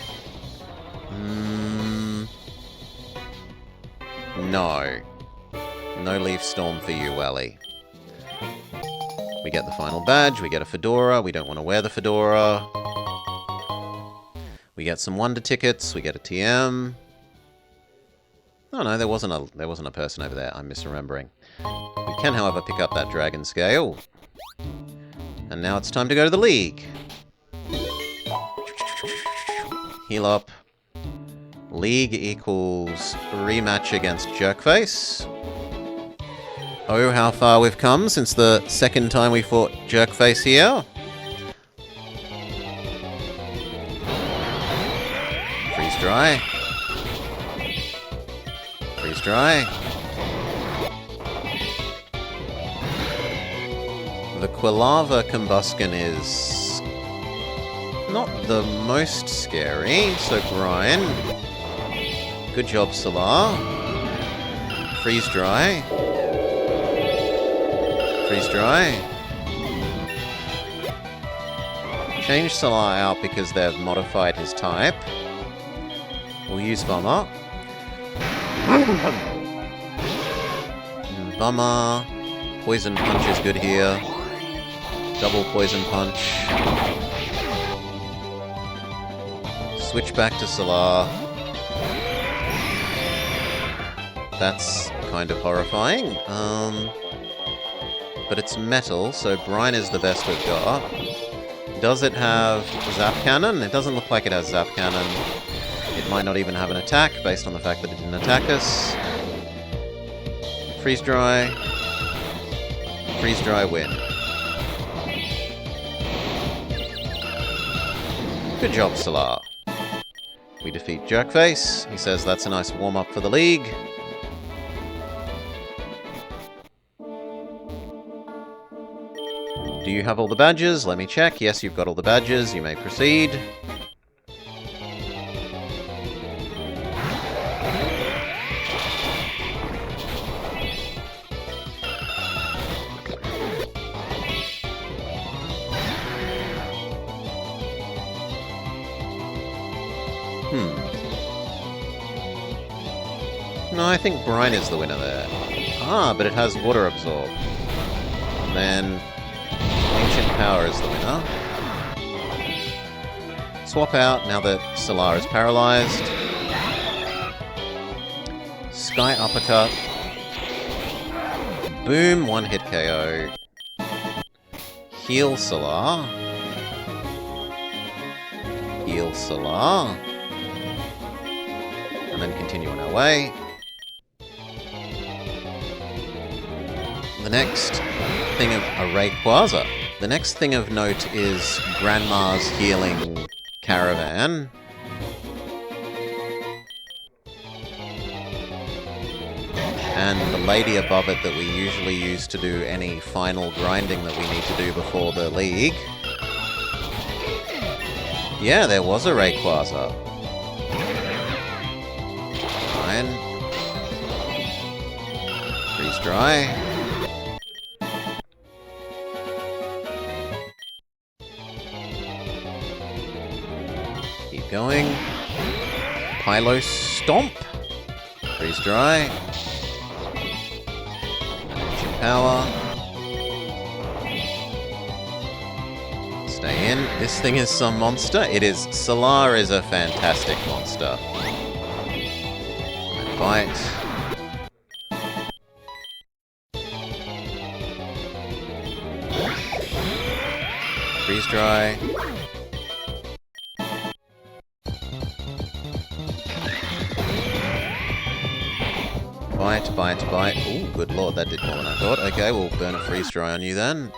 No. No Leaf Storm for you, Welly. We get the final badge, we get a fedora, we don't want to wear the fedora. We get some wonder tickets, we get a TM. Oh no, there wasn't a person over there. I'm misremembering. We can, however, pick up that Dragon Scale. And now it's time to go to the League. Heal up. League equals rematch against Jerkface. Oh, how far we've come since the second time we fought Jerkface here. dry. Freeze dry. The Quilava Combustion is not the most scary, so Brian. Good job, Solar. Freeze dry. Freeze dry. Change Solar out because they've modified his type. We'll use Bummer. Bummer. Poison Punch is good here. Double Poison Punch. Switch back to Solar. That's kind of horrifying. But it's metal, so Brine is the best we've got. Does it have Zap Cannon? It doesn't look like it has Zap Cannon. It might not even have an attack, based on the fact that it didn't attack us. Freeze Dry. Freeze Dry, win. Good job, Solar. We defeat Jerkface. He says that's a nice warm-up for the league. Do you have all the badges? Let me check. Yes, you've got all the badges. You may proceed. No, I think Brine is the winner there. Ah, but it has Water Absorb. And then Ancient Power is the winner. Swap out now that Solar is paralyzed. Sky Uppercut. Boom, one hit KO. Heal Solar. Heal Solar. And then continue on our way. The next thing of a Rayquaza. The next thing of note is Grandma's Healing Caravan. And the lady above it that we usually use to do any final grinding that we need to do before the league. Yeah, there was a Rayquaza. Fine. Freeze dry. Keep going. Pylo Stomp. Freeze dry. Ancient Power. Stay in. This thing is some monster. It is. Solar is a fantastic monster. And bite. Freeze dry. Bite, bite, bite. Ooh, good lord, that did more than I thought. Okay, we'll burn a freeze dry on you then.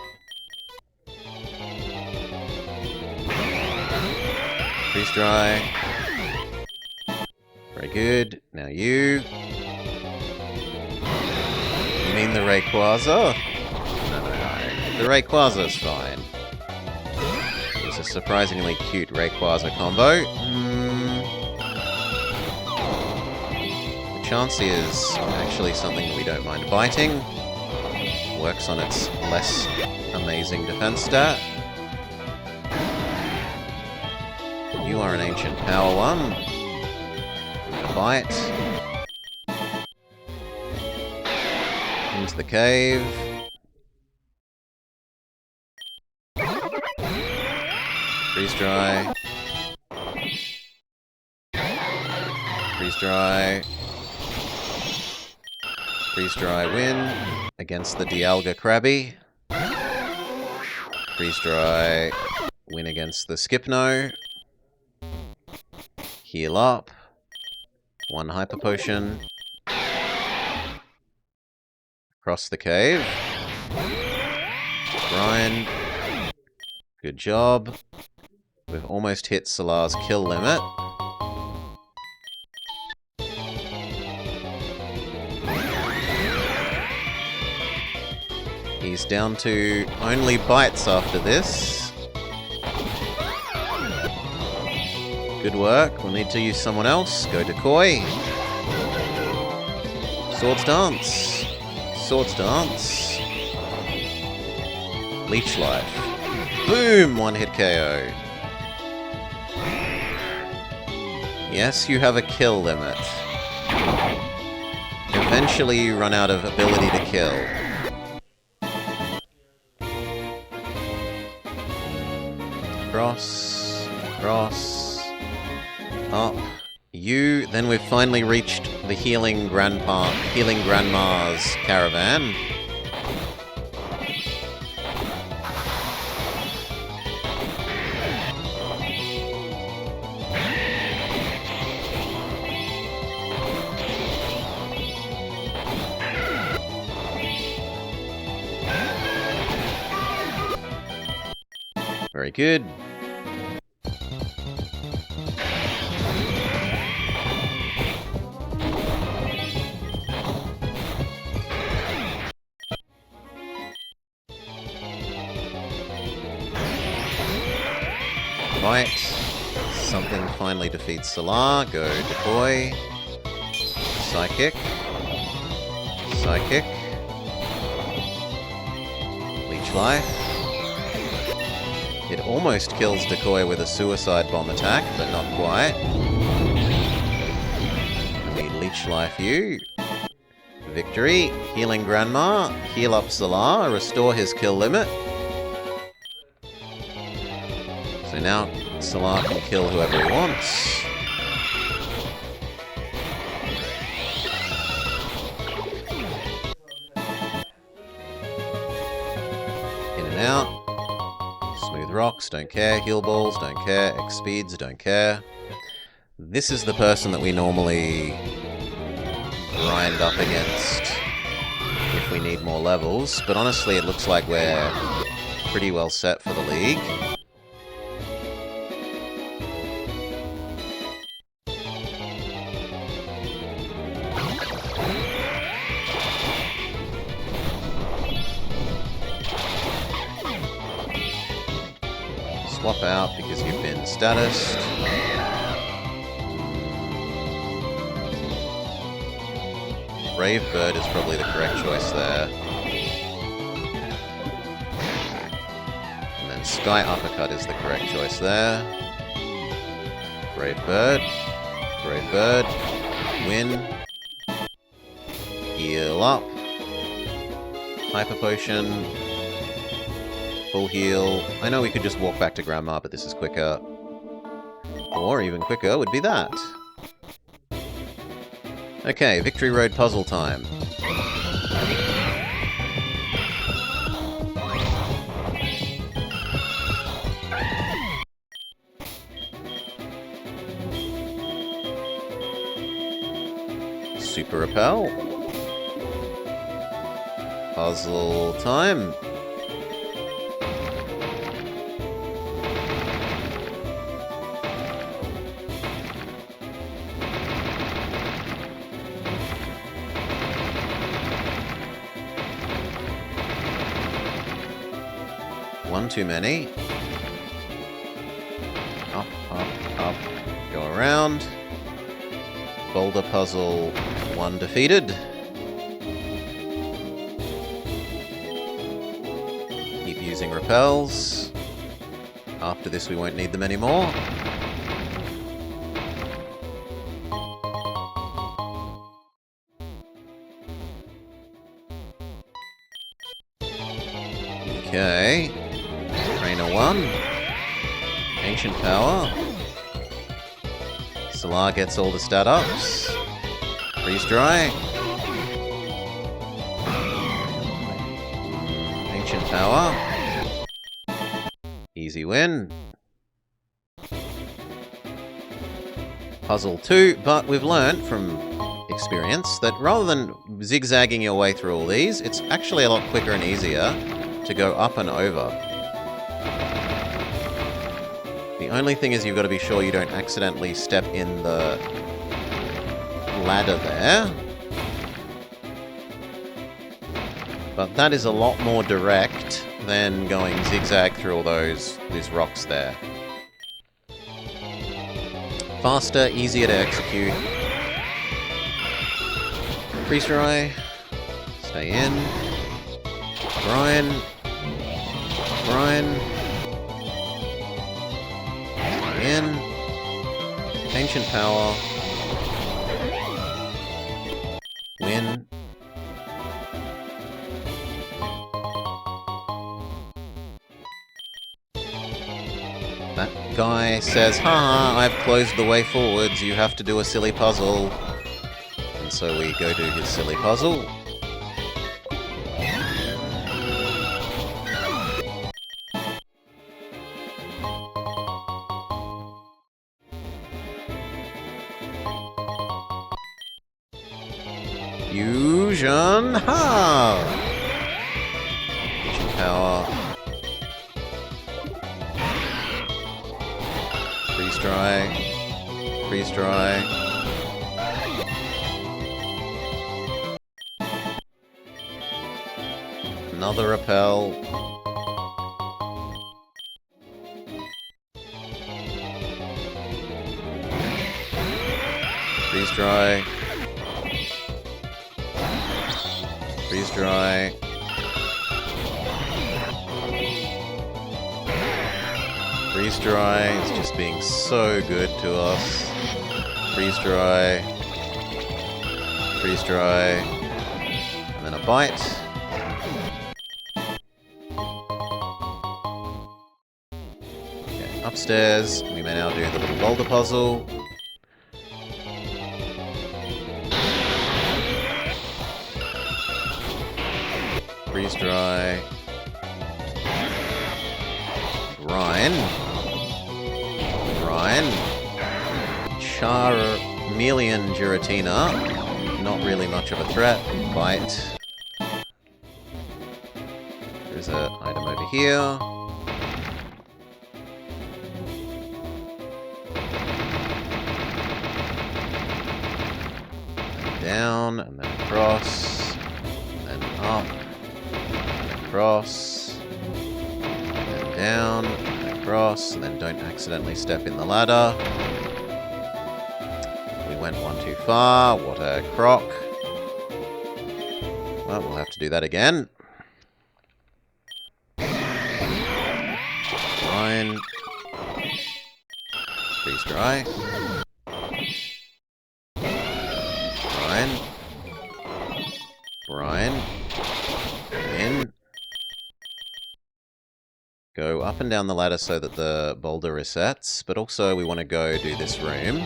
Freeze dry. Very good. Now you. You mean the Rayquaza? No. The Rayquaza's fine. It's a surprisingly cute Rayquaza combo. Chansey is actually something that we don't mind biting. Works on its less amazing defense stat. You are an Ancient Power one. A bite. Into the cave. Freeze dry. Freeze dry. Freeze dry win against the Dialga Krabby. Freeze dry win against the Skipno. Heal up. One Hyper Potion. Across the cave. Grind. Good job. We've almost hit Solar's kill limit. He's down to only bites after this. Good work. We'll need to use someone else. Go Decoy. Swords Dance. Swords Dance. Leech Life. Boom! One hit KO. Yes, you have a kill limit. Eventually you run out of ability to kill. Cross. Cross. Up. You. Then we've finally reached the Healing Grandma's caravan. Very good. Right. Something finally defeats Salar. Go Decoy. Psychic. Psychic. Leech Life. It almost kills Decoy with a suicide bomb attack, but not quite. We Leech Life you. Victory. Healing Grandma. Heal up Salar. Restore his kill limit. So now Salar can kill whoever he wants. In and out. Smooth rocks, don't care. Heal balls, don't care. X speeds, don't care. This is the person that we normally grind up against if we need more levels, but honestly it looks like we're pretty well set for the league. Swap out because you've been statused. Brave Bird is probably the correct choice there. And then Sky Uppercut is the correct choice there. Brave Bird. Brave Bird. Win. Heal up. Hyper Potion. Full heal. I know we could just walk back to Grandma, but this is quicker. Or even quicker would be that. Okay, Victory Road puzzle time. Super Repel. Puzzle time. One too many. Up, up, up. Go around. Boulder puzzle, one defeated. Keep using repels. After this we won't need them anymore. Okay. Trainer 1. Ancient Power. Salar gets all the stat ups. Freeze Dry. Ancient Power. Easy win. Puzzle 2, but we've learned from experience that rather than zigzagging your way through all these, it's actually a lot quicker and easier to go up and over. The only thing is you've got to be sure you don't accidentally step in the ladder there. But that is a lot more direct than going zigzag through all those rocks there. Faster, easier to execute. Freeze dry. Stay in. Brian. Brian. Stay in. Ancient power. Win. That guy says, haha, I've closed the way forwards, you have to do a silly puzzle. And so we go do his silly puzzle. Fusion! Ha! Fusion power. Freeze dry. Freeze dry. Another repel. Freeze dry. Freeze dry. Freeze dry is just being so good to us. Freeze dry. Freeze dry. And then a bite. Okay, upstairs. We may now do the little boulder puzzle. Freeze dry. Ryan. Charmeleon Giratina. Not really much of a threat. Bite. There's an item over here. And down, and then across, and then up, and across, and down, and across, and then don't accidentally step in the ladder. We went one too far. What a crock. Well, we'll have to do that again. Fine. Freeze dry. Brian. In. Go up and down the ladder so that the boulder resets, but also we want to go do this room.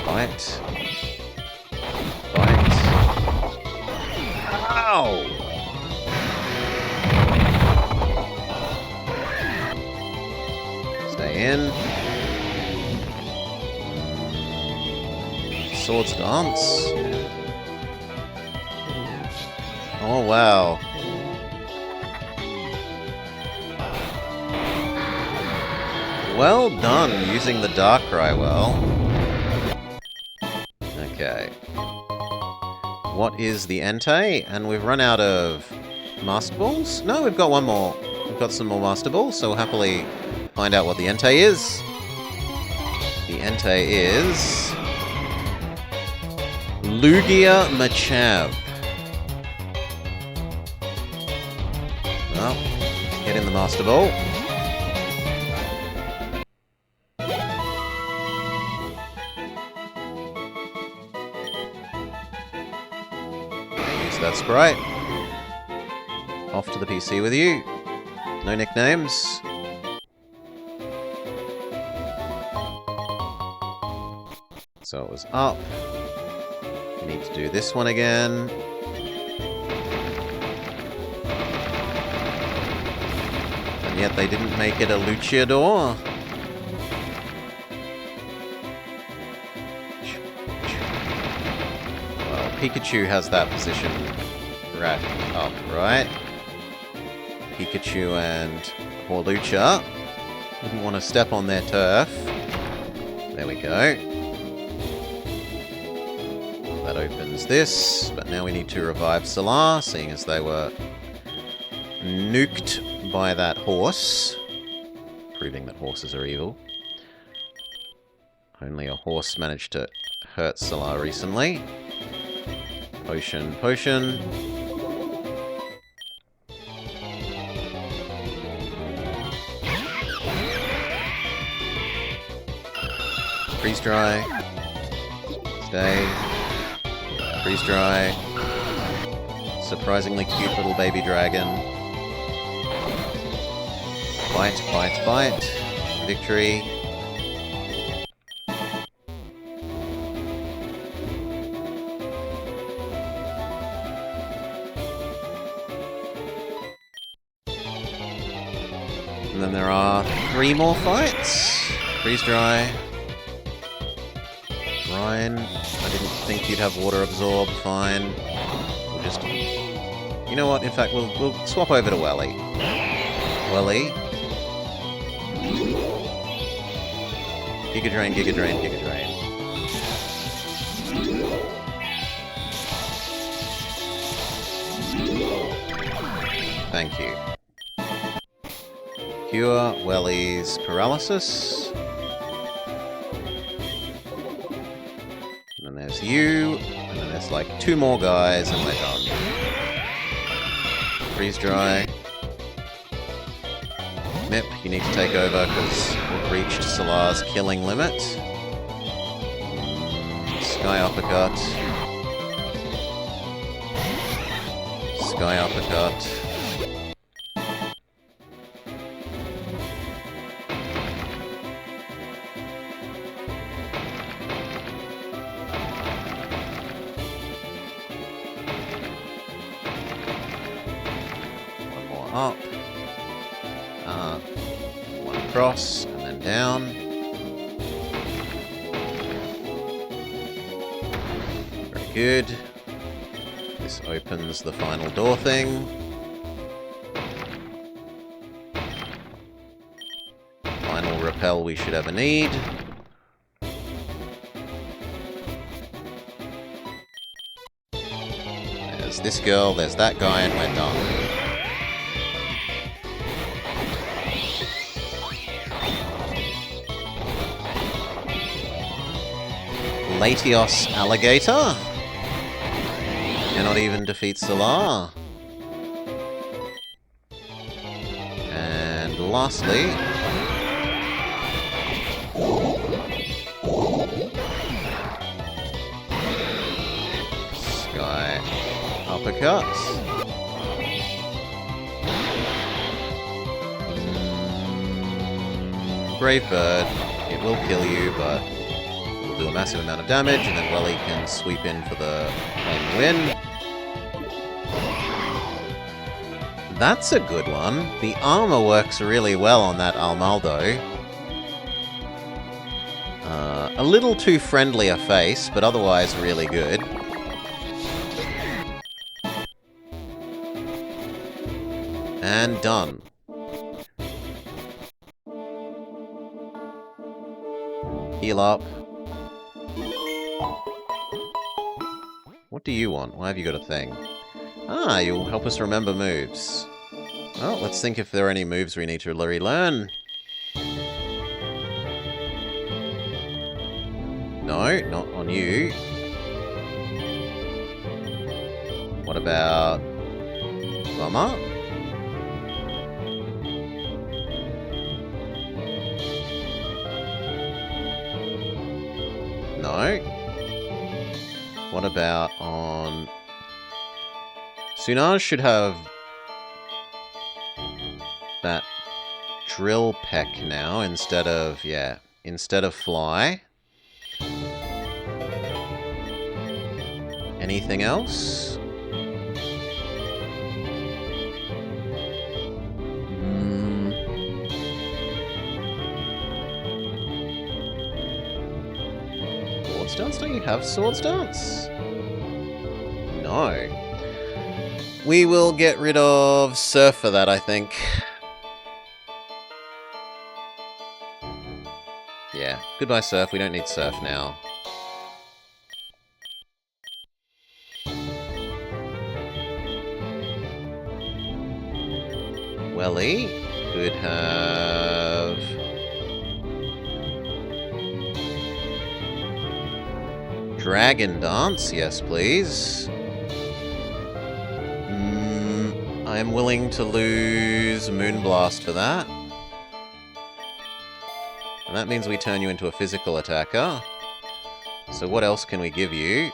Bite. Bite. Ow! Stay in. Swords dance. Oh, wow. Well done, using the Darkrai well. Okay. What is the Entei? And we've run out of Master Balls? No, we've got one more. We've got some more Master Balls, so we'll happily find out what the Entei is. The Entei is... Lugia Machamp. Well, get in the Master Ball. Use that sprite. Off to the PC with you. No nicknames. So it was up. We need to do this one again. And yet they didn't make it a Luchador. Well, Pikachu has that position right up, right? Pikachu and Hawlucha wouldn't want to step on their turf. There we go. That opens this, but now we need to revive Salar, seeing as they were nuked by that horse. Proving that horses are evil. Only a horse managed to hurt Salar recently. Potion, potion. Freeze dry. Stay. Freeze dry. Surprisingly cute little baby dragon. Bite, bite, bite. Victory. And then there are 3 more fights. Freeze dry. Ryan, I didn't think you'd have water absorb. Fine. We'll just... You know what? In fact, we'll swap over to Welly. Welly. Giga Drain, Giga Drain, Giga Drain. Thank you. Cure Welly's paralysis. And then there's you. And then there's like 2 more guys and we're done. Freeze dry. Mip, you need to take over because we've reached Salar's killing limit. Sky uppercut. Sky uppercut. One more up. One across, and then down. Very good. This opens the final door thing. Final repel we should ever need. There's this girl, there's that guy, and we're done. Latios Alligator. Cannot even defeat Salar. And lastly... Sky uppercut. Brave Bird. It will kill you, but... do a massive amount of damage, and then Welly can sweep in for the claim win. That's a good one. The armor works really well on that Almaldo. A little too friendly a face, but otherwise really good. And done. Heal up. What do you want? Why have you got a thing? Ah, you'll help us remember moves. Well, let's think if there are any moves we need to relearn. No, not on you. What about... Mama? No. What about on... Sunaj should have that drill peck now instead of, yeah, instead of fly. Anything else? Swords Dance? Don't you have Swords Dance? No. We will get rid of Surf for that, I think. Yeah, goodbye Surf, we don't need Surf now. Welly could have... Dragon Dance, yes please. I am willing to lose Moonblast for that. And that means we turn you into a physical attacker. So what else can we give you?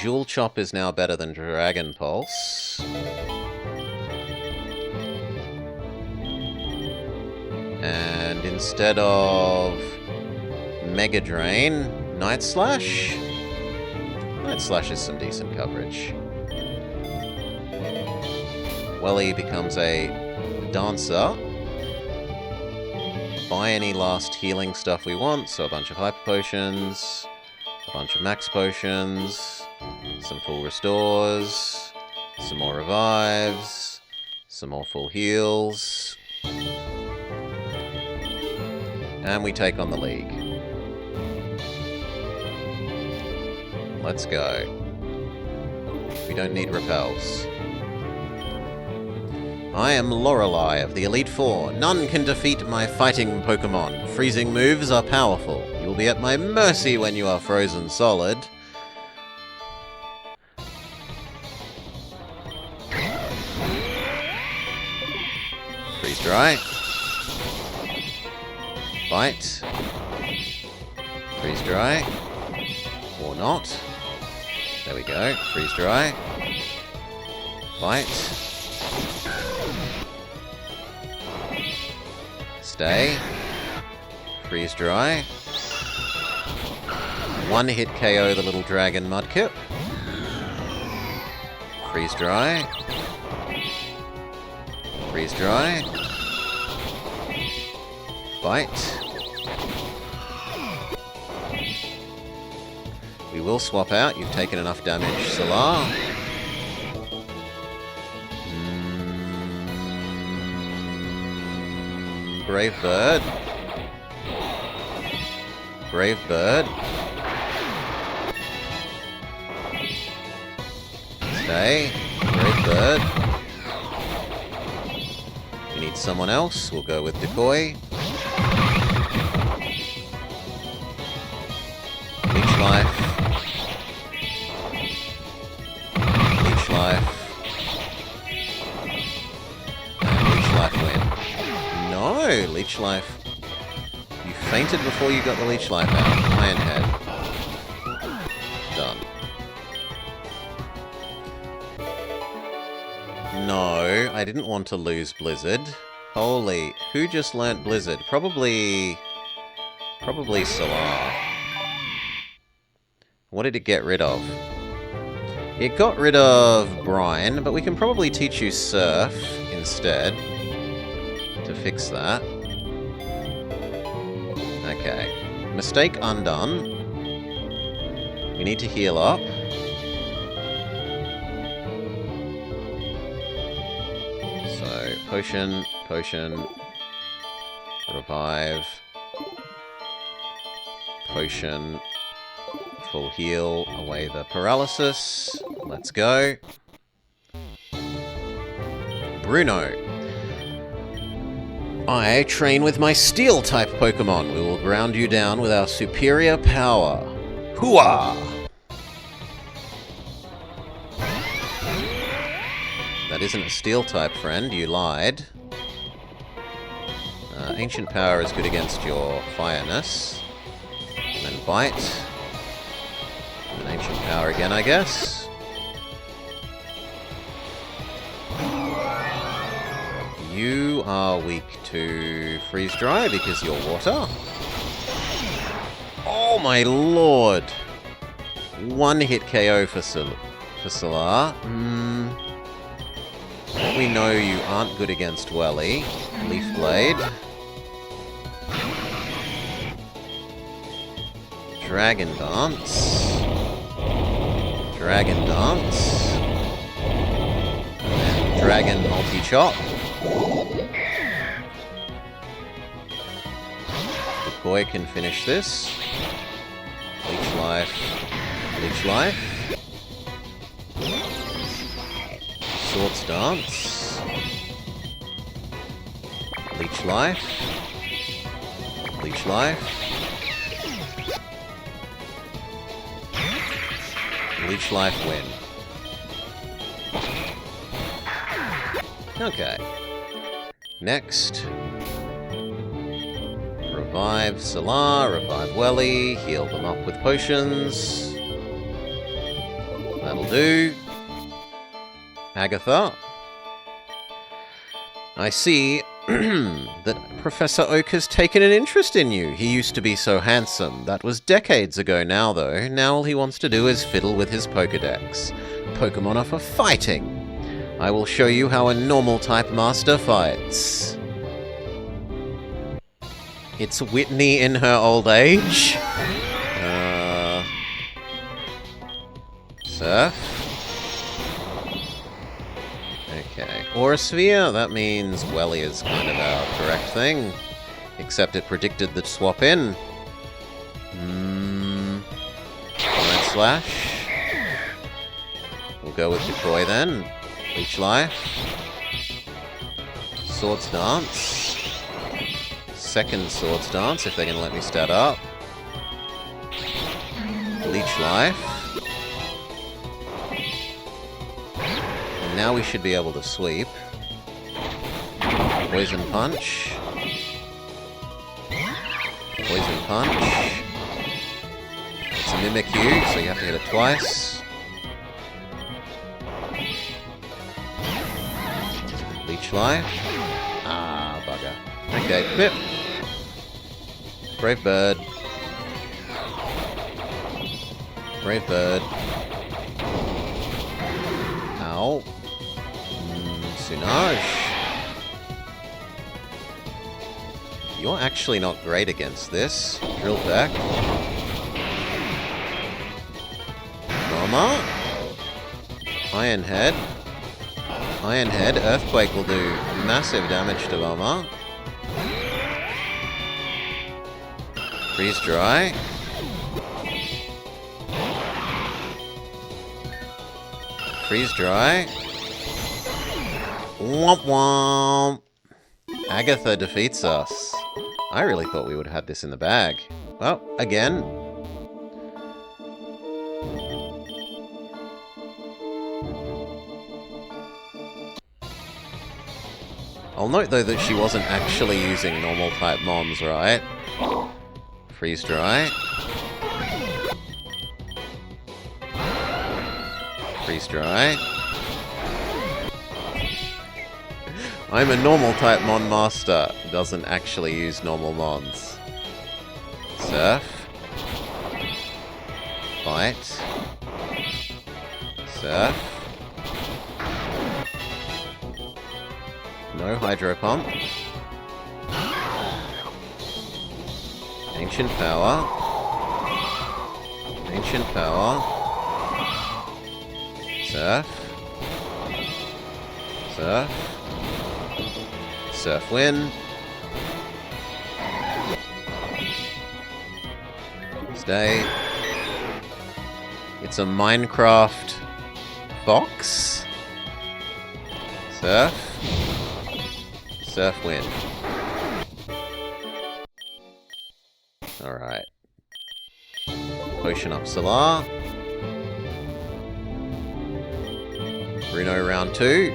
Jewel Chop is now better than Dragon Pulse. And instead of Mega Drain, Night Slash? Night Slash is some decent coverage. Welly becomes a Dancer. Buy any last healing stuff we want, so a bunch of Hyper Potions, a bunch of Max Potions, some Full Restores, some more Revives, some more Full Heals, and we take on the League. Let's go. We don't need repels. I am Lorelei of the Elite Four. None can defeat my fighting Pokemon. Freezing moves are powerful. You'll be at my mercy when you are frozen solid. Freeze dry. Bite. Freeze dry. Or not. There we go. Freeze dry. Bite. Stay. Freeze dry. One hit KO the little dragon Mudkip. Freeze dry. Freeze dry. Bite. We will swap out. You've taken enough damage, Solar. Brave Bird. Brave Bird. Stay. Brave Bird. We need someone else. We'll go with Decoy. Leech Life. Leech Life. And Leech Life win. No! Leech Life. You fainted before you got the Leech Life out. Iron Head. Done. No, I didn't want to lose Blizzard. Holy, who just learnt Blizzard? Probably Solar. What did it get rid of? It got rid of Brine, but we can probably teach you Surf instead to fix that. Okay. Mistake undone. We need to heal up. So, potion, potion, revive, potion, full heal, away the paralysis. Let's go. Bruno. I train with my Steel-type Pokemon. We will ground you down with our superior power. Hooah! That isn't a Steel-type, friend. You lied. Ancient Power is good against your Fireness. And then Bite. And Ancient Power again, I guess. You are weak to Freeze Dry because you're water. Oh my lord! One hit KO for Solar. We know you aren't good against Welly. Leaf Blade. Dragon Dance. Dragon Dance. And Dragon Multi-Chop. Decoy can finish this. Leech Life. Leech Life. Swords Dance. Leech life. Leech life. Leech life win. Okay. Next. Revive Salar, revive Welly, heal them up with potions. That'll do. Agatha. I see that Professor Oak has taken an interest in you. He used to be so handsome. That was decades ago now, though. Now all he wants to do is fiddle with his Pokedex. Pokemon are for fighting. I will show you how a normal-type master fights. It's Whitney in her old age. Surf. Okay. Aura Sphere, that means Welly is kind of our correct thing. Except it predicted the swap in. Red Slash. We'll go with Decoy then. Leech Life. Swords Dance. Second Swords Dance, if they're going to let me stat up. Leech Life. And now we should be able to sweep. Poison Punch. Poison Punch. It's a Mimikyu, so you have to hit it twice. Leech Life. Ah, bugger. Okay, Pip. Brave Bird. Brave Bird. Ow. Sunage. You're actually not great against this. Drill Peck. Roma. Iron Head. Iron Head. Earthquake will do massive damage to Roma. Freeze Dry. Freeze Dry. Womp womp. Agatha defeats us. I really thought we would have had this in the bag. Well, again. I'll note though that she wasn't actually using normal type Moms, right? Freeze Dry. Freeze Dry. I'm a normal type Mon Master. Doesn't actually use normal Mons. Surf. Fight. Surf. No Hydro Pump. Ancient Power. Ancient Power. Surf. Surf. Surf Wind. Stay. It's a Minecraft box. Surf. Surf Wind. Alright. Potion up Salar. Bruno round 2.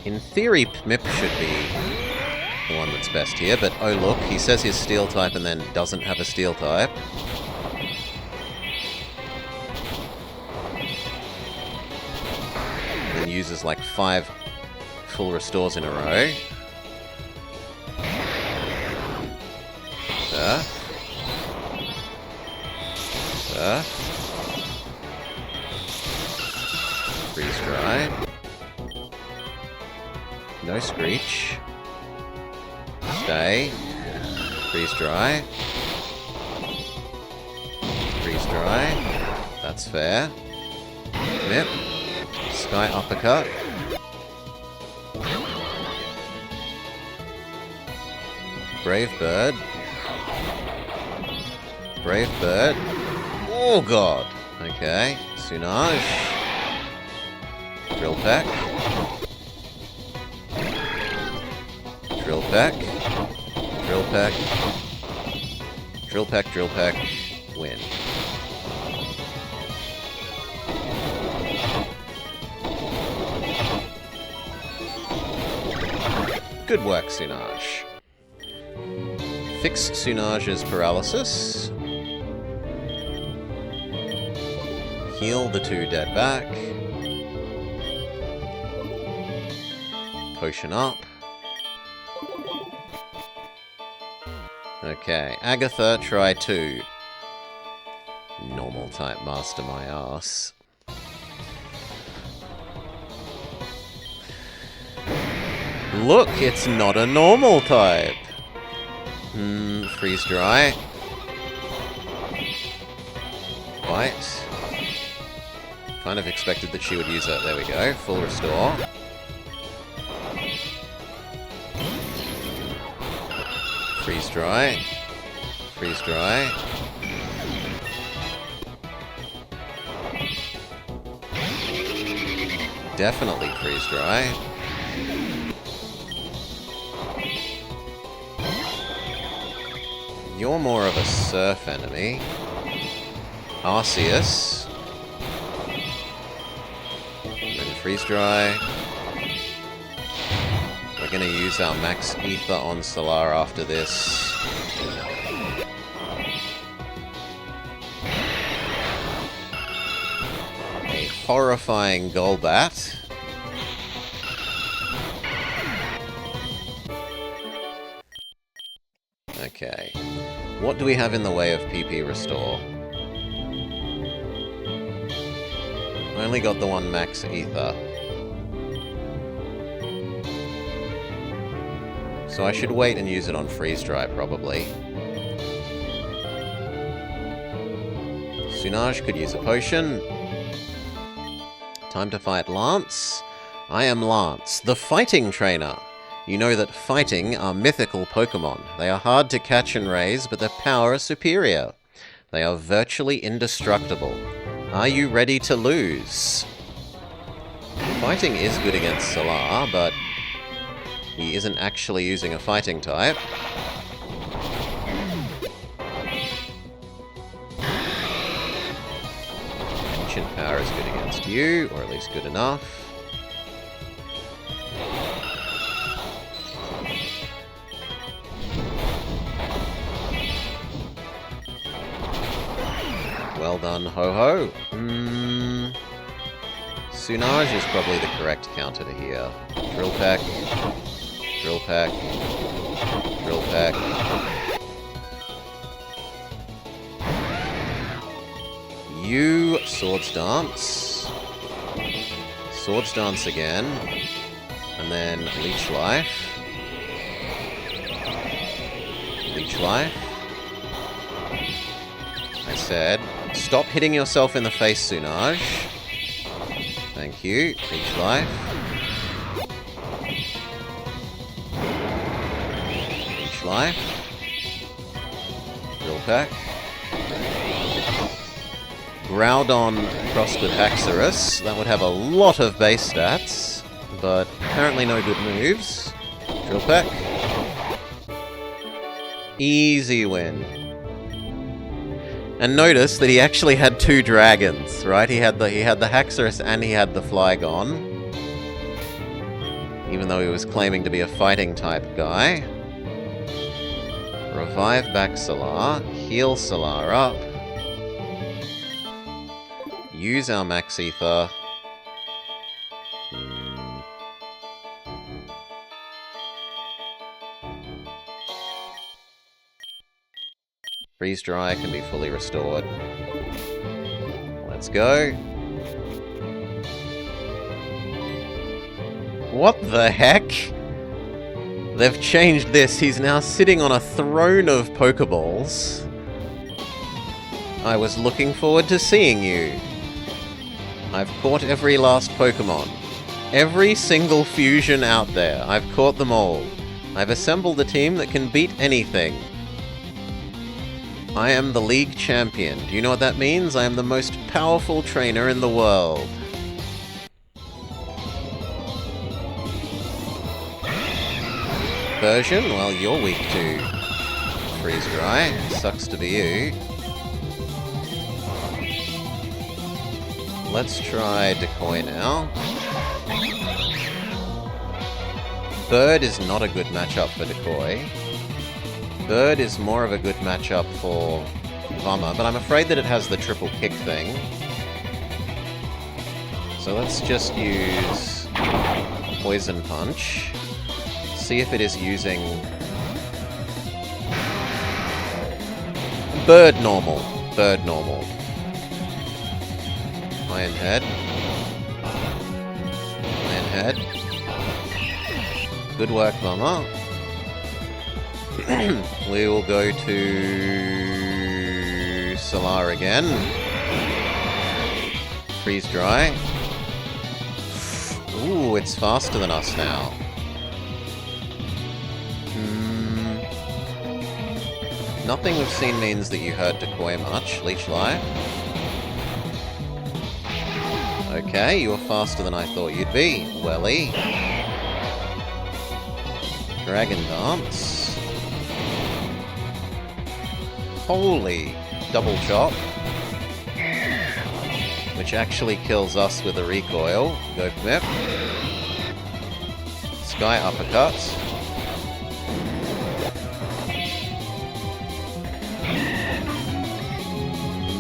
In theory, Pmip should be the one that's best here, but oh look, he says he's Steel type and then doesn't have a Steel type. And uses like 5 full restores in a row. Surf. Surf. Freeze Dry. No Screech. Stay. Freeze Dry. Freeze Dry. That's fair. Yep. Sky Uppercut. Brave Bird. Brave Bird. Oh god. Okay. Sunage. Drill Peck. Drill Peck. Drill Peck. Drill Peck, Drill Peck. Win. Good work, Sunaj. Fix Sunaj's paralysis. Heal the 2 dead back. Potion up. Okay, Agatha, try 2. Normal type master my ass. Look, it's not a normal type. Freeze dry. Bite. Kind of expected that she would use it. There we go. Full restore. Freeze dry. Freeze dry. Definitely freeze dry. You're more of a surf enemy. Arceus. Then freeze dry. We're gonna use our max ether on Solar after this. A horrifying Golbat. Okay. What do we have in the way of PP Restore? Only got the one max ether. So I should wait and use it on Freeze Dry, probably. Sunaj could use a potion. Time to fight Lance. I am Lance, the fighting trainer. You know that fighting are mythical Pokemon. They are hard to catch and raise, but their power is superior. They are virtually indestructible. Are you ready to lose? Fighting is good against Solar, but he isn't actually using a fighting type. Ancient Power is good against you, or at least good enough. Well done, Ho-Ho. Sunaj is probably the correct counter to here. Drill Peck. Drill Peck. Drill Peck. You Swords Dance. Swords Dance again. And then Leech Life. Leech Life. I said, stop hitting yourself in the face, Sunaj. Thank you. Leech Life. Leech Life. Drill Peck. Groudon crossed with Haxorus. That would have a lot of base stats, but apparently no good moves. Drill Peck. Easy win. And notice that he actually had 2 dragons, right? He had the Haxorus and he had the Flygon. Even though he was claiming to be a fighting type guy. Revive back Solar. Heal Solar up. Use our Max Ether. Freeze Dry can be fully restored. Let's go. What the heck? They've changed this. He's now sitting on a throne of Pokeballs. I was looking forward to seeing you. I've caught every last Pokemon. Every single fusion out there. I've caught them all. I've assembled a team that can beat anything. I am the league champion. Do you know what that means? I am the most powerful trainer in the world. version? Well, you're weak to freeze dry. Sucks to be you. Let's try Decoy now. Bird is not a good matchup for Decoy. Bird is more of a good matchup for Vama, but I'm afraid that it has the triple kick thing. So let's just use Poison Punch. See if it is using... Bird normal. Bird normal. Iron Head. Iron Head. Good work, Vama. We will go to Solar again. Freeze Dry. Ooh, it's faster than us now. Nothing we've seen means that you hurt Decoy much. Leech Life. Okay, you were faster than I thought you'd be. Welly. Dragon Dance. Holy double chop. Which actually kills us with a recoil. Go Pmip. Sky Uppercut.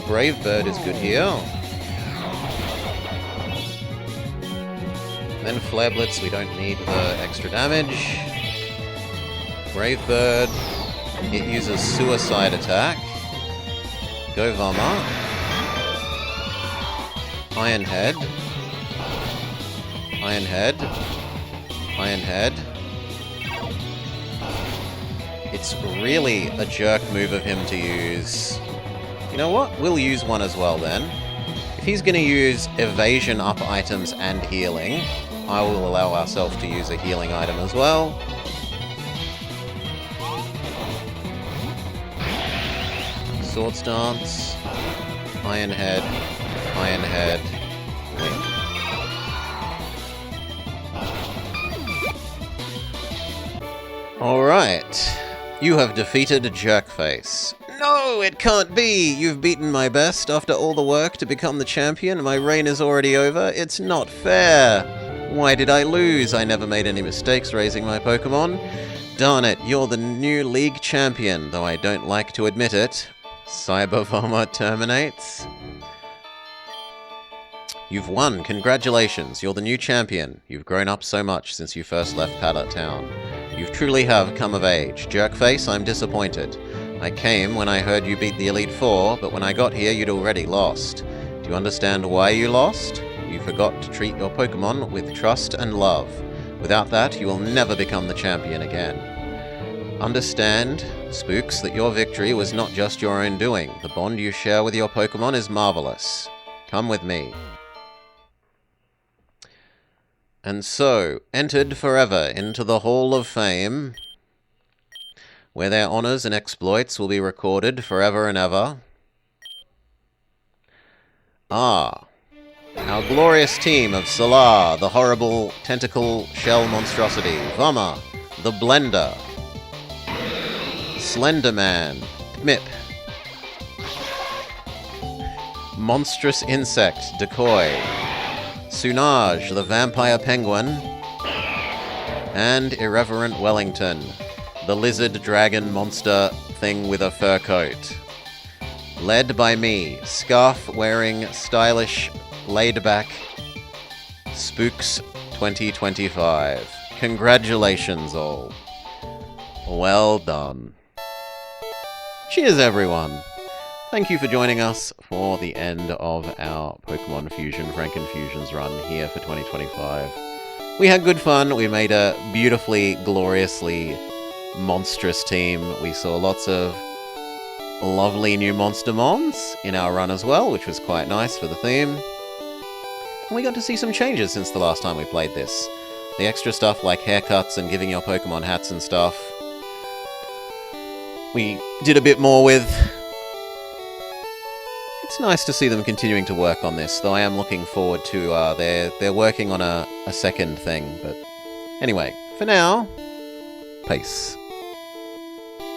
Brave Bird is good here. Then Flare Blitz, we don't need the extra damage. Brave Bird. It uses Suicide Attack. Go Vama. Iron Head. Iron Head. Iron Head. It's really a jerk move of him to use... You know what? We'll use one as well then. If he's going to use evasion up items and healing, I will allow ourselves to use a healing item as well. Swords Dance. Iron Head. Iron Head. Win. Alright. You have defeated Jerkface. No, it can't be! You've beaten my best after all the work to become the champion. My reign is already over. It's not fair. Why did I lose? I never made any mistakes raising my Pokemon. Darn it, you're the new league champion, though I don't like to admit it. Cyber Vama terminates. You've won. Congratulations. You're the new champion. You've grown up so much since you first left Paddock Town. You truly have come of age. Jerkface, I'm disappointed. I came when I heard you beat the Elite Four, but when I got here you'd already lost. Do you understand why you lost? You forgot to treat your Pokemon with trust and love. Without that, you will never become the champion again. Understand, Spooks, that your victory was not just your own doing. The bond you share with your Pokemon is marvelous. Come with me. And so, entered forever into the Hall of Fame, where their honors and exploits will be recorded forever and ever. Ah, our glorious team of Solar, the horrible tentacle shell monstrosity, Vama, the Blender, Slenderman, Mip, Monstrous Insect, Decoy, Sunage, the Vampire Penguin, and Irreverent Wellington, the lizard dragon monster thing with a fur coat. Led by me, scarf-wearing, stylish, laid-back Spooks 2025. Congratulations all. Well done. Cheers everyone. Thank you for joining us for the end of our Pokemon Fusion Frankenfusions run here for 2025. We had good fun. We made a beautifully, gloriously monstrous team. We saw lots of lovely new monster mons in our run as well, which was quite nice for the theme. And we got to see some changes since the last time we played this. The extra stuff like haircuts and giving your Pokemon hats and stuff, we did a bit more with. It's nice to see them continuing to work on this, though I am looking forward to, they're working on a second thing, but anyway, for now, Peace.